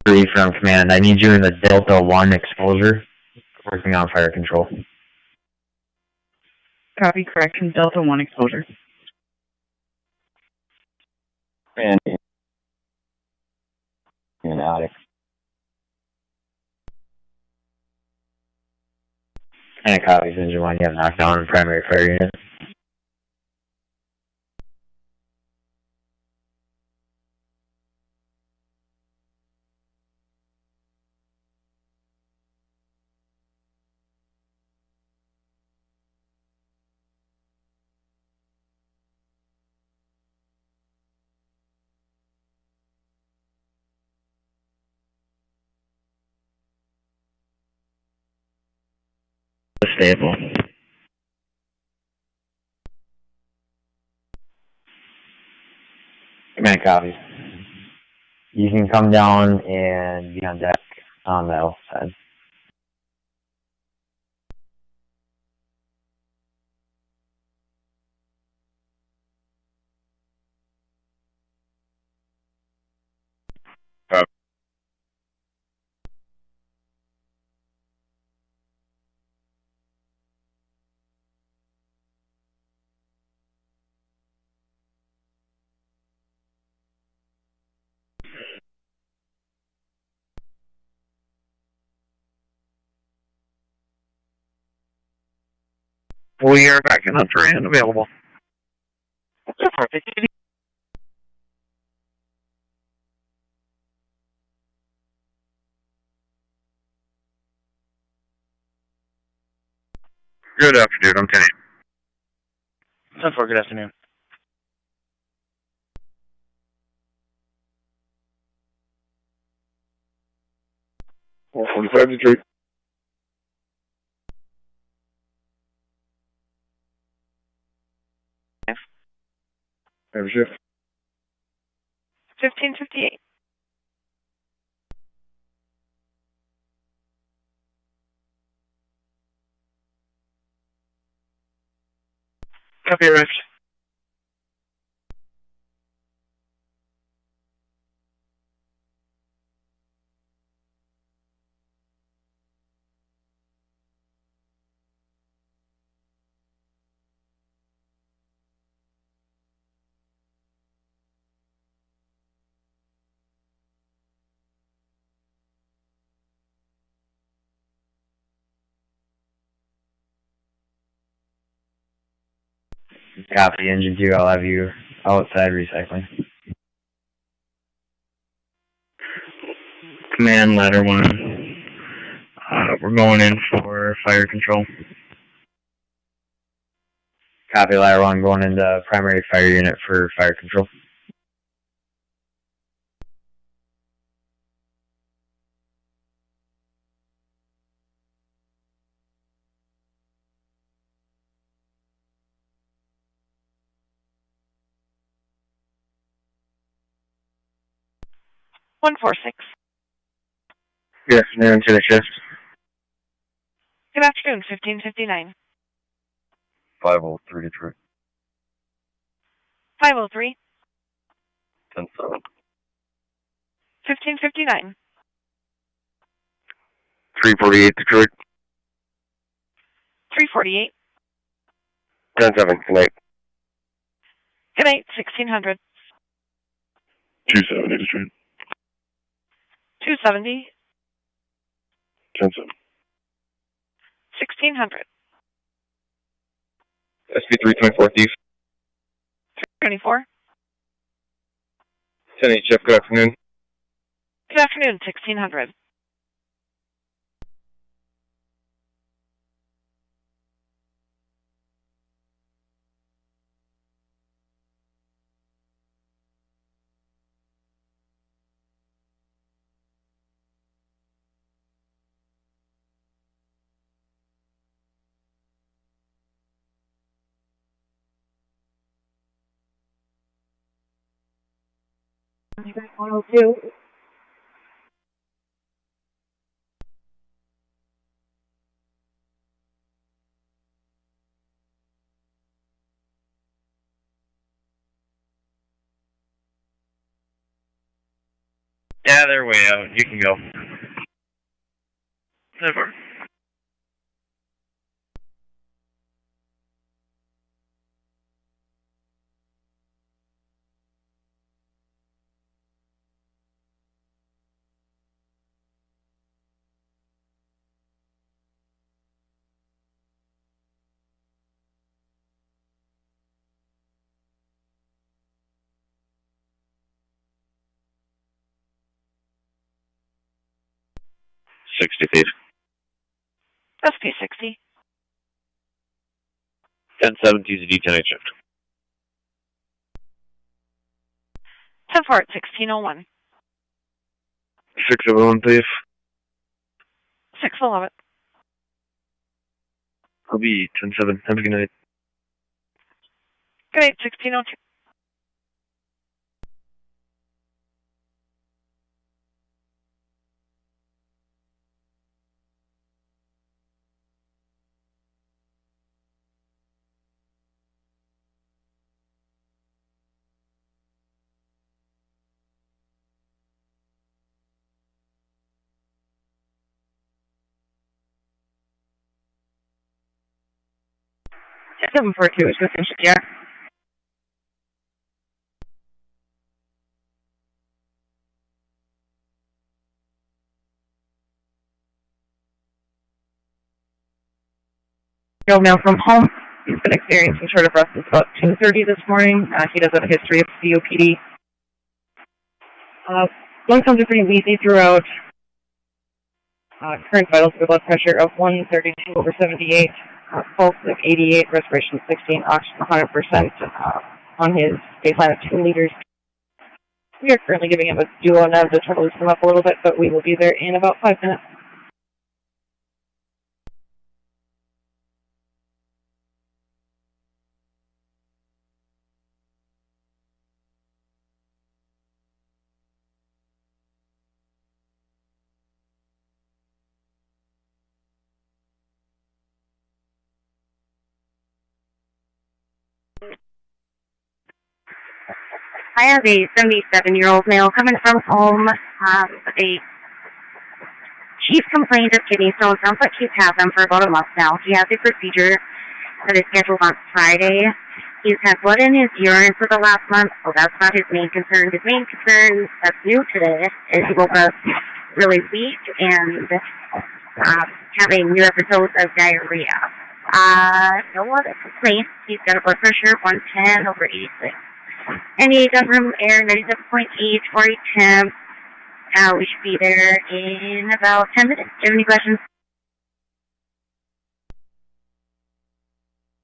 3 from command. I need you in the Delta 1 exposure, working on fire control. Copy, correction, Delta 1 exposure. And in attic. And copies, Engine 1. You have knockdown on primary fire unit. stable. Command copy. You can come down and be on deck on the alpha side. We are back in Hunter and available. Good afternoon, I'm Kenny. 10-4, good afternoon. Four 45 Detroit. Have a shift. 1558. Copy, arrived. Copy, engine 2, I'll have you outside recycling. Command ladder 1. We're going in for fire control. Copy, ladder 1, going into primary fire unit for fire control. One 46. Good afternoon, to the shift. Good afternoon, 1559. 503 Detroit. 503. 10-7. 1559. 348 Detroit. 348. 10-7, good night. Good night, 1600. 270 Detroit. 270. 10-7. 1600. SP324 Thief. 24. 10-8 shift, good afternoon. Good afternoon, 1600. You got 102. Yeah, they're way out. You can go. Never. Thief. SP60. 10-7 TZD 10-8 shift. 10-4 at 1601. 601 Thief. 611. I'll be 10-7. Have a good night. Good night, 1602. Just 742 is going to finish it, yeah. Joe mail from home. He's been experiencing short of rest since about 2:30 this morning. He does have a history of COPD. Lung comes pretty wheezy throughout. Current vitals with a blood pressure of 132/78, pulse of 88, respiration 16, oxygen 100% on his baseline of 2 liters. We are currently giving him a duo now to try to loosen him up a little bit, but we will be there in about 5 minutes. I have a 77-year-old male coming from home with a chief complaint of kidney stones. Sounds like he's had them for about a month now. He has a procedure that is scheduled on Friday. He's had blood in his urine for the last month, so that's not his main concern. His main concern that's new today is he woke up really weak and having new episodes of diarrhea. No other complaints. He's got a blood pressure of 110/86. NEA gun room air 97.8 for a temp. We should be there in about 10 minutes. Do you have any questions?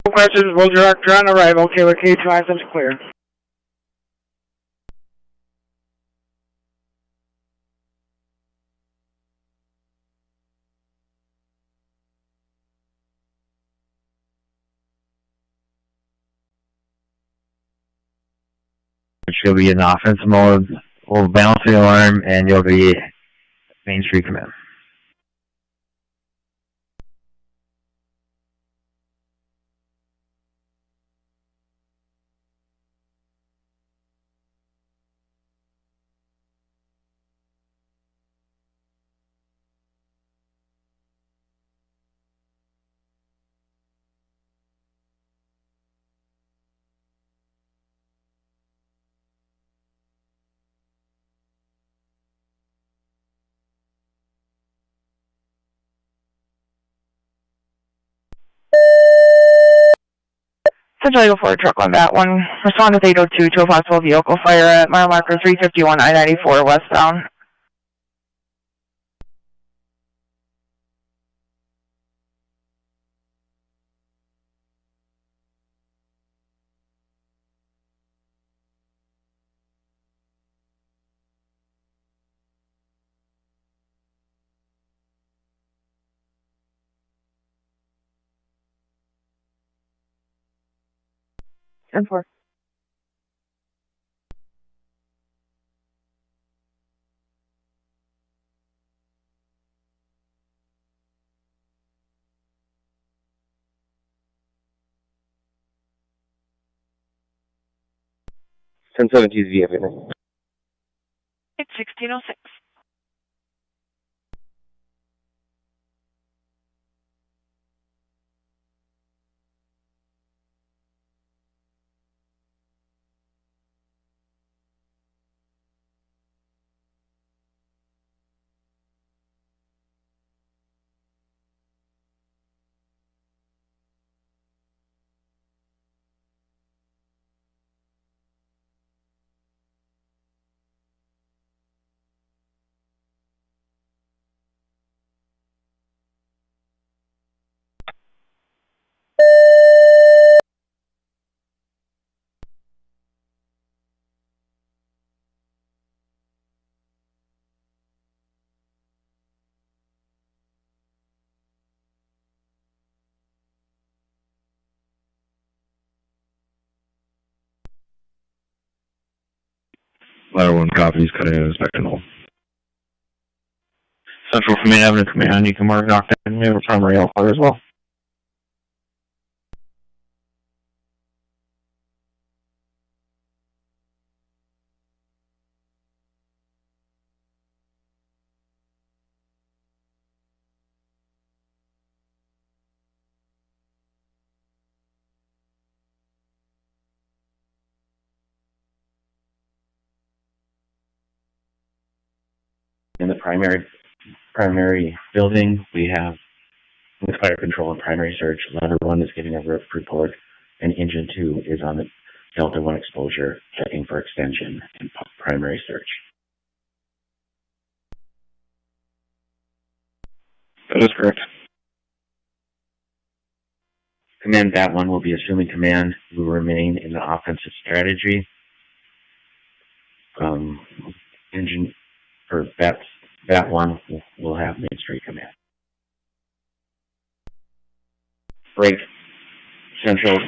No questions. We'll direct her on arrival. Taylor K. drives us clear. You'll be in offense mode. We'll balance the alarm, and you'll be Main Street Command. Central Eagle 4 truck on that one. Respond with 802 to a possible vehicle fire at mile marker 351 I-94 westbound. And 4. 10-7 TZ, everything. It's 1606. Ladder 1 copies, cutting in inspection hole. Central from Main Avenue Command, you can mark knockdown. We have a primary L4 as well. In the primary building, we have with fire control and primary search. Ladder 1 is giving a roof report, and engine 2 is on the Delta 1 exposure, checking for extension and primary search. That is correct. Command BAT 1 will be assuming command. We will remain in the offensive strategy. Engine for BAT 1 will have Main Street command. Break Central.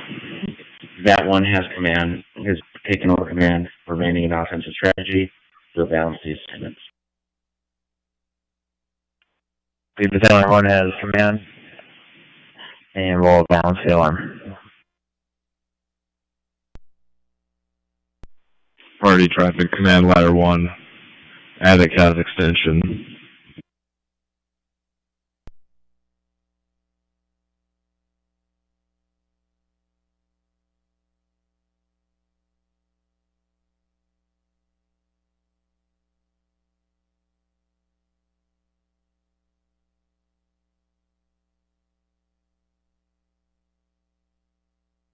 BAT 1 has command, has taken over command, remaining in offensive strategy. We'll balance the assignments. Lead Battalion 1 has command, and we'll balance the alarm. Party traffic command ladder 1. Attic has extension.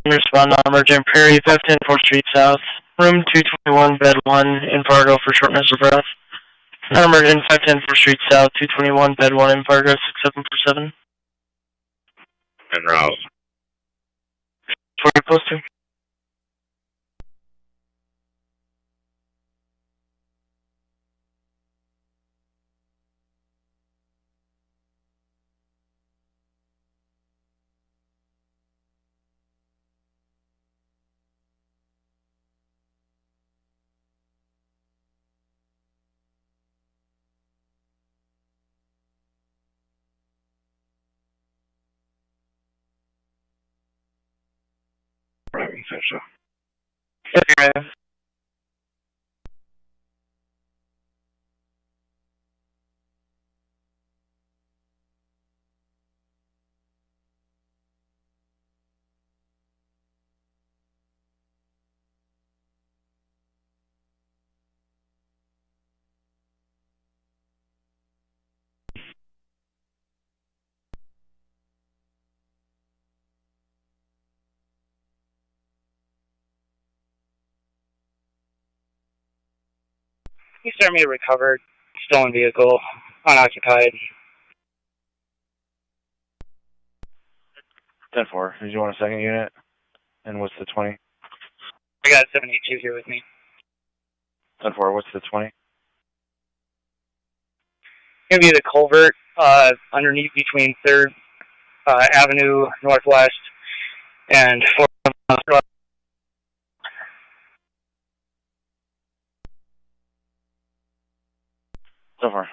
Respond to emergent Prairie, 510 4th Street South, room 221, bed 1, in Fargo for shortness of breath. Non-emergent 510 4th Street South, 221, bed 1 in Fargo, 6747. En route. 40 close to. Okay. East Army recovered, stolen vehicle, unoccupied. 10-4. Did you want a second unit? And what's the 20? I got 782 here with me. 10-4. What's the 20? Gonna be the culvert underneath between 3rd Avenue Northwest and 4th. So far.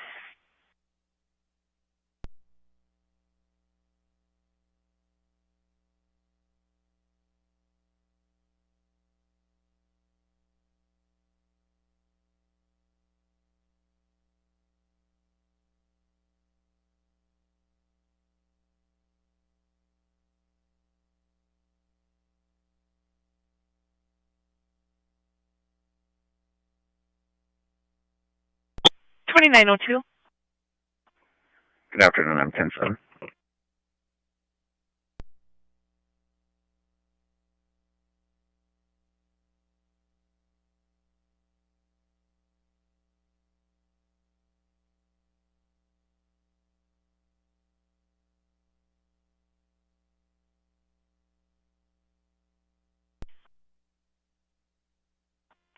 $29.02. Good afternoon, I'm 10-7.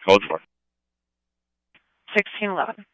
Code for 1611.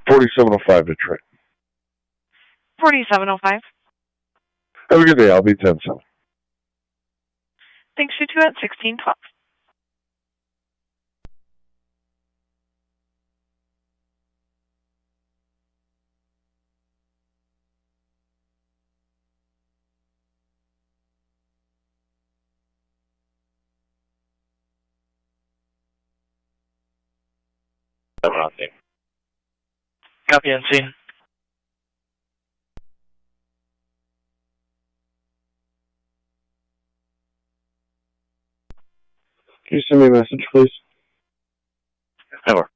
4705 Detroit. 4705. Have a good day. I'll be 10-7. Thanks, you two at 1612. Copy on scene. Can you send me a message, please? Over.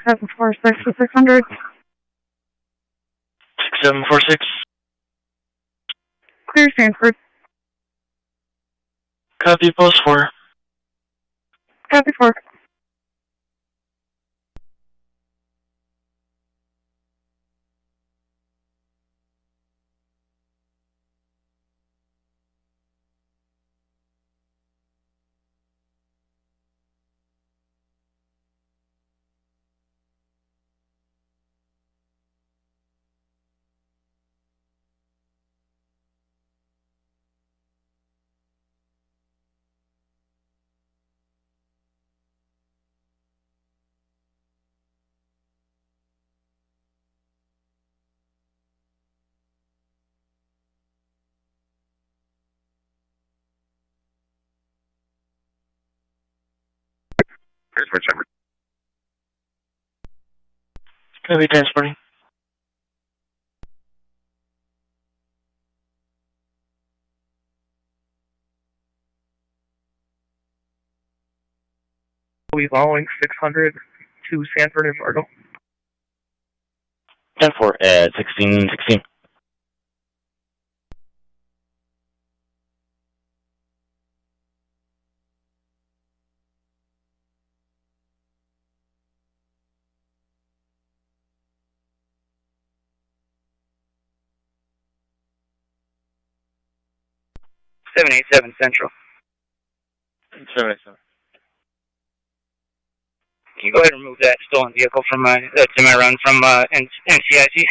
Seven four six for 600. 6746. Clear Stanford. Copy post 4. Copy 4. Here's my check. Copy transporting. We following 600 to Sanford and Fargo. 10-4 at 1616. $787 Central. 787. Can you go ahead and remove that stolen vehicle from my to my run from NCIC?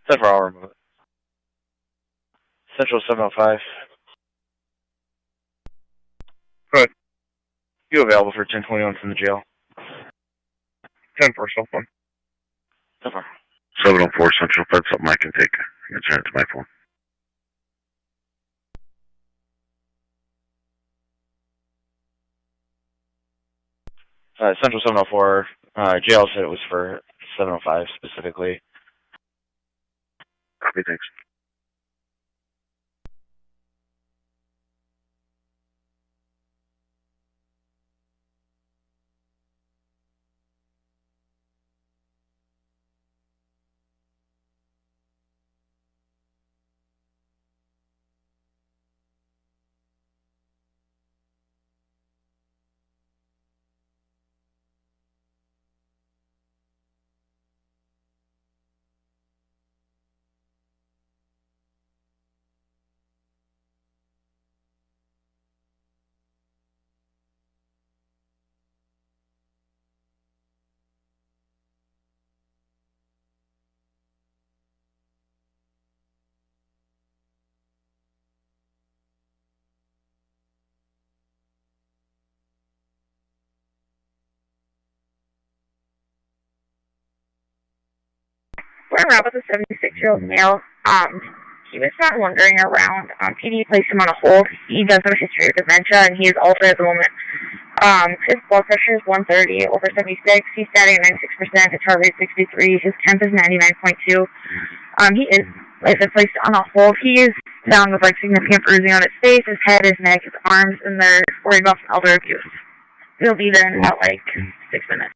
10 for hour, move it. Central 705. Good. You available for 1021 from the jail? 10 for cell phone. 10 for. 704 Central. That's something I can take. I can send it to my phone. Central 704. Jail said it was for 705 specifically. Copy, thanks. We're around with a 76-year-old male. He was found wandering around. PD placed him on a hold. He does have a history of dementia, and he is altered at the moment. His blood pressure is 130 over 76. He's static at 96%. His heart rate is 63. His temp is 99.2. He is placed on a hold. He is found with significant bruising on his face, his head, his neck, his arms, and they're worried about some elder abuse. He'll be there in about 6 minutes.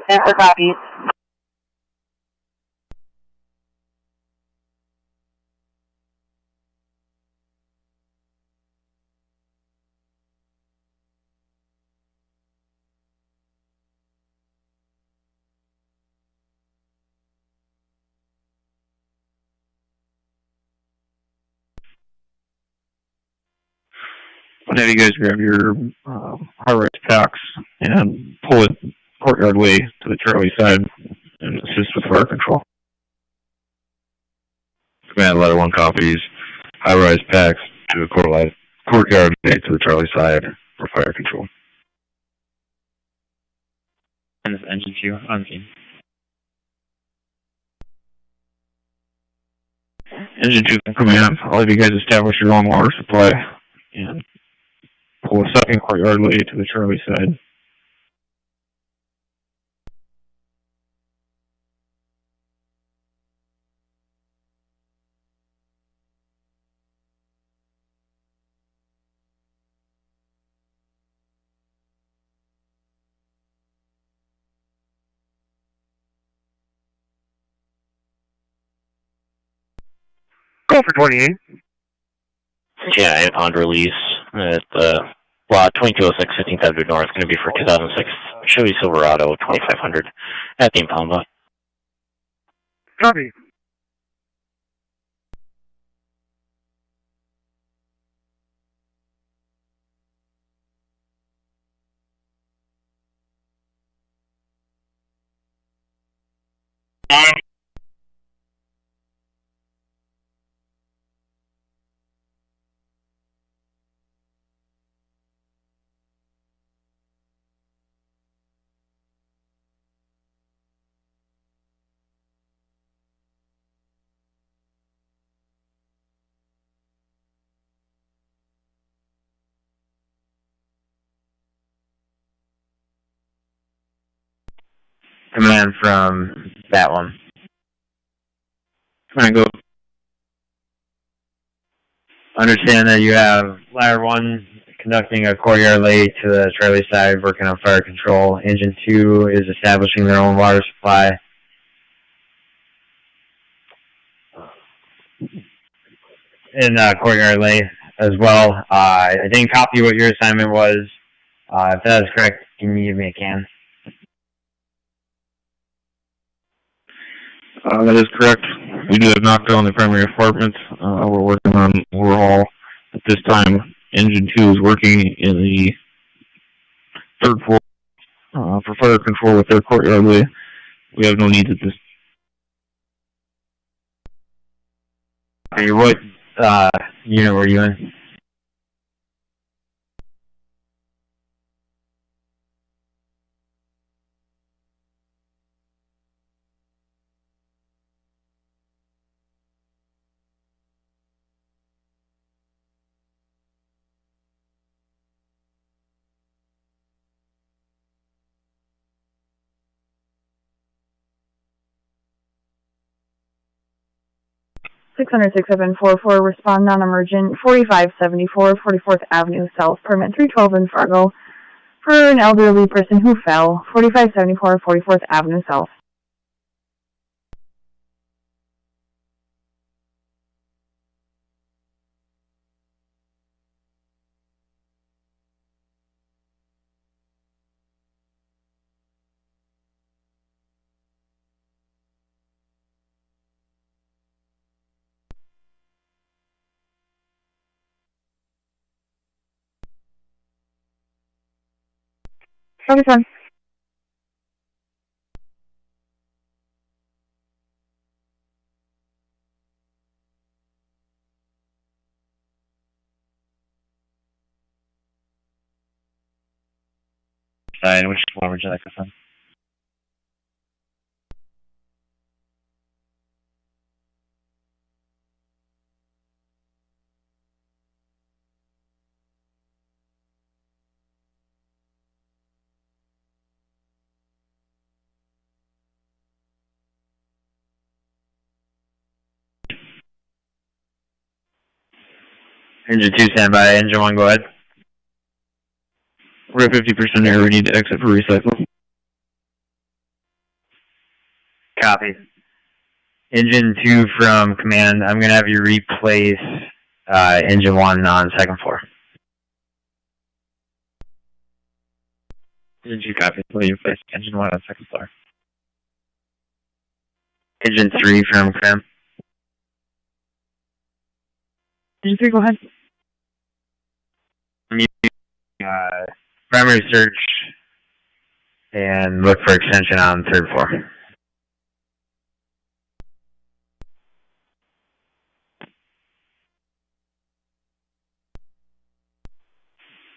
Answer copies. I'd have you guys grab your high-rise packs and pull it courtyard way to the Charlie side and assist with fire control. Command letter 1 copies. High-rise packs to the courtyard way to the Charlie side for fire control. And this engine 2 on scene. Engine 2 in command. I'll have you guys establish your own water supply and pull a second courtyard way to the Charlie side. Go for 28. Yeah, on release at lot 2206 15th Avenue North. It's going to be for 2006 Chevy Silverado 2500 at the impound lot. Copy. Command from that one. Command go. Understand that you have ladder 1 conducting a courtyard lay to the Charlie side, working on fire control. Engine 2 is establishing their own water supply. In courtyard lay as well. I didn't copy what your assignment was. If that is correct, can you give me a can? That is correct. We do have knockdown on the primary apartments. We're working on overhaul. At this time, Engine 2 is working in the third floor for fire control with their courtyard way. We have no needs at this. Hey, what unit were you in? Six 16SEP2024, respond non-emergent, 4574 44th Avenue South, permit 312 in Fargo, for an elderly person who fell, 4574 44th Avenue South. Copy, son. Side, which floor would you like us on? Engine 2, stand by. Engine 1, go ahead. We're at 50% air. We need to exit for recycle. Copy. Engine 2 from command, I'm going to have you replace engine 1 on second floor. Engine 2 copy. Will you replace engine 1 on second floor? Engine 3 from command. Engine 3, go ahead. Primary search and look for extension on third floor.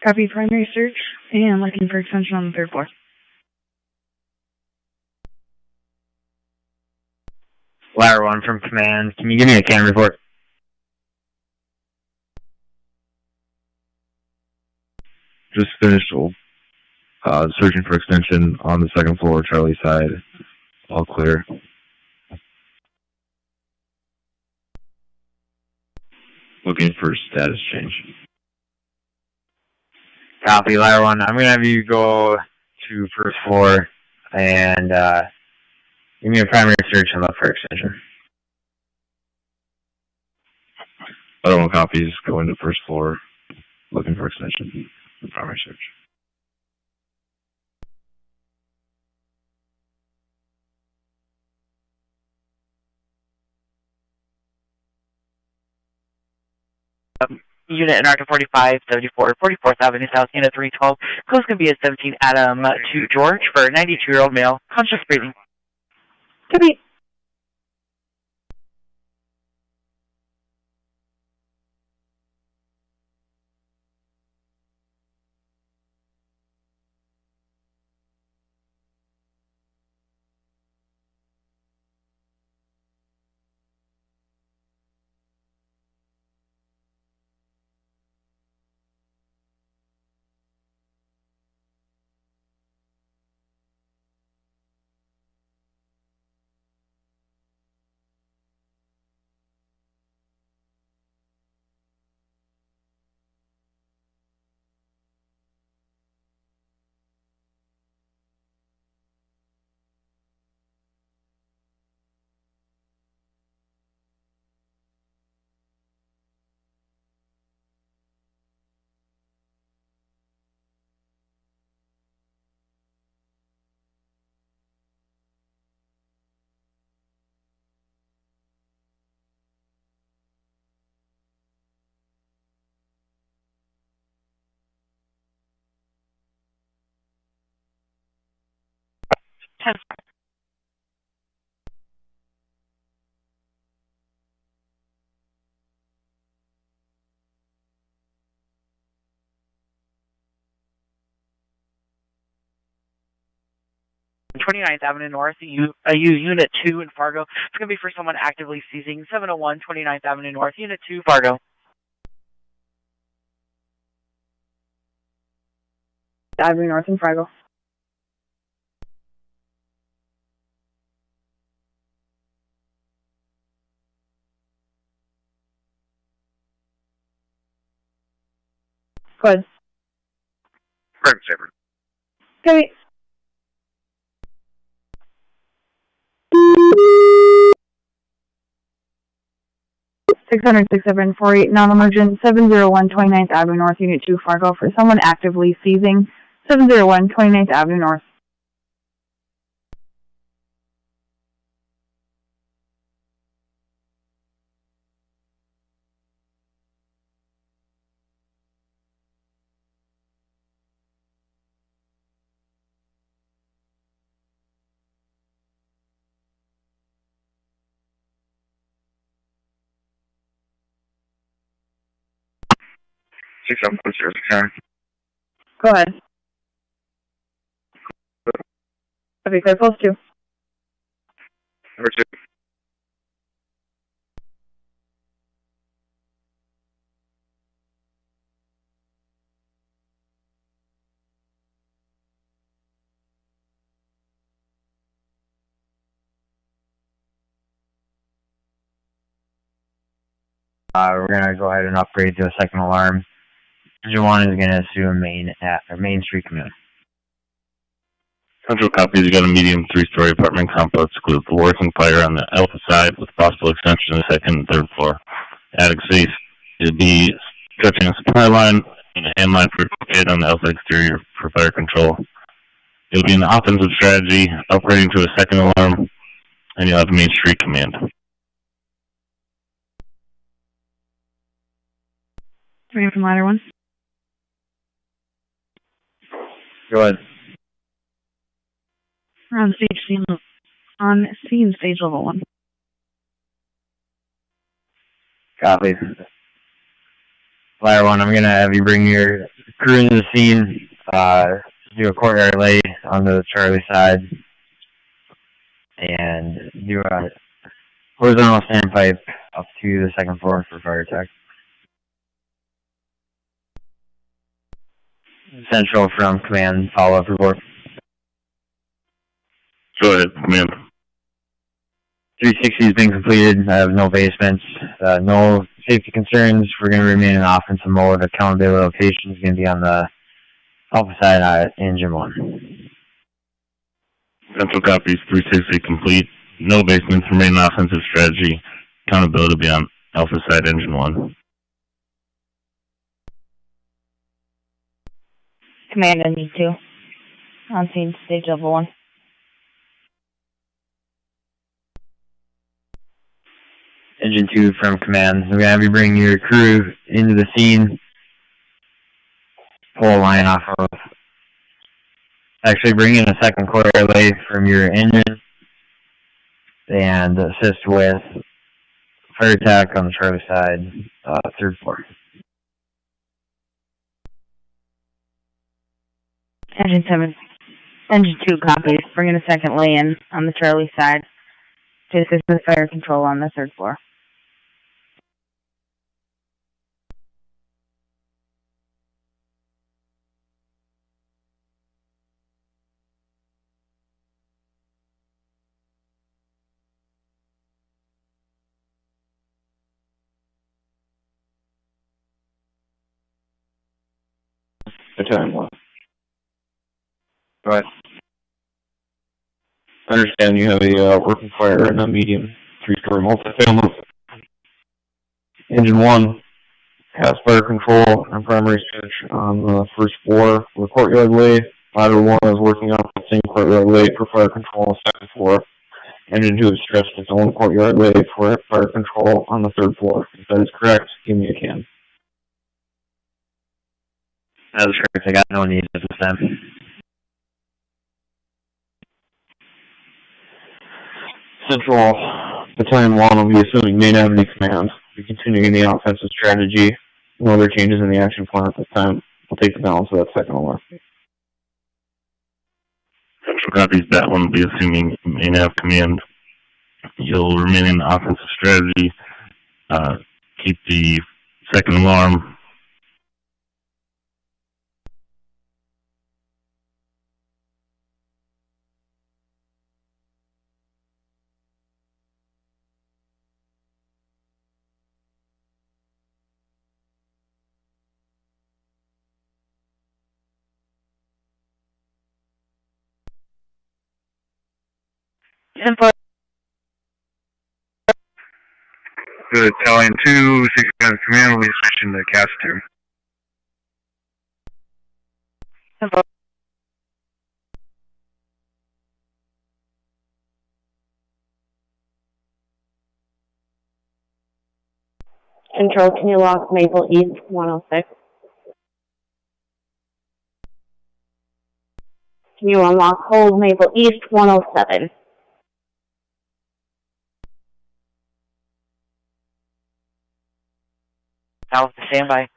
Copy, primary search, and looking for extension on the third floor. Ladder 1 from command, can you give me a CAN report? Just finished searching for extension on the second floor, Charlie side. All clear. Looking for status change. Copy, ladder 1. I'm going to have you go to first floor and give me a primary search and look for extension. Ladder 1 copies, go into first floor, looking for extension. Primary search. Unit NR 4574, 44th Avenue South, Unit 312. Close can be at 17 Adam to George for a 92-year-old male, conscious breathing. Copy. 10. 29th Avenue North, Unit 2 in Fargo. It's going to be for someone actively seizing 701 29th Avenue North, Unit 2, Fargo. Avenue North in Fargo. Go ahead. Private saver. Okay. $600-6748 non-emergent 701 29th Avenue North, Unit 2, Fargo, for someone actively seizing 701 29th Avenue North. Go ahead. Okay, clear post 2. Number 2. We're going to go ahead and upgrade to a second alarm. Engine 1 is going to assume Main Street command. Central copies, you got a medium 3-story apartment complex with working fire on the alpha side with possible extension to the second and third floor. Attic safe. It'll be stretching a supply line and a hand line for kid on the alpha exterior for fire control. It'll be an offensive strategy, upgrading to a second alarm, and you'll have Main Street command. Bring it from ladder 1. Go ahead. We're on scene stage level 1. Copy. Flyer 1, I'm going to have you bring your crew into the scene, do a courtyard lay on the Charlie side, and do a horizontal standpipe up to the second floor for fire attack. Central from command, follow-up report. Go ahead, command. 360 has been completed. I have no basements, no safety concerns. We're going to remain in offensive mode. Accountability location is going to be on the alpha side, engine 1. Central copies, 360 complete. No basements, remain in offensive strategy. Accountability will be on alpha side, engine 1. Command engine 2. On scene stage level 1. Engine 2 from command. We're going to have you bring your crew into the scene. Pull a line off of. Actually, bring in a second quarter lay from your engine. And assist with fire attack on the Charlie side, third floor. Engine 7. Engine 2 copies. Bring in a second lay-in on the Charlie side to assist with fire control on the third floor. Battalion 1. Go ahead. I understand you have a working fire in a medium 3-story multifamily. Engine 1 has fire control and primary switch on the first floor for the courtyard lay. Ladder 1 is working off the same courtyard lay for fire control on the second floor. Engine 2 has stretched its own courtyard lay for fire control on the third floor. If that is correct, give me a can. That is correct. I got no need at this time. Central Battalion 1 will be assuming main avenue command. We're continuing the offensive strategy. No other changes in the action plan at this time. We'll take the balance of that second alarm. Central copies. That one will be assuming main av command. You'll remain in the offensive strategy. Keep the second alarm. Good, Battalion 2, 6 guns command, we'll be switching to CAS 2. Control, can you lock Maple East 106? Can you unlock hold Maple East 107? Alpha, standby.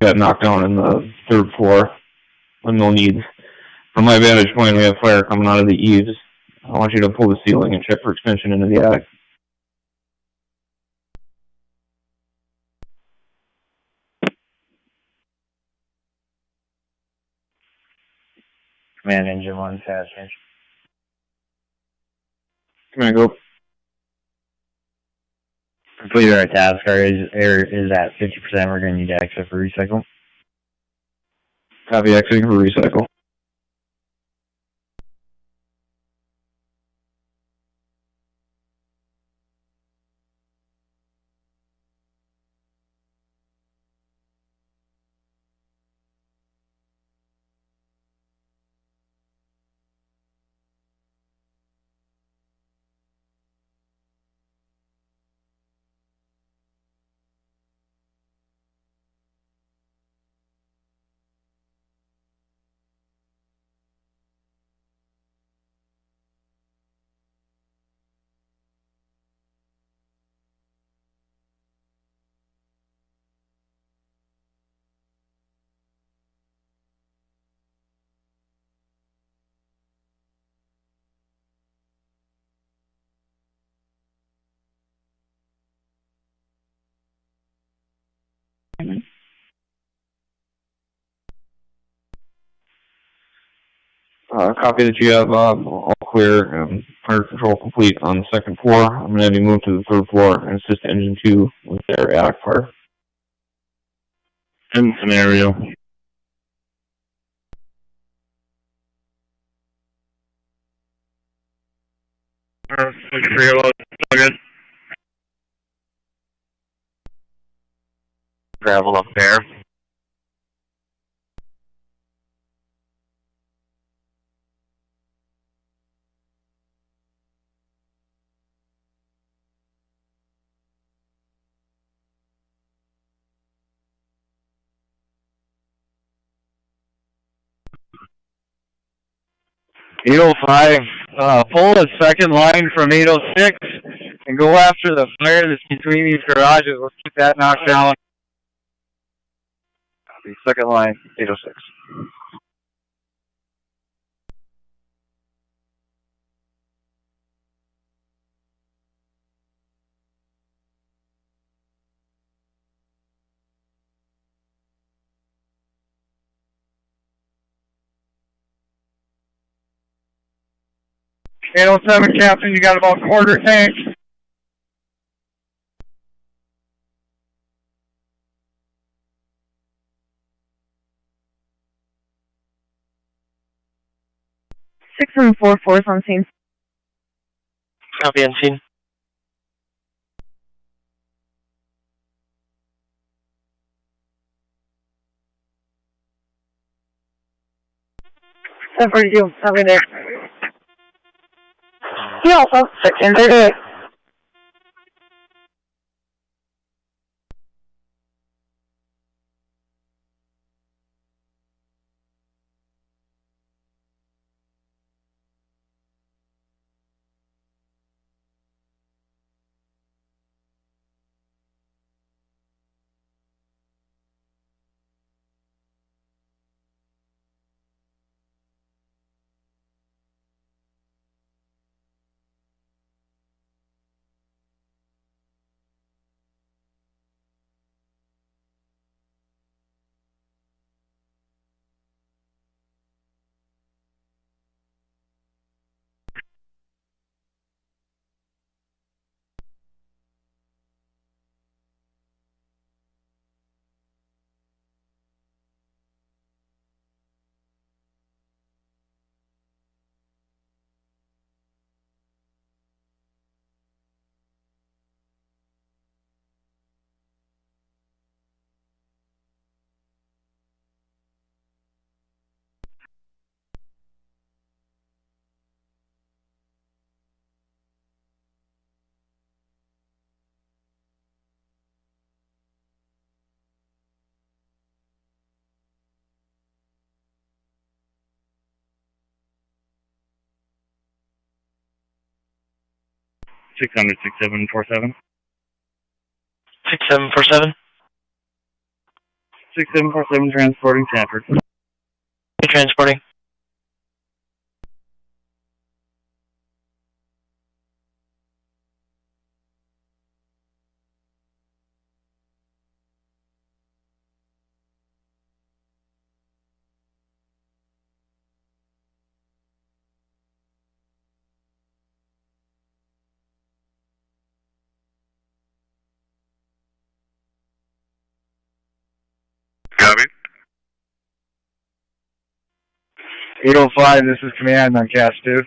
Got knocked down in the third floor. No needs. From my vantage point, we have fire coming out of the eaves. I want you to pull the ceiling and check for extension into the attic. Command engine 1, fast range. Command, go. Completed our task. Our air is at 50%. We're going to need to exit for recycle. Copy, exiting for recycle. Copy that you have all clear and fire control complete on the second floor. I'm going to have you move to the third floor and assist Engine 2 with their attic fire. End scenario. Gravel up there. Pull the second line from 806 and go after the fire that's between these garages. Let's keep that knocked down. Copy. Second line, 806. 807, Captain, you got about quarter tank. Six and 4-4 is on scene. Copy on scene. You, copy there. He also 1638. Six hundred 6747. 6747. 6747 transporting Sanford. Transporting. Copy. 805, this is command on Cash 2.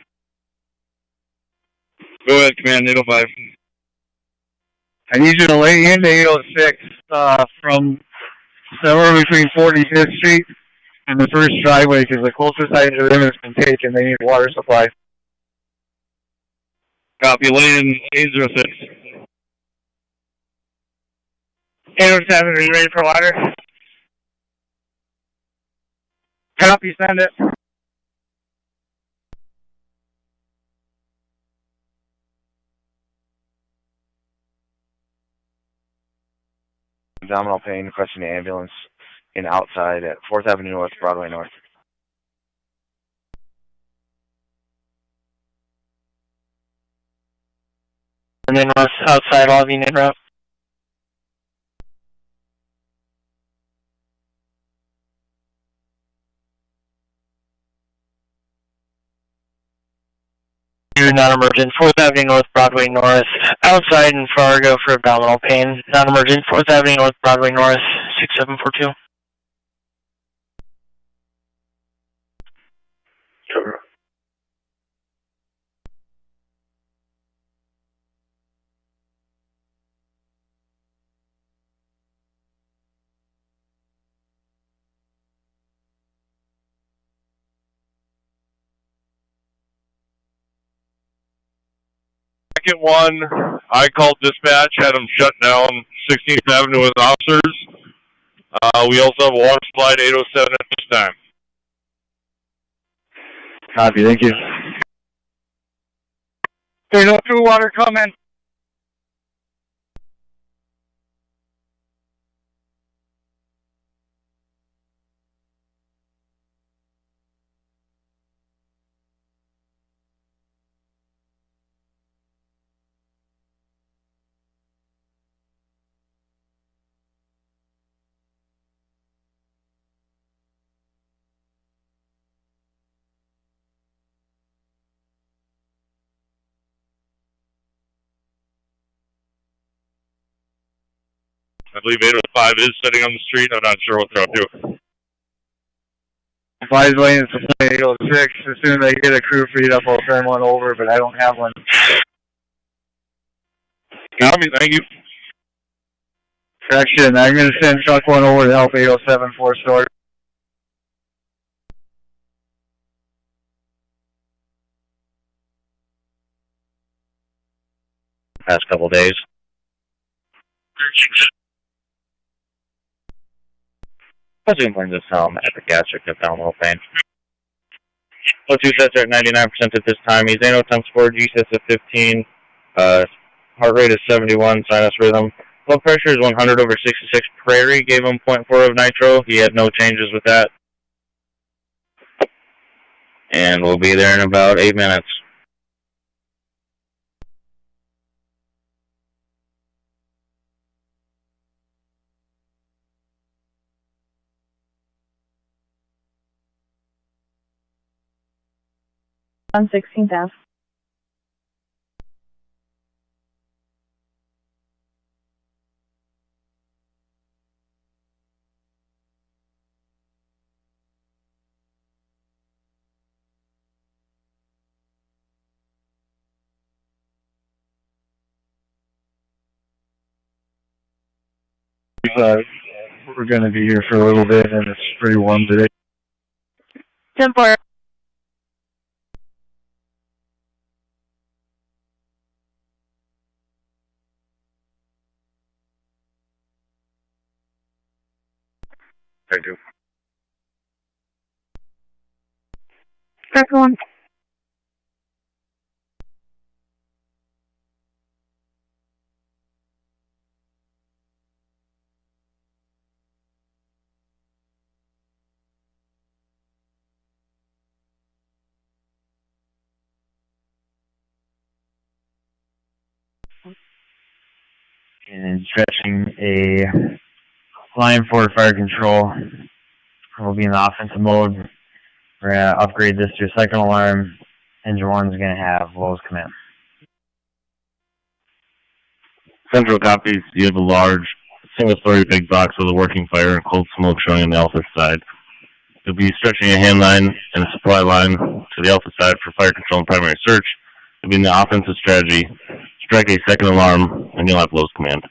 Go ahead, Command 805. I need you to lay into 806 from somewhere between 45th Street and the first driveway, because the closest side to them has been taken. They need water supply. Copy, lane 806. 807, are you ready for water? Copy, send it. Abdominal pain, requesting the ambulance in outside at 4th Avenue North, Broadway North. And then North outside lobby in route. Non-emergent, 4th Avenue North, Broadway North, outside in Fargo for abdominal pain. Non-emergent, 4th Avenue North, Broadway North, 6742. Cover. Second one, I called dispatch, had them shut down 16th Avenue with officers. We also have a water supply at 807 at this time. Copy, thank you. 802, water coming. I believe 805 is sitting on the street. I'm not sure what they're up to. 5's waiting for 806. As soon as I get a crew freed up, I'll send one over, but I don't have one. Copy, thank you. Correction, I'm going to send truck one over to help 807 for storage. Past couple days. President brings us home at the gastric abdominal pain. O2 sets are at 99% at this time. He's anal temp score, G sets at 15. Heart rate is 71, sinus rhythm. Blood pressure is 100 over 66. Prairie gave him 0.4 of nitro. He had no changes with that. And we'll be there in about 8 minutes. On 16th Ave. We're going to be here for a little bit, and it's pretty warm today. Temporary. I do. Press 1. And stretching a line for fire control. We'll be in the offensive mode. We're going to upgrade this to a second alarm. Engine 1 is going to have lows come in. Central copies. You have a large single-story big box with a working fire and cold smoke showing on the alpha side. You'll be stretching a hand line and a supply line to the alpha side for fire control and primary search. You'll be in the offensive strategy. Strike a second alarm, and you'll have lows command.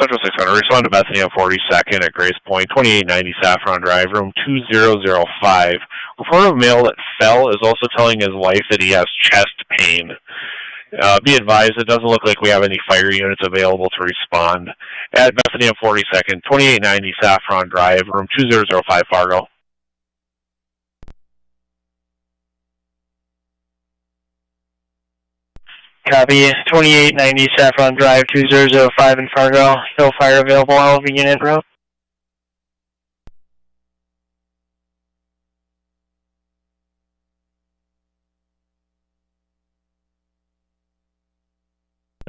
Central 600, respond to Bethany on 42nd at Grace Point, 2890 Saffron Drive, room 2005. Report of a male that fell is also telling his wife that he has chest pain. Be advised, it doesn't look like we have any fire units available to respond. At Bethany on 42nd, 2890 Saffron Drive, room 2005, Fargo. Copy. 2890 Saffron Drive, 2005 in Fargo. No fire available. I'll be unit route.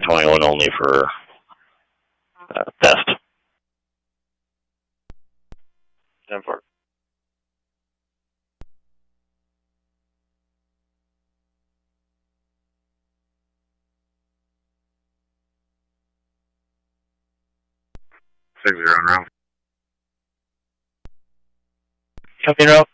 $21 only for test. 10-4. Six zero now. Copy route.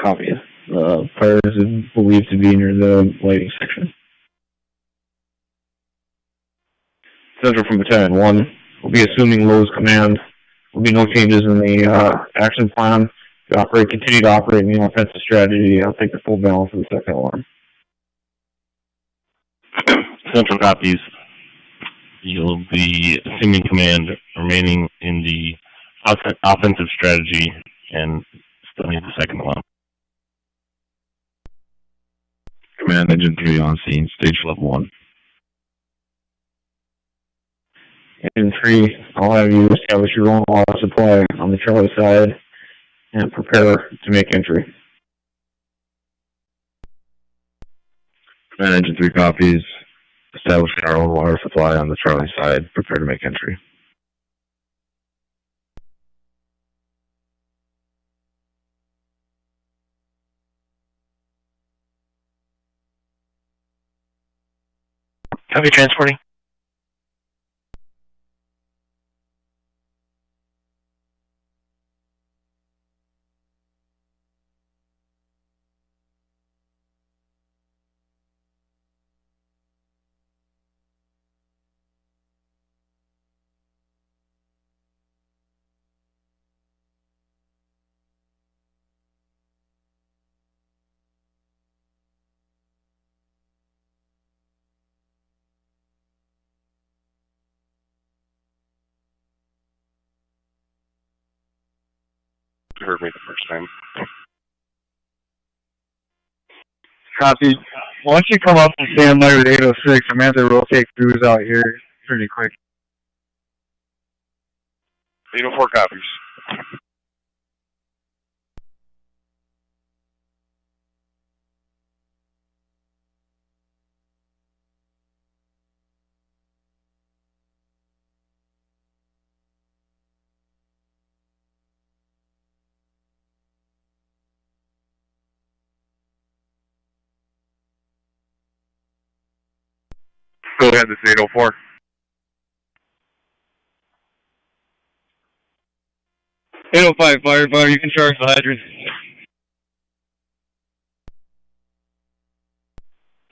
Copy. The fire is believed to be near the lighting section. Central from Battalion 1 will be assuming Lowe's command. There will be no changes in the action plan. Continue to operate in the offensive strategy. I'll take the full balance of the second alarm. Central copies. You'll be assuming command, remaining in the offensive strategy, and still need the second alarm. Command Engine 3 on scene, stage level 1. Engine 3, I'll have you establish your own water supply on the Charlie side and prepare to make entry. Command Engine 3 copies. Establishing our own water supply on the Charlie side. Prepare to make entry. Copy, transporting. You heard me the first time. Copy. Once you come up and stand by with 806, I'm going to have to rotate crews out here pretty quick. 804 copies. Go ahead, this is 804. Firefighter, you can charge the hydrant.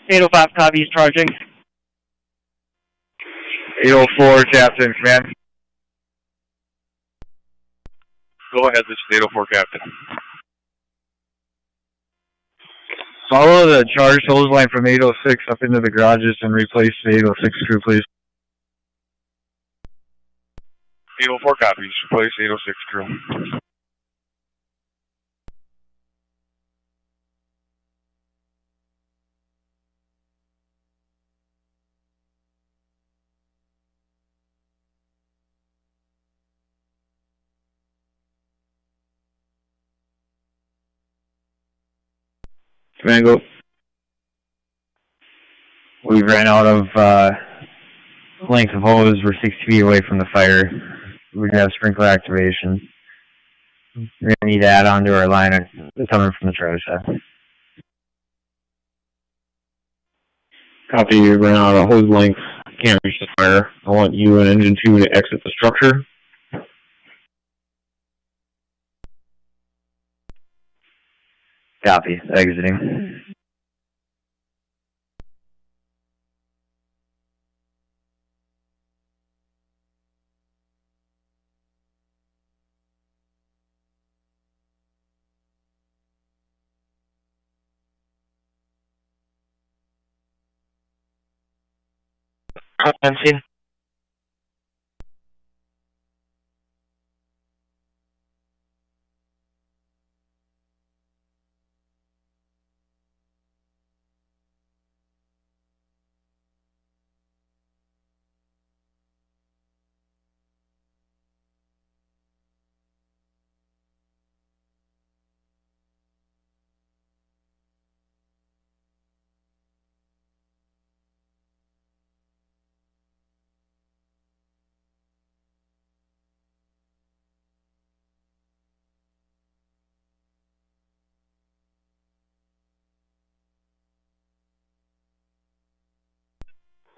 805 copies, charging. 804, Captain, command. Go ahead, this is 804 Captain. Follow the charge hose line from 806 up into the garages and replace the 806 crew, please. 804 copies. Replace 806 crew. Command, go. We ran out of length of hose. We're 60 feet away from the fire. We're gonna have sprinkler activation. We're gonna need to add on to our line coming from the trailer side. Copy, you ran out of hose length. Can't reach the fire. I want you and Engine 2 to exit the structure. Copy, exiting. I'm seeing.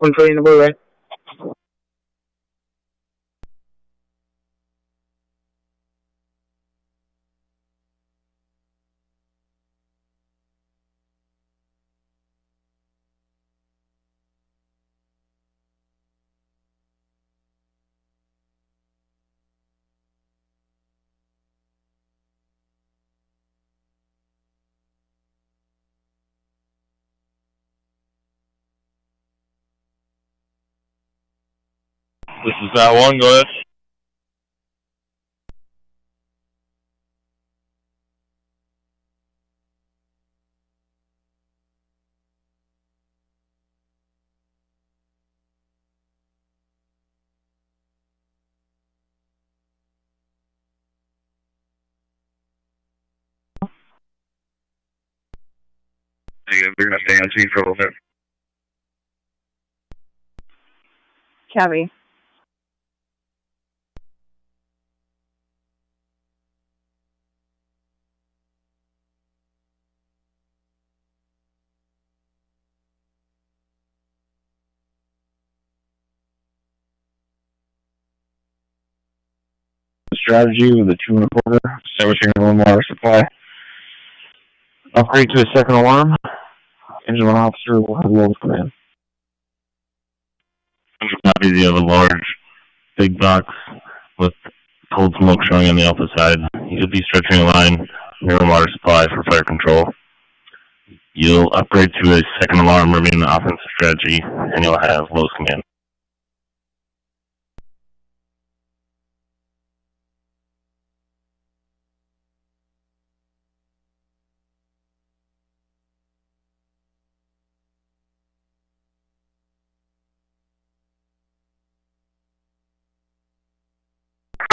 Controlling the blue, right? This is that one, go ahead. They're going to stay on scene for a little bit. Copy. Strategy with a 2 1/4, establishing a 1 water supply. Upgrade to a second alarm. Engine 1 officer will have lowest command. Copy, you have a large, big box with cold smoke showing on the alpha side. You'll be stretching a line near a water supply for fire control. You'll upgrade to a second alarm, remain the offensive strategy, and you'll have lowest command.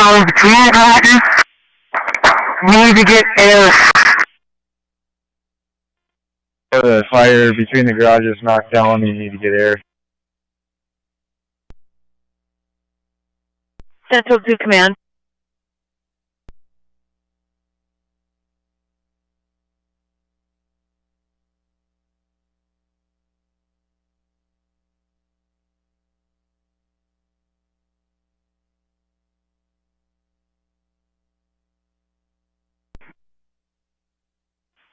Between garages, need to get air. The fire between the garages knocked down, you need to get air. Central 2 Command.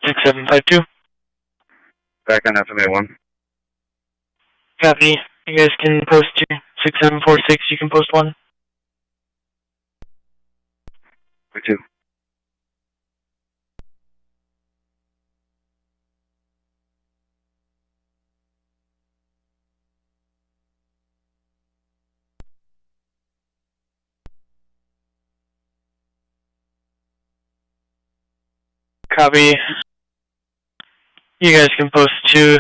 Six 752. Back on FMA 1. Copy. You guys can post 2. 6746, you can post 1. 2. Copy. You guys can post 2.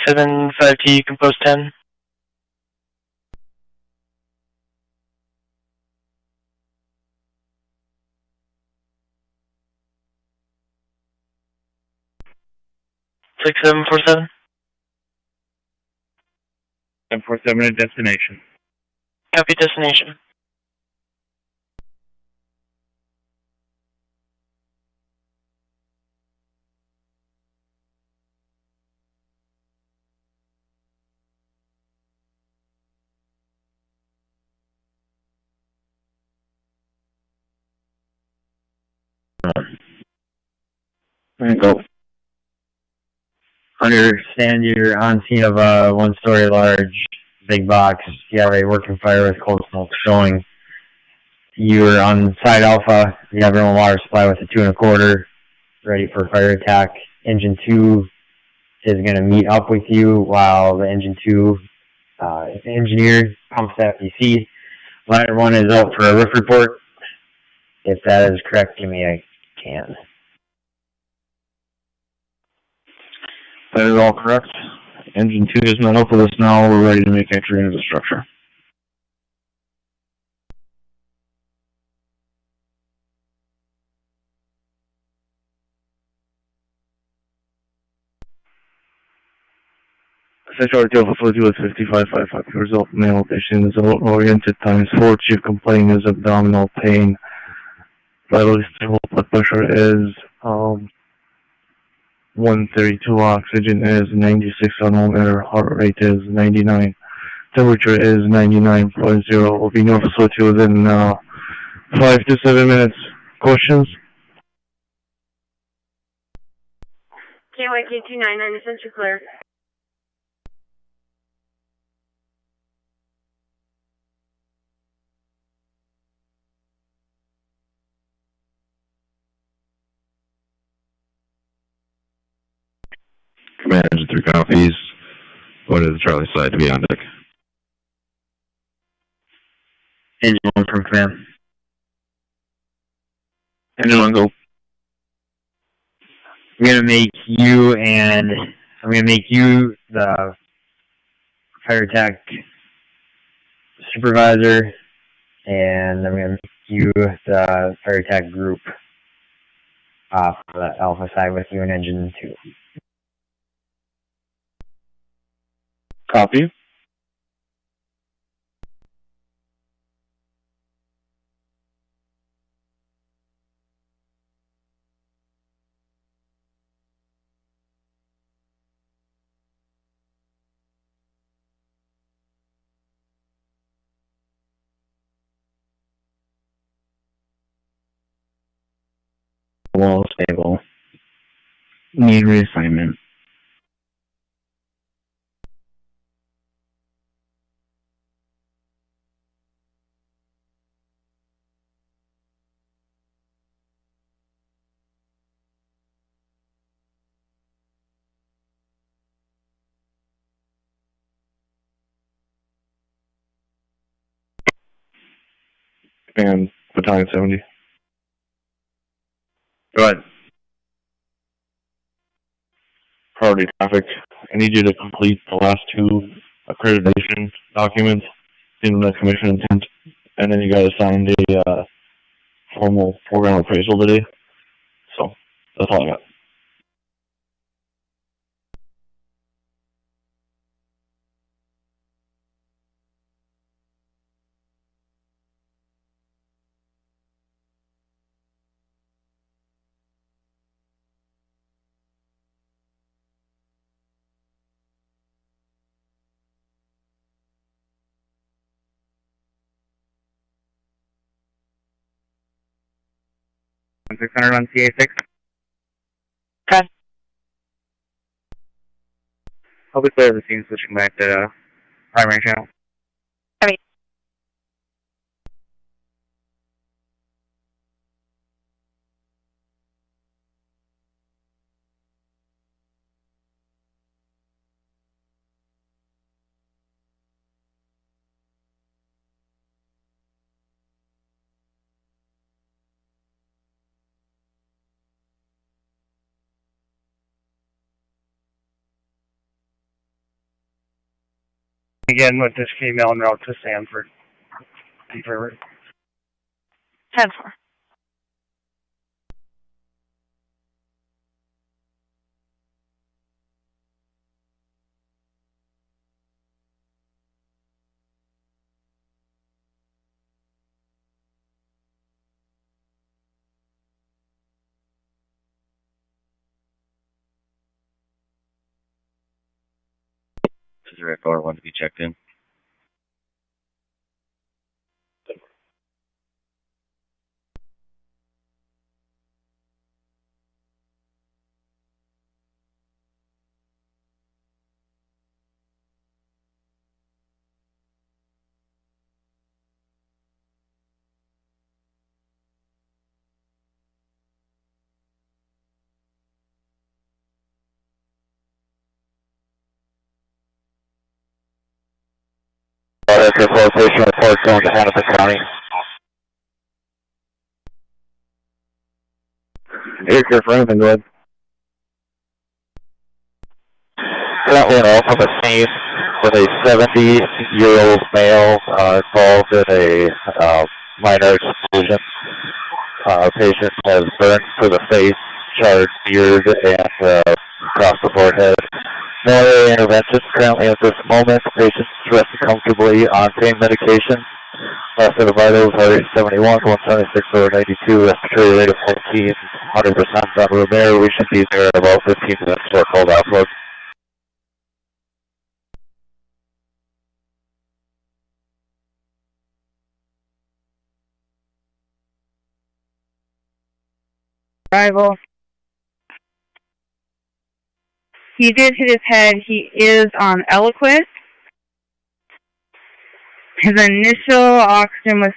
675T, you can post 10. Six 747. 747 at destination. Copy destination. Go. Understand you're on scene of a 1-story large, big box. You have a working fire with cold smoke showing. You're on side alpha. You have your own water supply with a 2 1/4, ready for fire attack. Engine 2 is going to meet up with you while the engine 2 engineer pumps FDC. Ladder 1 is out for a roof report. If that is correct, give me a can. That is all correct. Engine 2 is not up with us now. We're ready to make entry into the structure. Central Alpha 42 is 5555. Result mail patient is oriented times 4. Chief complaint is abdominal pain. Vitally stable blood pressure is 132. Oxygen is 96 on home air. Heart rate is 99. Temperature is 99.0. Will be north facility within 5 to 7 minutes. Questions? KYK 299, essentially clear. Command Engine 3 copies. Go to the Charlie side to be on deck. Engine 1 from command. Engine 1, go. I'm gonna make you the fire tech supervisor, and I'm gonna make you the fire tech group for the Alpha side with you and Engine 2. Copy. Wall stable. Need reassignment. And Battalion 70. Go ahead. Priority traffic. I need you to complete the last 2 accreditation documents, in the commission intent, and then you guys signed a formal program appraisal today. So that's all I got. Six hundred on CA6. Okay. I'll be clear of the scene, switching back to primary channel. Again, with this female en route to Sanford. Confirm. 10-4. This is Red 4, to be checked in. Address location report going to Hennepin County. You're here for anything, go ahead. Currently in Oklahoma scene with a 70-year-old male involved in a minor explosion. Patient has burnt to the face, charred beard, and across the forehead. No other interventions currently at this moment. Patients resting comfortably on pain medication. Last set of vitals are 71, 176 over 92, respiratory rate of 14, 100% on room air. We should be there in about 15 minutes for cold outlook. Arrival. He did hit his head. He is on Eliquis. His initial oxygen was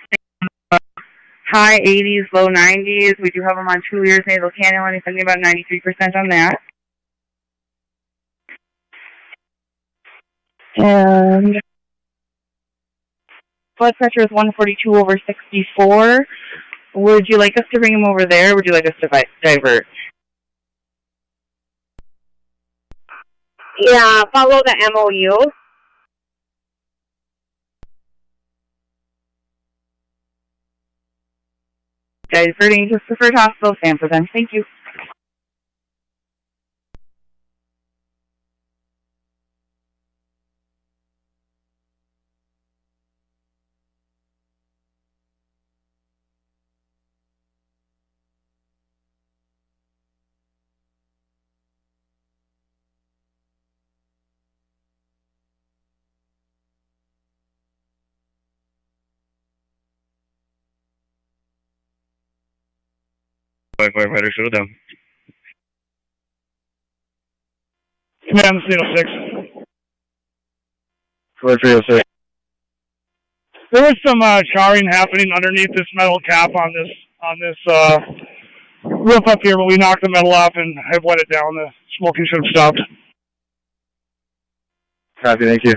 high 80s, low 90s. We do have him on 2 liters nasal cannula. He's thinking about 93% on that. And Blood pressure is 142 over 64. Would you like us to bring him over there, or would you like us to divert? Yeah, follow the MOU. Diverting to preferred hospital, Sanford then. Thank you. Firefighter, shoot it down. Command 306. 306. There was some charring happening underneath this metal cap on this roof up here, but we knocked the metal off and have wet it down. The smoking should have stopped. Copy, thank you.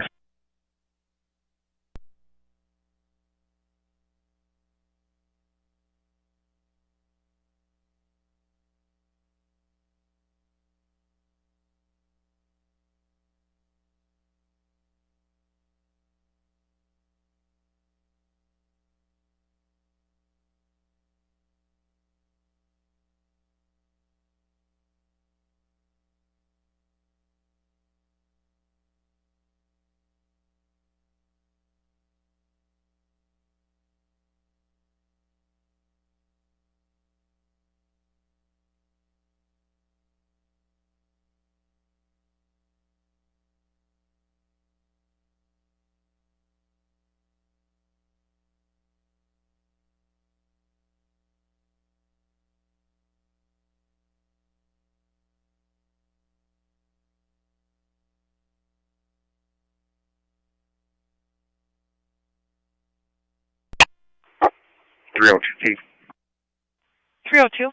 .302. 302.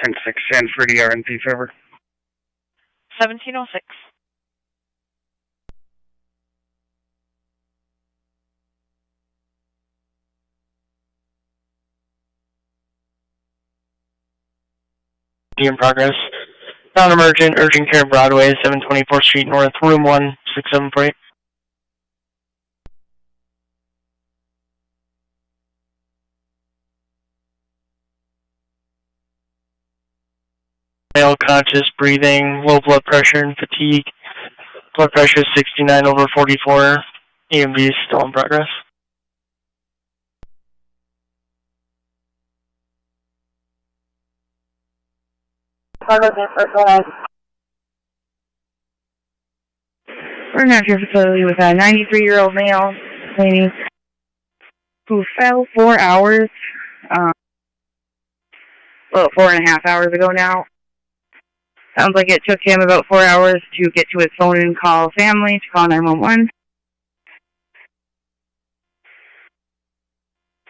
10-6, Sanford RNP Fever. 1706. In progress. Non-emergent, urgent care Broadway, 724th Street North, room 16748. Male conscious, breathing, low blood pressure and fatigue. Blood pressure is 69 over 44. EMV is still in progress. We're now at your facility with a 93-year-old male lady who fell 4 hours, well, 4.5 hours ago now. Sounds like it took him about 4 hours to get to his phone and call family, to call 911.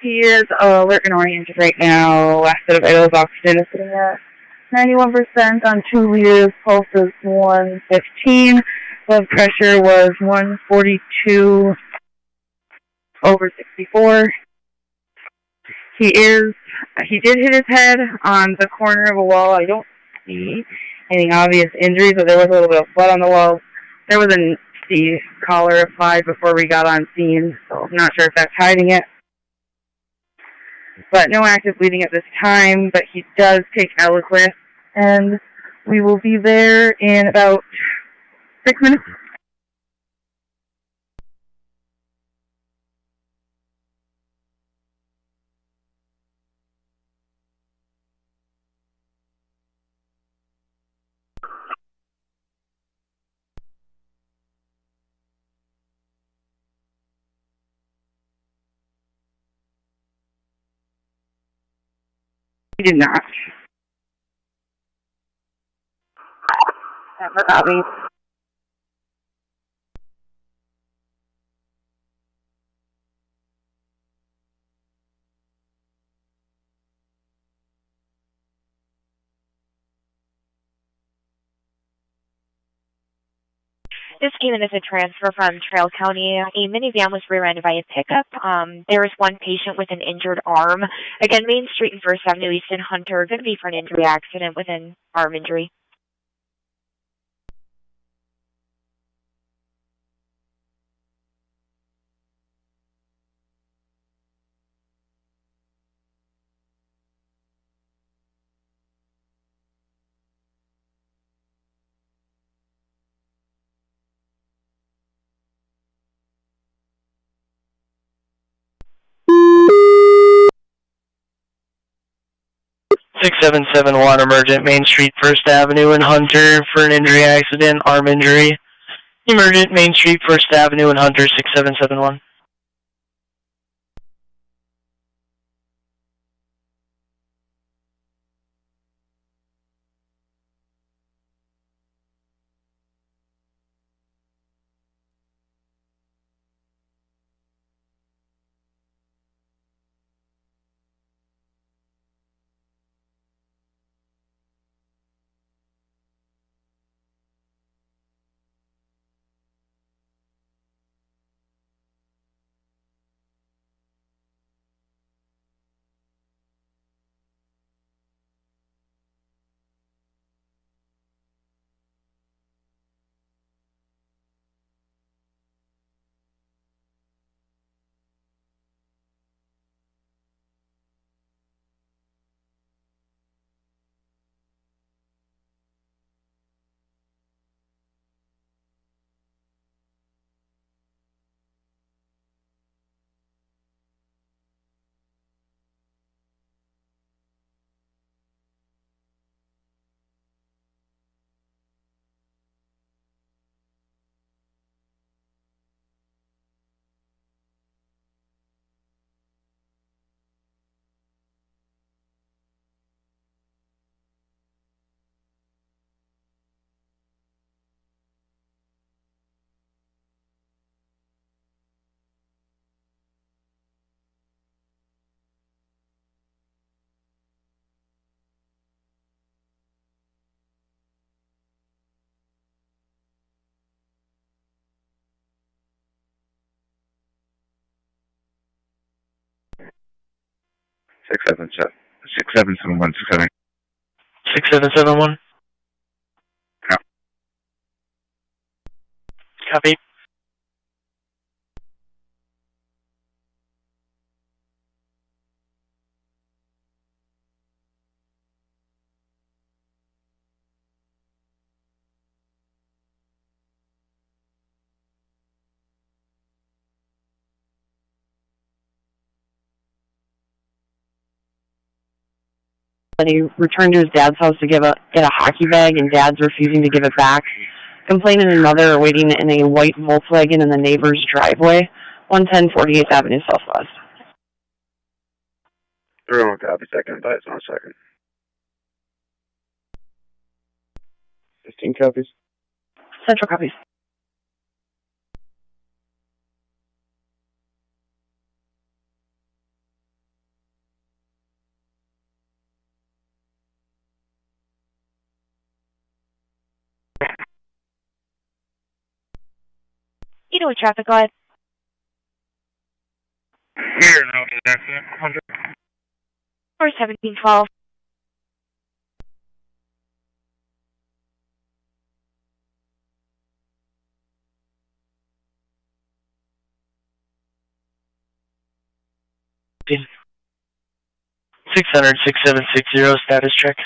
He is alert and oriented right now. Last bit of vitals, oxygen is sitting at 91% on 2 liters. Pulse is 115. Blood pressure was 142 over 64. He did hit his head on the corner of a wall. I don't see any obvious injuries, but there was a little bit of blood on the wall. There was a collar applied before we got on scene, so I'm not sure if that's hiding it. But no active bleeding at this time, but he does take Eliquis, and we will be there in about 6 minutes. He did not. Never got me. This came in as a transfer from Trail County. A minivan was rear-ended by a pickup. There was one patient with an injured arm. Again, Main Street and First Avenue East in Hunter, going to be for an injury accident with an arm injury. Six seven seven one emergent Main Street First Avenue in Hunter for an injury accident, arm injury. Emergent Main Street First Avenue in Hunter 6771. Six seven seven one 6771. Yeah. Copy. And he returned to his dad's house to get a hockey bag, and dad's refusing to give it back. Complaining and mother are waiting in a white Volkswagen in the neighbor's driveway, 110 48th Avenue Southwest. 3-1 copy, second advice on a second. 15 copies. Central copies. You know what traffic light? Here, no, that's it. 100. Or 1712. Six 6760 status check.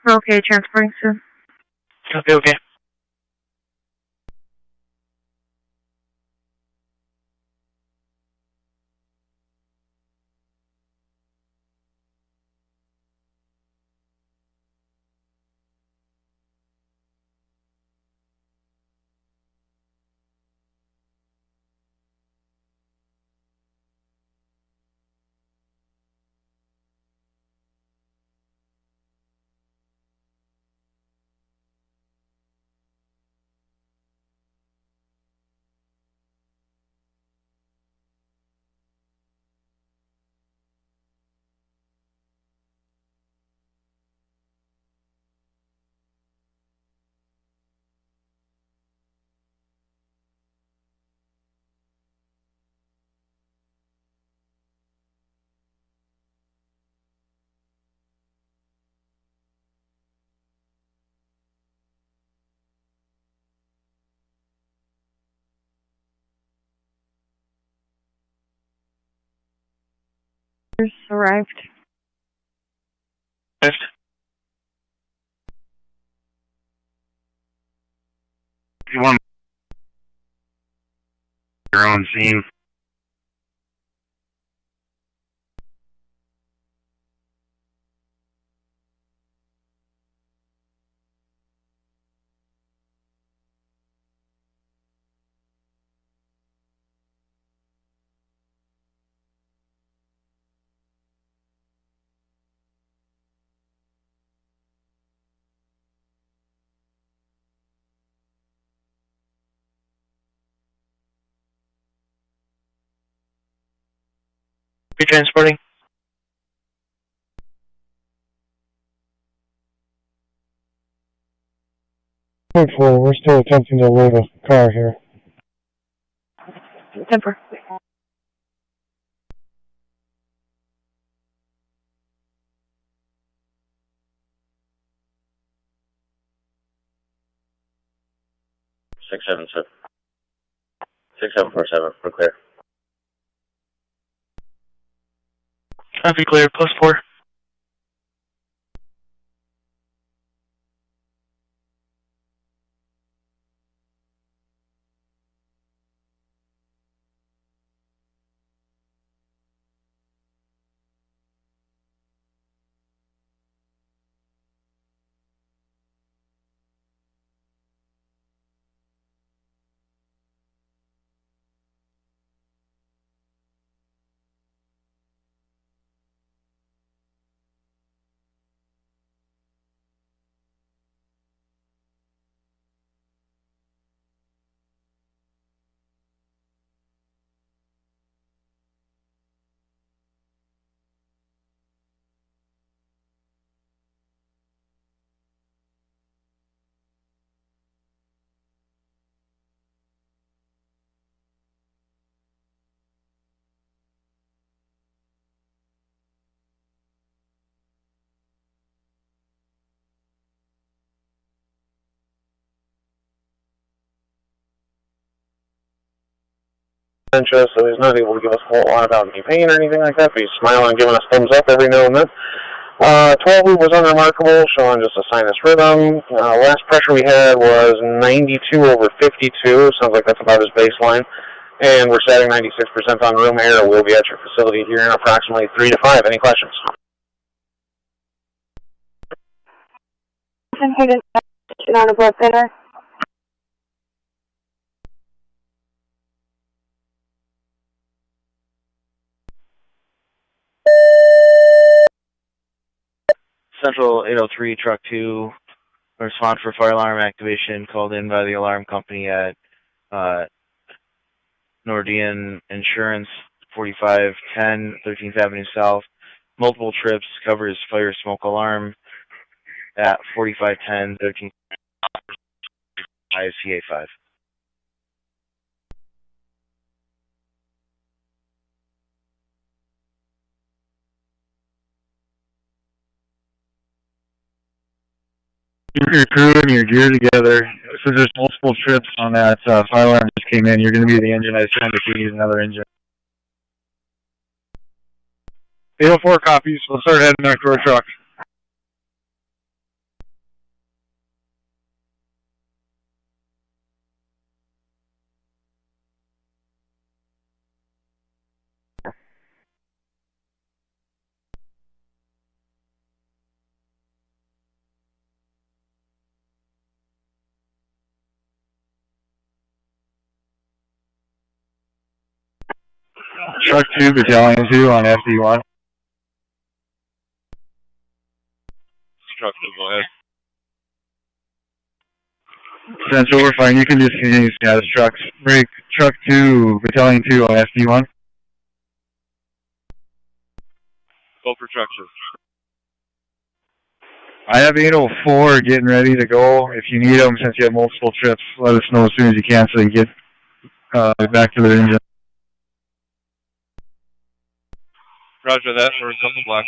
Okay, transferring soon. Copy, okay. arrived. You want your own scene. You're transporting? We're still attempting to load a car here. Temper. Six 6747, we're clear. Traffic clear, +4. So he's not able to give us a whole lot about any pain or anything like that, but he's smiling and giving us thumbs up every now and then. 12 loop was unremarkable, showing just a sinus rhythm. Last pressure we had was 92/52. Sounds like that's about his baseline. And we're setting 96% on room air. We'll be at your facility here in approximately 3 to 5. Any questions? On a blood thinner. Central 803, Truck 2, respond for fire alarm activation called in by the alarm company at Nordian Insurance, 4510 13th Avenue South. Multiple trips, covers fire smoke alarm at 4510 13th Avenue, CA5. Keep your crew and your gear together. So there's multiple trips on that fire alarm just came in. You're going to be the engine I send if you need another engine. 804 copies. We'll start heading back to our truck. Truck 2, Battalion 2 on FD1. Truck 2, go ahead. Central, we're fine. You can just continue status trucks. Break Truck 2, Battalion 2 on FD1. Go for Truck 2. I have 804 getting ready to go. If you need them, since you have multiple trips, let us know as soon as you can so they can get back to their engine. Roger that, for a couple blocks.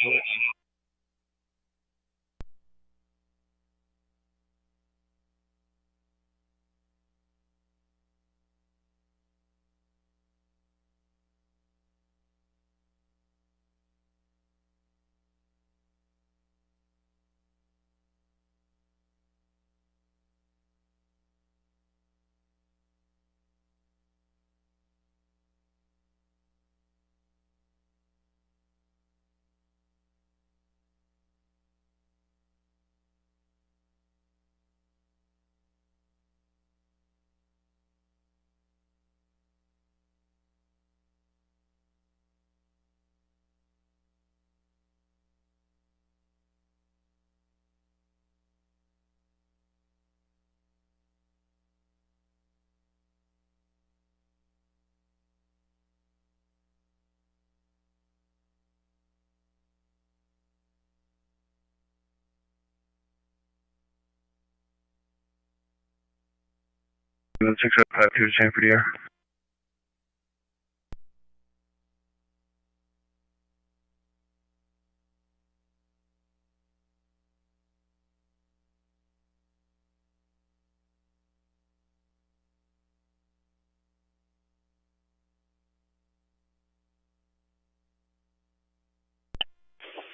16SEP2024 to San Frederico.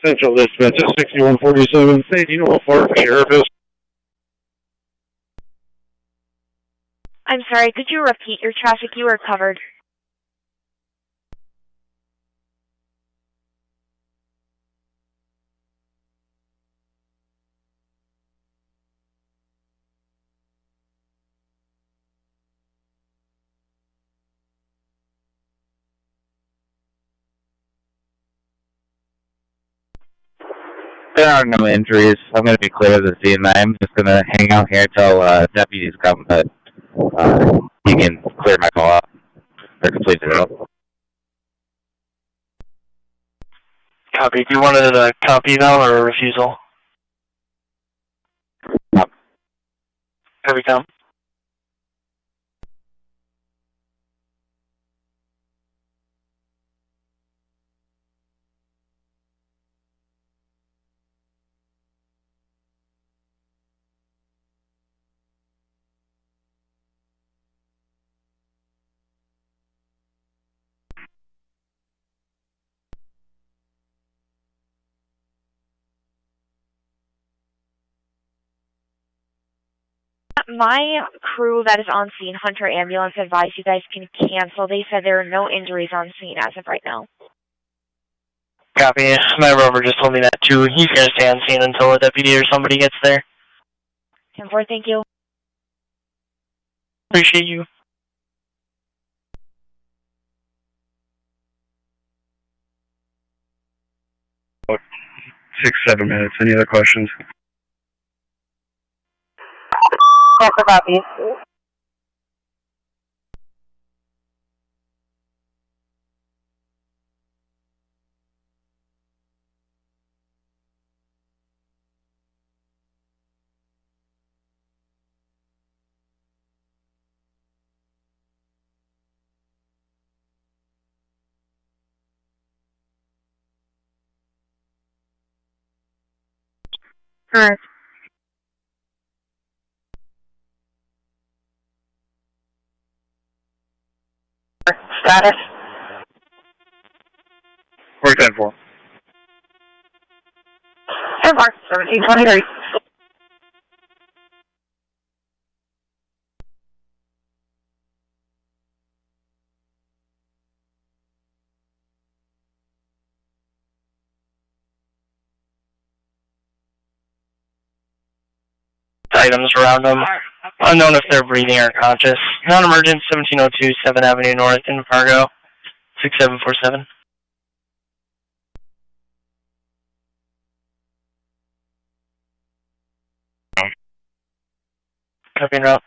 Central Dispatch, 6147. Say, do you know how far the sheriff is? I'm sorry, could you repeat your traffic? You were covered. There are no injuries. I'm going to be clear of the scene. I'm just going to hang out here until deputies come, but you can clear my call out or complete it up. Copy. Do you want a copy now or a refusal? Every time. My crew that is on scene, Hunter Ambulance, advised you guys can cancel. They said there are no injuries on scene as of right now. Copy. My rover just told me that too. He's going to stay on scene until a deputy or somebody gets there. 10-4, thank you. Appreciate you. About 6-7 minutes. Any other questions? Cancel copy. Correct. Status. 410-4. 10-4, 1723. Items around them. Unknown if they're breathing or conscious. Non-emergent, 1702 7th Avenue North in Fargo. 6747. Copy and route.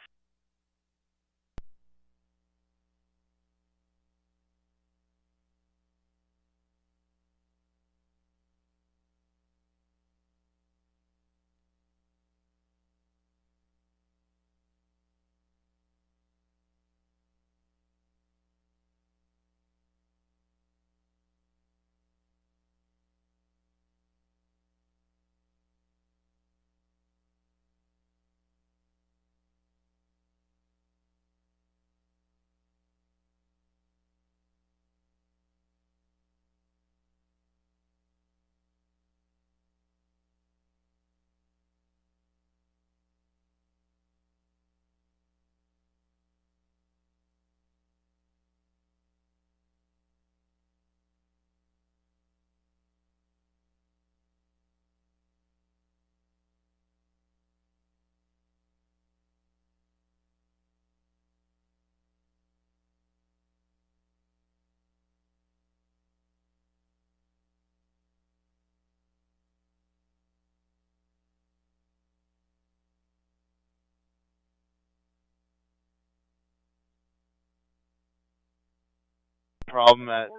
Problem at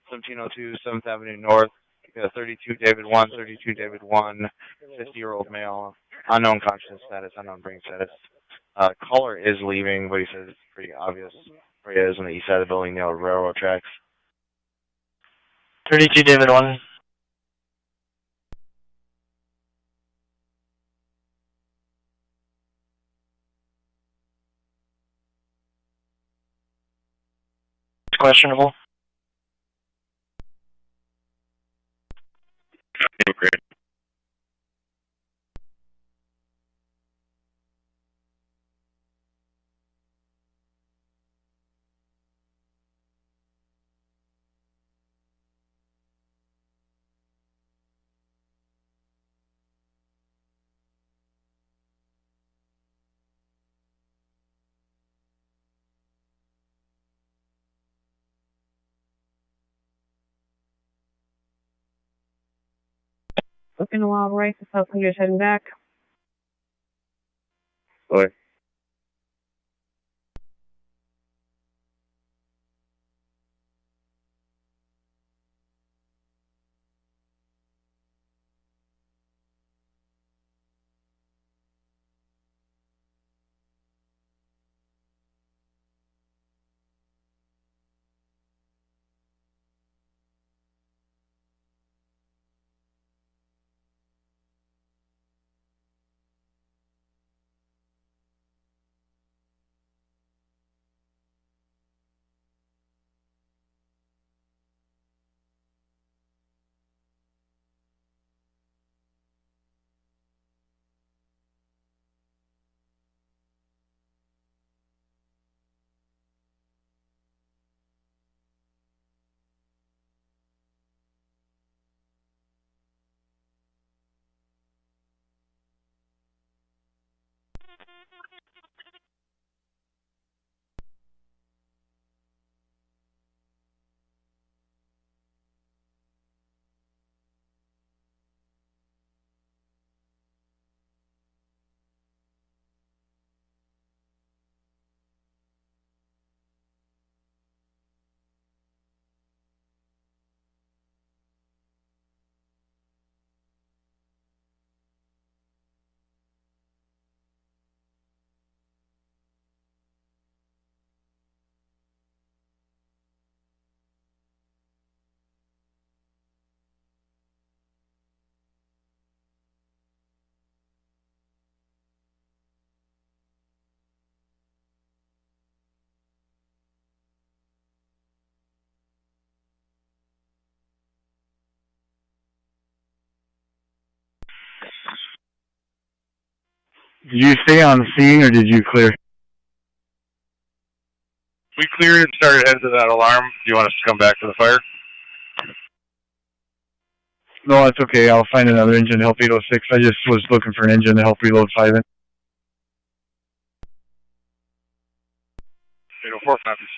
1702 7th Avenue North. 32 David 1, 32 David 1, 50-year-old male, unknown conscious status, unknown brain status. Caller is leaving, but he says it's pretty obvious where he is on the east side of the building near the railroad tracks. 32 David 1. Questionable. Okay. Looking a while right, the South Leaders heading back. Boy. Did you stay on the scene or did you clear? We cleared and started heading to that alarm. Do you want us to come back to the fire? No, that's okay. I'll find another engine to help 806. I just was looking for an engine to help reload 5 in. 804 copies.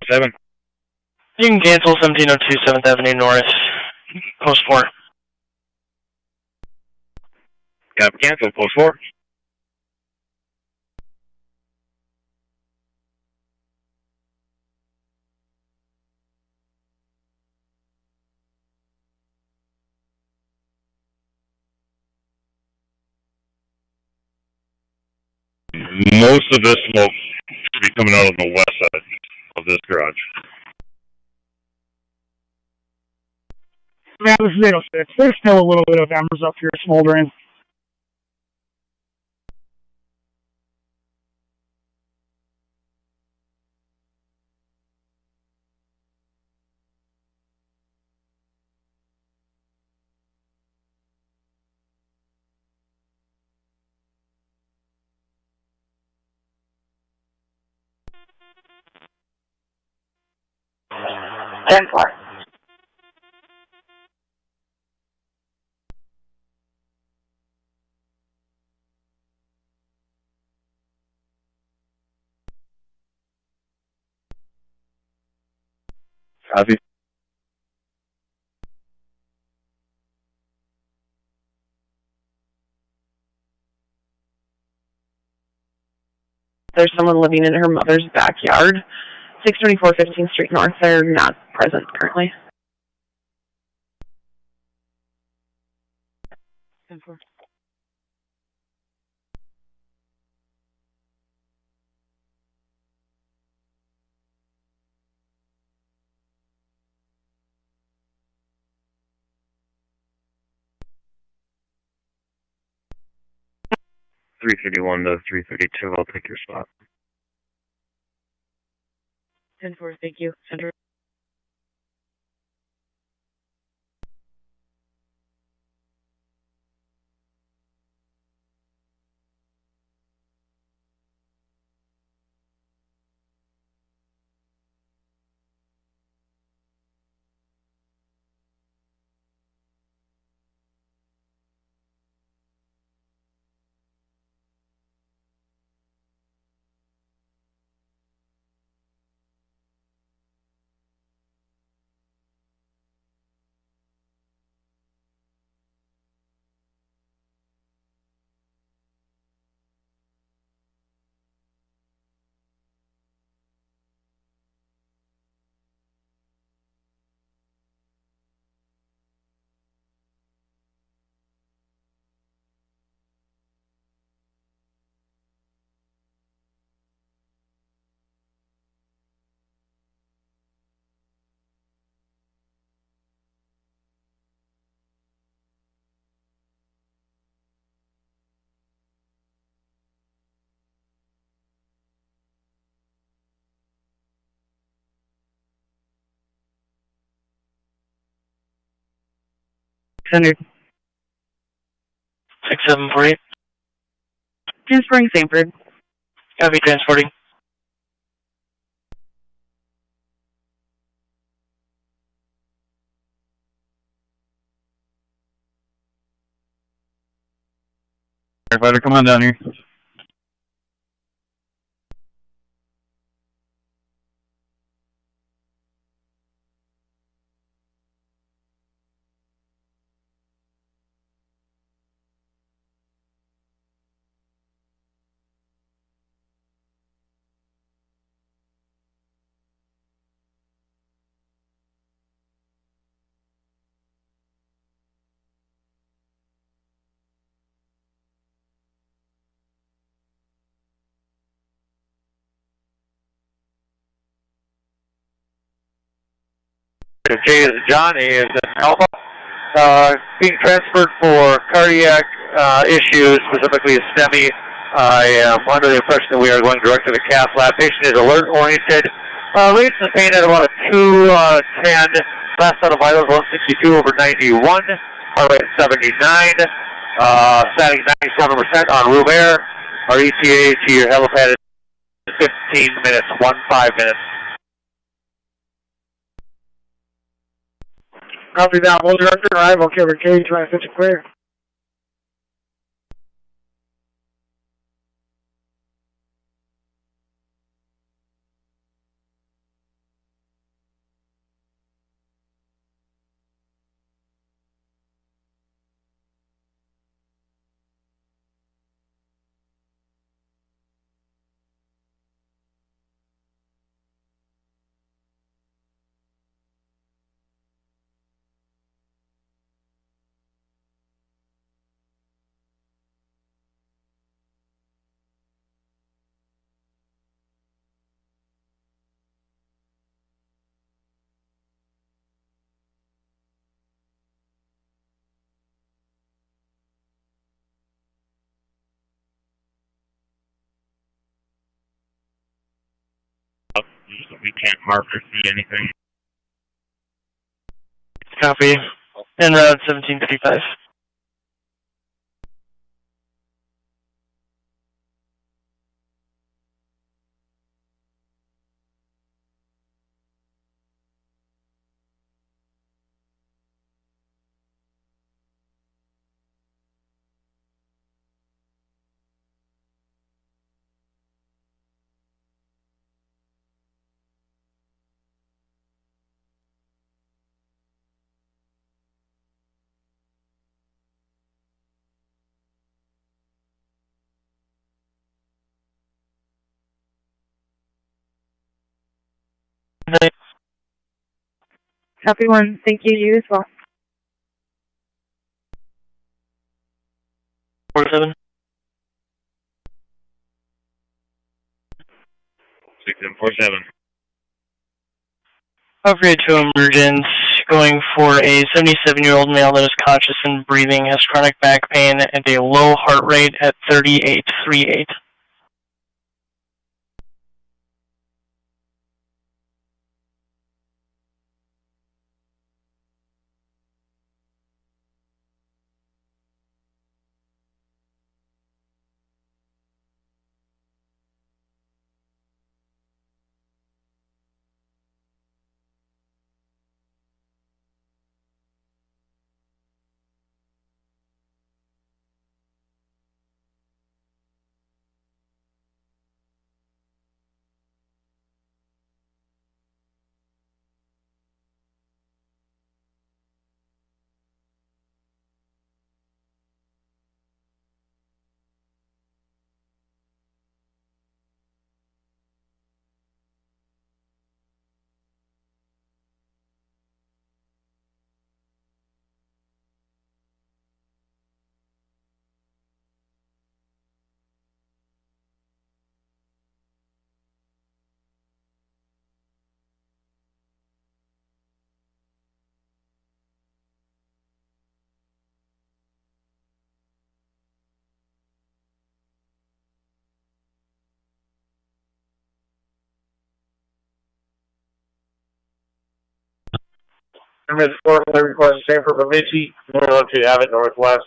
Seven. You can cancel 1702 7th Avenue North, post 4. Got cancel, post 4. Most of this smoke should be coming out of the west side of this garage. Yeah, this is 806. There's still a little bit of embers up here smoldering. 10-4. Copy. There's someone living in her mother's backyard. 624 15th Street North. They're not present currently. 10-4. $331 to $332. I'll take your spot. 10-4, thank you. Center. Center. 6748. Transferring Sanford. Copy, transporting. Firefighter, come on down here. J is John, A is Alpha. Being transferred for cardiac issues, specifically a STEMI. I am under the impression that we are going direct to the cath lab. Patient is alert-oriented. Rates of pain at about a 210. Last out of vitals 162 over 91. Heart rate 79. Static 97% on room air. Our ETA to your helipad is 15 minutes, 15 minutes. Copy that. Hold director, arrival, cover cage, right, such a clear. We can't mark or see anything. Copy. En route 1755. Copy one. Thank you. You as well. 47. 6747. Upgrade to emergence, going for a 77-year-old male that is conscious and breathing, has chronic back pain, and a low heart rate at 38.38. Permit 4, flight request Sanford Bemidji, going on to Abbott Northwest.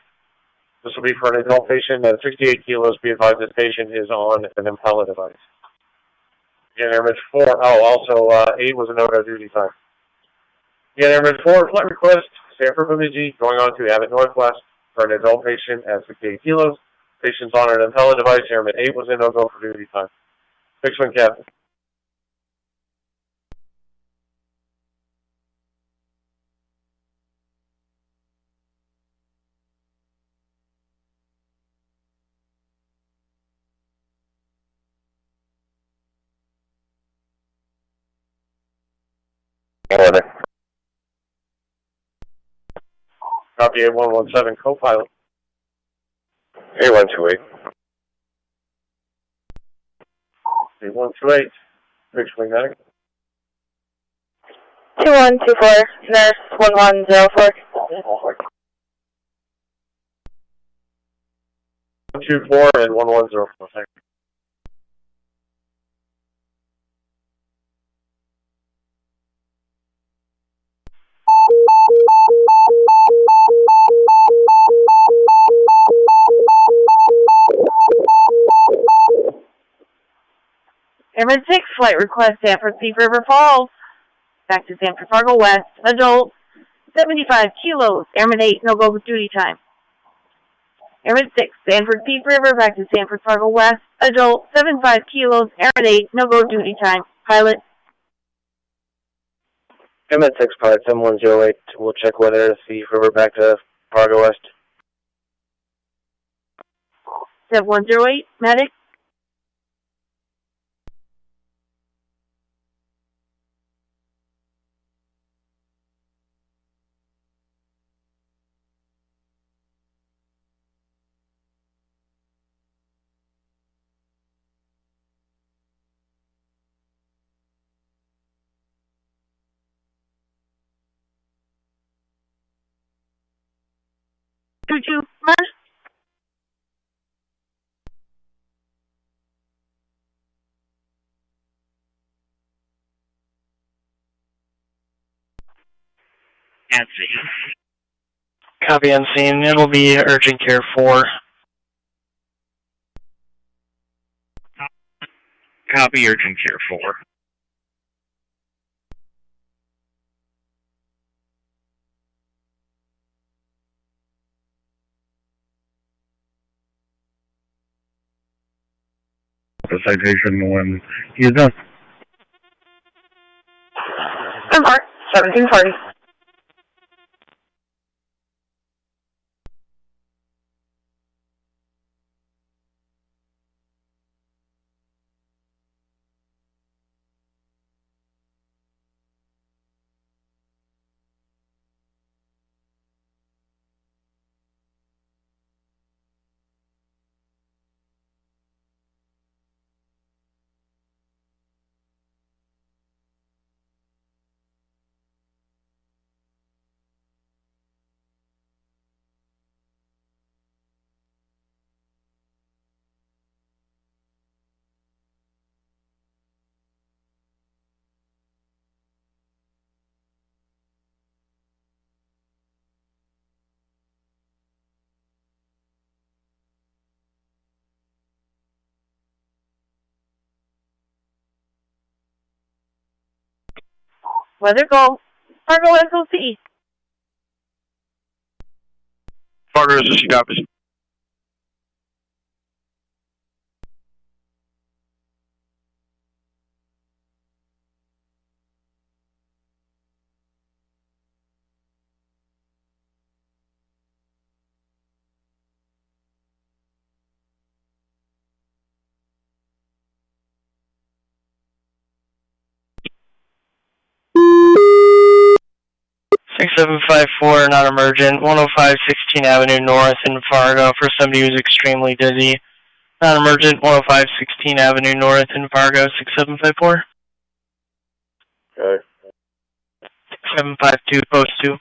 This will be for an adult patient at 68 kilos. Be advised this patient is on an Impella device. Again, Airman 4, also 8 was a no-go duty time. Again, Airman 4, flight request Sanford Bemidji, going on to Abbott Northwest for an adult patient at 68 kilos. Patient's on an Impella device. Airman 8 was a no-go for duty time. Fix one, Captain. Order. Copy 8117, co-pilot. 8128. 8128, fix wing medic. 2124, nurse 1104. 124 and 1104, thank you. Airman 6, flight request Sanford Thief River Falls. Back to Sanford Fargo West. Adult, 75 kilos. Airman 8, no go duty time. Airman 6, Sanford Thief River, back to Sanford Fargo West. Adult, 75 kilos. Airman 8, no go duty time. Pilot. Airman 6, pilot 7108. We'll check weather, Thief River, back to Fargo West. 7108, medic. Choo-choo, march. Copy on scene. It'll be urgent care 4. Copy urgent care 4. The citation when he's done. I'm Mark, 1740. Weather go. Fargo SOC. Fargo, this is Chicago. 6754, not emergent, 105 16 Avenue North in Fargo for somebody who's extremely dizzy. Not emergent, 105 16 Avenue North in Fargo, 6754. Okay. 6752, post 2.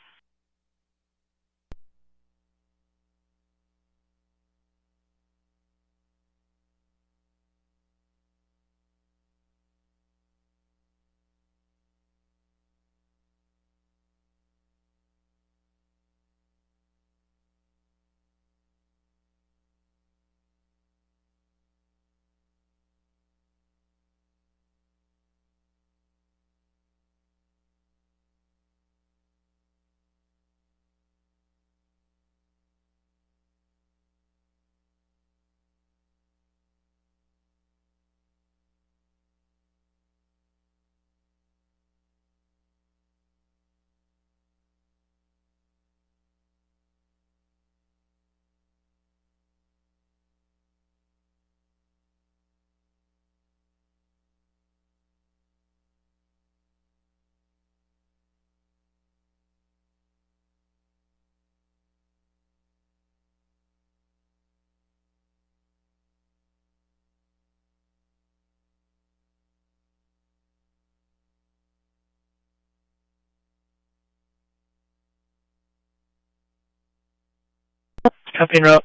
Copy and route.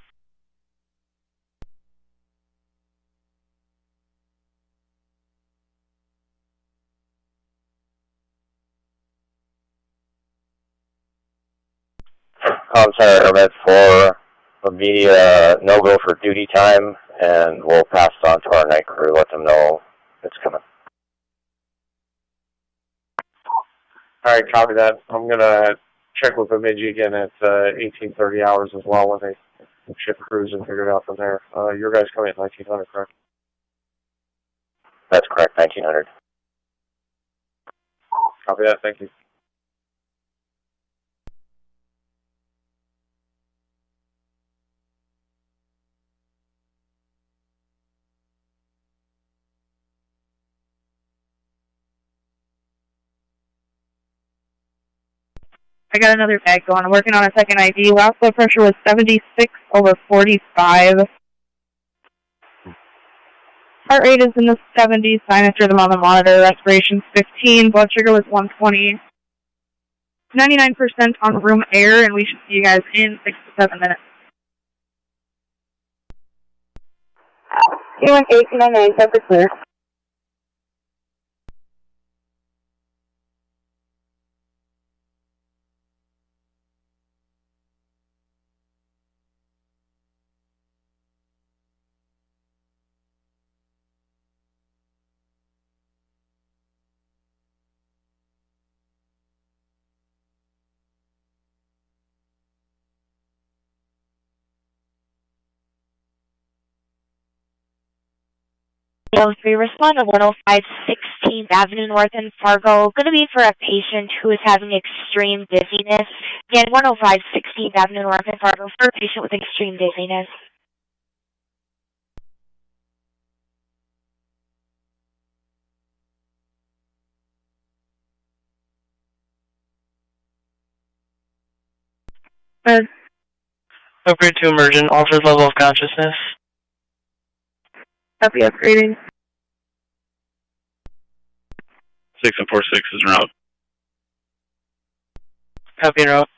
Center Hermit 4 will be no-go for duty time, and we'll pass it on to our night crew, let them know it's coming. Alright, copy that. I'm going to check with Bemidji again at 1830 hours as well when they shift crews and figure it out from there. Your guys coming at 1900, correct? That's correct, 1900. Copy that, thank you. I got another bag going. I'm working on a second ID. Last blood pressure was 76/45. Heart rate is in the 70s. Sinus rhythm on the monitor. Respiration's 15. Blood sugar was 120. 99% on room air, and we should see you guys in 6 to 7 minutes. You went 1809, temper clear. We respond to 105 16th Avenue North in Fargo. Going to be for a patient who is having extreme dizziness. Again, 105 16th Avenue North in Fargo for a patient with extreme dizziness. Upgrade to emergent, altered level of consciousness. Copy upgrading. 6746 is en route. Copy and route.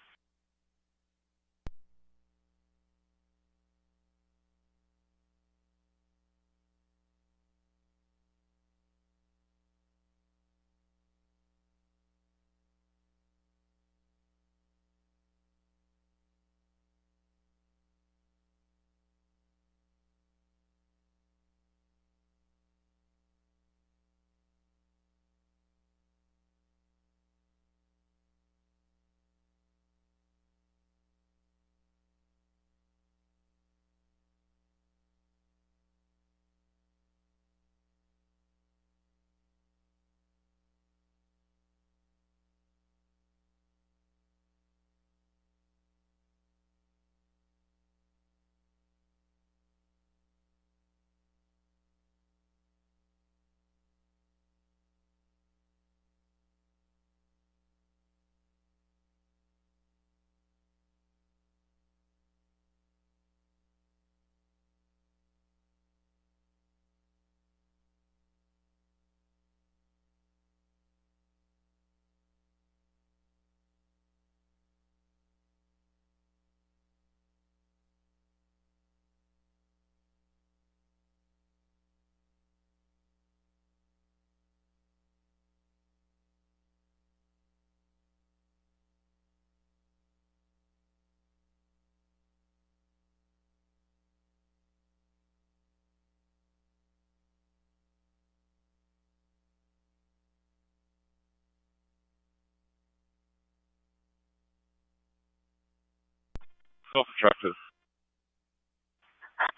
Go for truck 2.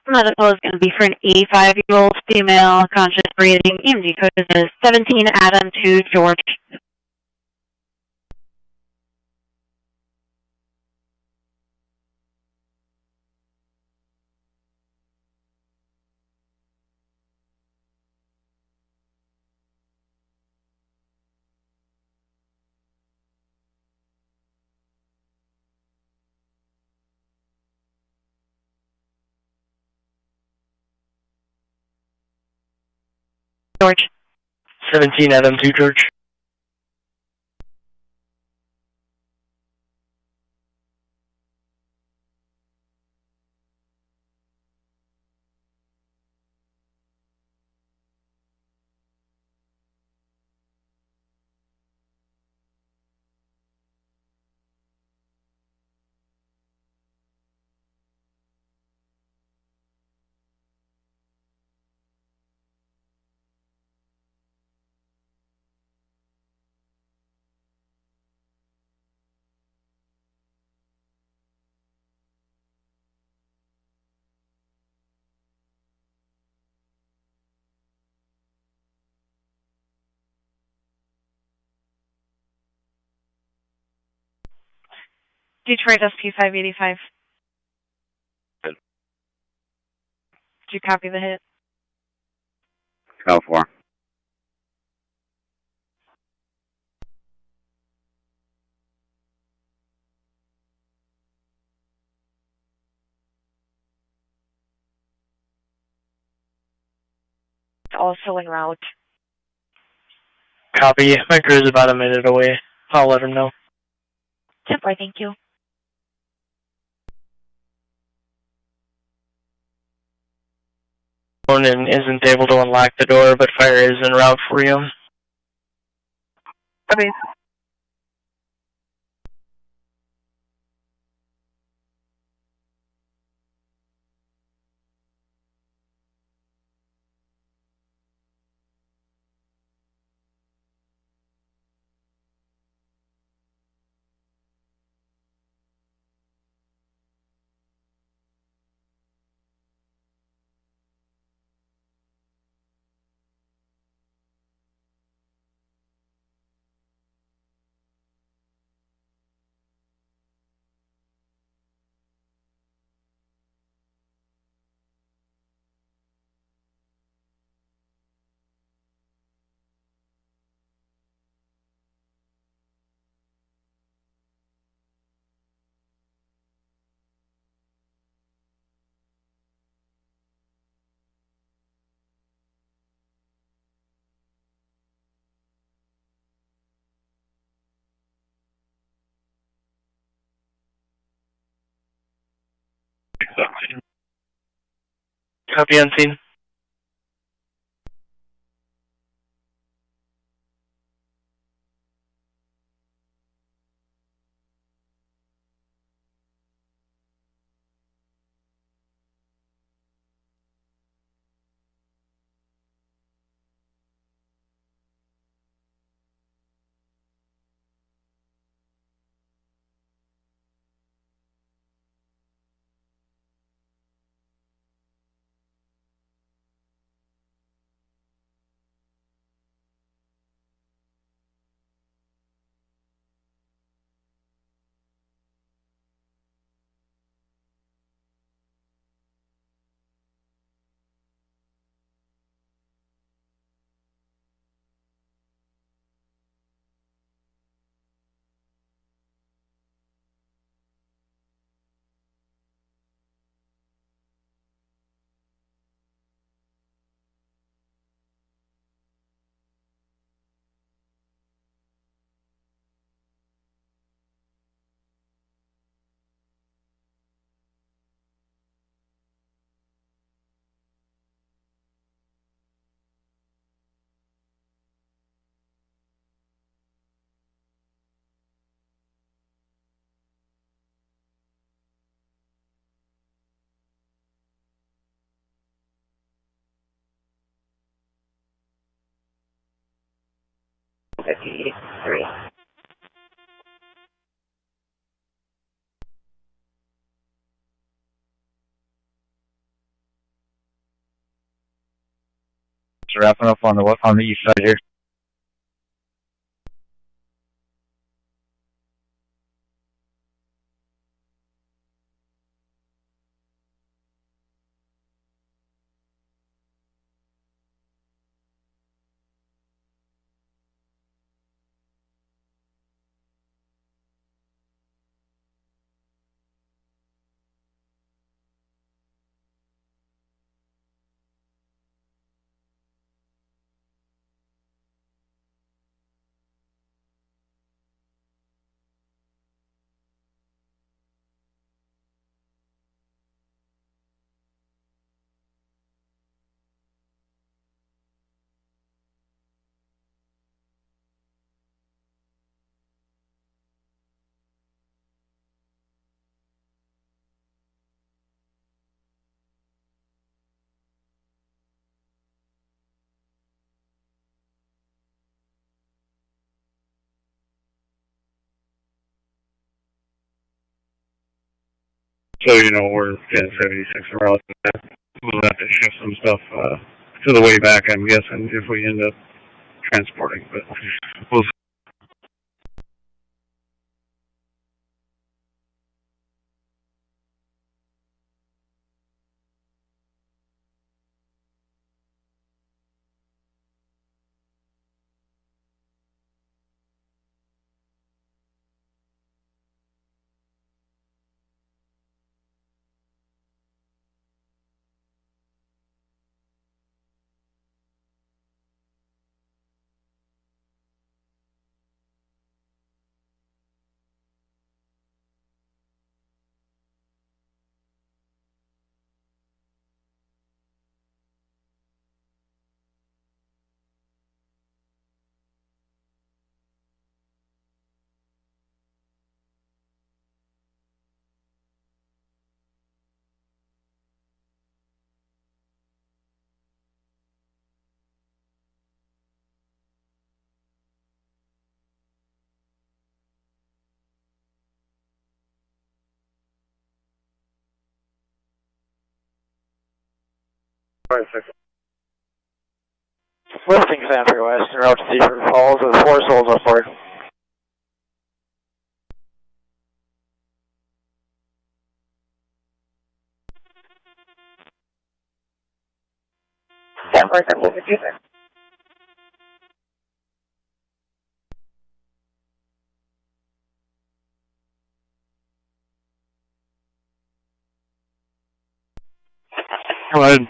Medical is going to be for an 85-year-old female, conscious breathing. EMG code is 17 Adam 2 George. George. 17 Adam 2 George. Detroit SP 585. Good. Did you copy the hit? Cal 4. Also en route. Copy. My crew is about a minute away. I'll let him know. 10-4, thank you. And isn't able to unlock the door, but fire is en route for you. Copy. Copy on scene. Three. wrapping up on the east side here. So, we're 1076 route. We'll have to shift some stuff to the way back, I'm guessing, if we end up transporting. But we'll see. Listing Santry West, en route to Seaford Falls with 4 souls up for it. Stand by, 756. Go ahead.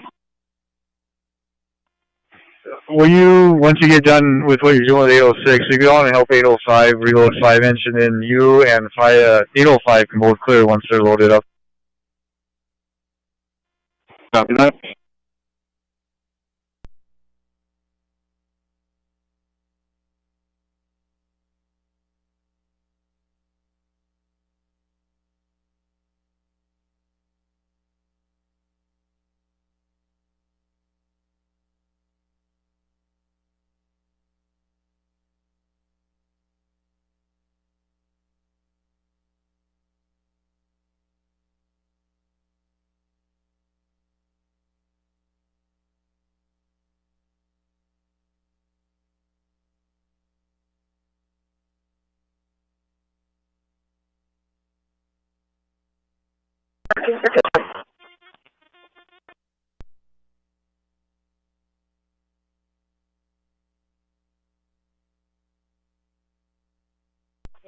Will you, once you get done with what you're doing with 806, you go on and help 805 reload 5-inch, and then you and 805 can both clear once they're loaded up. Copy that.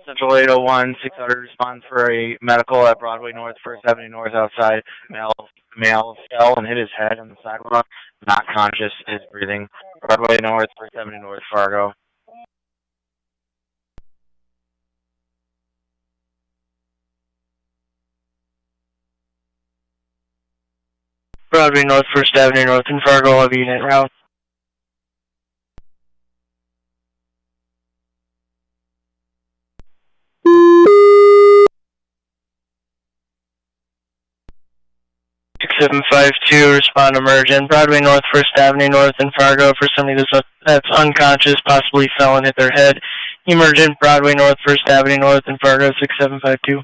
Central 801, 600 response for a medical at Broadway North, 1st Avenue North outside. Male fell and hit his head on the sidewalk. Not conscious, is breathing. Broadway North, 1st Avenue North, Fargo. Broadway North, 1st Avenue North in Fargo, have unit route. Respond emergent. Broadway North, 1st Avenue North in Fargo for somebody that's unconscious, possibly fell and hit their head. Emergent, Broadway North, 1st Avenue North in Fargo, 6752.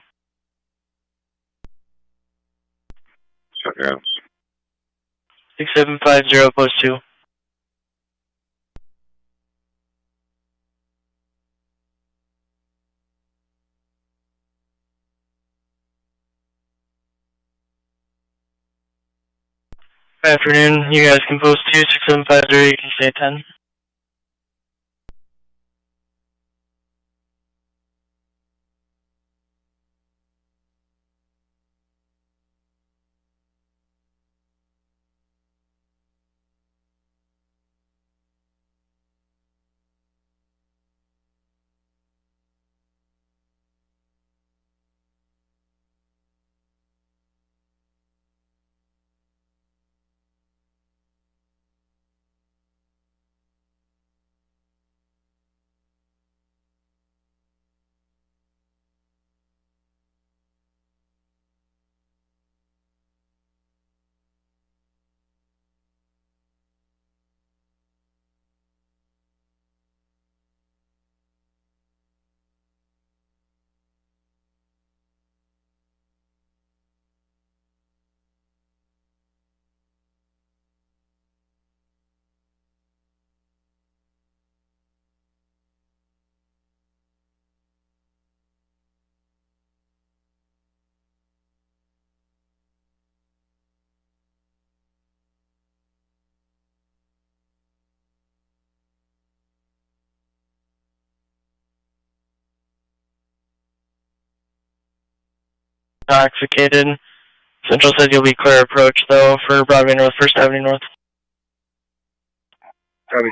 Okay. 6750, post 2. Good afternoon. You guys can post 26750. You can stay 10. Intoxicated. Central said you'll be clear approach, though, for Broadway North, First Avenue North. Copy.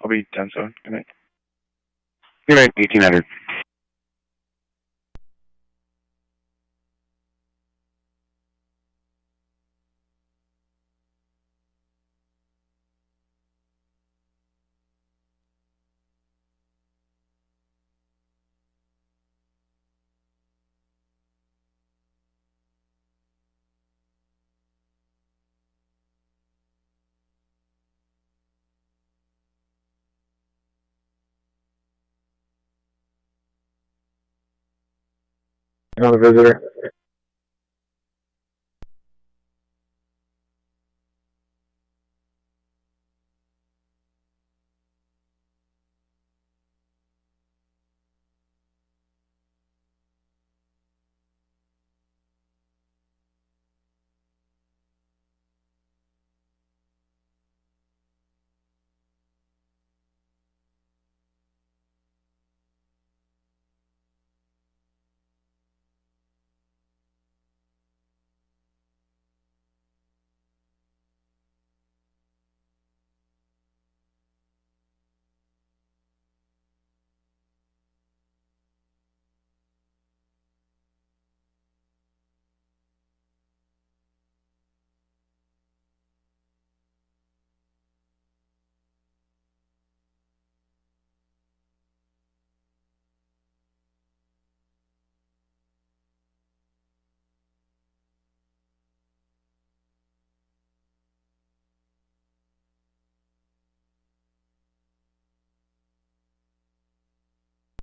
I'll be 10-7. Good night. Good night, 1800. Another visitor.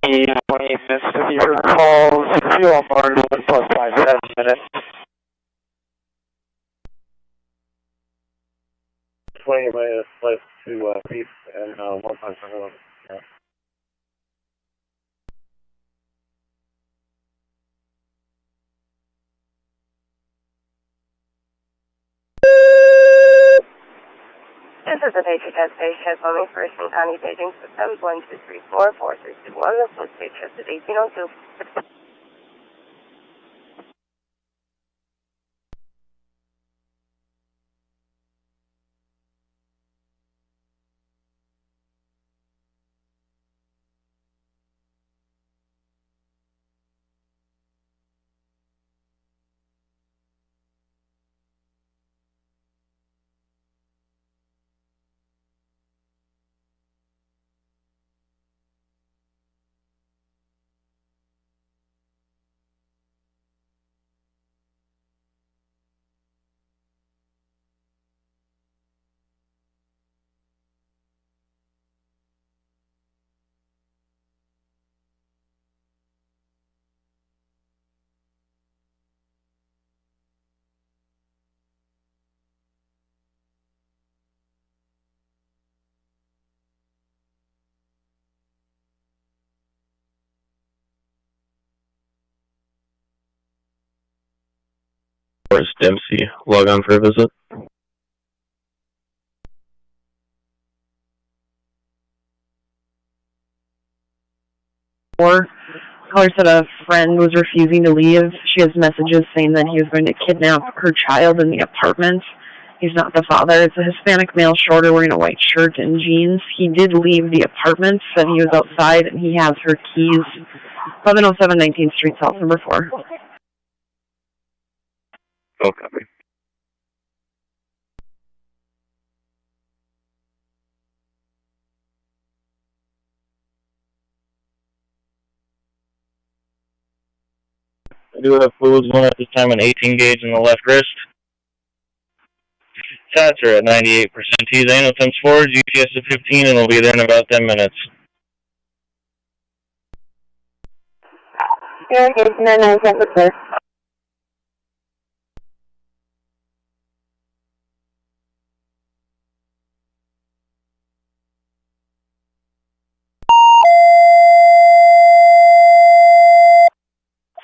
Yeah, 28 minutes to be for calls. Fuel on board, 1 plus 57 minutes. 20 minus flight to Peace and 157. Yeah. This is the Patriot Test Station, Boeing First and County Beijing Systems 1234431. The flight state test is 1802. Or is Dempsey log on for a visit? Caller said a friend was refusing to leave. She has messages saying that he was going to kidnap her child in the apartment. He's not the father. It's a Hispanic male, shorter, wearing a white shirt and jeans. He did leave the apartment, said he was outside, and he has her keys. 1107 19th Street, South, number 4. Oh, copy. I do have fluids going at this time, an 18 gauge in the left wrist. Sats are at 98%. He's anal temps forward, GPS at 15, and we'll be there in about 10 minutes. Here, here's 997 clear.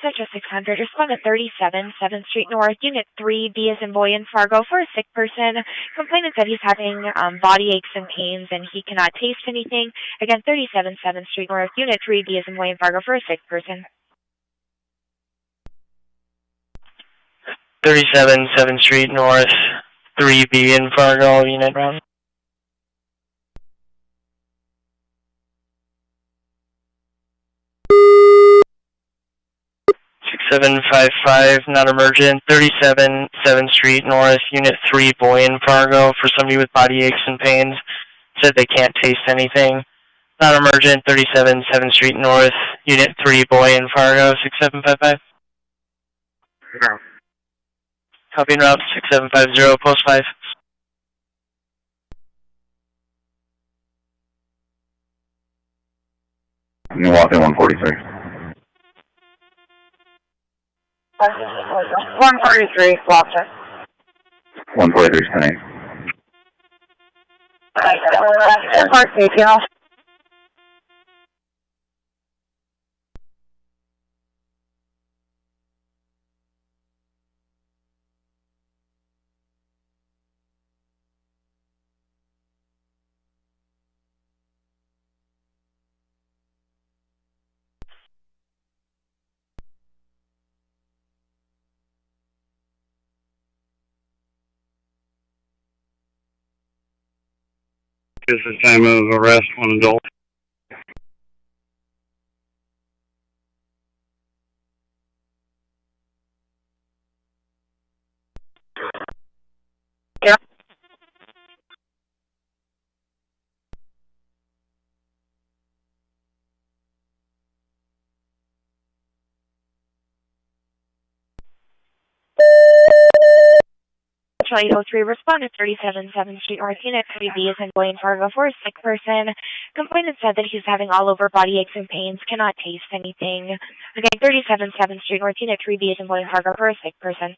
Central 600, respond to 37 7th Street North, Unit 3, B as in boy in Fargo, for a sick person. Complainant said he's having body aches and pains and he cannot taste anything. Again, 37 7th Street North, Unit 3, B as in boy in Fargo, for a sick person. 37 7th Street North, 3B in Fargo, unit round. 6755, not emergent. 37 7th Street North, Unit 3, boy in Fargo, for somebody with body aches and pains. Said they can't taste anything. Not emergent. 37 7th Street North, Unit 3, boy in Fargo. 6755. No. Copy en route. 6750, post 5. You walk in 143. 143, lost her. 143 is 10. Airport detail. Is the time of arrest, one adult. Yeah. Charlie 03, respond to 37 7th Street North, Unit 3B as in boy in Fargo, for a sick person. Complainant said that he's having all over body aches and pains, cannot taste anything. Again, 37 7th Street North, Unit 3B as in boy in Fargo, for a sick person.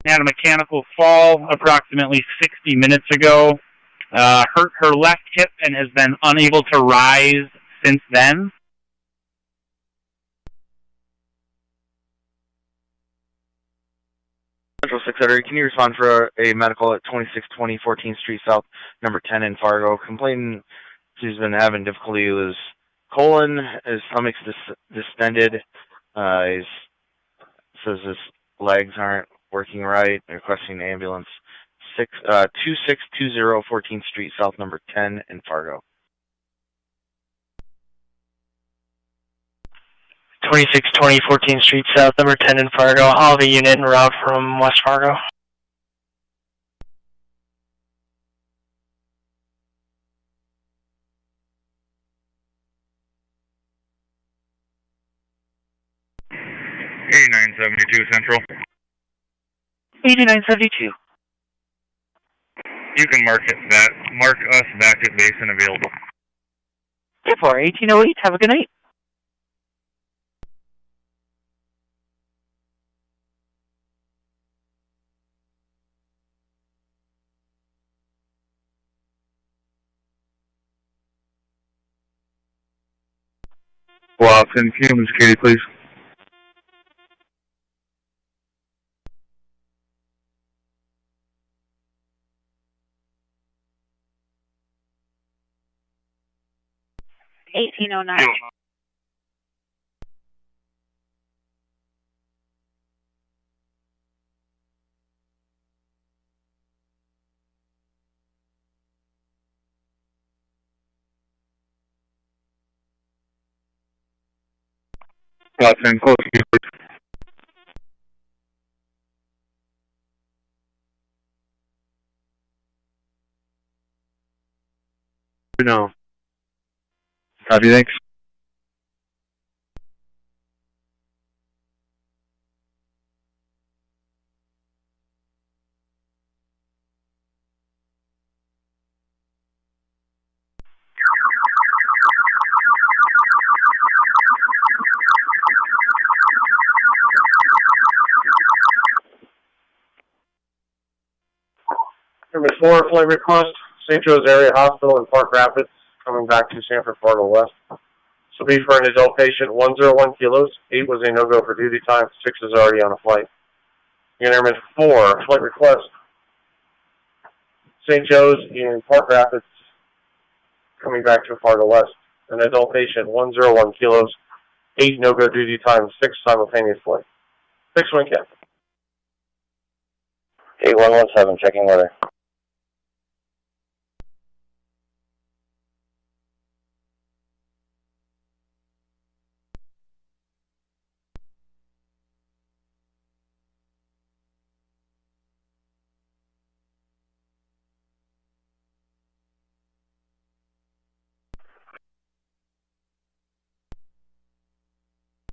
Had a mechanical fall approximately 60 minutes ago. Hurt her left hip and has been unable to rise since then. Central 600, can you respond for a medical at 2620 14th Street South, number 10 in Fargo? Complaining she's been having difficulty with his colon, his stomach's distended, he says his legs aren't working right, requesting an ambulance. 2620 14th Street South, number 10 in Fargo. 2620 14th Street South, number 10 in Fargo. I'll have a unit en route from West Fargo. $89.72 Central. 89.72. You can mark us back at base and available. 1808, have a good night. Watson, Humans, Katie, please. $18.09. Watson, close to you, please. No. Copy, thanks. Number 4, flight request, St. Joe's Area Hospital in Park Rapids, coming back to Sanford, Fargo West. This will be for an adult patient, 101 kilos. 8 was a no-go for duty time. 6 is already on a flight. Unit number 4, flight request, St. Joe's in Park Rapids, coming back to Fargo West. An adult patient, 101 kilos. 8 no-go duty time. 6 simultaneous flight. 6 wing cap. 8117, checking weather.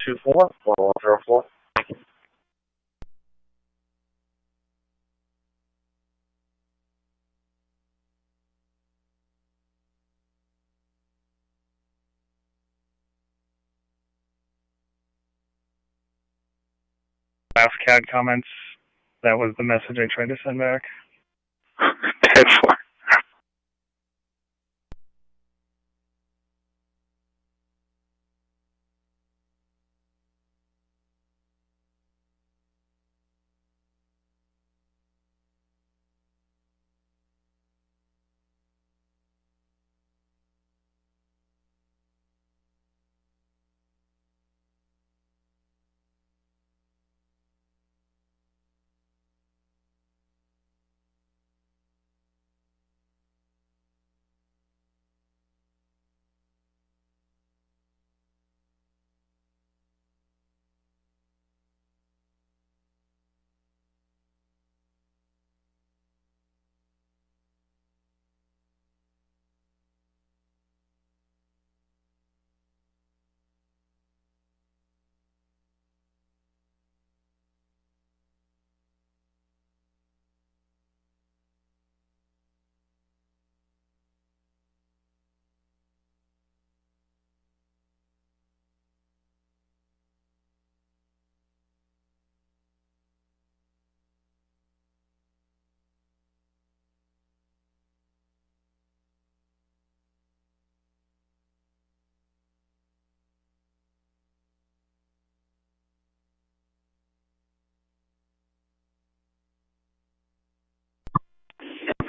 Two four 4104. Last CAD comments. That was the message I tried to send back. That's fine.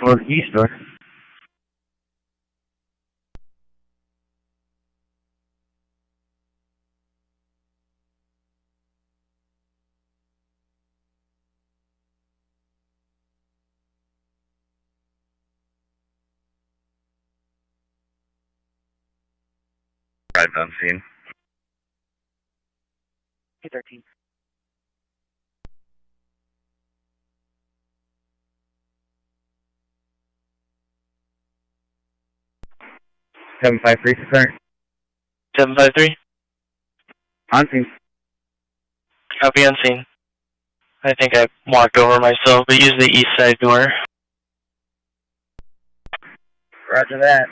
For Easter. Arrived on scene. 213. Seven 753, sir. 753. On scene. Copy on scene. I think I walked over myself, but use the east side door. Roger that.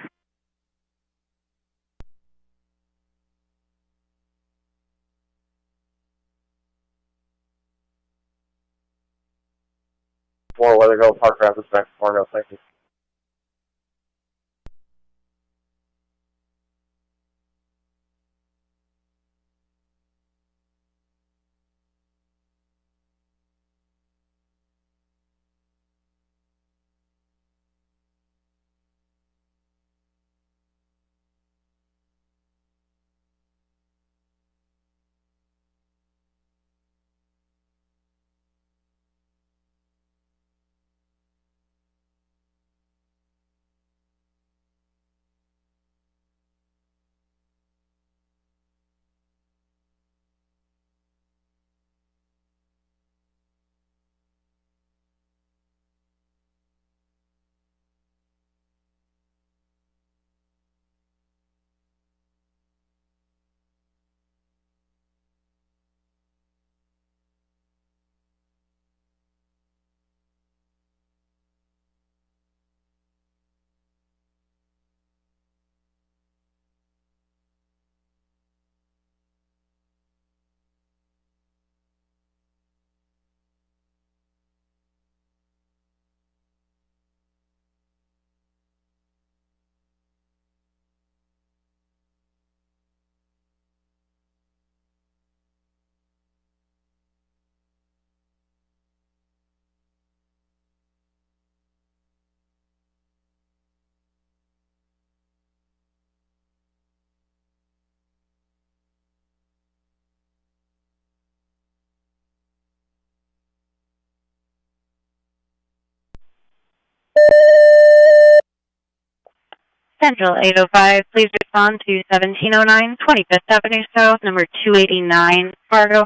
Four Weather Go, Park Rapids, back to Fargo. Thank you. Central 805, please respond to 1709 25th Avenue South, number 289, Fargo.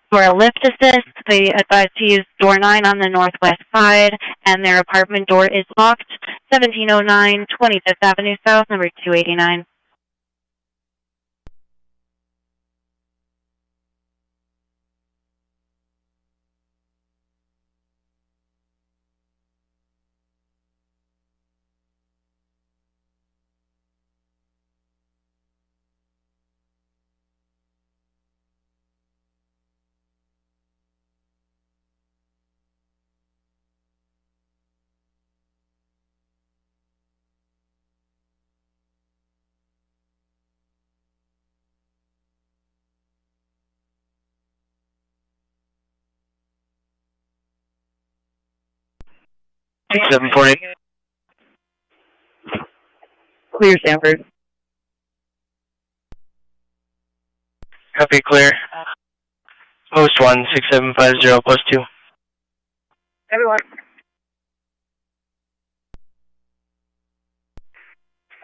For a lift assist, they advise to use door 9 on the northwest side, and their apartment door is locked. 1709 25th Avenue South, number 289. Seven point. Clear, Stanford. Copy, clear. Post 16750, post 2. Everyone.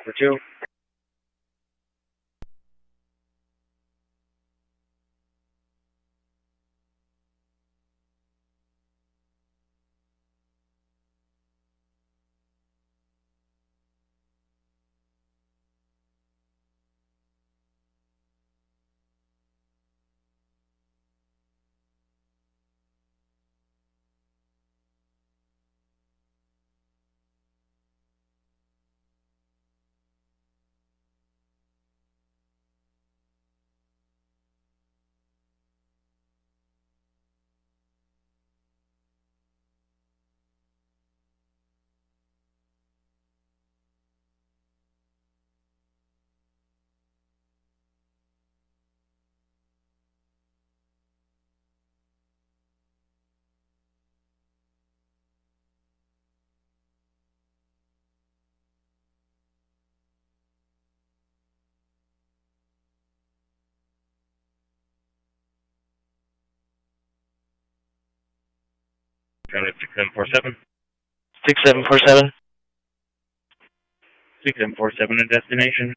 For 2. Got it, 6747. 6747. 6747 at destination.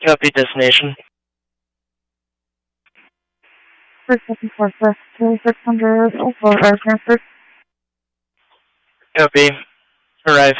Copy, destination. 3746, 2600, also air transfer. Copy. Arrived.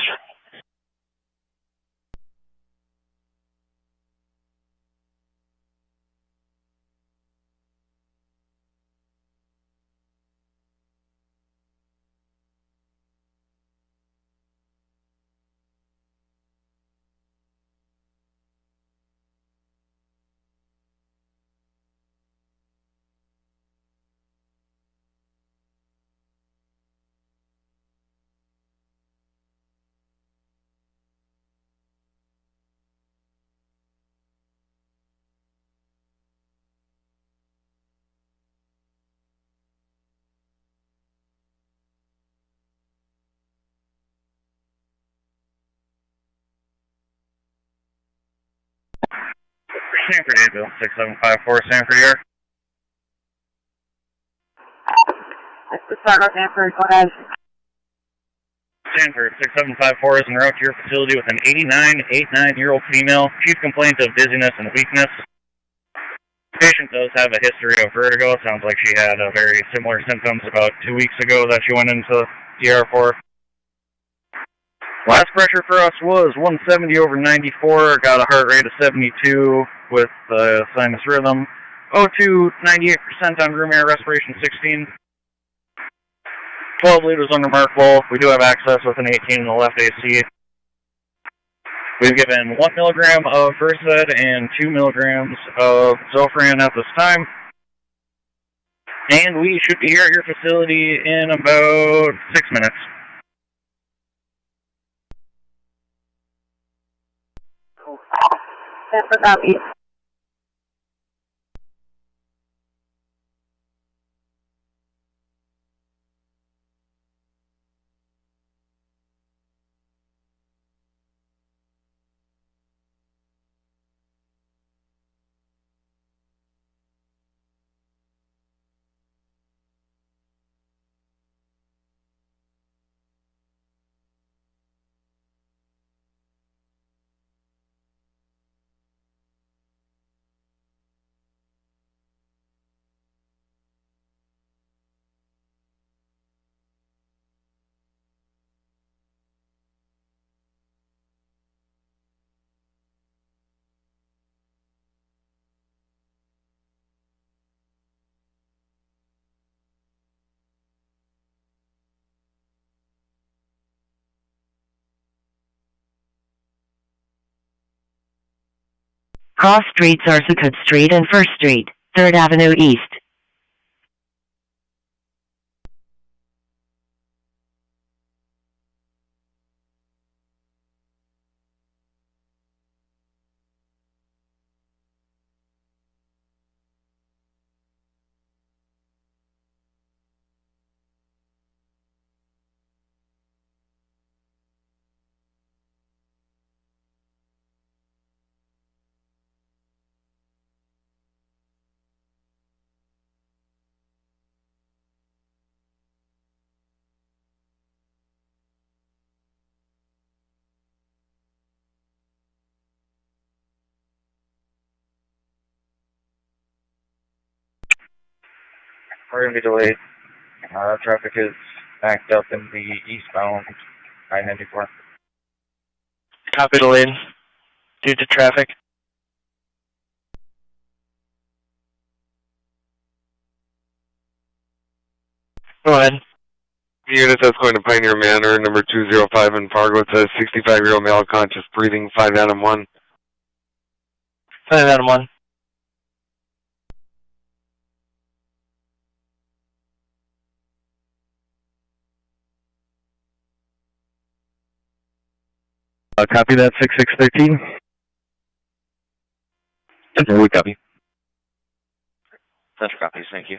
Stanford Advil, 6754, Stanford here. Start with Stanford, go ahead. Stanford, 6754 is en route to your facility with an 89-year-old female. Chief complaint of dizziness and weakness. Patient does have a history of vertigo. Sounds like she had very similar symptoms about 2 weeks ago that she went into ER for. Last pressure for us was 170/94. Got a heart rate of 72 with sinus rhythm. O2, 98% on room air, respiration 16. 12 liters unremarkable. We do have access with an 18 in the left AC. We've given 1 milligram of Versed and 2 milligrams of Zofran at this time. And we should be here at your facility in about 6 minutes. Stanford copy. Cross Streets are Sukut Street and 1st Street, 3rd Avenue East. We're going to be delayed. Traffic is backed up in the eastbound I-94. Copy delayed due to traffic. Go ahead. Unit that's going to Pioneer Manor, number 205 in Fargo. It says 65-year-old male conscious breathing, 5 Adam 1. 5 Adam 1. Copy that, 6613. We copy. Central copies, thank you.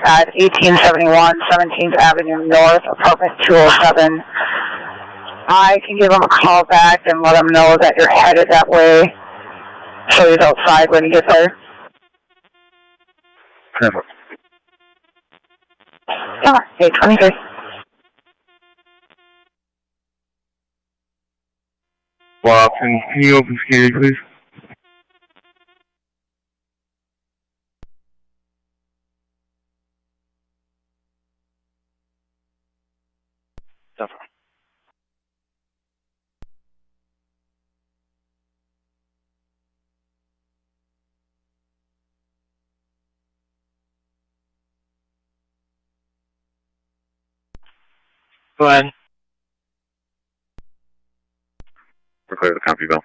At 1871 17th Avenue North, apartment 207. I can give him a call back and let him know that you're headed that way. So he's outside when you get there. Perfect. Yeah, 823. Well, can you open security, please? Go ahead. We're clear to copy, Bill.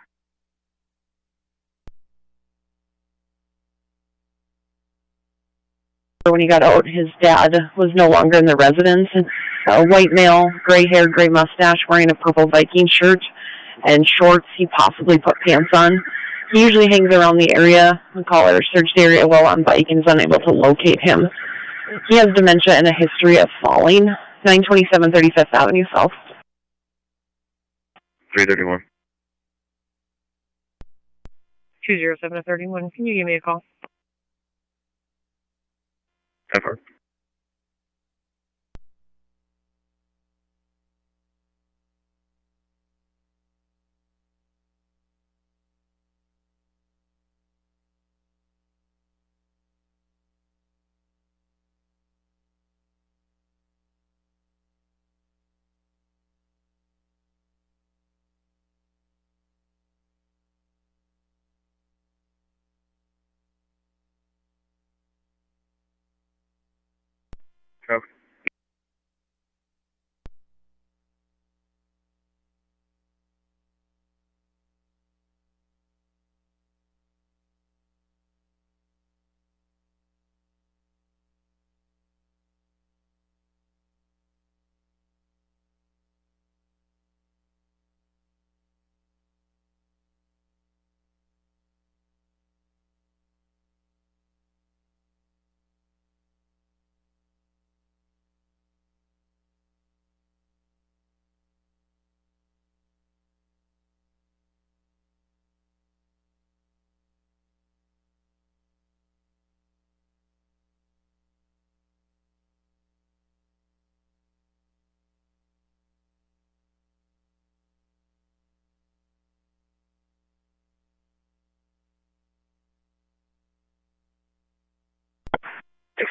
When he got out, his dad was no longer in the residence. A white male, gray hair, gray mustache, wearing a purple Viking shirt and shorts. He possibly put pants on. He usually hangs around the area. We call it a searched area while on bike and is unable to locate him. He has dementia and a history of falling. 927 35th Avenue South. 331. 207 to 31. Can you give me a call? Effort. Okay.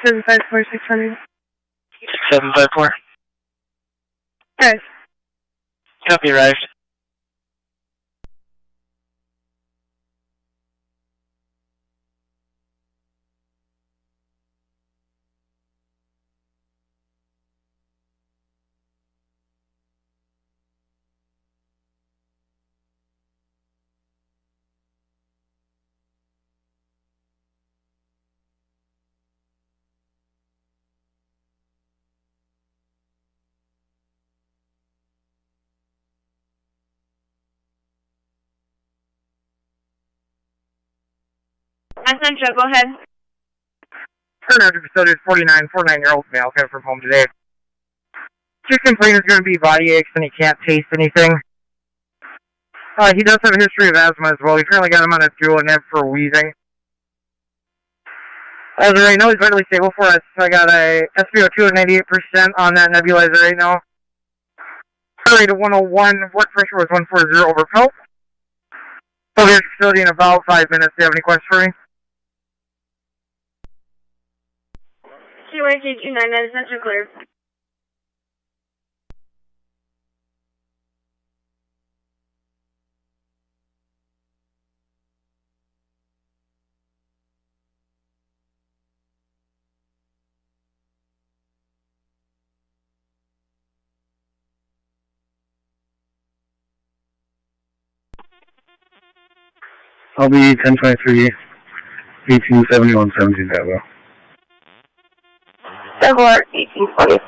6754-600. 6754. Guys. Copy, arrived. Essential, go ahead. Current facility is 49-year-old male coming from home today. His complaint is going to be body aches and he can't taste anything. He does have a history of asthma as well. We currently got him on a dual neb for wheezing. As of right now, he's vitally stable for us. I got a SpO2 of 98% on that nebulizer right now. Heart rate of 101, blood pressure was 140 over pulse. I'll be at the facility in about 5 minutes. Do you have any questions for me? QRG29, that is essential clear. I'll be 1023, 1871, 17 Bravo. 1827.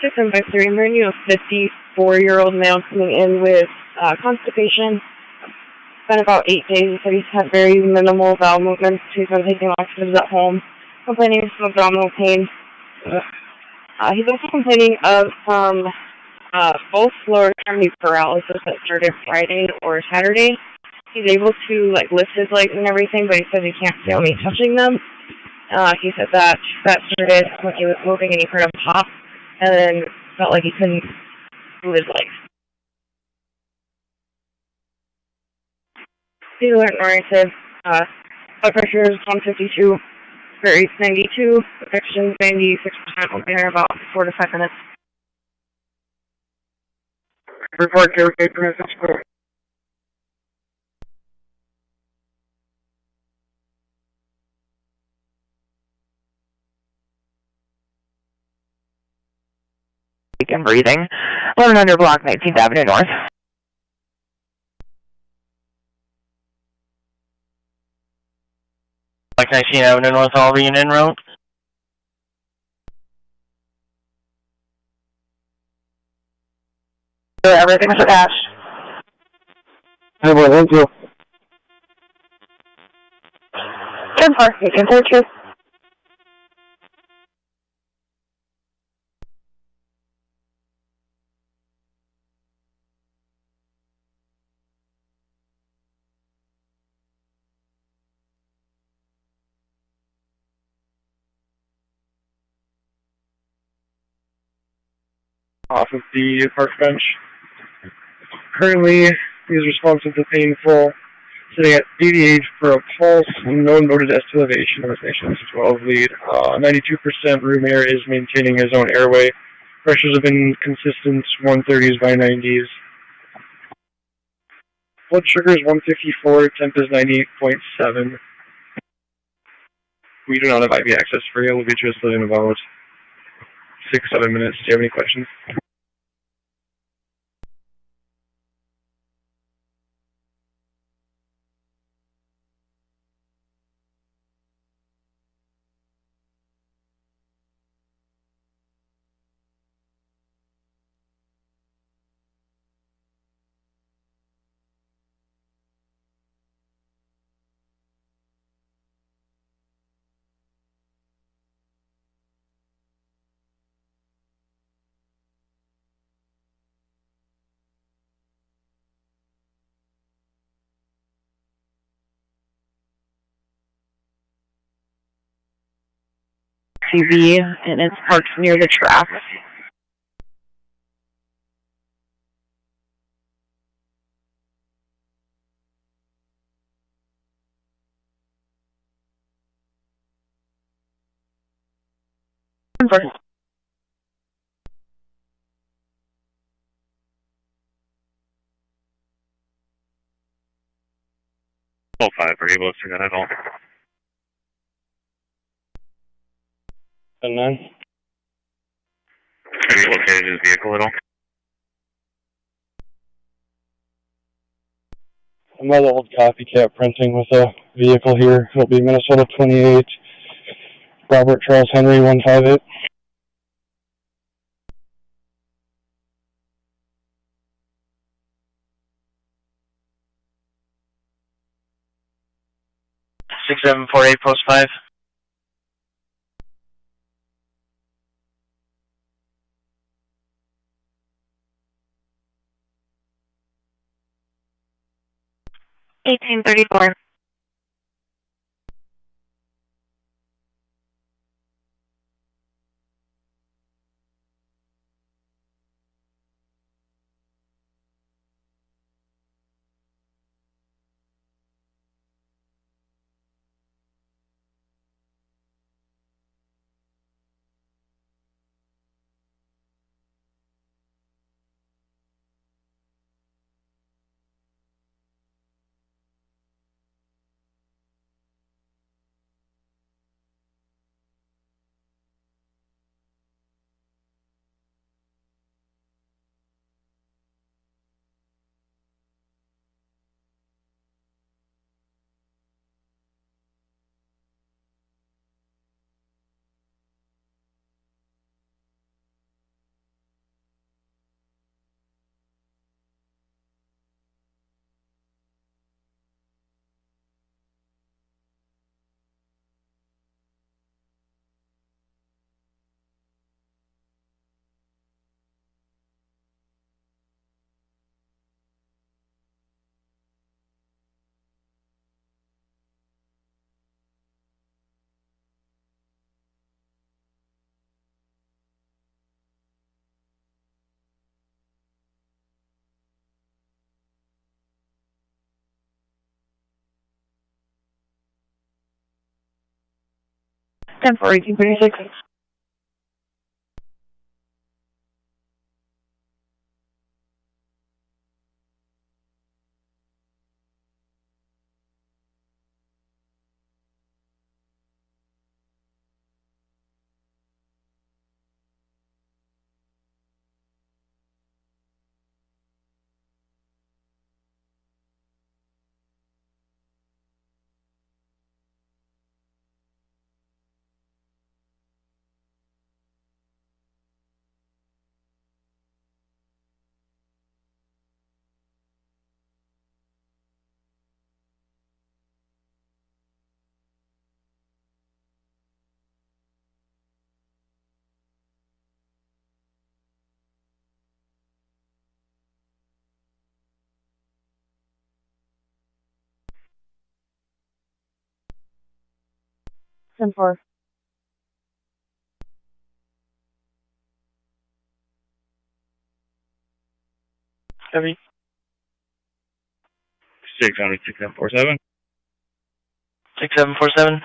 Six and 53, I'm hearing you a 54-year-old male coming in with constipation. It's been about 8 days, so he's had very minimal bowel movements. He's been taking laxatives at home, complaining of some abdominal pain. He's also complaining of some both lower extremity paralysis that started Friday or Saturday. He's able to like lift his legs and everything, but he says he can't feel me touching them. He said that started when he was moving and he heard him pop, and then felt like he couldn't move his legs. He's alert and oriented. Blood pressure is 152, heart rate's 92, infection's 96%. We'll be here about 4 to 5 minutes. Report to Gate Permission Square. And breathing. 1100 block, 19th Avenue North. Block 19th Avenue North, all being en route. Everything's attached. Hey, boy, thank you. 10-4, you can search it. Off of the park bench. Currently, he's responsive to painful, sitting at 88 for a pulse, no noted elevation of his nation's 12 lead. 92% room air is maintaining his own airway. Pressures have been consistent, 130s by 90s. Blood sugar is 154, temp is 98.7. We do not have IV access for you. We'll be just in about 6-7 minutes. Do you have any questions? SUV, and it's parked near the track. Oh, 5, are you able to see that at all? 10-9. Have you located his vehicle at all? Another old copycat printing with a vehicle here. It'll be Minnesota 28, Robert Charles Henry 158. Six 748 post 5. $18.34. 10-4-1826. Ten four. Heavy. 600, 6747. 6747.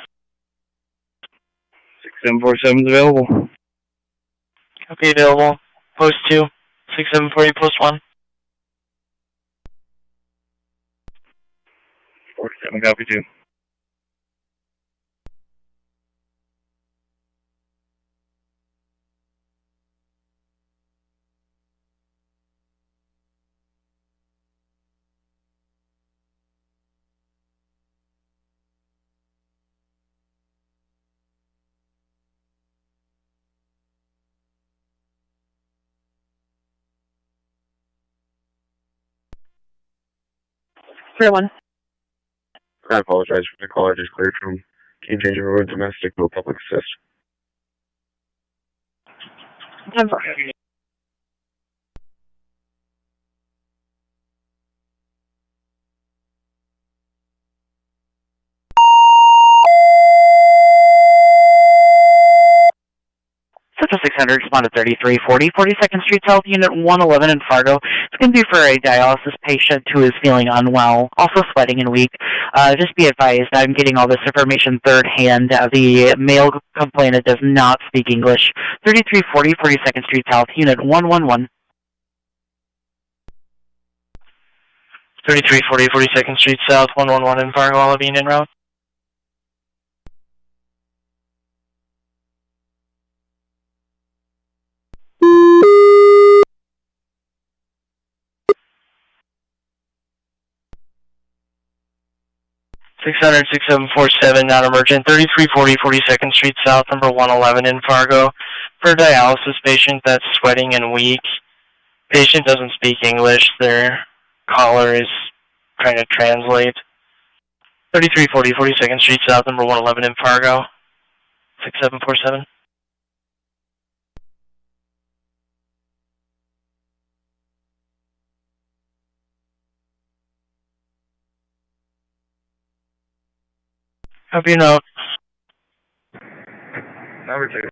6747 is available. Copy available. Post 2. 6740, post 1. 47, copy 2. Three one. I apologize for the call. I just cleared from game changer road domestic, no public assist. 10-4. Central 600, respond to 3340, 42nd Street South, Unit 111 in Fargo. It's going to be for a dialysis patient who is feeling unwell, also sweating and weak. Just be advised, I'm getting all this information third hand. The male complainant does not speak English. 3340, 42nd Street South, Unit 111. 3340, 42nd Street South, 111 in Fargo, all being en route. Six hundred 6747, non-emergent, 3340, 42nd Street South, number 111 in Fargo. For a dialysis patient that's sweating and weak. Patient doesn't speak English. Their caller is trying to translate. 3340, 42nd Street South, number 111 in Fargo. 6747. Copy your note. Number 2.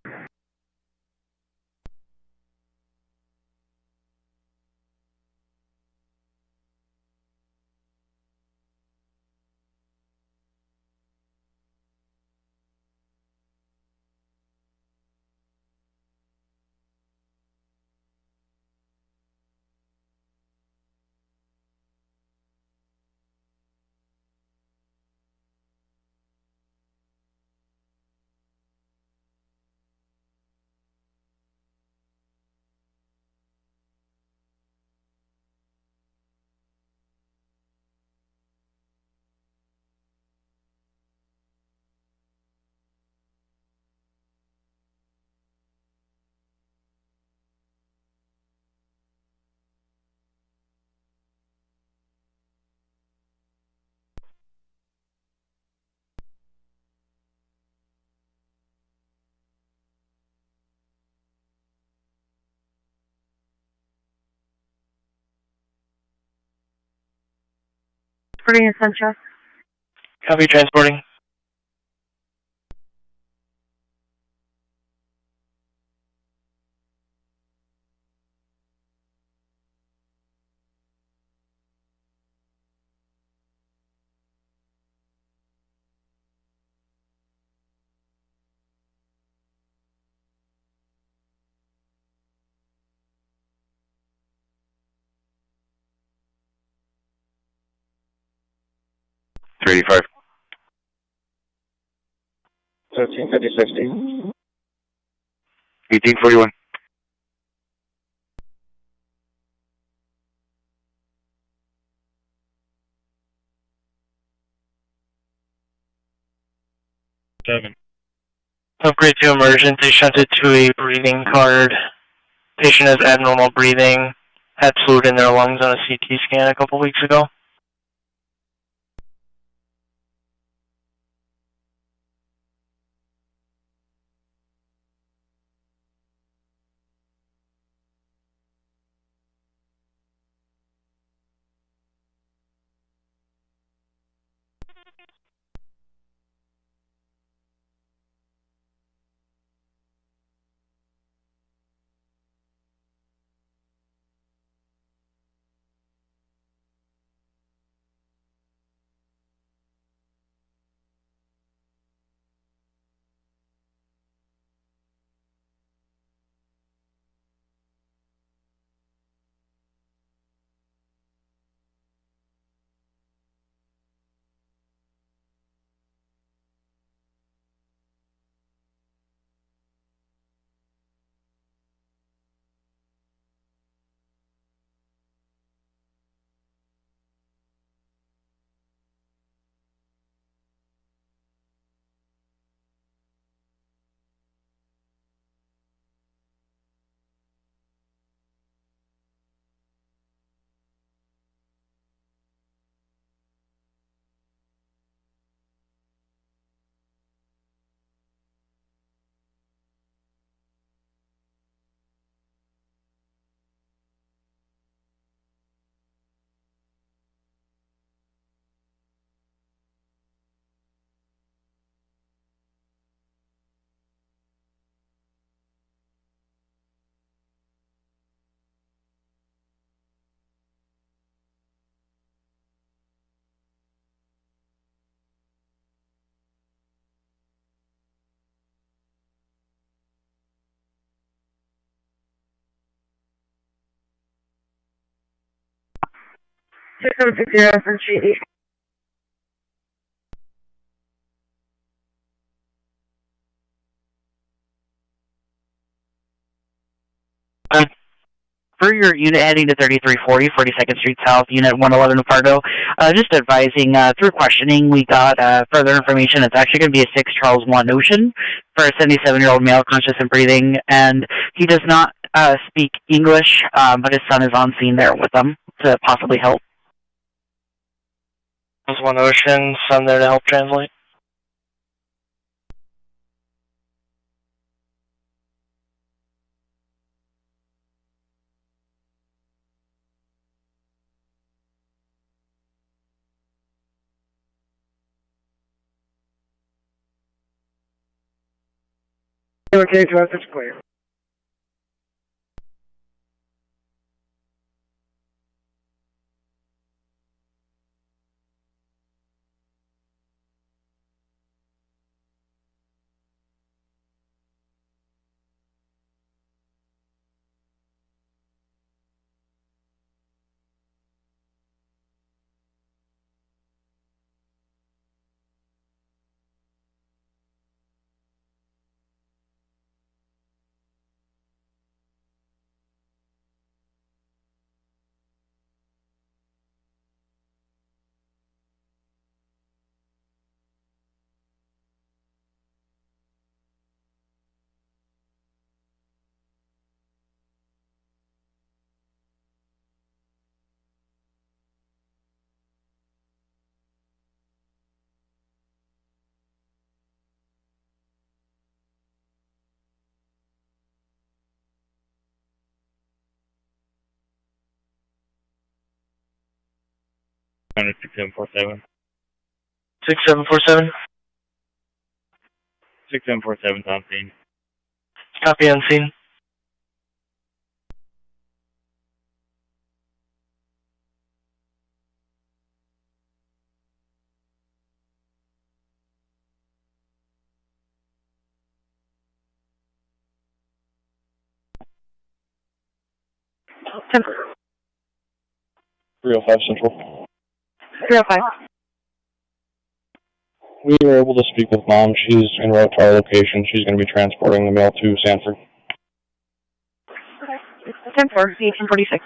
Putting in Central. Copy transporting. 385. 135060. 1841. Upgrade to emergency, shunted to a breathing card. Patient has abnormal breathing, had fluid in their lungs on a CT scan a couple weeks ago. Six seven six zero for Street. For your unit heading to 3340, 42nd Street South, Unit 111 in Fargo, just advising, through questioning, we got further information. It's actually going to be a 6 Charles 1 Ocean for a 77-year-old male, conscious and breathing, and he does not speak English, but his son is on scene there with them to possibly help. There's one Ocean, son there to help translate. Okay, to us, it's clear. On 6747. 6747. 6747 on scene. Copy on scene. Ten. 305 Central. 305. We were able to speak with Mom. She's en route to our location. She's going to be transporting the mail to Sanford. 10-4, 1846.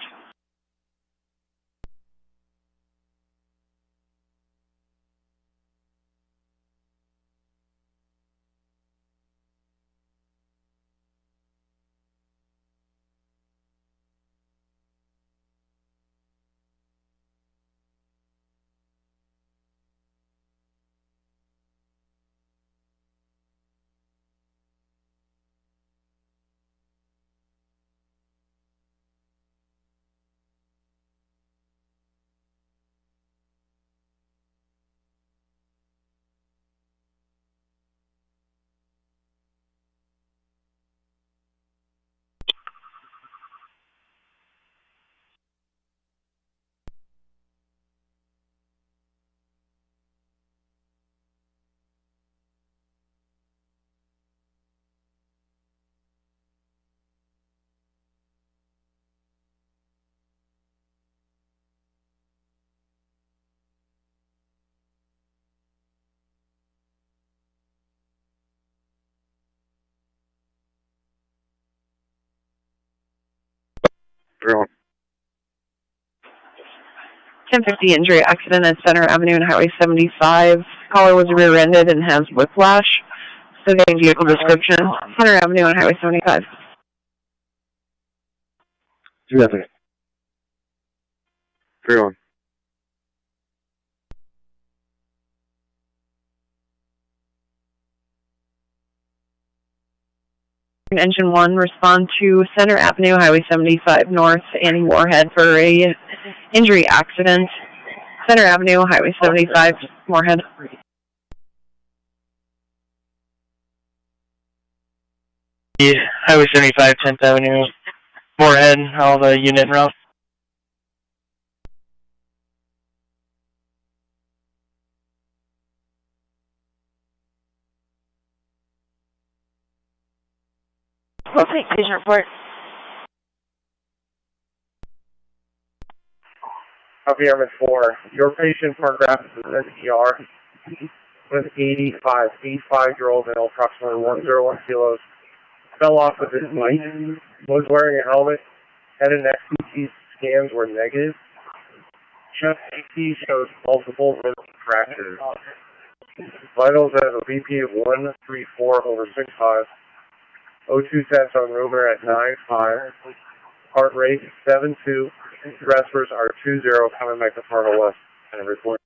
Everyone. 1050 injury accident at Center Avenue and Highway 75. Caller was rear-ended and has whiplash. Submitting vehicle description. Center Avenue and Highway 75. 2-0. 3-1. Engine 1, respond to Center Avenue, Highway 75 North, Annie Moorhead for a injury accident. Center Avenue, Highway 75, Moorhead. Highway 75, 10th Avenue, Moorhead, all the unit en route. Okay, patient report. Copy Airman 4. Your patient photographed is an ER with 85-year-old male, approximately 101 kilos. Fell off with his bike. Was wearing a helmet. Head and neck CT scans were negative. Chest CT shows multiple rib fractures. Vitals have a BP of 134/65. O2 sats on rumor at 9.5. Heart rate 7.2. Respirators are 2.0 coming back to Fargo West. And report.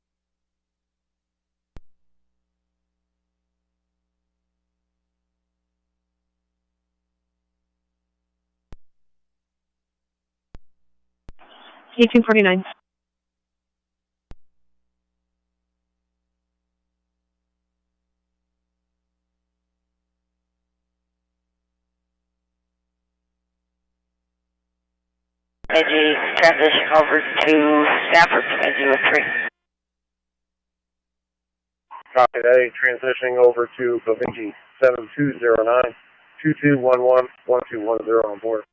$18.49. Edgy, transition over to Stafford, Edgy with 3. Copy that. Transitioning over to Bemidji 7209 2211 1210 on board.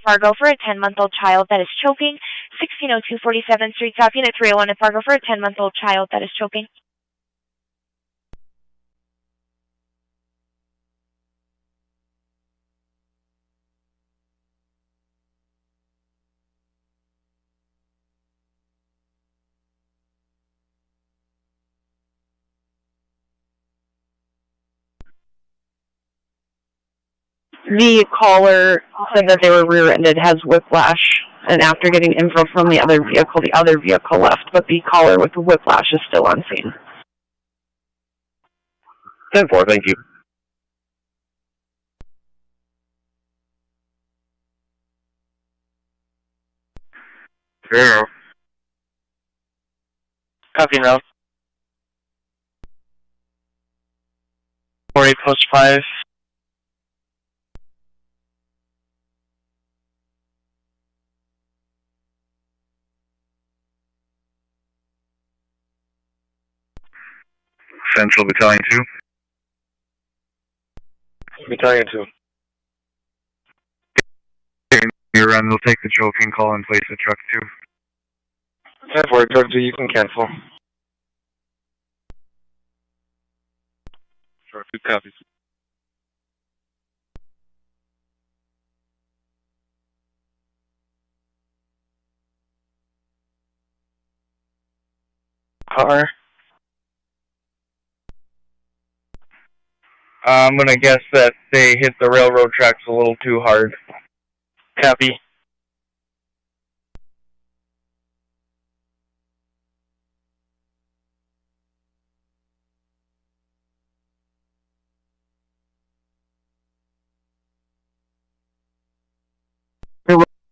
Fargo for a 10-month-old child that is choking. 1602 47th Street, South Unit 301 in Fargo for a 10-month-old child that is choking. The caller said that they were rear-ended, has whiplash, and after getting info from the other vehicle left, but the caller with the whiplash is still on scene. 10-4, thank you. Zero. Copy now. 48 post 5. Central Battalion 2. Battalion 2. and they'll take the choking call and place the truck too. 10-4, drug G, you can cancel. Sure, 2 copies. Car. I'm going to guess that they hit the railroad tracks a little too hard. Copy.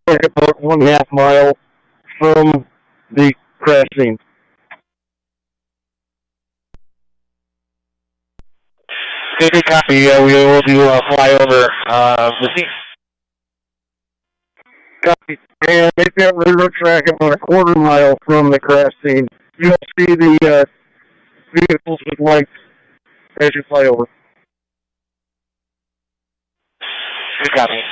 They're about 1.5 mile from the crash scene. 50 copy, we will do a flyover the scene. Copy. And they've got railroad track about 1/4 mile from the crash scene. You'll see the vehicles with lights as you fly over. Good copy.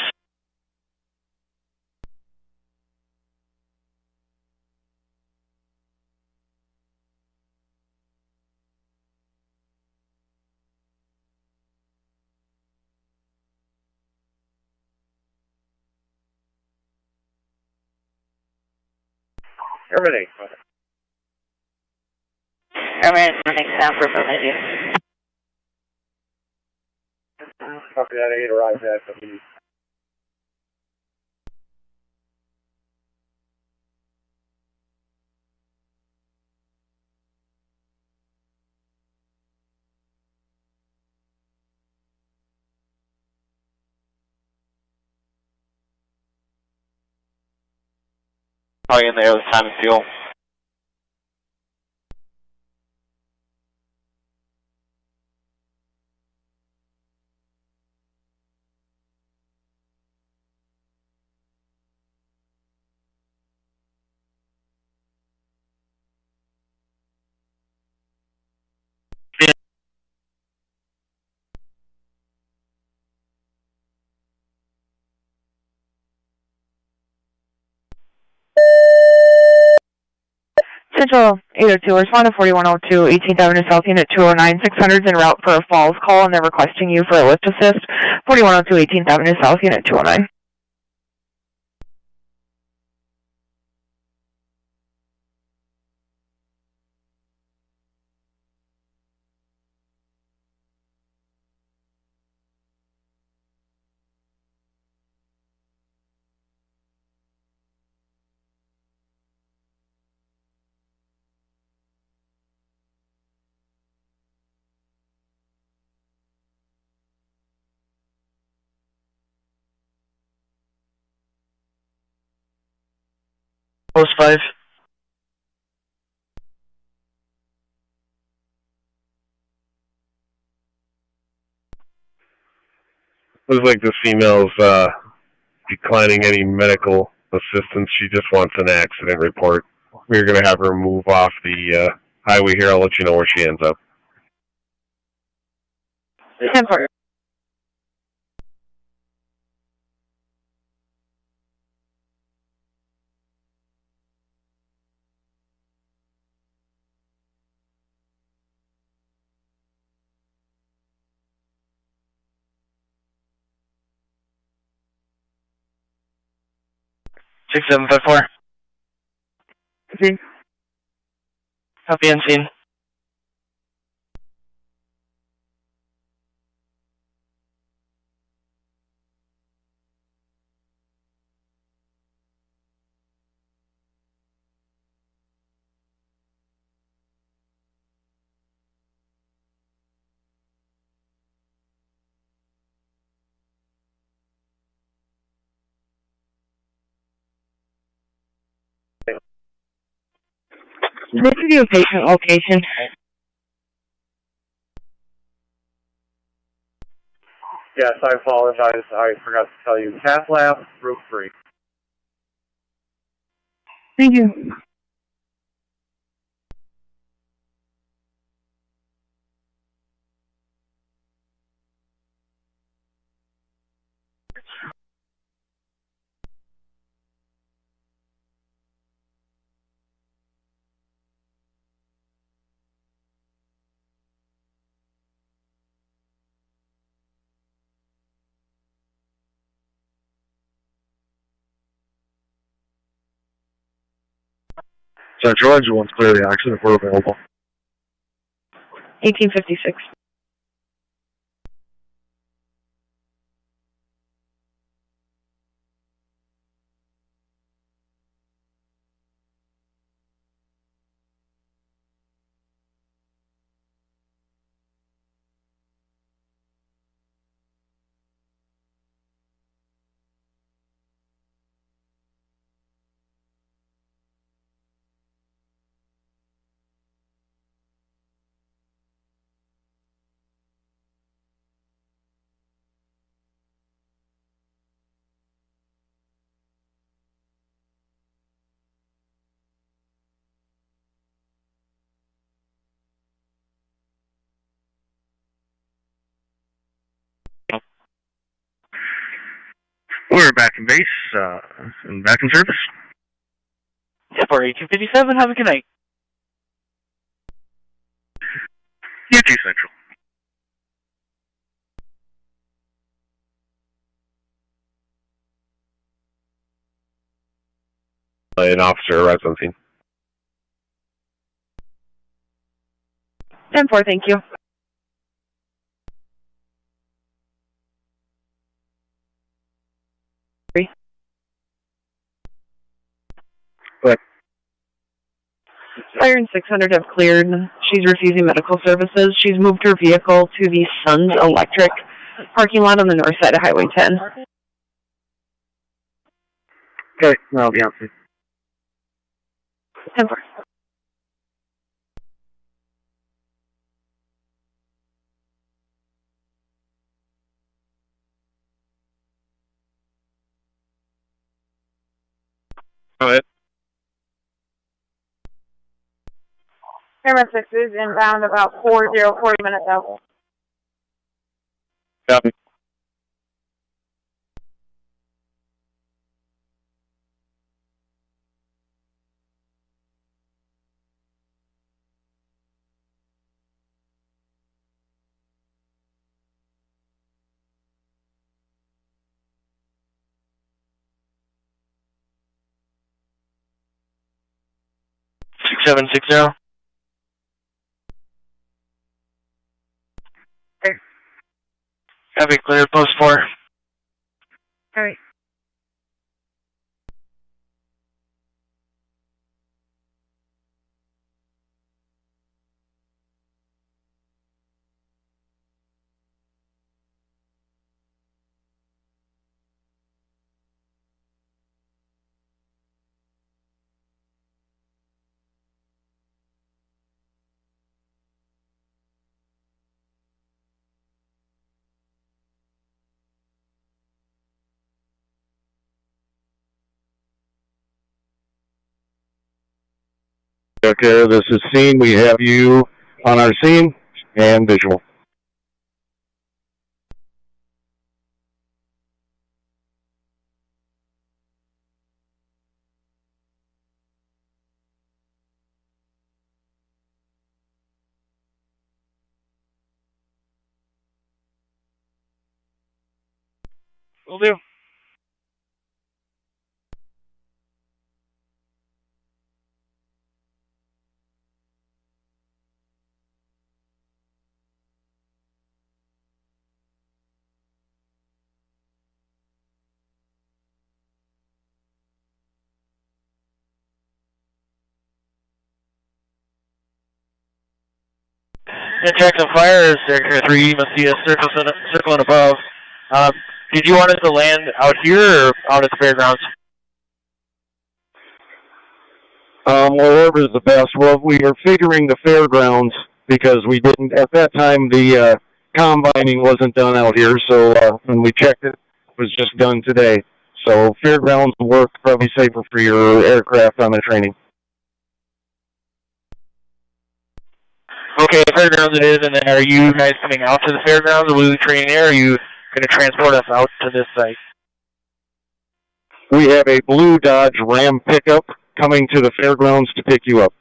Everything. Everything sound for familiar. Copy that, 8 arrives at the Probably in there this time and fuel. Central 802, respond to 4102, 18th Avenue South, Unit 209, 600's en route for a falls call, and they're requesting you for a lift assist. 4102, 18th Avenue South, Unit 209. Post 5. Looks like this female's declining any medical assistance. She just wants an accident report. We're going to have her move off the highway here. I'll let you know where she ends up. 10-4. Six 754. Copy. Copy and scene. This is your patient location. Yes, I apologize. I forgot to tell you. Cath lab, roof free. Thank you. Central Engine 1's clear the accident if we're available. 1856. We're back in base, and back in service. Yeah, for 1857, have a good night. You too, Central. An officer arrives on scene. 10-4, thank you. What? Fire and 600 have cleared. She's refusing medical services. She's moved her vehicle to the Suns Electric parking lot on the north side of Highway 10. Okay, I'll be on scene. 10-4. Go ahead. Camera 6 is inbound about 40 minutes out. Copy. Six 760. Okay. Copy, clear, post 4. Alright. Okay, this is scene. We have you on our scene and visual. Will do. Tracks on fire, Sector 3, you must see a circle and above. Did you want us to land out here or out at the fairgrounds? Wherever is the best. Well, we are figuring the fairgrounds because we didn't, at that time, the combining wasn't done out here, so when we checked it, it was just done today. So fairgrounds will work probably safer for your aircraft on the training. Okay, fairgrounds it is, and then are you guys coming out to the fairgrounds or will you train there, or are you going to transport us out to this site? We have a blue Dodge Ram pickup coming to the fairgrounds to pick you up.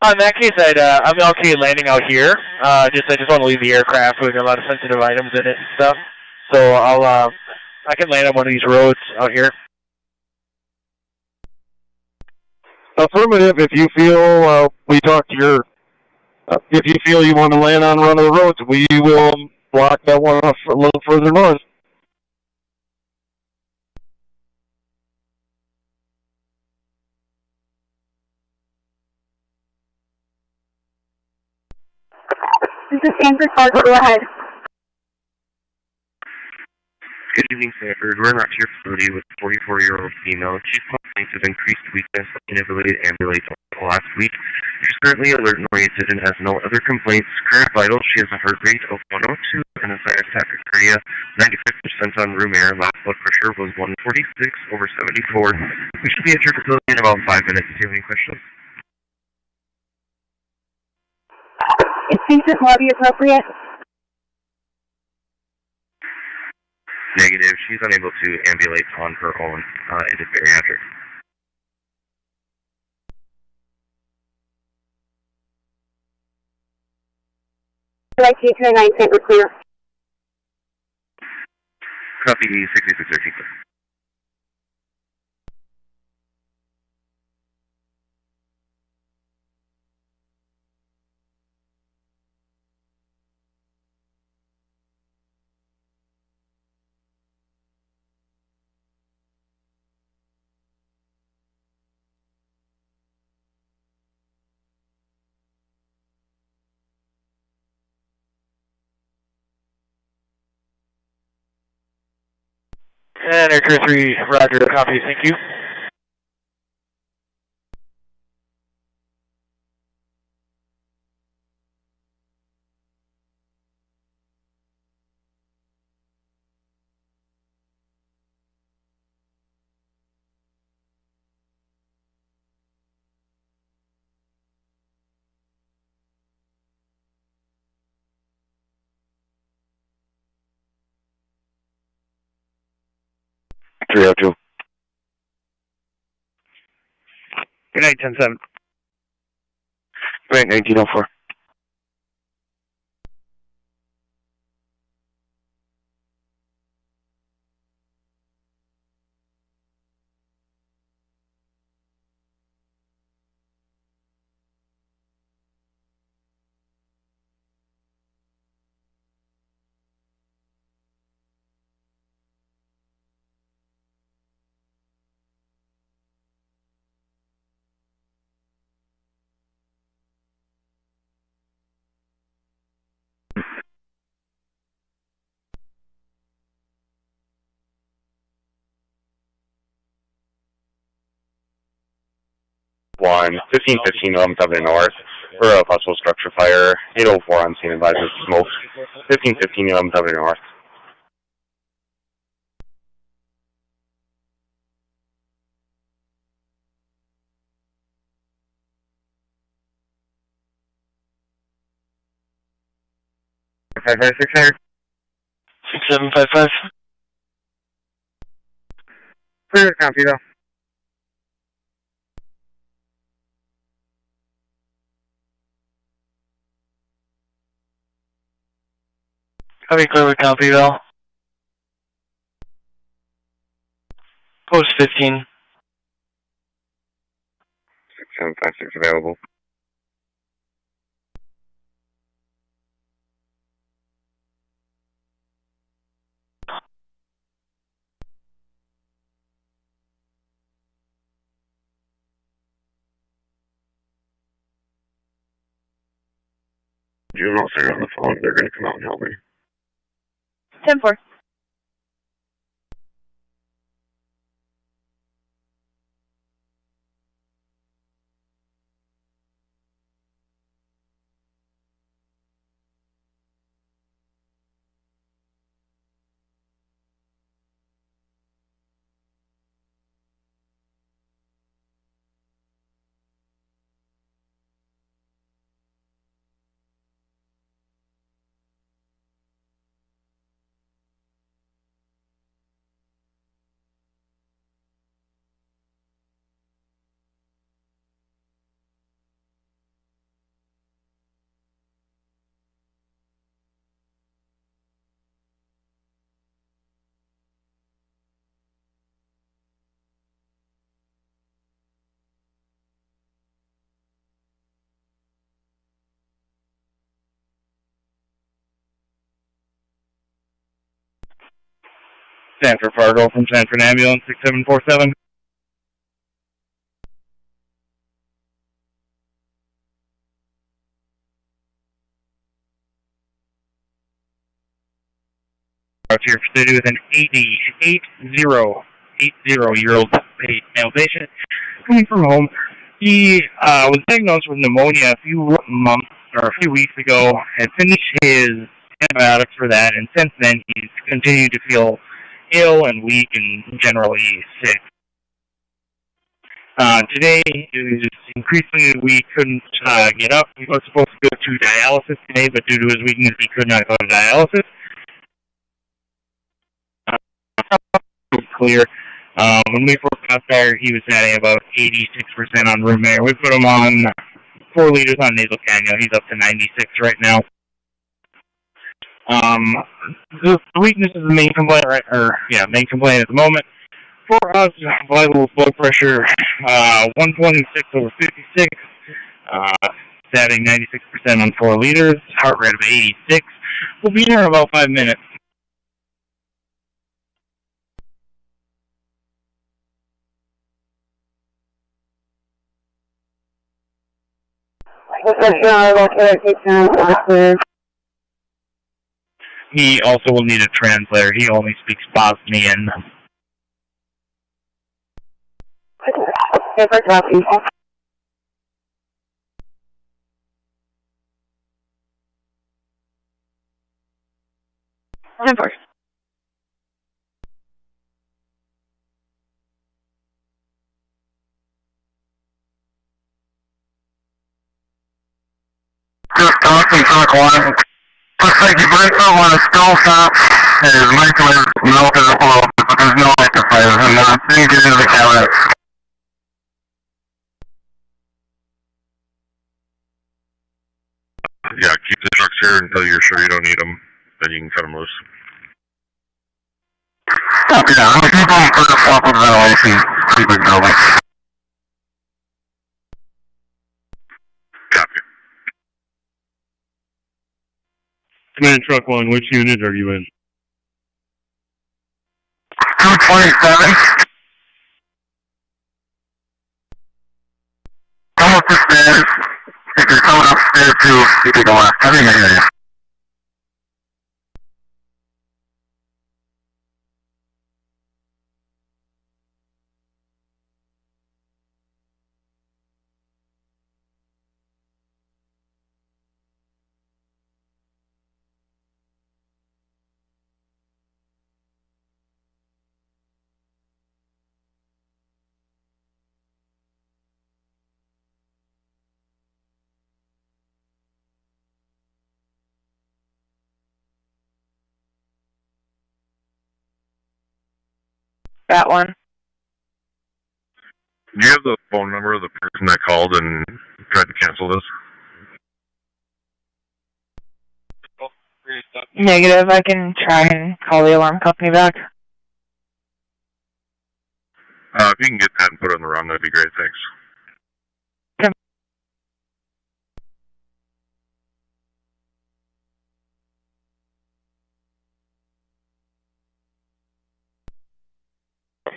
In that case, I'm okay landing out here. I just want to leave the aircraft. We've got a lot of sensitive items in it and stuff. So I can land on one of these roads out here. Affirmative. If you feel we talk to your, if you feel you want to land on one of the roads, we will block that one off a little further north. This is Stanford Park. Go ahead. Good evening, Sanford. We're not to your facility with a 44-year-old female. Chief complaints of increased weakness and inability to ambulate last week. She's currently alert and oriented and has no other complaints. Current vital, she has a heart rate of 102 and a sinus tachycardia, 95% on room air. Last blood pressure was 146/74. We should be at your facility in about 5 minutes. Do you have any questions? Is patient lobby appropriate? Negative. She's unable to ambulate on her own into bariatric. Like you to 9 cent, we're clear. Copy 6613. And Air Crew 3, roger, copy, thank you. .302. Good night, 10-7. Good night, 1904. One 1515 1170 north for a possible structure fire. 804 on scene, advises smoke. 1515 1170 north. Five 600. 6755. Clear copy though. Copy, clear with copy, Val. Post 15. 6756 available. Juvenile officer on the phone. They're going to come out and help me. 10-4. Sanford Fargo from Sanford Ambulance 6747. Out here for city with an 80-year-old male patient coming from home. He was diagnosed with pneumonia a few weeks ago, had finished his antibiotics for that, and since then he's continued to feel ill and weak and generally sick. Today he was increasingly weak, couldn't get up. He was supposed to go to dialysis today, but due to his weakness he could not go to dialysis. Clear. When we first got there, he was at about 86% on room air. We put him on 4 liters on nasal cannula. He's up to 96 right now. The weakness is the main complaint, main complaint at the moment. For us, vital blood pressure, 126/56, stating 96% on 4 liters, heart rate of 86. We'll be here in about 5 minutes. He also will need a translator. He only speaks Bosnian. Just talking truck one. Looks like he breaks out on a stove top and his microwave melted up a little bit, but there's no electrifiers and didn't get into the cabinet. Yeah, keep the trucks here until you're sure you don't need them. Then you can cut them loose. Okay, I'm going to keep them for the swap with ventilation. Keep it going. Copy. Command Truck 1, which unit are you in? 227. Come up the stairs. If you're coming upstairs too, you take a left. I think I hear you. That one. Do you have the phone number of the person that called and tried to cancel this? Negative. I can try and call the alarm company back. If you can get that and put it on the run, that'd be great. Thanks.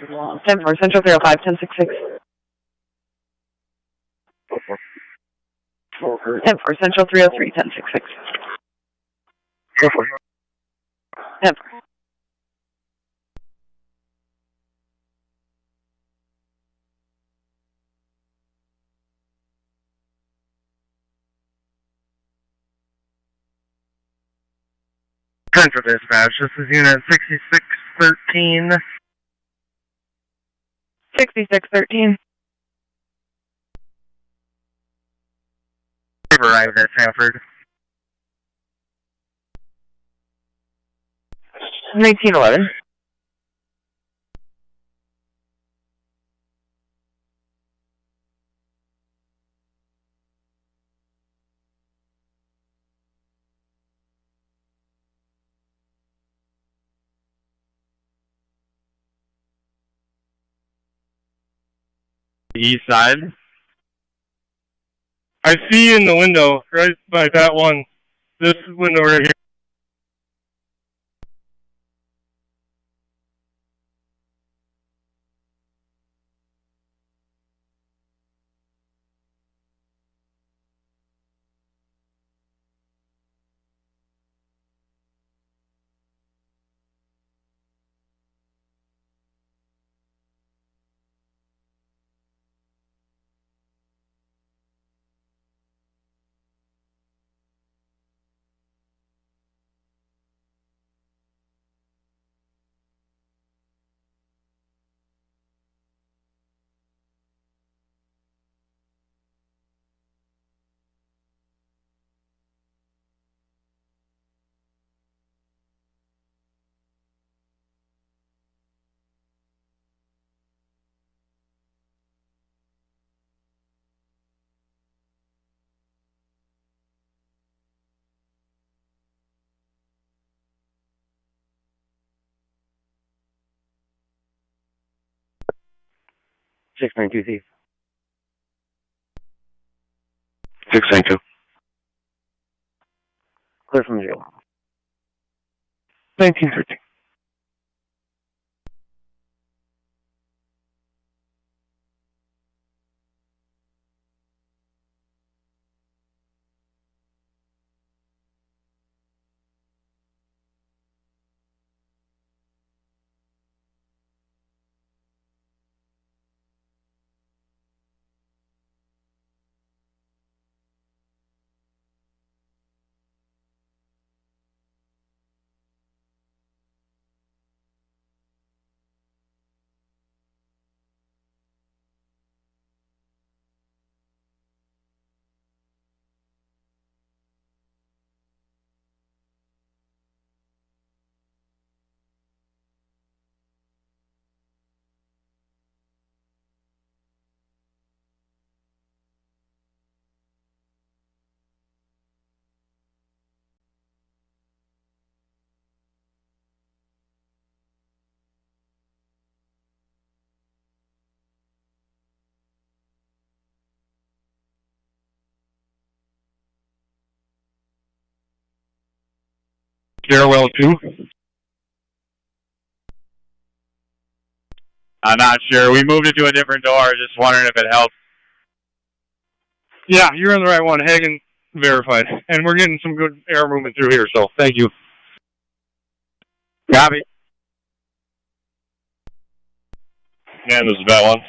10-4, Central 305, 1066. 10-4, Central 303, 1066. 10-4. Central Dispatch, this is Unit 6613. 6613. They've arrived at Sanford. 1911. East side. I see you in the window, right by that one. This window right here. 692 Thief. 692. Clear from jail. 1913. Stairwell 2? I'm not sure. We moved it to a different door. Just wondering if it helps. Yeah, you're on the right one. Hagen verified. And we're getting some good air movement through here, so thank you. Copy. Yeah, this is that one.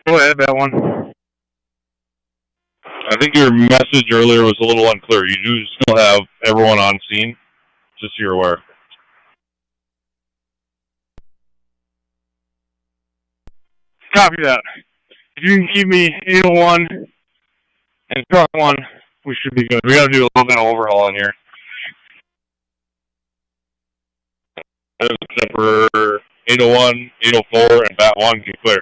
Go ahead, that one. I think your message earlier was a little unclear. You do still have everyone on scene, just so you're aware. Copy that. If you can keep me 801 and truck 1, we should be good. We got to do a little bit of overhaul in here. Except for 801, 804, and Bat 1 can clear.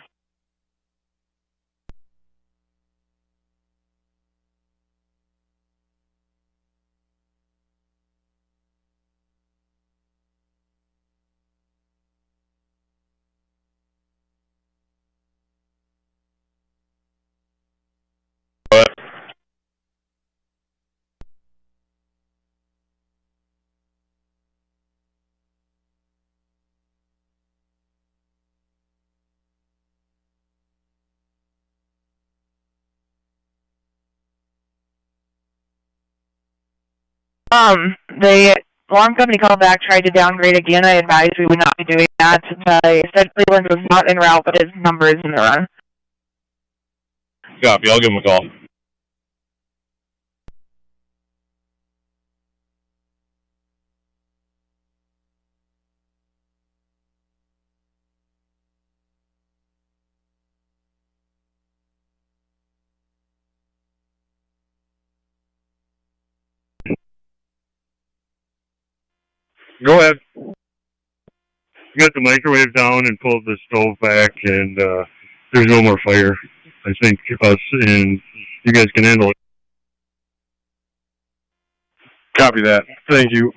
The alarm company called back, tried to downgrade again. I advised we would not be doing that. They said Cleveland was not en route, but his number is in the run. Copy, I'll give him a call. Go ahead. Got the microwave down and pulled the stove back, and there's no more fire. I think us and you guys can handle it. Copy that. Thank you.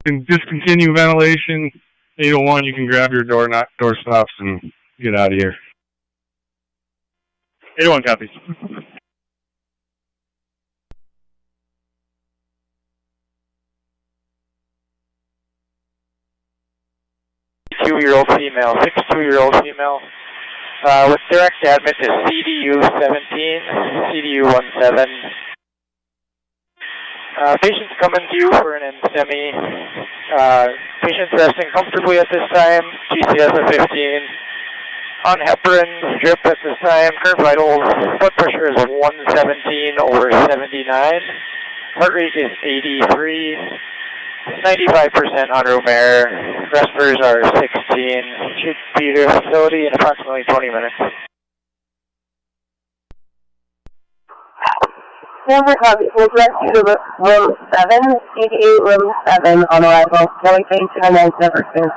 Can discontinue ventilation. 801, you can grab your door stops and get out of here. 801 copies. Year-old female, 62-year-old female, with direct admit to CDU 17, CDU 17. Patient's coming to you for an NSTEMI. Patient's resting comfortably at this time, GCS of 15. On heparin drip at this time. Current vital blood pressure is 117/79. Heart rate is 83. 95% on room air. Respirators are 16. Should be to the facility in approximately 20 minutes. Number copy. We'll direct you to room 7, CDA room 7 on arrival. Kelly Page, 209 Jefferson.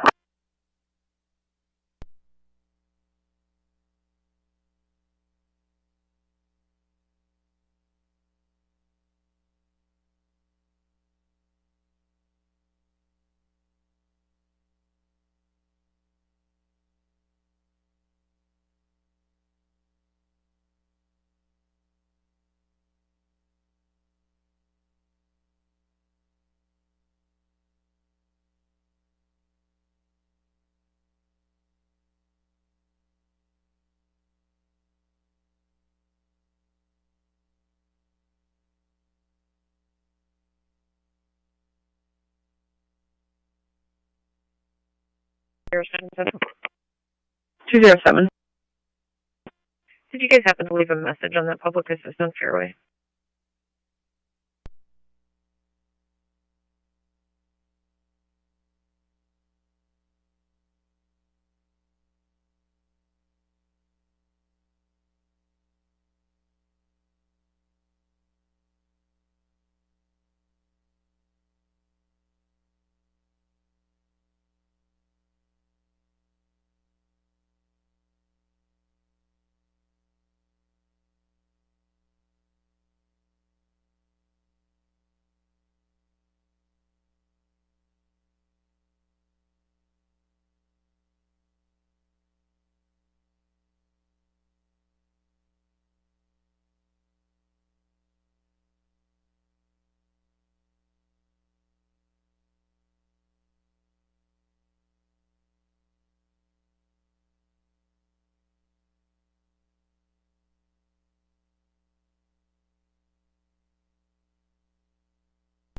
Two 207. Did you guys happen to leave a message on that public assistance fairway?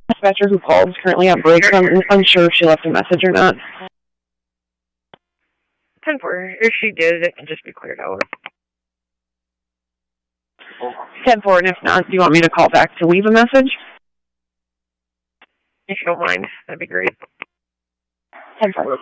Dispatcher who called is currently on break, so I'm unsure if she left a message or not. 10-4. If she did, it can just be cleared out. 10-4, and if not, do you want me to call back to leave a message? If you don't mind, that'd be great. 10-4.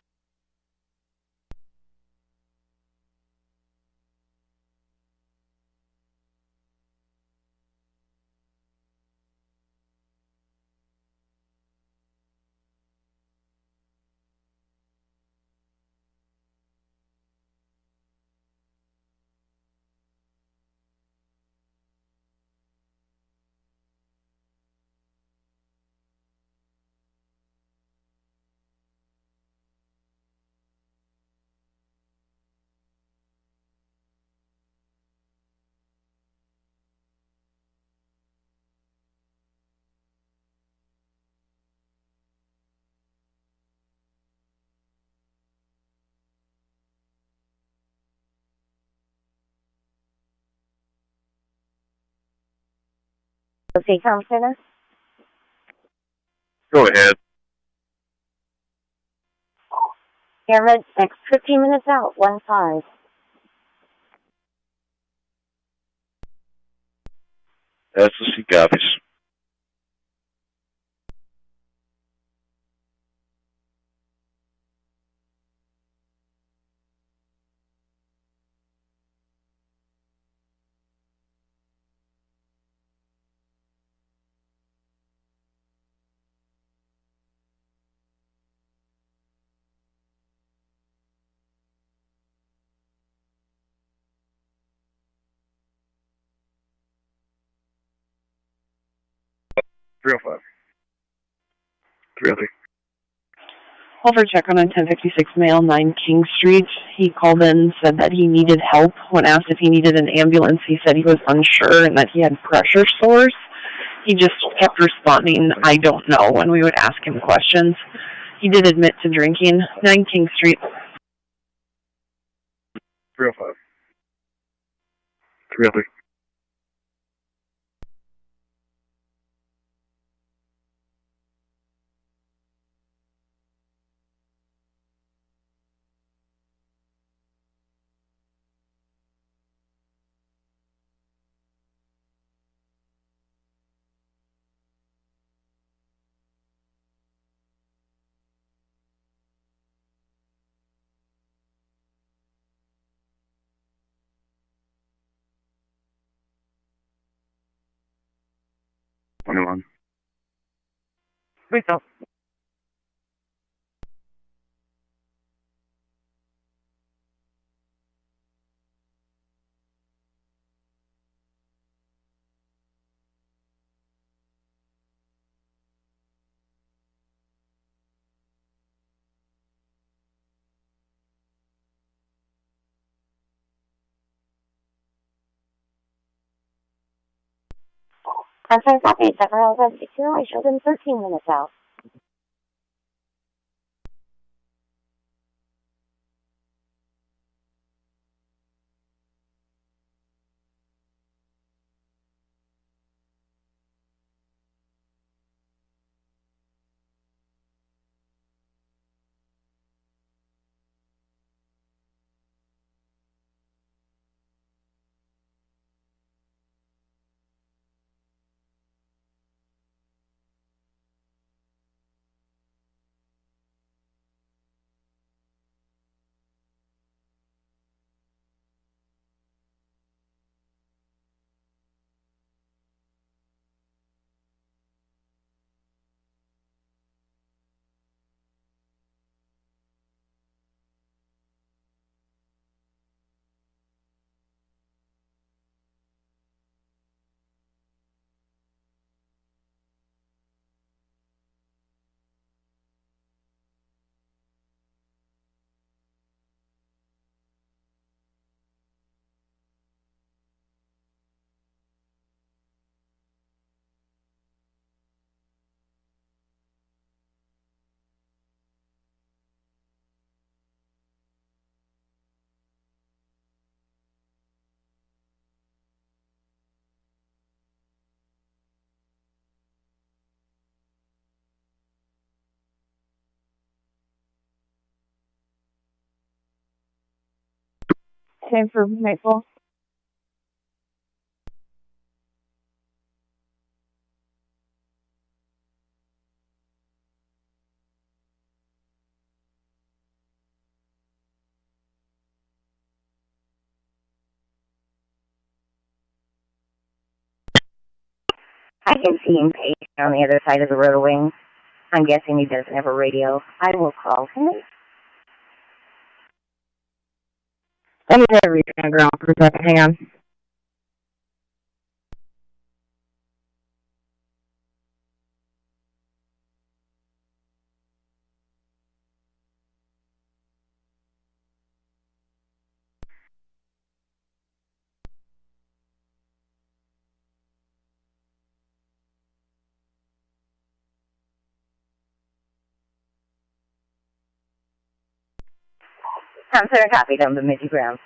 Okay, Tom Center. Go ahead. Camera, next 15 minutes out, 1-5. That's the C copies. Real fast. 303. Over check on 1056 male, 9 King Street. He called in, said that he needed help. When asked if he needed an ambulance, he said he was unsure and that he had pressure sores. He just kept responding, I don't know, when we would ask him questions. He did admit to drinking. 9 King Street. 305. 303. 21. Wait, no. I'm sorry, copy. Several of 60. I showed them 13 minutes out. Same for Nightfall. I can see him patient on the other side of the roadway. I'm guessing he doesn't have a radio. I will call him. Let me try to reach on the ground for a second. Hang on. I'm sorry, copied on the Midgy ground.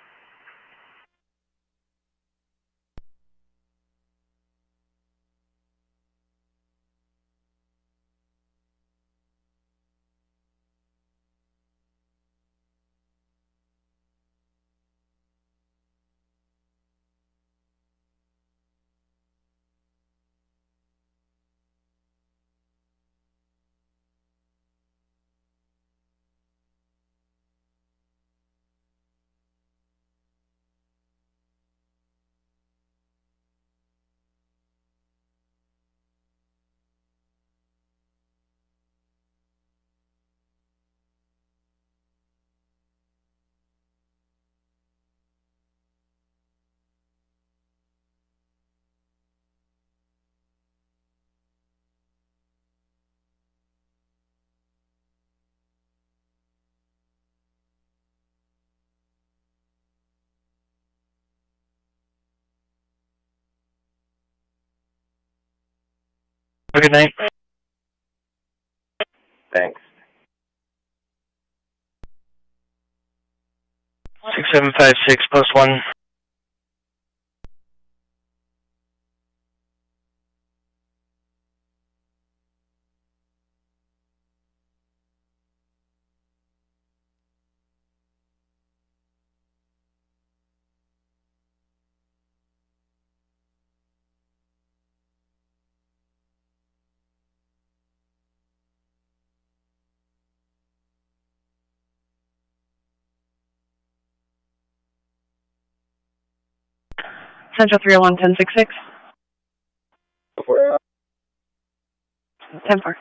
Good night. Thanks. 6756, post 1. Central 301 1066. 10-4.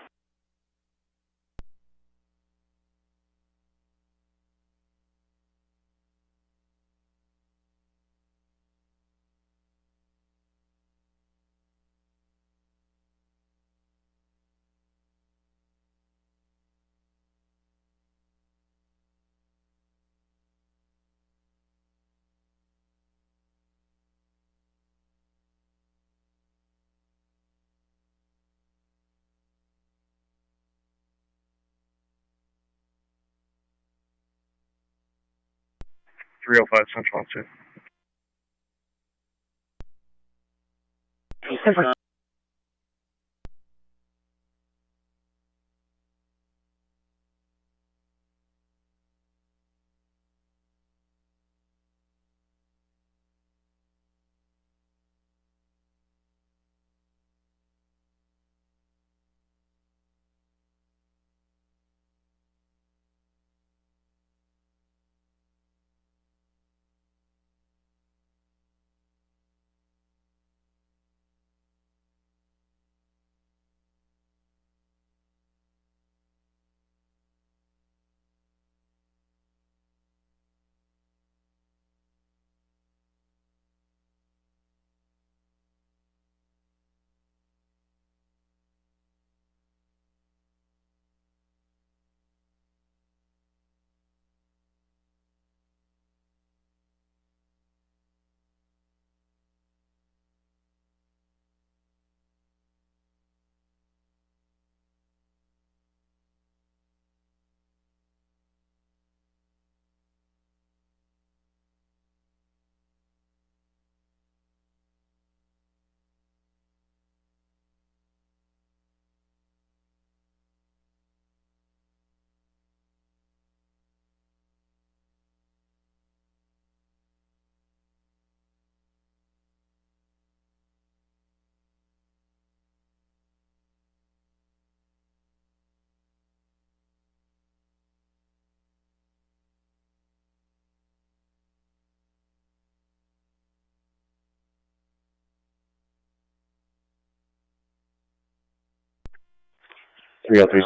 Central 2. 10-4.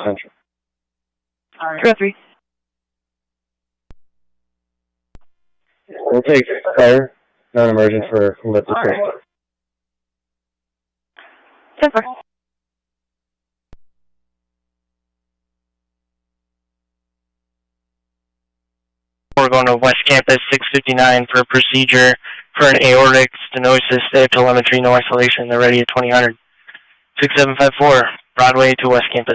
Central. 303. We'll take fire, non-emergent for elliptic. 10-4. We're going to West Campus 659 for a procedure for an aortic stenosis. They have telemetry, no isolation. They're ready at 2000. 6754, Broadway to West Campus.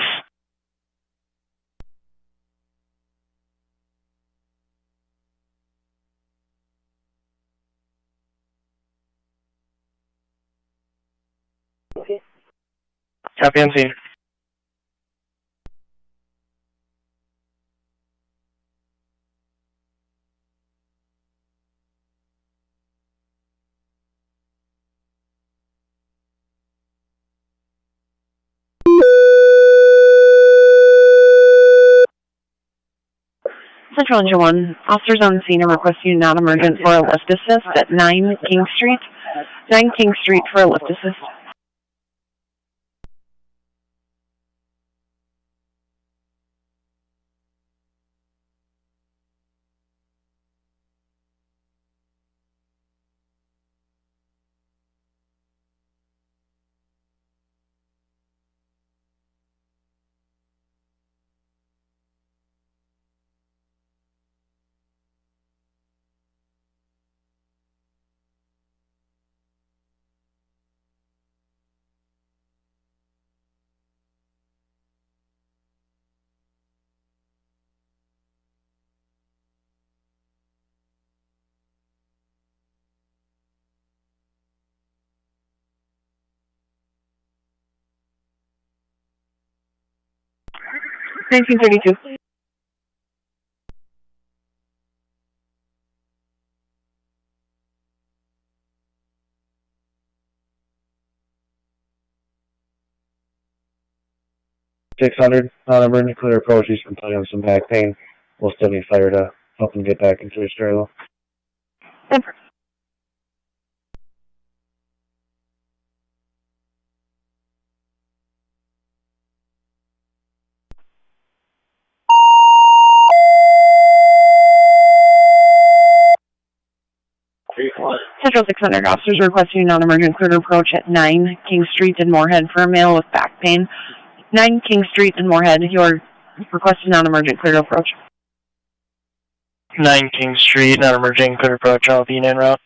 Copy on scene. Central Engine 1, officers on the scene are requesting non-emergent for a lift assist at 9 King Street. 9 King Street for a lift assist. $19.32. $600, non-emergent clear approach. He's complaining of some back pain. We'll still need fire to help him get back into his trailer. 10-4. Central 600 officers requesting non-emergent clear to approach at 9 King Street in Moorhead for a male with back pain. 9 King Street in Moorhead, you are requesting non-emergent clear to approach. 9 King Street, non-emergent clear to approach, I'll be in route.